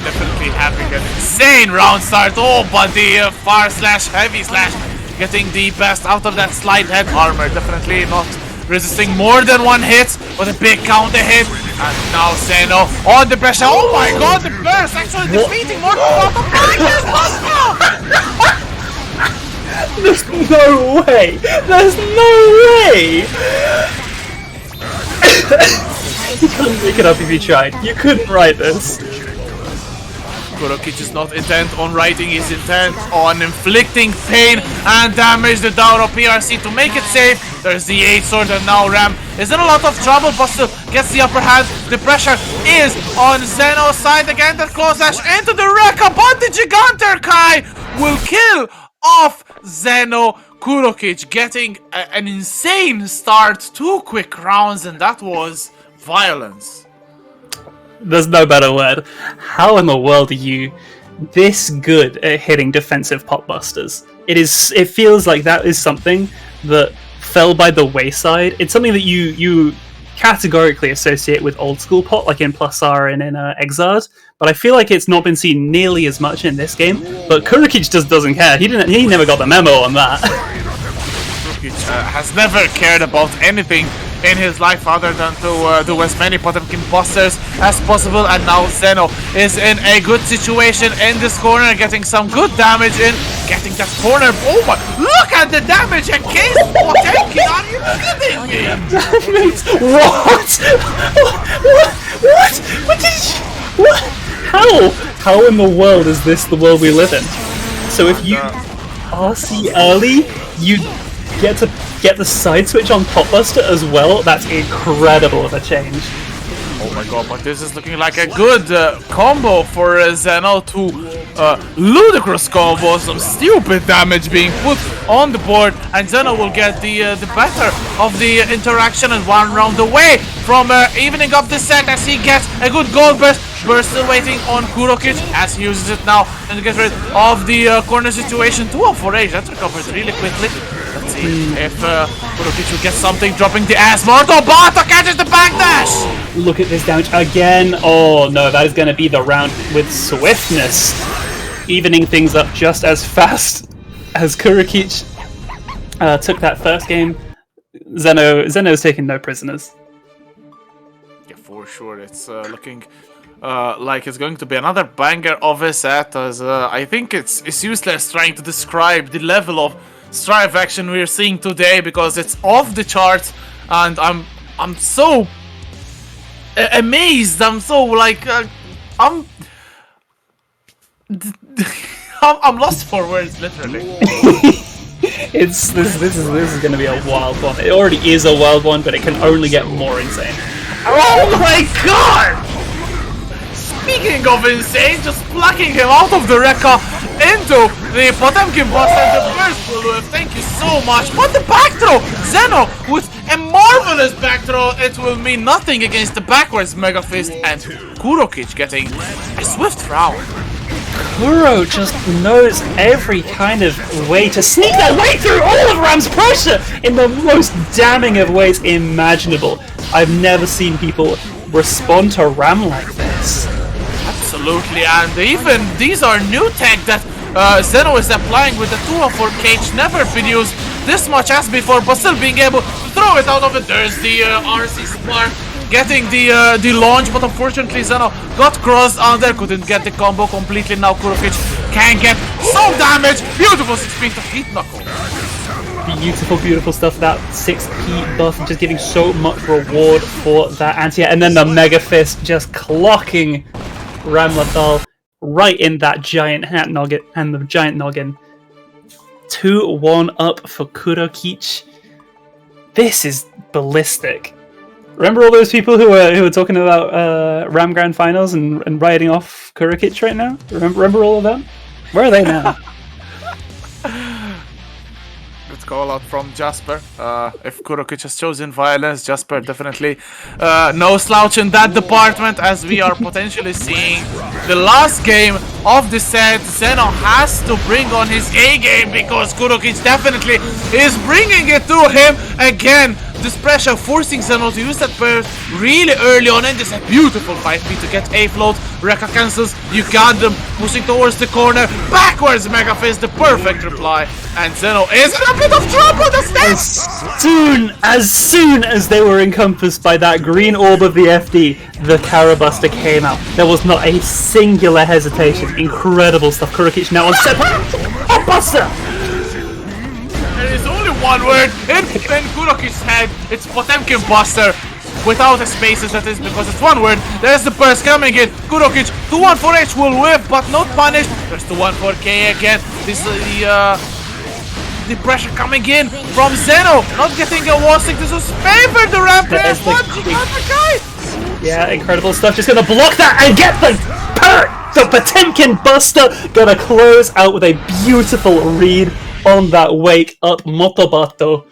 D: Definitely having an insane round start. Oh, but the far slash, heavy slash, getting the best out of that slide head armor. Definitely not resisting more than 1 hit, with a big counter hit. And now Zeno on the pressure. Oh my god, the burst actually defeating more than
E: There's no way! There's no way! You couldn't make it up if you tried. You couldn't write this.
D: Kurokich is not intent on writing, he's intent on inflicting pain and damage. The down of PRC to make it safe. There's the 8 sword, and now Ram is in a lot of trouble, but still gets the upper hand. The pressure is on Zeno's side again. The close slash into the Rekka, but the Giganter Kai will kill off Zeno. Kurokich getting an insane start, 2 quick rounds, and that was violence.
E: There's no better word. How in the world are you this good at hitting defensive pop busters? It feels like that is something that fell by the wayside. It's something that you categorically associate with old school pop, like in Plus R and in Exard, but I feel like it's not been seen nearly as much in this game. But Kurokich just doesn't care. He never got the memo on that.
D: Kurokich has never cared about anything in his life other than to do as many Potemkin busters as possible, and now Zeno is in a good situation in this corner, getting some good damage in, getting that corner. Oh my, look at the damage against Potemkin, are you kidding me?
E: What? What did you... What? How in the world is this the world we live in? So if you RC early, you get the side switch on Pop Buster as well. That's incredible of a change.
D: Oh my god, but this is looking like a good combo for Zeno. 2 ludicrous combos, some stupid damage being put on the board, and Zeno will get the better of the interaction and 1 round away from evening up the set as he gets a good gold burst. We're still waiting on Kurokich as he uses it now and gets rid of the corner situation. 2 for age, that recovered really quickly. Let's see if Kurokich will get something, dropping the ass. Mortal Bata catches the backdash!
E: Look at this damage again. Oh no, that is going to be the round with swiftness. Evening things up just as fast as Kurokich took that first game. Zeno's taking no prisoners.
D: Yeah, for sure. It's looking like it's going to be another banger of a set, as I think it's useless trying to describe the level of strive action we're seeing today, because it's off the charts, and I'm so amazed. I'm so like I'm lost for words, literally.
E: This is going to be a wild one. It already is a wild one, but it can only get more insane.
D: Oh my god! Speaking of insane, just plucking him out of the Rekka into the Potemkin boss, and the first pull. Thank you so much. But the back throw! Zeno with a marvelous back throw. It will mean nothing against the backwards Mega Fist, and Kurokich getting a swift round.
E: Kuro just knows every kind of way to sneak their way through all of Ram's pressure in the most damning of ways imaginable. I've never seen people respond to Ram like this.
D: Absolutely, and even these are new tech that Zeno is applying with the 204 cage. Never been used this much as before, but still being able to throw it out of it. There's the RC Spark getting the launch, but unfortunately Zeno got crossed on there, couldn't get the combo completely. Now Kurokich can get some damage. Beautiful 6 to hit knuckle.
E: Beautiful, beautiful stuff. That 6p buff just giving so much reward for that anti, and then the Mega Fist just clocking Ramlethal right in that giant hat noggin and the giant noggin. 2-1 up for Kurokich. This is ballistic. Remember all those people who were talking about Ram Grand Finals and writing off Kurokich right now? Remember all of them? Where are they now?
D: Let's call out from Jasper. If Kurokich has chosen violence, Jasper definitely no slouch in that department, as we are potentially seeing the last game of the set. Zeno has to bring on his A game because Kurokich definitely is bringing it to him again. This pressure forcing Zeno to use that burst really early on in this beautiful 5p to get A float. Rekka cancels, you got them pushing towards the corner, backwards Mega Fist, the perfect reply, and Zeno is in a bit of trouble.
E: As soon as they were encompassed by that green orb of the FD, the Carabuster came out. There was not a singular hesitation. Incredible stuff. Kurokich now on set. Buster!
D: There is only one word in Kurokich's head. It's Potemkin Buster. Without the spaces, that is because it's one word. There's the burst coming in. Kurokich, 2-1-4H will whip, but not punished. There's the 1-4K again. This is the pressure coming in from Zeno. Not getting a wall stick. This was favored the Rampage. What? You got the guy.
E: Yeah, incredible stuff. Just gonna block that and get the Potemkin Buster. Gonna close out with a beautiful read on that wake up Motobato.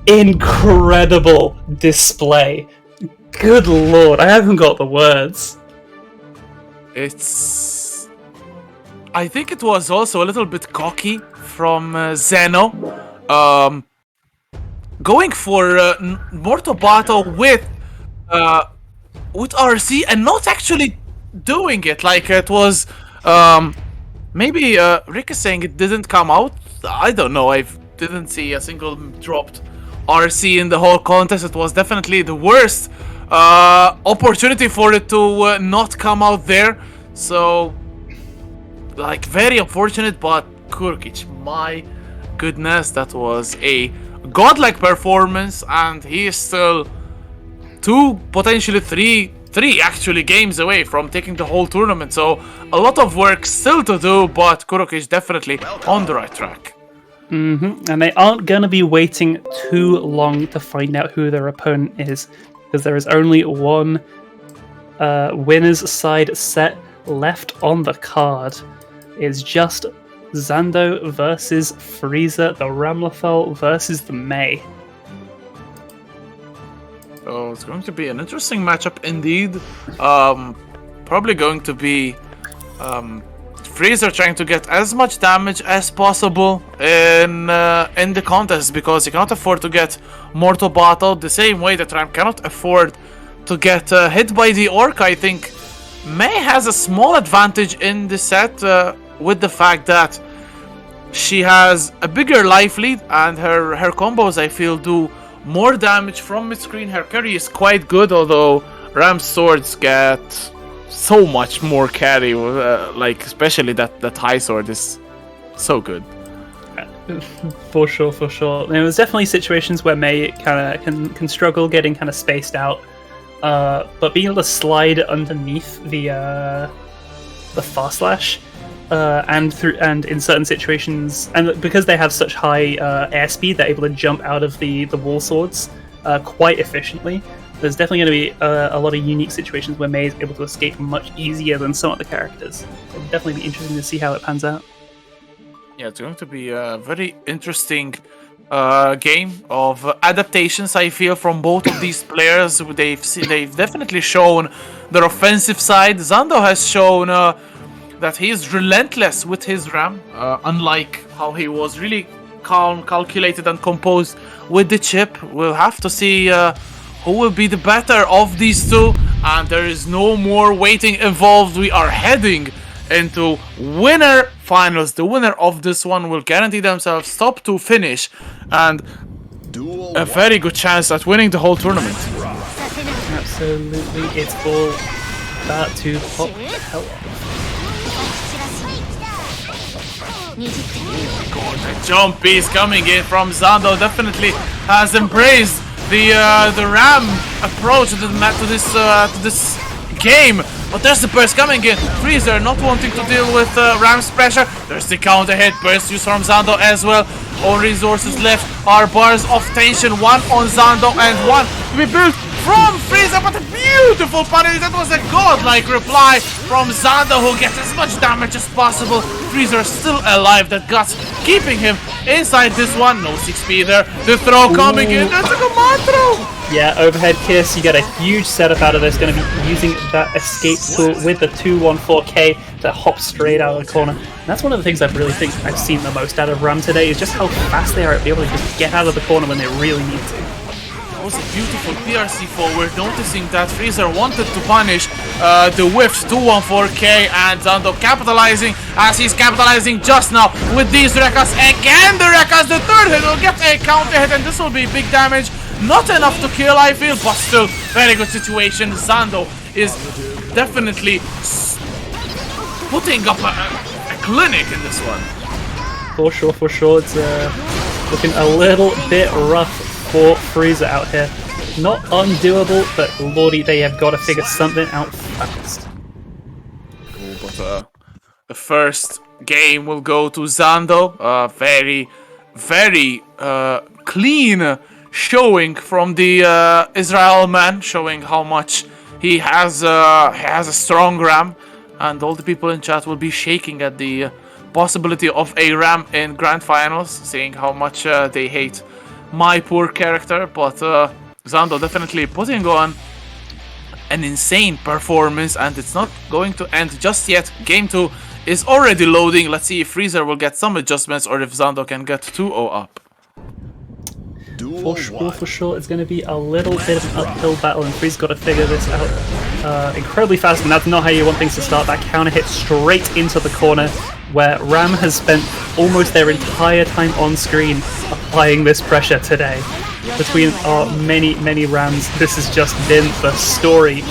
E: Incredible display. Good lord, I haven't got the words.
D: I think it was also a little bit cocky from Zeno. Going for Motobato with RC and not actually doing it. Like it was maybe Rick is saying it didn't come out. I don't know. I didn't see a single dropped RC in the whole contest. It was definitely the worst opportunity for it to not come out there. So, like, very unfortunate. But Kurokich, my goodness, that was a godlike performance, and he is still 2, potentially 3 actually games away from taking the whole tournament. So a lot of work still to do, but Kurokich definitely on the right track.
E: And they aren't going to be waiting too long to find out who their opponent is, because there is only one winner's side set left on the card. It's just Zando versus Frieza, the Ramlethal versus the Mei.
D: So it's going to be an interesting matchup indeed. Probably going to be Frieza trying to get as much damage as possible in the contest, because he cannot afford to get Motobato the same way that Ram cannot afford to get hit by the Orc. I think Mei has a small advantage in the set with the fact that she has a bigger life lead, and her combos, I feel, do more damage from mid-screen. Her carry is quite good, although Ram's swords get so much more carry, like especially that high sword is so good.
E: For sure. There was definitely situations where Mei kind of can struggle getting kind of spaced out, but being able to slide underneath the fast slash, and in certain situations, and because they have such high airspeed, they're able to jump out of the wall swords quite efficiently. There's definitely going to be a lot of unique situations where Mei is able to escape much easier than some of the characters. It'll definitely be interesting to see how it pans out.
D: Yeah, it's going to be a very interesting game of adaptations, I feel, from both of these players. They've definitely shown their offensive side. Zando has shown that he is relentless with his Ram, unlike how he was really calm, calculated, and composed with the Chipp. We'll have to see who will be the better of these two, and there is no more waiting involved. We are heading into winner finals. The winner of this one will guarantee themselves top 2 finish and a very good chance at winning the whole tournament.
E: Absolutely, it's all about to pop the hell off.
D: God, the jump piece coming in from Zando definitely has embraced the Ram approach to this game. But there's the burst coming in. Freezer not wanting to deal with Ram's pressure. There's the counter hit burst used from Zando as well. All resources left are bars of tension. One on Zando and one to be built from Freezer. But a beautiful punish. That was a godlike reply from Zando, who gets as much damage as possible. Freezer still alive. That guts keeping him inside this one. No 6p there. The throw coming in. That's a command throw.
E: Yeah, overhead kiss. You get a huge setup out of this. Going to be using that escape tool with the 214K to hop straight out of the corner. And that's one of the things I really think I've seen the most out of Ram today, is just how fast they are at being able to just get out of the corner when they really need to.
D: That was a beautiful PRC forward, noticing that Freezer wanted to punish the whiffed 214K, and Zando capitalizing as he's capitalizing just now with these Rekkas. Again, the Rekkas, the third hit will get a counter hit, and this will be big damage. Not enough to kill, I feel, but still very good situation. Zando is definitely putting up a clinic in this one.
E: For sure. It's looking a little bit rough for Freezer out here. Not undoable, but lordy, they have got to figure something out fast.
D: But the first game will go to Zando. Very clean showing from the Israel man, showing how much he has a strong Ram, and all the people in chat will be shaking at the possibility of a Ram in grand finals, seeing how much they hate my poor character. But Zando definitely putting on an insane performance, and it's not going to end just yet. Game 2 is already loading. Let's see if Freezer will get some adjustments or if Zando can get 2-0 up.
E: For sure, it's going to be a little bit of an uphill battle, and Freeze's got to figure this out incredibly fast, and that's not how you want things to start. That counter hit straight into the corner, where Ram has spent almost their entire time on screen applying this pressure today. Between our many Rams, this has just been the story.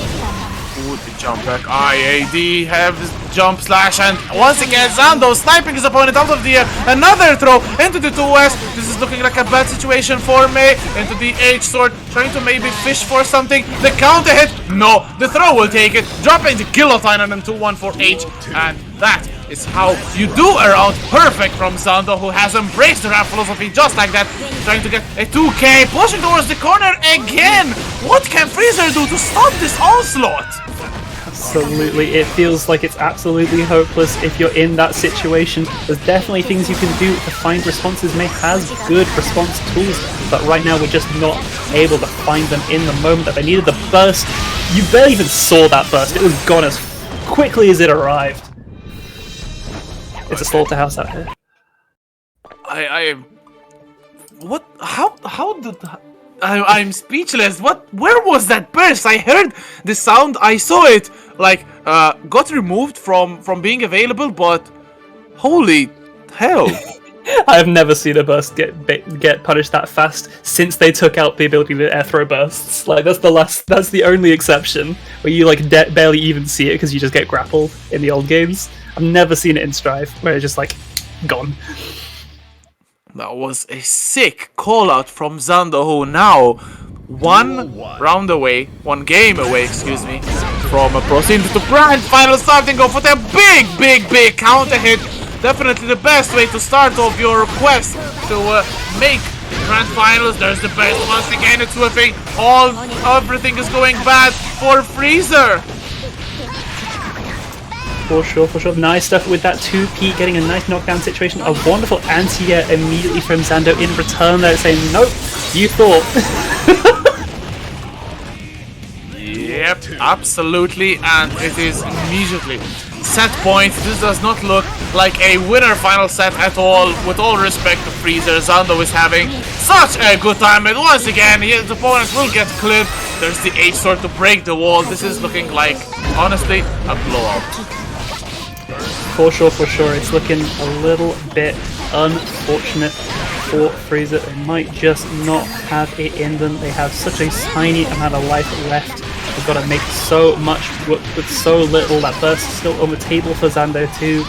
D: Ooh, the jump back IAD, have jump slash, and once again Zando sniping his opponent out of the air. Another throw into the 2S. This is looking like a bad situation for May. Into the H sword, trying to maybe fish for something. The counter hit, no, the throw will take it, dropping the guillotine on him 2-1-4-H, and that is how you do around perfect from Zando, who has embraced the rap philosophy just like that, trying to get a 2K, pushing towards the corner again. What can Freezer do to stop this onslaught?
E: Absolutely, it feels like it's absolutely hopeless if you're in that situation. There's definitely things you can do to find responses. May has good response tools, but right now we're just not able to find them in the moment that they needed. The burst, you barely even saw that burst. It was gone as quickly as it arrived. It's a slaughterhouse out here.
D: I'm speechless. Where was that burst? I heard the sound, I saw it, like, got removed from being available, but holy hell.
E: I have never seen a burst get punished that fast since they took out the ability to air throw bursts. Like, that's the only exception where you like barely even see it because you just get grappled in the old games. I've never seen it in Strive where it's just like gone.
D: That was a sick call out from Zando, who now one game away, excuse me, from proceeding to grand final, starting off with a big counter hit. Definitely the best way to start off your quest to make grand finals. There's the best once again. It's whipping. Everything is going bad for Freezer.
E: For sure. Nice stuff with that 2P, getting a nice knockdown situation. A wonderful anti-air immediately from Zando in return there, saying, nope, you thought.
D: Yep, absolutely, and it is immediately set point. This does not look like a winner final set at all. With all respect to Freezer, Zando is having such a good time, and once again his opponent will get clipped. There's the H sword to break the wall. This is looking like, honestly, a blowout.
E: For sure. It's looking a little bit unfortunate for Freezer. They might just not have it in them. They have such a tiny amount of life left They've got to make so much with so little. That burst is still on the table for Zando too.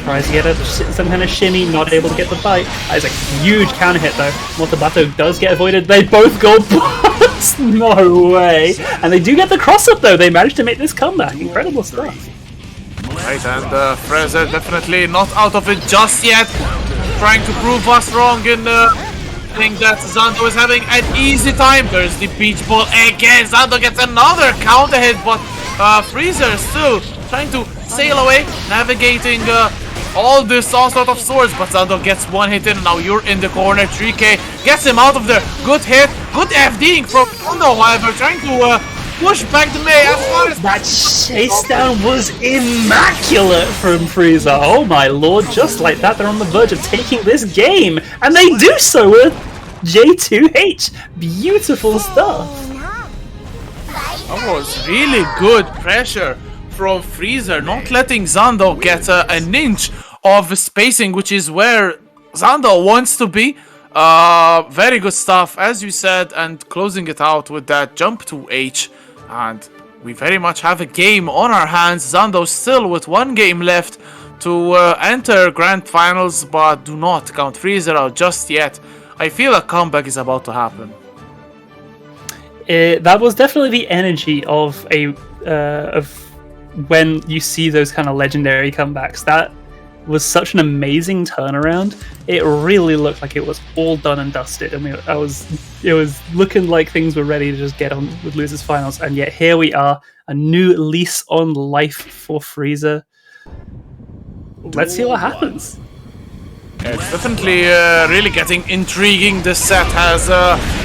E: Tries to get some kind of shimmy, not able to get the bite. That is a huge counter hit though. Motobato does get avoided. They both go bust! No way! And they do get the cross up though. They managed to make this comeback. Incredible stuff.
D: Right, and Fraser definitely not out of it just yet. Trying to prove us wrong in think that Zando is having an easy time. There's the beach ball again. Zando gets another counter hit, but Freezer still trying to sail away, navigating all this onslaught of swords, but Zando gets one hit in. Now you're in the corner. 3K gets him out of there. Good hit, good FDing from Zando, however, trying to push back the May as far as
E: that chase down was immaculate from Freezer. Oh my lord, just like that, they're on the verge of taking this game, and they do so with J2H. Beautiful stuff.
D: That was really good pressure from Freezer, not letting Zando get an inch of spacing, which is where Zando wants to be. Very good stuff, as you said, and closing it out with that jump to H. And we very much have a game on our hands. Zando still with one game left to enter Grand Finals, but do not count Freezer out just yet. I feel a comeback is about to happen.
E: That was definitely the energy of when you see those kind of legendary comebacks. That was such an amazing turnaround. It really looked like it was all done and dusted. I mean, it was looking like things were ready to just get on with Losers Finals, and yet here we are, a new lease on life for Freezer. Let's see what happens.
D: It's definitely really getting intriguing. This set has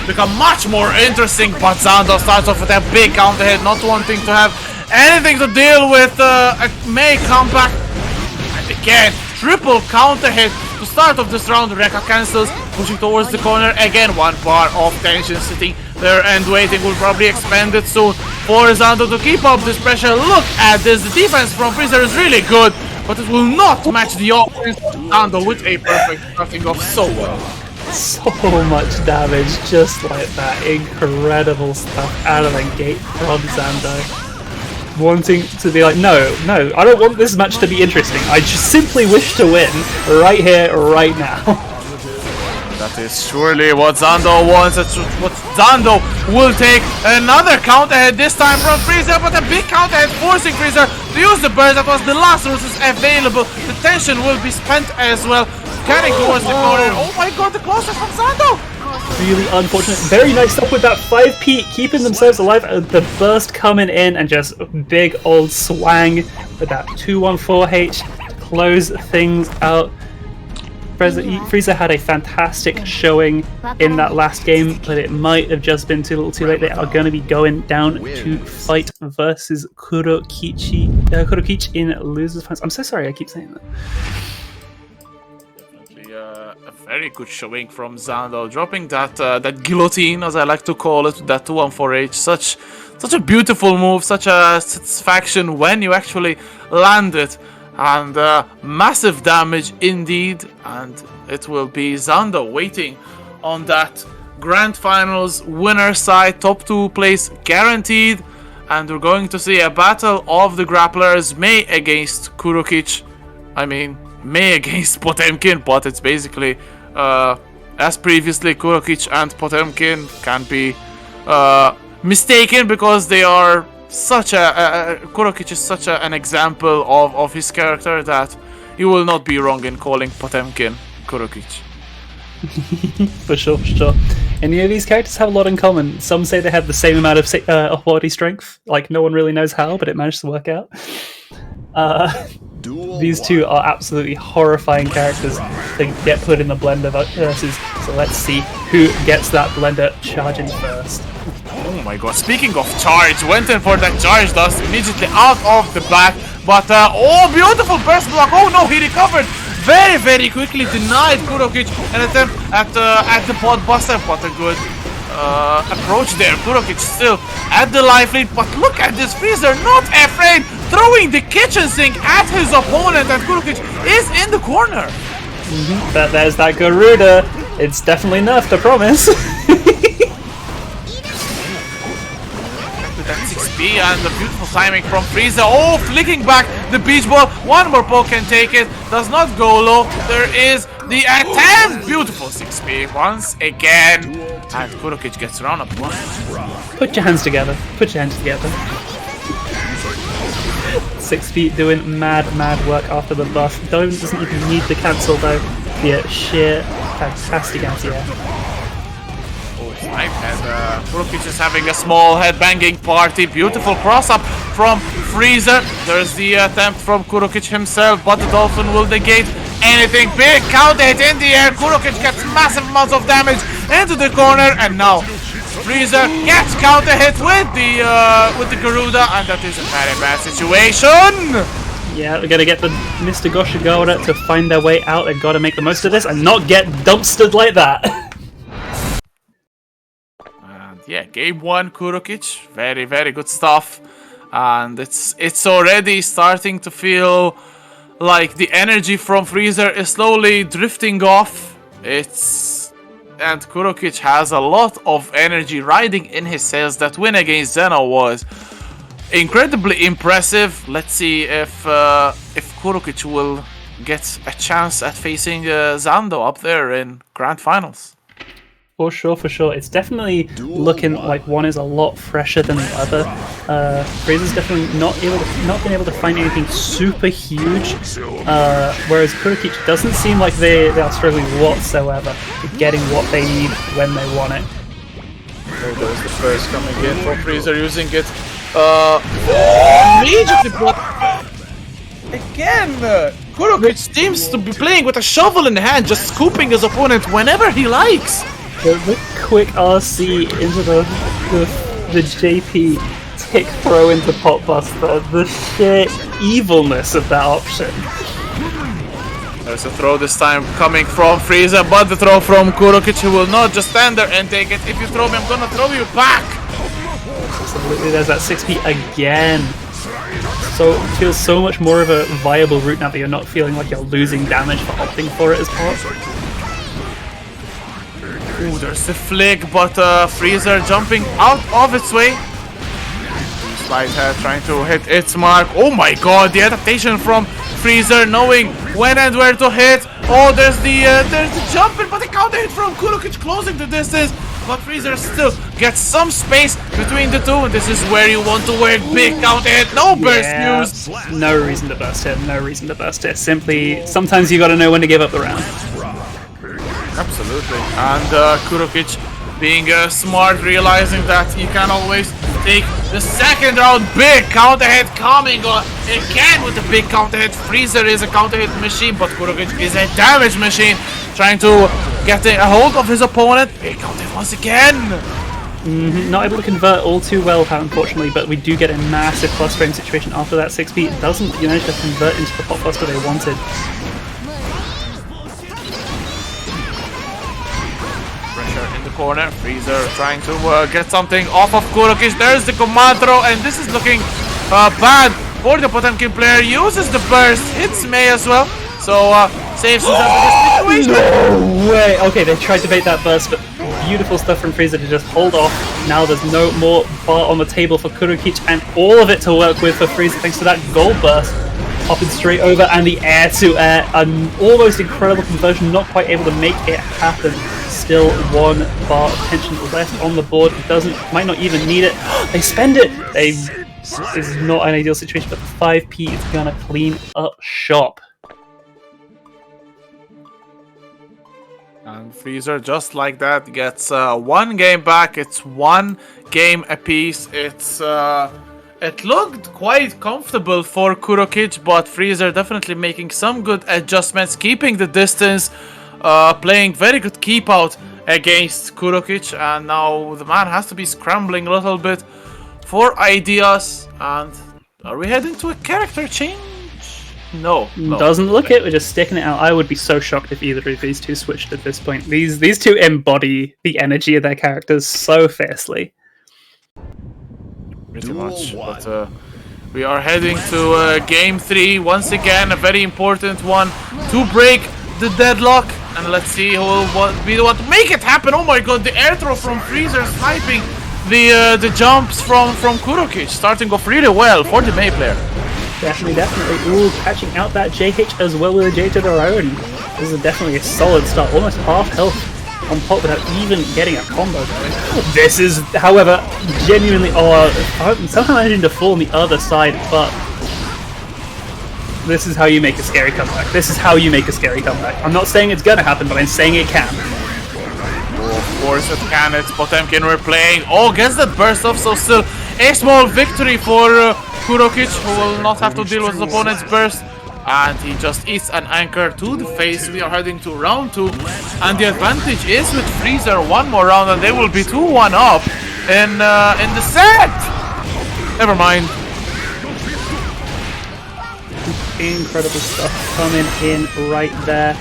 D: become much more interesting, but Zando starts off with a big counter hit, not wanting to have anything to deal with a May comeback. And again, triple counter hit to start off this round. Rekka cancels, pushing towards the corner. Again, one bar of tension sitting there and waiting. Will probably expand it soon for Zando to keep up this pressure. Look at this. The defense from Freezer is really good, but it will not match the offense of Zando with a perfect starting off so well.
E: So much damage, just like that. Incredible stuff out of the gate from Zando. Wanting to be like, no, I don't want this match to be interesting. I just simply wish to win right here, right now.
D: That is surely what Zando wants. That's what Zando will take. Another counter hit, this time from Freezer, but a big counter hit forcing Freezer to use the burst. That was the last resources available. The tension will be spent as well. Getting towards the corner. Oh my god, the closer from Zando!
E: Really unfortunate. Very nice stuff with that 5P, keeping themselves alive. The burst coming in and just big old swang with that 214H to close things out. Freezer had a fantastic showing in that last game, but it might have just been too little too late. They are going to be going down to fight versus Kurokich in Losers Finals. I'm so sorry, I keep saying that.
D: A very good showing from Zando, dropping that that guillotine, as I like to call it, that 214H. Such a beautiful move, such a satisfaction when you actually land it, and massive damage indeed. And it will be Zando waiting on that Grand Finals winner side, top 2 place guaranteed, and we're going to see a battle of the grapplers, May against Kurokich. I mean, May against Potemkin, but it's basically as previously, Kurokich and Potemkin can be mistaken because they are such Kurokich is such an example of his character that you will not be wrong in calling Potemkin Kurokich.
E: For sure. Any of these characters have a lot in common. Some say they have the same amount of body strength, like no one really knows how, but it managed to work out. These two are absolutely horrifying characters to get put in the blender versus. So let's see who gets that blender charging first.
D: Oh my god, speaking of charge, went in for that charge dust immediately out of the back, but oh, beautiful burst block. Oh no, he recovered very quickly, denied Kurokich an attempt at the pod buster, but a good approach there. Kurokich still at the life lead, but look at this Freezer, not afraid, throwing the kitchen sink at his opponent, and Kurokich is in the corner.
E: But there's that Garuda. It's definitely enough to promise.
D: XP and the beautiful timing from Rize. Oh, flicking back the beach ball. One more poke can take it. Does not go low. There is the attempt. Beautiful 6p once again. And Kurolich gets around up one.
E: Put your hands together. Put your hands together. 6 feet doing mad work after the buff. Doesn't even need the cancel though. Yeah, sheer fantastic anti-air.
D: Right, and Kurolich is having a small headbanging party. Beautiful cross-up from Rize. There's the attempt from Kurolich himself, but the Dolphin will negate anything. Big counter hit in the air. Kurolich gets massive amounts of damage into the corner, and now Rize gets counter hit with the Garuda, and that is a very bad situation.
E: Yeah, we're gonna get the Mr. Goshigara to find their way out. They've got to make the most of this and not get dumpstered like that.
D: Yeah, game 1 Kurolich, very good stuff, and it's already starting to feel like the energy from Rize is slowly drifting off. And Kurolich has a lot of energy riding in his sails. That win against Zeno was incredibly impressive. Let's see if Kurolich will get a chance at facing Zando up there in grand finals.
E: For sure. It's definitely looking like one is a lot fresher than the other. Rize's definitely not been able to find anything super huge, whereas Kurolich doesn't seem like they are struggling whatsoever with getting what they need when they want it.
D: Oh, there's the first coming in from Rize using it immediately, but again, Kurolich seems to be playing with a shovel in hand, just scooping his opponent whenever he likes.
E: The quick RC into the JP tick throw into Pot Buster, the sheer evilness of that option.
D: There's a throw this time coming from Rize, but the throw from Kurolich, who will not just stand there and take it. If you throw me, I'm gonna throw you back!
E: Absolutely, there's that 6p again. So it feels so much more of a viable route now that you're not feeling like you're losing damage for opting for it as Pot.
D: Ooh, there's the flick, but Rize jumping out of its way. Slide head trying to hit its mark. Oh my god, the adaptation from Rize, knowing when and where to hit. Oh, there's the jumping, but the counter hit from Kurolich closing the distance. But Rize still gets some space between the two, and this is where you want to work. Big counter hit, no burst used.
E: No reason to burst it, Simply, sometimes you gotta know when to give up the round.
D: Absolutely, and Kurolich being smart, realizing that he can always take the second round. Big counter hit coming on again with the big counter hit. Rize is a counter hit machine, but Kurolich is a damage machine, trying to get a hold of his opponent. Big counter hit once again.
E: Not able to convert all too well, unfortunately, but we do get a massive plus frame situation after that 6p. It doesn't manage to convert into the Pot Buster they wanted.
D: Corner, Rize trying to get something off of Kurolich. There's the command throw, and this is looking bad for the Potemkin player. Uses the burst, hits May as well, so saves himself in this situation.
E: No way! Okay, they tried to bait that burst, but beautiful stuff from Rize to just hold off. Now there's no more bar on the table for Kurolich, and all of it to work with for Rize thanks to that gold burst. Popping straight over, and the air-to-air, an almost incredible conversion, not quite able to make it happen. Still 1 bar of tension left on the board. Might not even need it. They spend it! This is not an ideal situation, but the 5p is gonna clean up shop.
D: And Rize, just like that, gets 1 game back. It's 1 game apiece. It looked quite comfortable for Kurolich, but Rize definitely making some good adjustments, keeping the distance, playing very good keep out against Kurolich, and now the man has to be scrambling a little bit for ideas. And are we heading to a character change? No.
E: Doesn't look it. We're just sticking it out. I would be so shocked if either of these two switched at this point. These two embody the energy of their characters so fiercely.
D: Pretty much, but we are heading to game 3 once again, a very important one to break the deadlock, and let's see who will be the one to make it happen. Oh my god, the air throw from Rize sniping the jumps from Kurokich, starting off really well for the May player.
E: Definitely. Ooh, catching out that JH as well with a J to their own. This is definitely a solid start. Almost half health on Pop without even getting a combo going. This is, however, genuinely... Oh, I'm somehow managing to fall on the other side, but... This is how you make a scary comeback. I'm not saying it's gonna happen, but I'm saying it can.
D: Of course it can, it's Potemkin we're playing. Oh, gets that burst off, so still a small victory for Kurokich, who will not have to deal with his opponent's burst. And he just eats an anchor to the face. We are heading to round 2. And the advantage is with Freezer. One more round and they will be 2-1 up in the set. Never mind.
E: Incredible stuff coming in right there.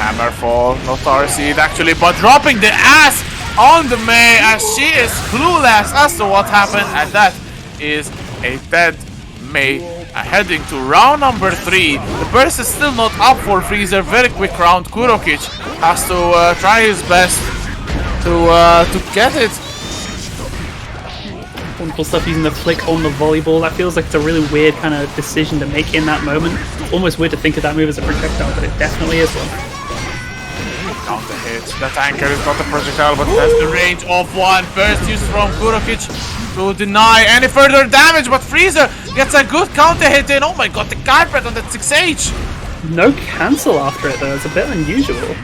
D: Hammerfall, not RC'd actually, but dropping the ass on the May as she is clueless as to what happened. And that is a dead May. Heading to round number 3. The burst is still not up for Freezer. Very quick round. Kurokich has to try his best to get it.
E: Wonderful stuff using the flick on the volleyball. That feels like it's a really weird kind of decision to make in that moment. Almost weird to think of that move as a projectile, but it definitely is one.
D: Counter hit. That anchor is not a projectile, but has the range of one. Burst used from Kurokich to deny any further damage, but Freezer gets a good counter hit in. Oh my god, the carpet on that 6H.
E: No cancel after it though. It's a bit unusual.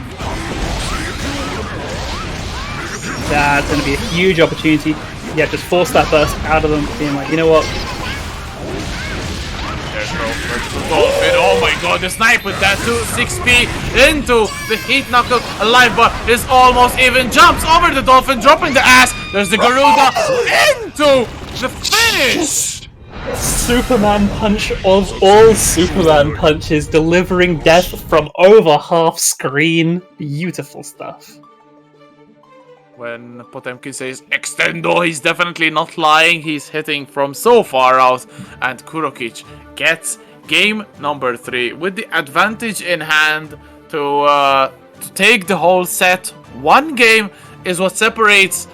E: That's going to be a huge opportunity. Yeah, just force that burst out of them, being like, you know what?
D: There's no Dolphin. Oh my god, the snipe with that 6P into the heat knuckle. Alive bar is almost even. Jumps over the Dolphin, dropping the ass. There's the Garuda into the finish.
E: Superman punch of all Superman punches, delivering death from over half screen. Beautiful stuff.
D: When Potemkin says extendo, he's definitely not lying. He's hitting from so far out, and Kurokich gets game number 3 with the advantage in hand to take the whole set. One game is what separates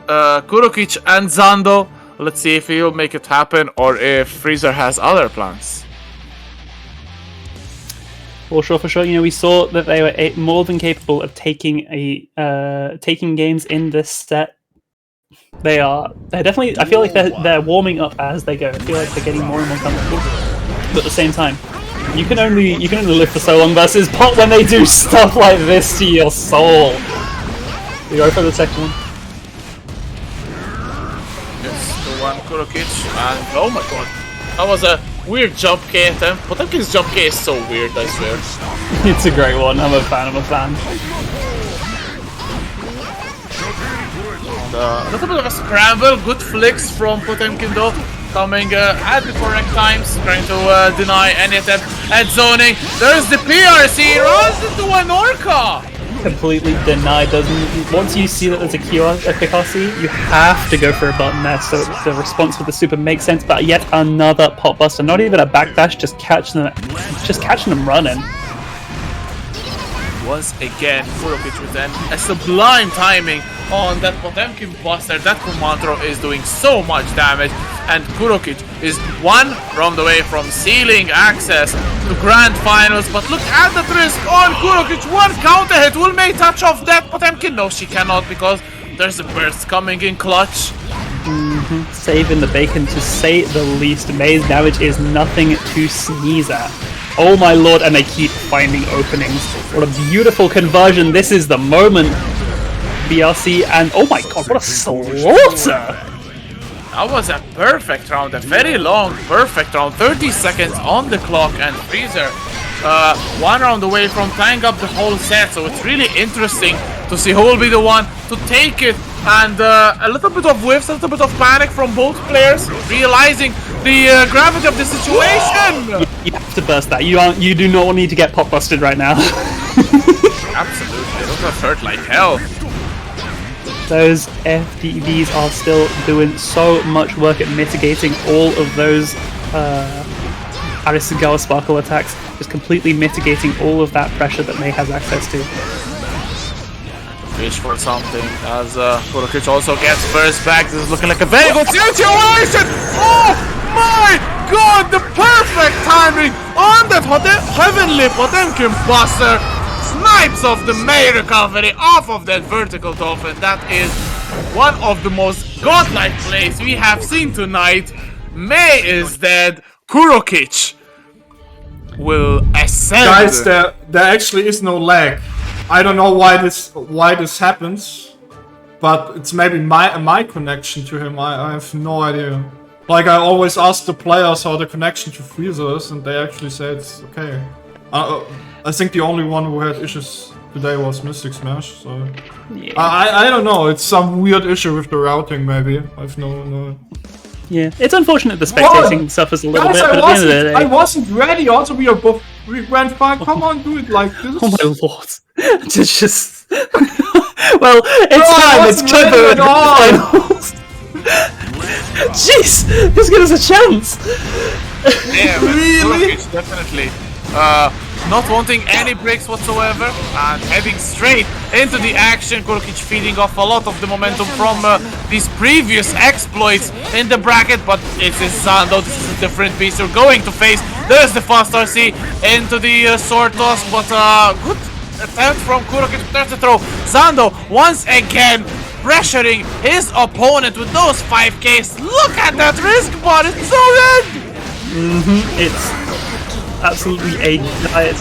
D: Kurokich and Zando. Let's see if he'll make it happen or if Freezer has other plans.
E: For sure. You know, we saw that they were more than capable of taking games in this set. They're definitely. I feel like they're warming up as they go. I feel like they're getting more and more comfortable. But at the same time, you can only live for so long versus Pot when they do stuff like this to your soul. We go for the second one.
D: It's the one Kurokich, and oh my god, that was a weird jump K attempt. Potemkin's jump K is so weird, I swear.
E: It's a great one. I'm a fan.
D: And, a little bit of a scramble. Good flicks from Potemkin though. Coming at the correct times. Trying to deny any attempt at zoning. There's the PRC. Runs into an Orca.
E: Completely denied. Once you see that there's a PRC, you have to go for a button there, so the response with the super makes sense. But yet another pot buster, not even a backdash, just catching them running.
D: Once again, Kurokich with a sublime timing on that Potemkin buster. That Commandro is doing so much damage, and Kurokich is one round away from sealing access to grand finals. But look at the risk on Kurokich. One counter hit will make touch of that Potemkin. No, she cannot, because there's a burst coming in clutch.
E: Saving the bacon, to say the least. May's damage is nothing to sneeze at. Oh my lord, and they keep finding openings. What a beautiful conversion. This is the moment. BRC, and oh my god, what a slaughter!
D: That was a perfect round, a very long, perfect round. 30 seconds on the clock, and Freezer one round away from tying up the whole set. So it's really interesting to see who will be the one to take it. And a little bit of whiffs, a little bit of panic from both players, realizing the gravity of the situation.
E: You have to burst that. You do not need to get pop busted right now.
D: Absolutely, those are hurt like hell.
E: Those FDVs are still doing so much work at mitigating all of those Arisugawa Sparkle attacks, just completely mitigating all of that pressure that May has access to.
D: Wish for something as Kurolich also gets first back. This is looking like a very good situation! Oh my god! The perfect timing on that heavenly Potemkin Buster! Snipes off the May recovery off of that vertical dolphin. That is one of the most godlike plays we have seen tonight. May is dead. Kurolich will ascend.
F: Guys, there actually is no lag. I don't know why this happens, but it's maybe my connection to him. I have no idea. Like, I always ask the players how the connection to Rize is, and they actually say it's okay. I think the only one who had issues today was Mysticsmash, so... Yeah. I don't know, it's some weird issue with the routing, maybe. I've no...
E: Yeah, it's unfortunate the spectating suffers a little
F: Guys,
E: bit, but at the end of the day...
F: I wasn't ready, also we went fine, come on, do it like this.
E: Oh my lord. It's just... well, it's time, it's Chipp finals! Jeez, just give us a chance!
D: Yeah,
F: Really?
D: Kurolich definitely. Not wanting any breaks whatsoever and heading straight into the action. Kurolich feeding off a lot of the momentum from these previous exploits in the bracket, but it's Zando. This is a different beast you're going to face. There's the fast RC into the sword toss, but good attempt from Kurolich. There's the throw. Zando once again pressuring his opponent with those 5Ks. Look at that risk bar, it's so red!
E: It's absolutely a diet.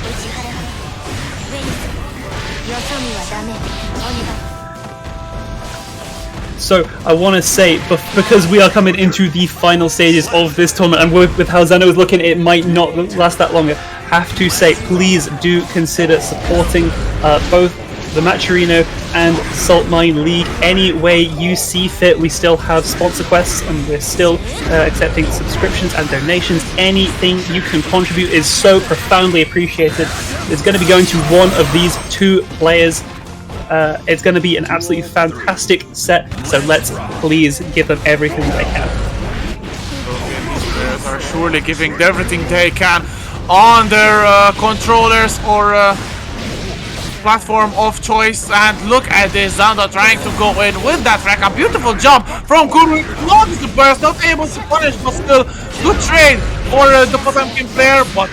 E: So I want to say, because we are coming into the final stages of this tournament, and with how Zeno is looking, it might not last that longer. Have to say, please do consider supporting both the Matcherino and Saltmine League any way you see fit. We still have sponsor quests, and we're still accepting subscriptions and donations. Anything you can contribute is so profoundly appreciated. It's going to be going to one of these two players. It's going to be an absolutely fantastic set, so let's please give them everything they can.
D: These players are surely giving everything they can on their controllers or platform of choice, and look at this, Zando trying to go in with that rack. A beautiful jump from Kurolich, loves the burst, not able to punish, but still good trade for the Potemkin player, but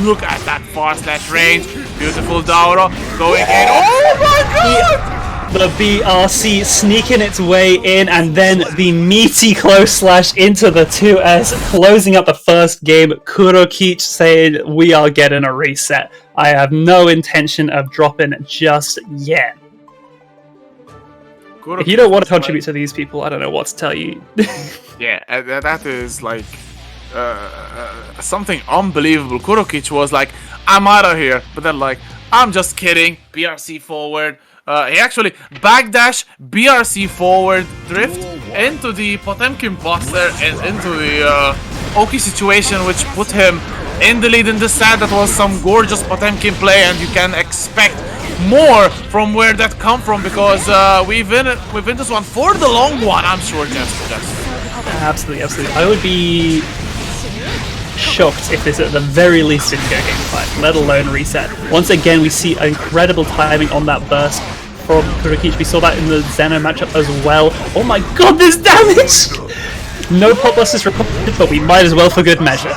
D: look at that far slash range. Beautiful Dauro going in. Oh my god!
E: The BRC sneaking its way in, and then the meaty close slash into the 2S, closing up the first game. Kurokich saying, we are getting a reset. I have no intention of dropping just yet.
D: Kurolich,
E: if you don't want to contribute to these people, I don't know what to tell you.
D: Yeah, that is like something unbelievable. Kurokich was like, I'm out of here, but then like, I'm just kidding. BRC forward. He actually backdash, BRC forward, drift into the Potemkin Buster and into the Oki situation, which put him in the lead in the set. That was some gorgeous Potemkin play, and you can expect more from where that come from, because we've win this one for the long one, I'm sure, Jeff.
E: Absolutely, absolutely. I would be shocked if this at the very least didn't go game 5, let alone reset. Once again, we see incredible timing on that burst from Kurokich. We saw that in the Zeno matchup as well. Oh my god, this damage! No pop busters recorded, but we might as well for good measure.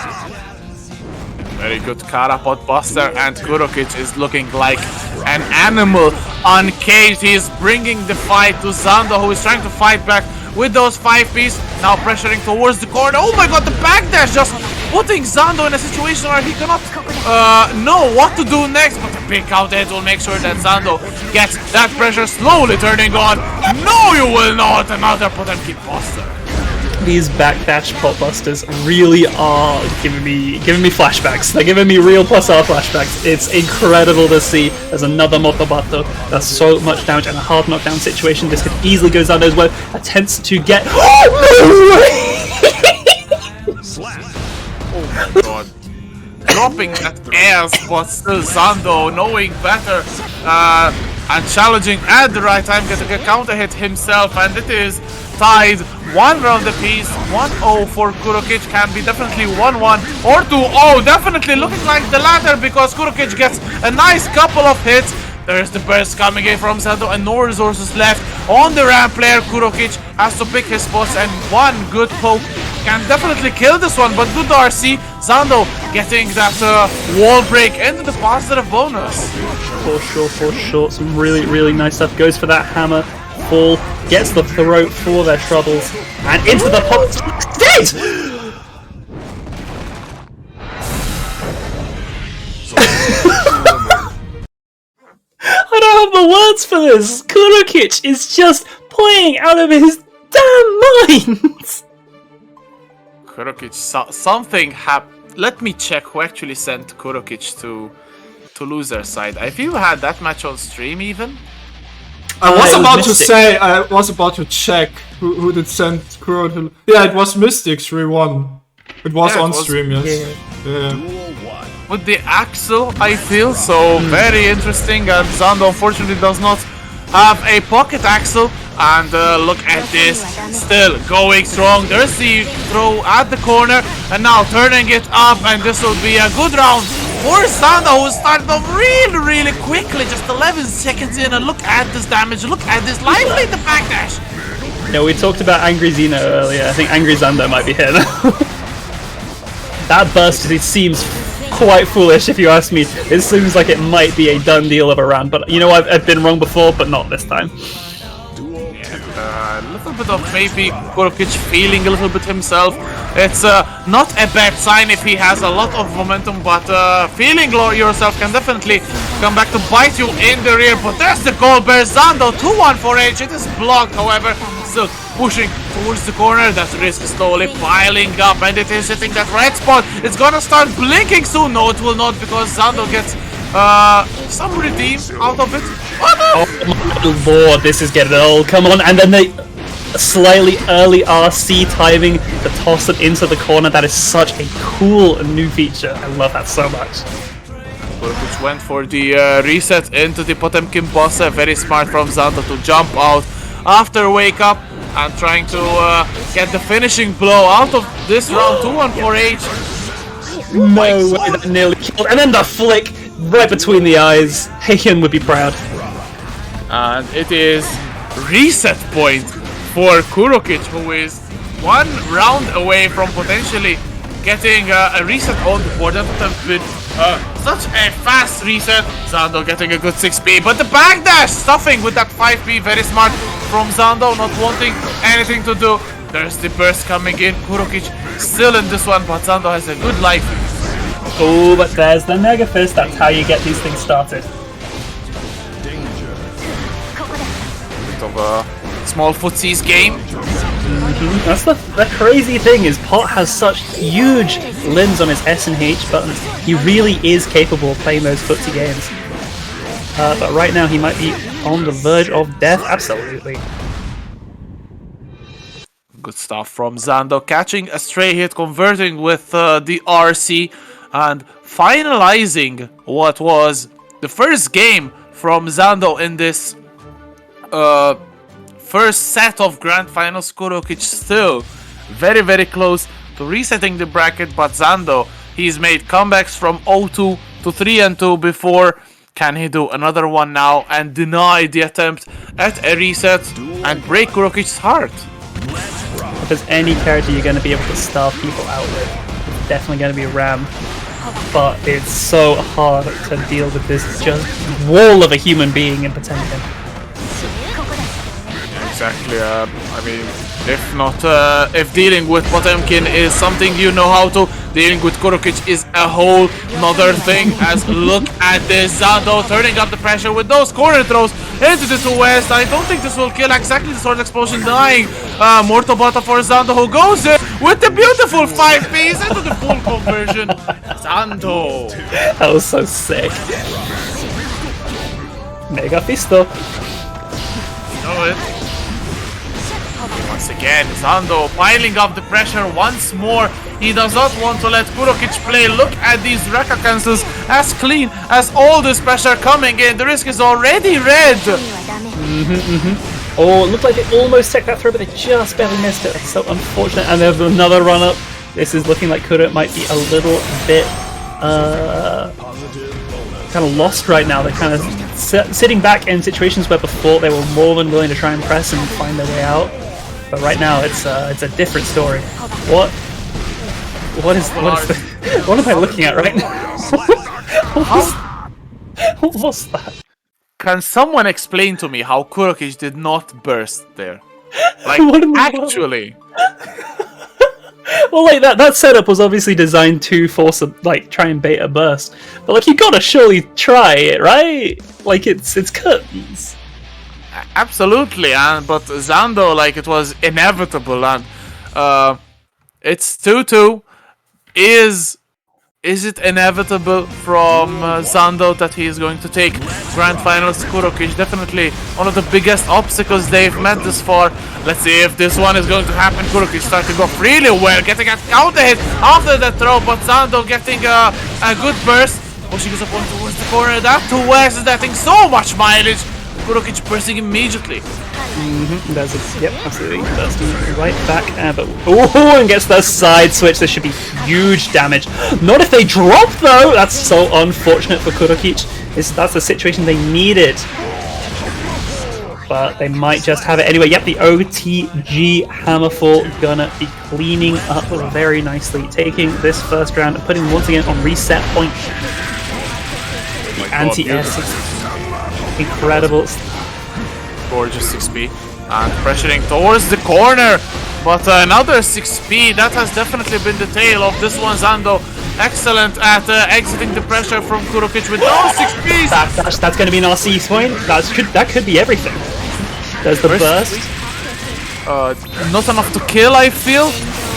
D: Very good Karapot Buster, and Kurokich is looking like an animal uncaged. He is bringing the fight to Zando, who is trying to fight back with those 5Ps, now pressuring towards the corner. Oh my god, the backdash just putting Zando in a situation where he cannot know what to do next, but the big out edge will make sure that Zando gets that pressure slowly turning on. No, you will not! Another Potemkin Buster.
E: These backdash pop busters really are giving me flashbacks. They're giving me real plus R flashbacks. It's incredible to see. There's another Motobato. That's so much damage and a hard knockdown situation. This could easily go Zando's way. Attempts to get. Oh
D: my god. Dropping that air, but still Zando knowing better and challenging at the right time, getting a counter hit himself, and it is tied 1 round apiece. 1-0 for Kurolich. Can be definitely 1-1 or 2-0. Definitely looking like the latter, because Kurolich gets a nice couple of hits. There's the burst coming in from Zando and no resources left on the ramp player. Kurokich has to pick his spots and one good poke can definitely kill this one, but good RC. Zando getting that wall break into the positive bonus.
E: For sure. Some really nice stuff. Goes for that hammer. Fall. Gets the throat for their troubles. And into the pop. Dead! I don't have the words for this. Kurokich is just playing out of his damn mind.
D: Kurokich, something happened. Let me check who actually sent Kurokich to loser side. I feel we had that match on stream even.
F: I was about to
E: Mystic.
F: say, I was about to check who did send Kuro to... Yeah, it was Mystics 3-1. It was
D: Yeah, it
F: on
D: was-
F: stream, yes. Yeah.
D: With the Axel, I feel so very interesting, and Zando unfortunately does not have a pocket Axel. And look at this, still going strong. There's the throw at the corner, and now turning it up, and this will be a good round for Zando, who started off really quickly, just 11 seconds in, and look at this damage, look at this lively the backdash.
E: You know, we talked about Angry Zeno earlier. I think Angry Zando might be here now. That burst, it seems quite foolish if you ask me. It seems like it might be a done deal of a round, but you know, I've been wrong before, but not this time.
D: A little bit of maybe Kurokich feeling a little bit himself. It's not a bad sign if he has a lot of momentum, but feeling low yourself can definitely come back to bite you in the rear. But there's the goal bear. Zando 2-1 for H. It is blocked, however, still pushing towards the corner. That risk is slowly piling up, and it is hitting that red spot. It's gonna start blinking soon. No, it will not, because Zando gets some redeem out of it.
E: Oh my lord, this is getting old. Come on, and then they slightly early RC timing to toss it into the corner. That is such a cool new feature. I love that so much.
D: Which went for the reset into the Potemkin boss. Very smart from Zando to jump out after wake up and trying to get the finishing blow out of this round. 2-1 for H.
E: No way, that nearly killed. And then the flick right between the eyes. Heian would be proud.
D: And it is reset point for Kurokich, who is one round away from potentially getting a reset on the board. That would have been such a fast reset. Zando getting a good 6p, but the backdash stuffing with that 5p, very smart from Zando, not wanting anything to do. There's the burst coming in. Kurokich still in this one, but Zando has a good life.
E: Oh, but there's the Mega Fist. That's how you get these things started.
D: Bit of a small footsies game.
E: That's the crazy thing is Pot has such huge limbs on his S and H buttons. He really is capable of playing those footsie games. But right now he might be on the verge of death. Absolutely.
D: Good stuff from Zando, catching a stray hit, converting with the RC, and finalizing what was the first game from Zando in this first set of Grand Finals. Kurokich still very close to resetting the bracket, but Zando, he's made comebacks from 0-2 to 3-2 before. Can he do another one now and deny the attempt at a reset and break Kurokich's heart?
E: If there's any character you're going to be able to starve people out with, it's definitely going to be Ram. But it's so hard to deal with this just wall of a human being in Potemkin.
D: Exactly. I mean, if dealing with Potemkin is something you know how to, dealing with Kurokich is a whole nother thing. As look at this, Zando turning up the pressure with those corner throws into the 2-West. I don't think this will kill. Exactly the sword explosion dying. Mortal Bata for Zando, who goes in with the beautiful 5Ps into the full conversion. Zando.
E: That was so sick. Mega Fisto.
D: You know it. Once again, Zando piling up the pressure once more. He does not want to let Kurokich play. Look at these Raka cancels as clean as all this pressure coming in. The risk is already red.
E: Oh, it looked like they almost took that through, but they just barely missed it. That's so unfortunate. And there's another run up. This is looking like Kuro might be a little bit kind of lost right now. They're kind of sitting back in situations where before they were more than willing to try and press and find their way out. But right now it's a different story. What am I looking at right now? What was that?
D: Can someone explain to me how Kurolich did not burst there? Like,
E: What in the world?
D: actually.
E: Well, like that setup was obviously designed to force try and bait a burst. But like you gotta surely try it, right? Like it's curtains.
D: Absolutely, but Zando, like, it was inevitable, and it's 2-2. Is it inevitable from Zando that he is going to take Grand Finals? Kurolich, definitely one of the biggest obstacles they've met this far. Let's see if this one is going to happen. Kurolich starting off really well, getting a counter hit after the throw, but Zando getting a good burst. Pushing his opponent towards the corner. That to West is getting so much mileage. Kurolich bursting immediately.
E: There's a, yep, absolutely. Bursting right back. But and gets the side switch. This should be huge damage. Not if they drop though. That's so unfortunate for Kurolich. That's the situation they needed. But they might just have it anyway. Yep, the OTG Hammerfall gonna be cleaning up very nicely, taking this first round and putting once again on reset point. The anti-air 6. Incredible.
D: Gorgeous 6p. And pressuring towards the corner. But another 6p. That has definitely been the tail of this one. Zando excellent at exiting the pressure from Kurolich with those 6ps.
E: That's going to be an RC point. That could be everything. There's the burst.
D: Not enough to kill, I feel.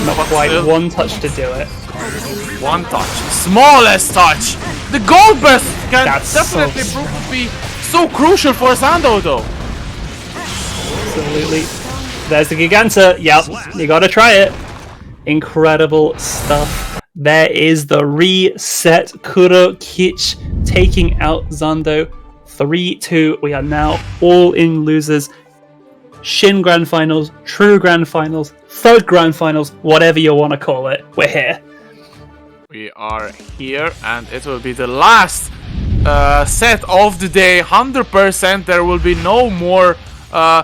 E: Not quite.
D: Still.
E: One touch to do it.
D: One touch. Smallest touch. The gold burst can
E: That's
D: definitely
E: so
D: prove to be so crucial for Zando, though.
E: Absolutely. There's the Giganta. Yep, you gotta try it. Incredible stuff. There is the reset. Kurolich taking out Zando. 3-2. We are now all in losers. Shin Grand Finals, True Grand Finals, Third Grand Finals, whatever you want to call it. We're here.
D: We are here, and it will be the last set of the day. 100%. There will be no more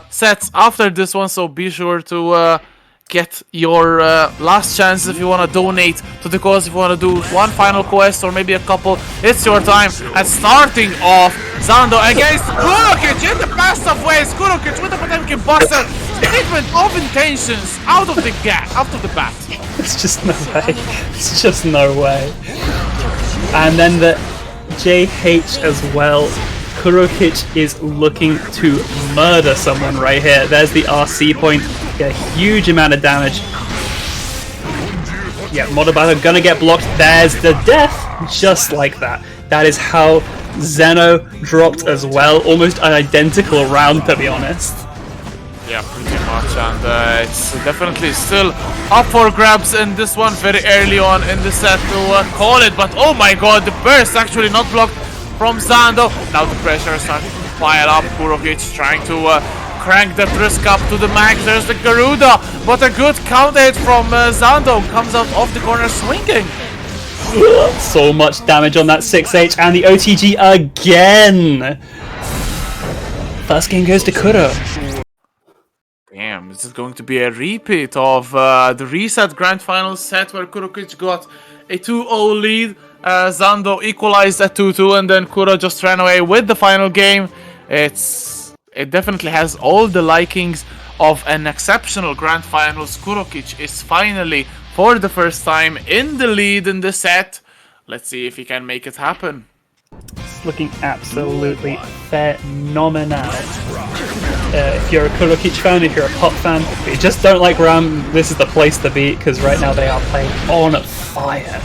D: sets after this one, so be sure to get your last chance if you want to donate to the cause, if you want to do one final quest or maybe a couple. It's your time. And starting off, Zando against Kurolich in the best of ways. Kurolich with the Potemkin Buster. Statement of intentions out of the gap, out of the bat.
E: It's just no way. It's just no way. And then the JH as well. Kurolich is looking to murder someone right here. There's the RC point. Get a huge amount of damage. Yeah, Motobato gonna get blocked. There's the death. Just like that. That is how Zeno dropped as well. Almost an identical round, to be honest.
D: Yeah, pretty much, and it's definitely still up for grabs in this one very early on in the set to call it. But oh my god, the burst actually not blocked from Zando. Now the pressure is starting to pile up. Kurolich trying to crank the brisk up to the max. There's the Garuda, but a good counter hit from Zando comes out of the corner swinging.
E: So much damage on that 6H and the OTG again. First game goes to Kuro.
D: Damn, this is going to be a repeat of the reset Grand Finals set where Kurolich got a 2-0 lead. Zando equalized at 2-2, and then Kuro just ran away with the final game. It definitely has all the likings of an exceptional Grand Finals. Kurolich is finally, for the first time, in the lead in the set. Let's see if he can make it happen.
E: It's looking absolutely phenomenal. If you're a Kurolich fan, if you're a Pop fan, if you just don't like Ram, this is the place to be, because right now they are playing on fire.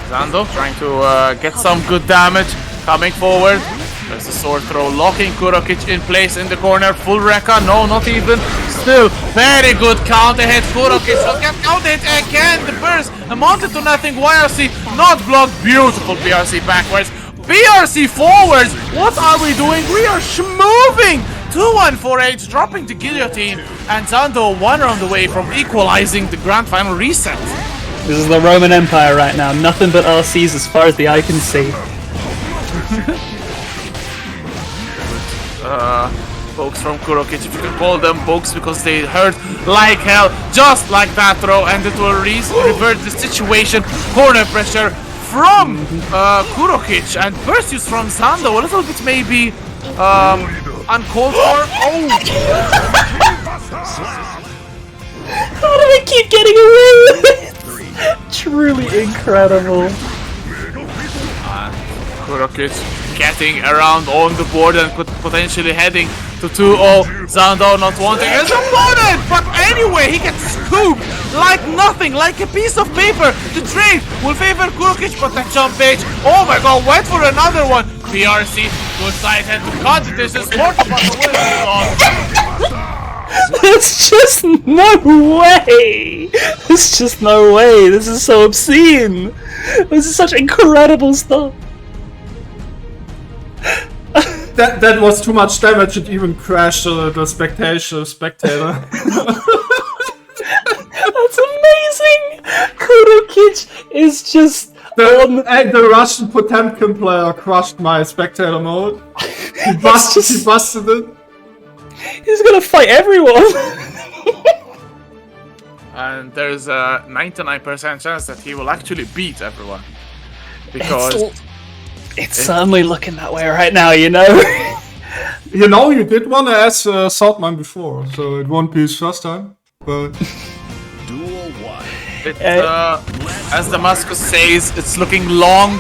D: Zando trying to get some good damage, coming forward. There's the sword throw, locking Kurolich in place in the corner. Full Rekka, no, not even. Still, very good counter hit. Kurolich will get counter hit again. The burst amounted to nothing. YRC not blocked. Beautiful BRC backwards. BRC forwards. What are we doing? We are moving. 2-1-4-8, dropping the guillotine. And Zando one round away from equalizing the grand final reset.
E: This is the Roman Empire right now. Nothing but RCs as far as the eye can see.
D: Pokes from Kurokich, if you can call them pokes, because they hurt like hell, just like that throw, and it will revert the situation. Corner pressure from Kurokich, and pursues from Zando, a little bit maybe uncalled for. Oh!
E: How do they keep getting away with it? Truly incredible.
D: Kurokich getting around on the board and potentially heading to 2-0. Zando not wanting his opponent, but anyway, he gets scooped like nothing, like a piece of paper. The trade will favor Kurokich, but that jump page, oh my god, went for another one. BRC, good side head to cut. This is Mortal
E: There's just no way! There's just no way! This is so obscene! This is such incredible stuff!
F: That was too much damage, it even crashed the spectator.
E: That's amazing! Kurokich is just
F: the Russian Potemkin player crushed my spectator mode. He busted it.
E: He's gonna fight everyone!
D: And there's a 99% chance that he will actually beat everyone. Because
E: It's certainly looking that way right now, you know?
F: You know, you did want to ask Saltmine before, so it won't be his first time. But
G: Duel 1.
D: as Damascus says, it's looking long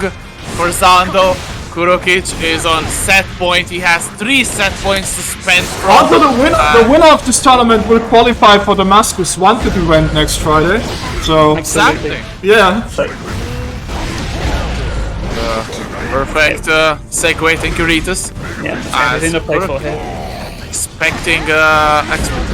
D: for Zando. Kurokich is on set point. He has 3 set points to spend from.
F: also, the winner of this tournament will qualify for the Damascus Wanted event next Friday. So
D: Exactly.
F: yeah.
D: Perfect segue, thank you, Ritus.
E: Yeah, everything to play for here.
D: Expecting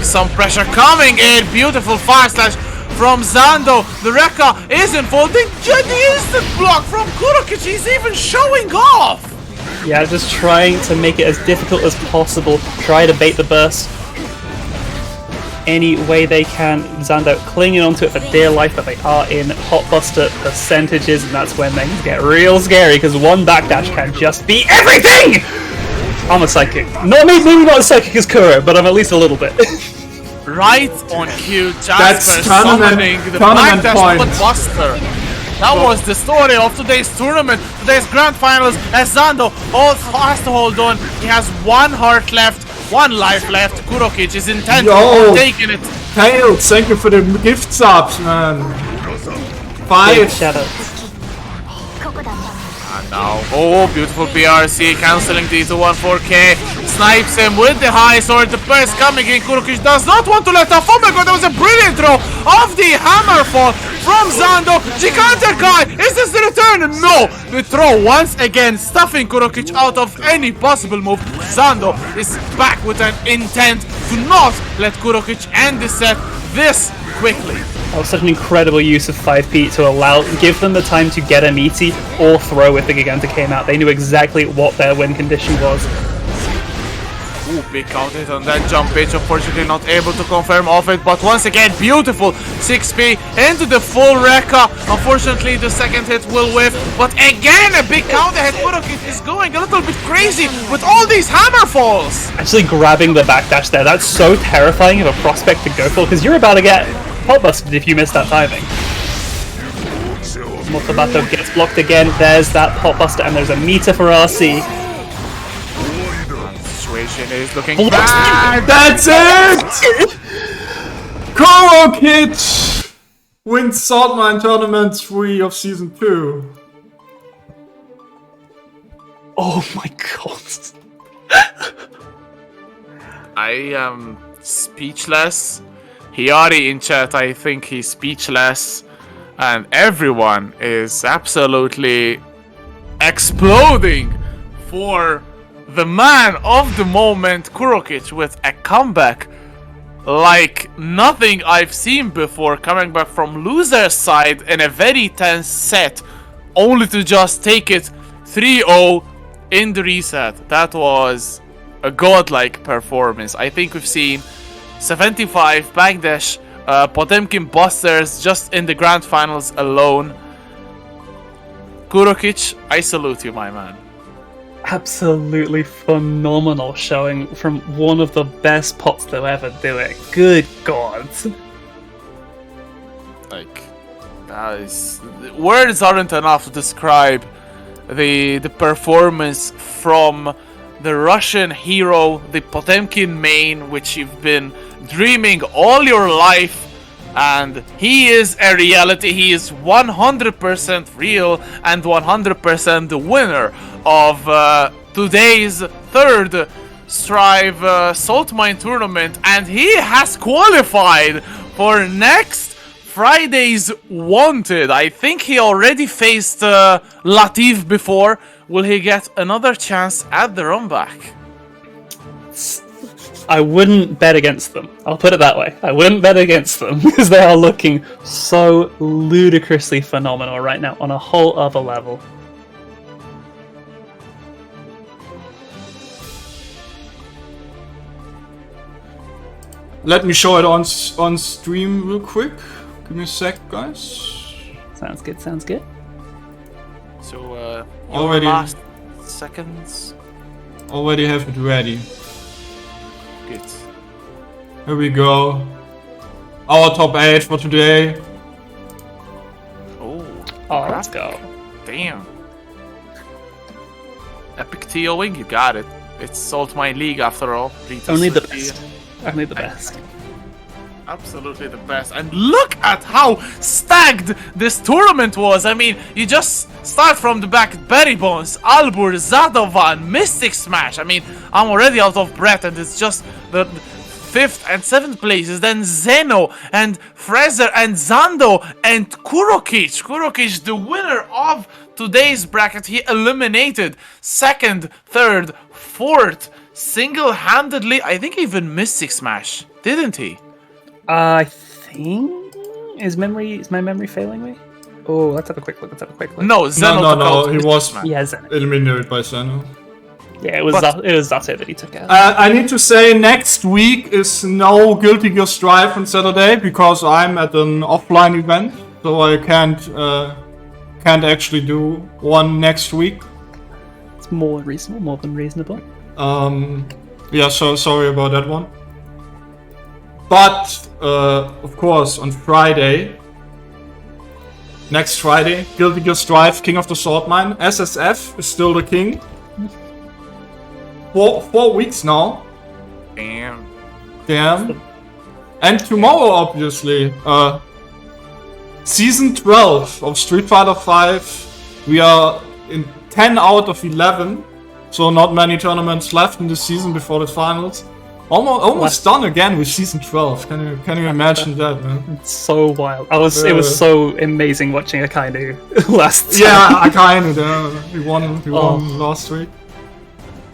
D: some pressure coming in. Beautiful fire slash from Zando. The Rekka is unfolding. The instant block from Kurokich. He's even showing off.
E: Yeah, just trying to make it as difficult as possible. Try to bait the burst any way they can. Zando clinging onto it for dear life, but they are in Hotbuster percentages, and that's when things get real scary, because one backdash can just be everything! I'm a psychic. Maybe not as psychic as Kuro, but I'm at least a little bit.
D: Right on cue,
F: That's
D: Jasper
F: tournament-
D: summoning the
F: tournament
D: backdash
F: point.
D: Buster. That was the story of today's tournament, today's grand finals, as Zando also has to hold on. He has 1 heart left, 1 life left. Kurokich is intent on taking it.
F: Tails, thank you for the gift subs, man. 5.
E: Shadow.
D: And now, oh, beautiful BRC cancelling the 214K. Snipes him with the high sword. The burst coming in. Kurokich does not want to let off. Oh my god, that was a brilliant throw of the hammer fall from Zando. Giganta guy, is this the return? No! The throw once again, stuffing Kurokich out of any possible move. Zando is back with an intent to not let Kurokich end the set this quickly.
E: That was such an incredible use of 5P to give them the time to get a meaty or throw if the Giganta came out. They knew exactly what their win condition was.
D: Ooh, big count hit on that jump pitch. Unfortunately not able to confirm off it, but once again, beautiful 6P into the full Rekka. Unfortunately, the second hit will whiff, but again, a big counter hit. Kurokich is going a little bit crazy with all these hammer falls.
E: Actually grabbing the backdash there, that's so terrifying of a prospect to go for, because you're about to get pot-busted if you miss that timing. Motobato gets blocked again, there's that pot-buster, and there's a meter for RC.
D: Situation is looking bad.
F: That's it! Kurokich wins Saltmine Tournament 3 of Season 2.
E: Oh my god.
D: I am speechless. Hiyari in chat, I think he's speechless. And everyone is absolutely exploding for the man of the moment, Kurokich, with a comeback like nothing I've seen before, coming back from loser's side in a very tense set, only to just take it 3-0 in the reset. That was a godlike performance. I think we've seen 75 backdash Potemkin Busters just in the grand finals alone. Kurokich, I salute you, my man.
E: Absolutely phenomenal showing from one of the best pots to ever do it. Good God.
D: Like, that is... Words aren't enough to describe the performance from the Russian hero, the Potemkin main, which you've been dreaming all your life. And he is a reality. He is 100% real and 100% the winner of today's third Strive Saltmine tournament. And he has qualified for next Friday's Wanted. I think he already faced Latif before. Will he get another chance at the run back?
E: I wouldn't bet against them. I'll put it that way. I wouldn't bet against them because they are looking so ludicrously phenomenal right now on a whole other level.
F: Let me show it on stream real quick. Give me a sec, guys.
E: Sounds good, sounds good.
D: So,
F: Already-
D: last seconds.
F: Already have it ready.
D: Good.
F: Here we go. Our top 8 for today.
D: Oh,
E: Let's go.
D: damn. Epic TOing, you got it. It's Saltmine League after all.
E: Only the
D: Rize.
E: best. Only the best.
D: Absolutely the best. And look at how stacked this tournament was. I mean, you just start from the back. BarryBones, Albur, Zato-Van, Mysticsmash. I mean, I'm already out of breath, and it's just the 5th and 7th places. Then Zeno and Fraser and Zando and Kurokich. Kurokich, the winner of today's bracket. He eliminated 2nd, 3rd, 4th single-handedly. I think even Mysticsmash, didn't he?
E: I think is my memory failing me? Oh, let's have a quick look.
D: No, Zeno.
F: No, he was
E: Yeah, Zeno.
F: eliminated by Zeno.
E: Yeah, it was Zato that he took out.
F: I need to say next week is no Guilty Gear Strive on Saturday because I'm at an offline event, so I can't actually do one next week.
E: It's more than reasonable.
F: Yeah, so sorry about that one. But of course on Friday, next Friday, Guilty Gear Strive, King of the Saltmine. SSF is still the king. 4 weeks now. Damn. And tomorrow, obviously, Season 12 of Street Fighter V. We are in 10 out of 11. So not many tournaments left in the season before the finals. Almost done again with Season 12. Can you imagine that, man?
E: It's so wild. It was so amazing watching Akainu last time.
F: Yeah, Akainu. We won last week.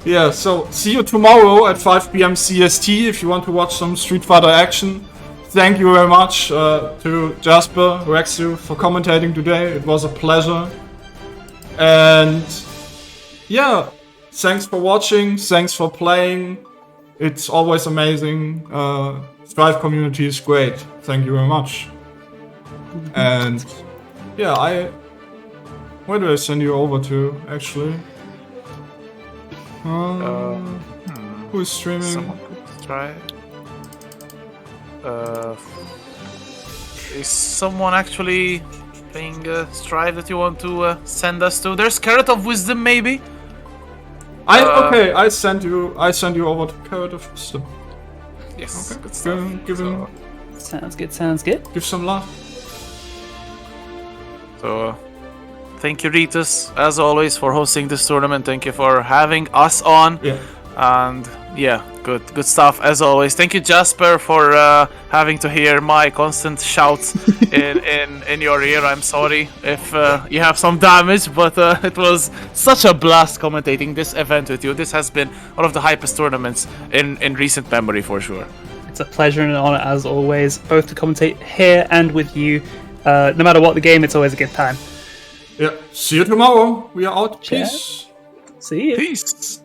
F: Yeah, so see you tomorrow at 5 PM CST if you want to watch some Street Fighter action. Thank you very much to Jasper, Rexu for commentating today. It was a pleasure. And yeah, thanks for watching. Thanks for playing. It's always amazing. Strive community is great. Thank you very much. And yeah, where do I send you over to actually? Who is streaming?
D: Someone could try. Is someone actually playing Strive that you want to send us to? There's Carrot of Wisdom, maybe.
F: Okay, I send you over to Carrot of Wisdom.
D: Yes,
F: Okay.
D: good stuff.
F: Give him
E: Sounds good.
F: give some love.
D: So, thank you, Ritus, as always, for hosting this tournament. Thank you for having us on.
F: Yeah.
D: And yeah, good stuff as always. Thank you, Jasper, for having to hear my constant shouts in your ear. I'm sorry if you have some damage, but it was such a blast commentating this event with you. This has been one of the hypest tournaments in recent memory, for sure.
E: It's a pleasure and an honor as always, both to commentate here and with you. No matter what the game, it's always a good time.
F: Yeah. See you tomorrow. We are out.
E: Cheers.
F: Peace.
E: See you.
D: Peace.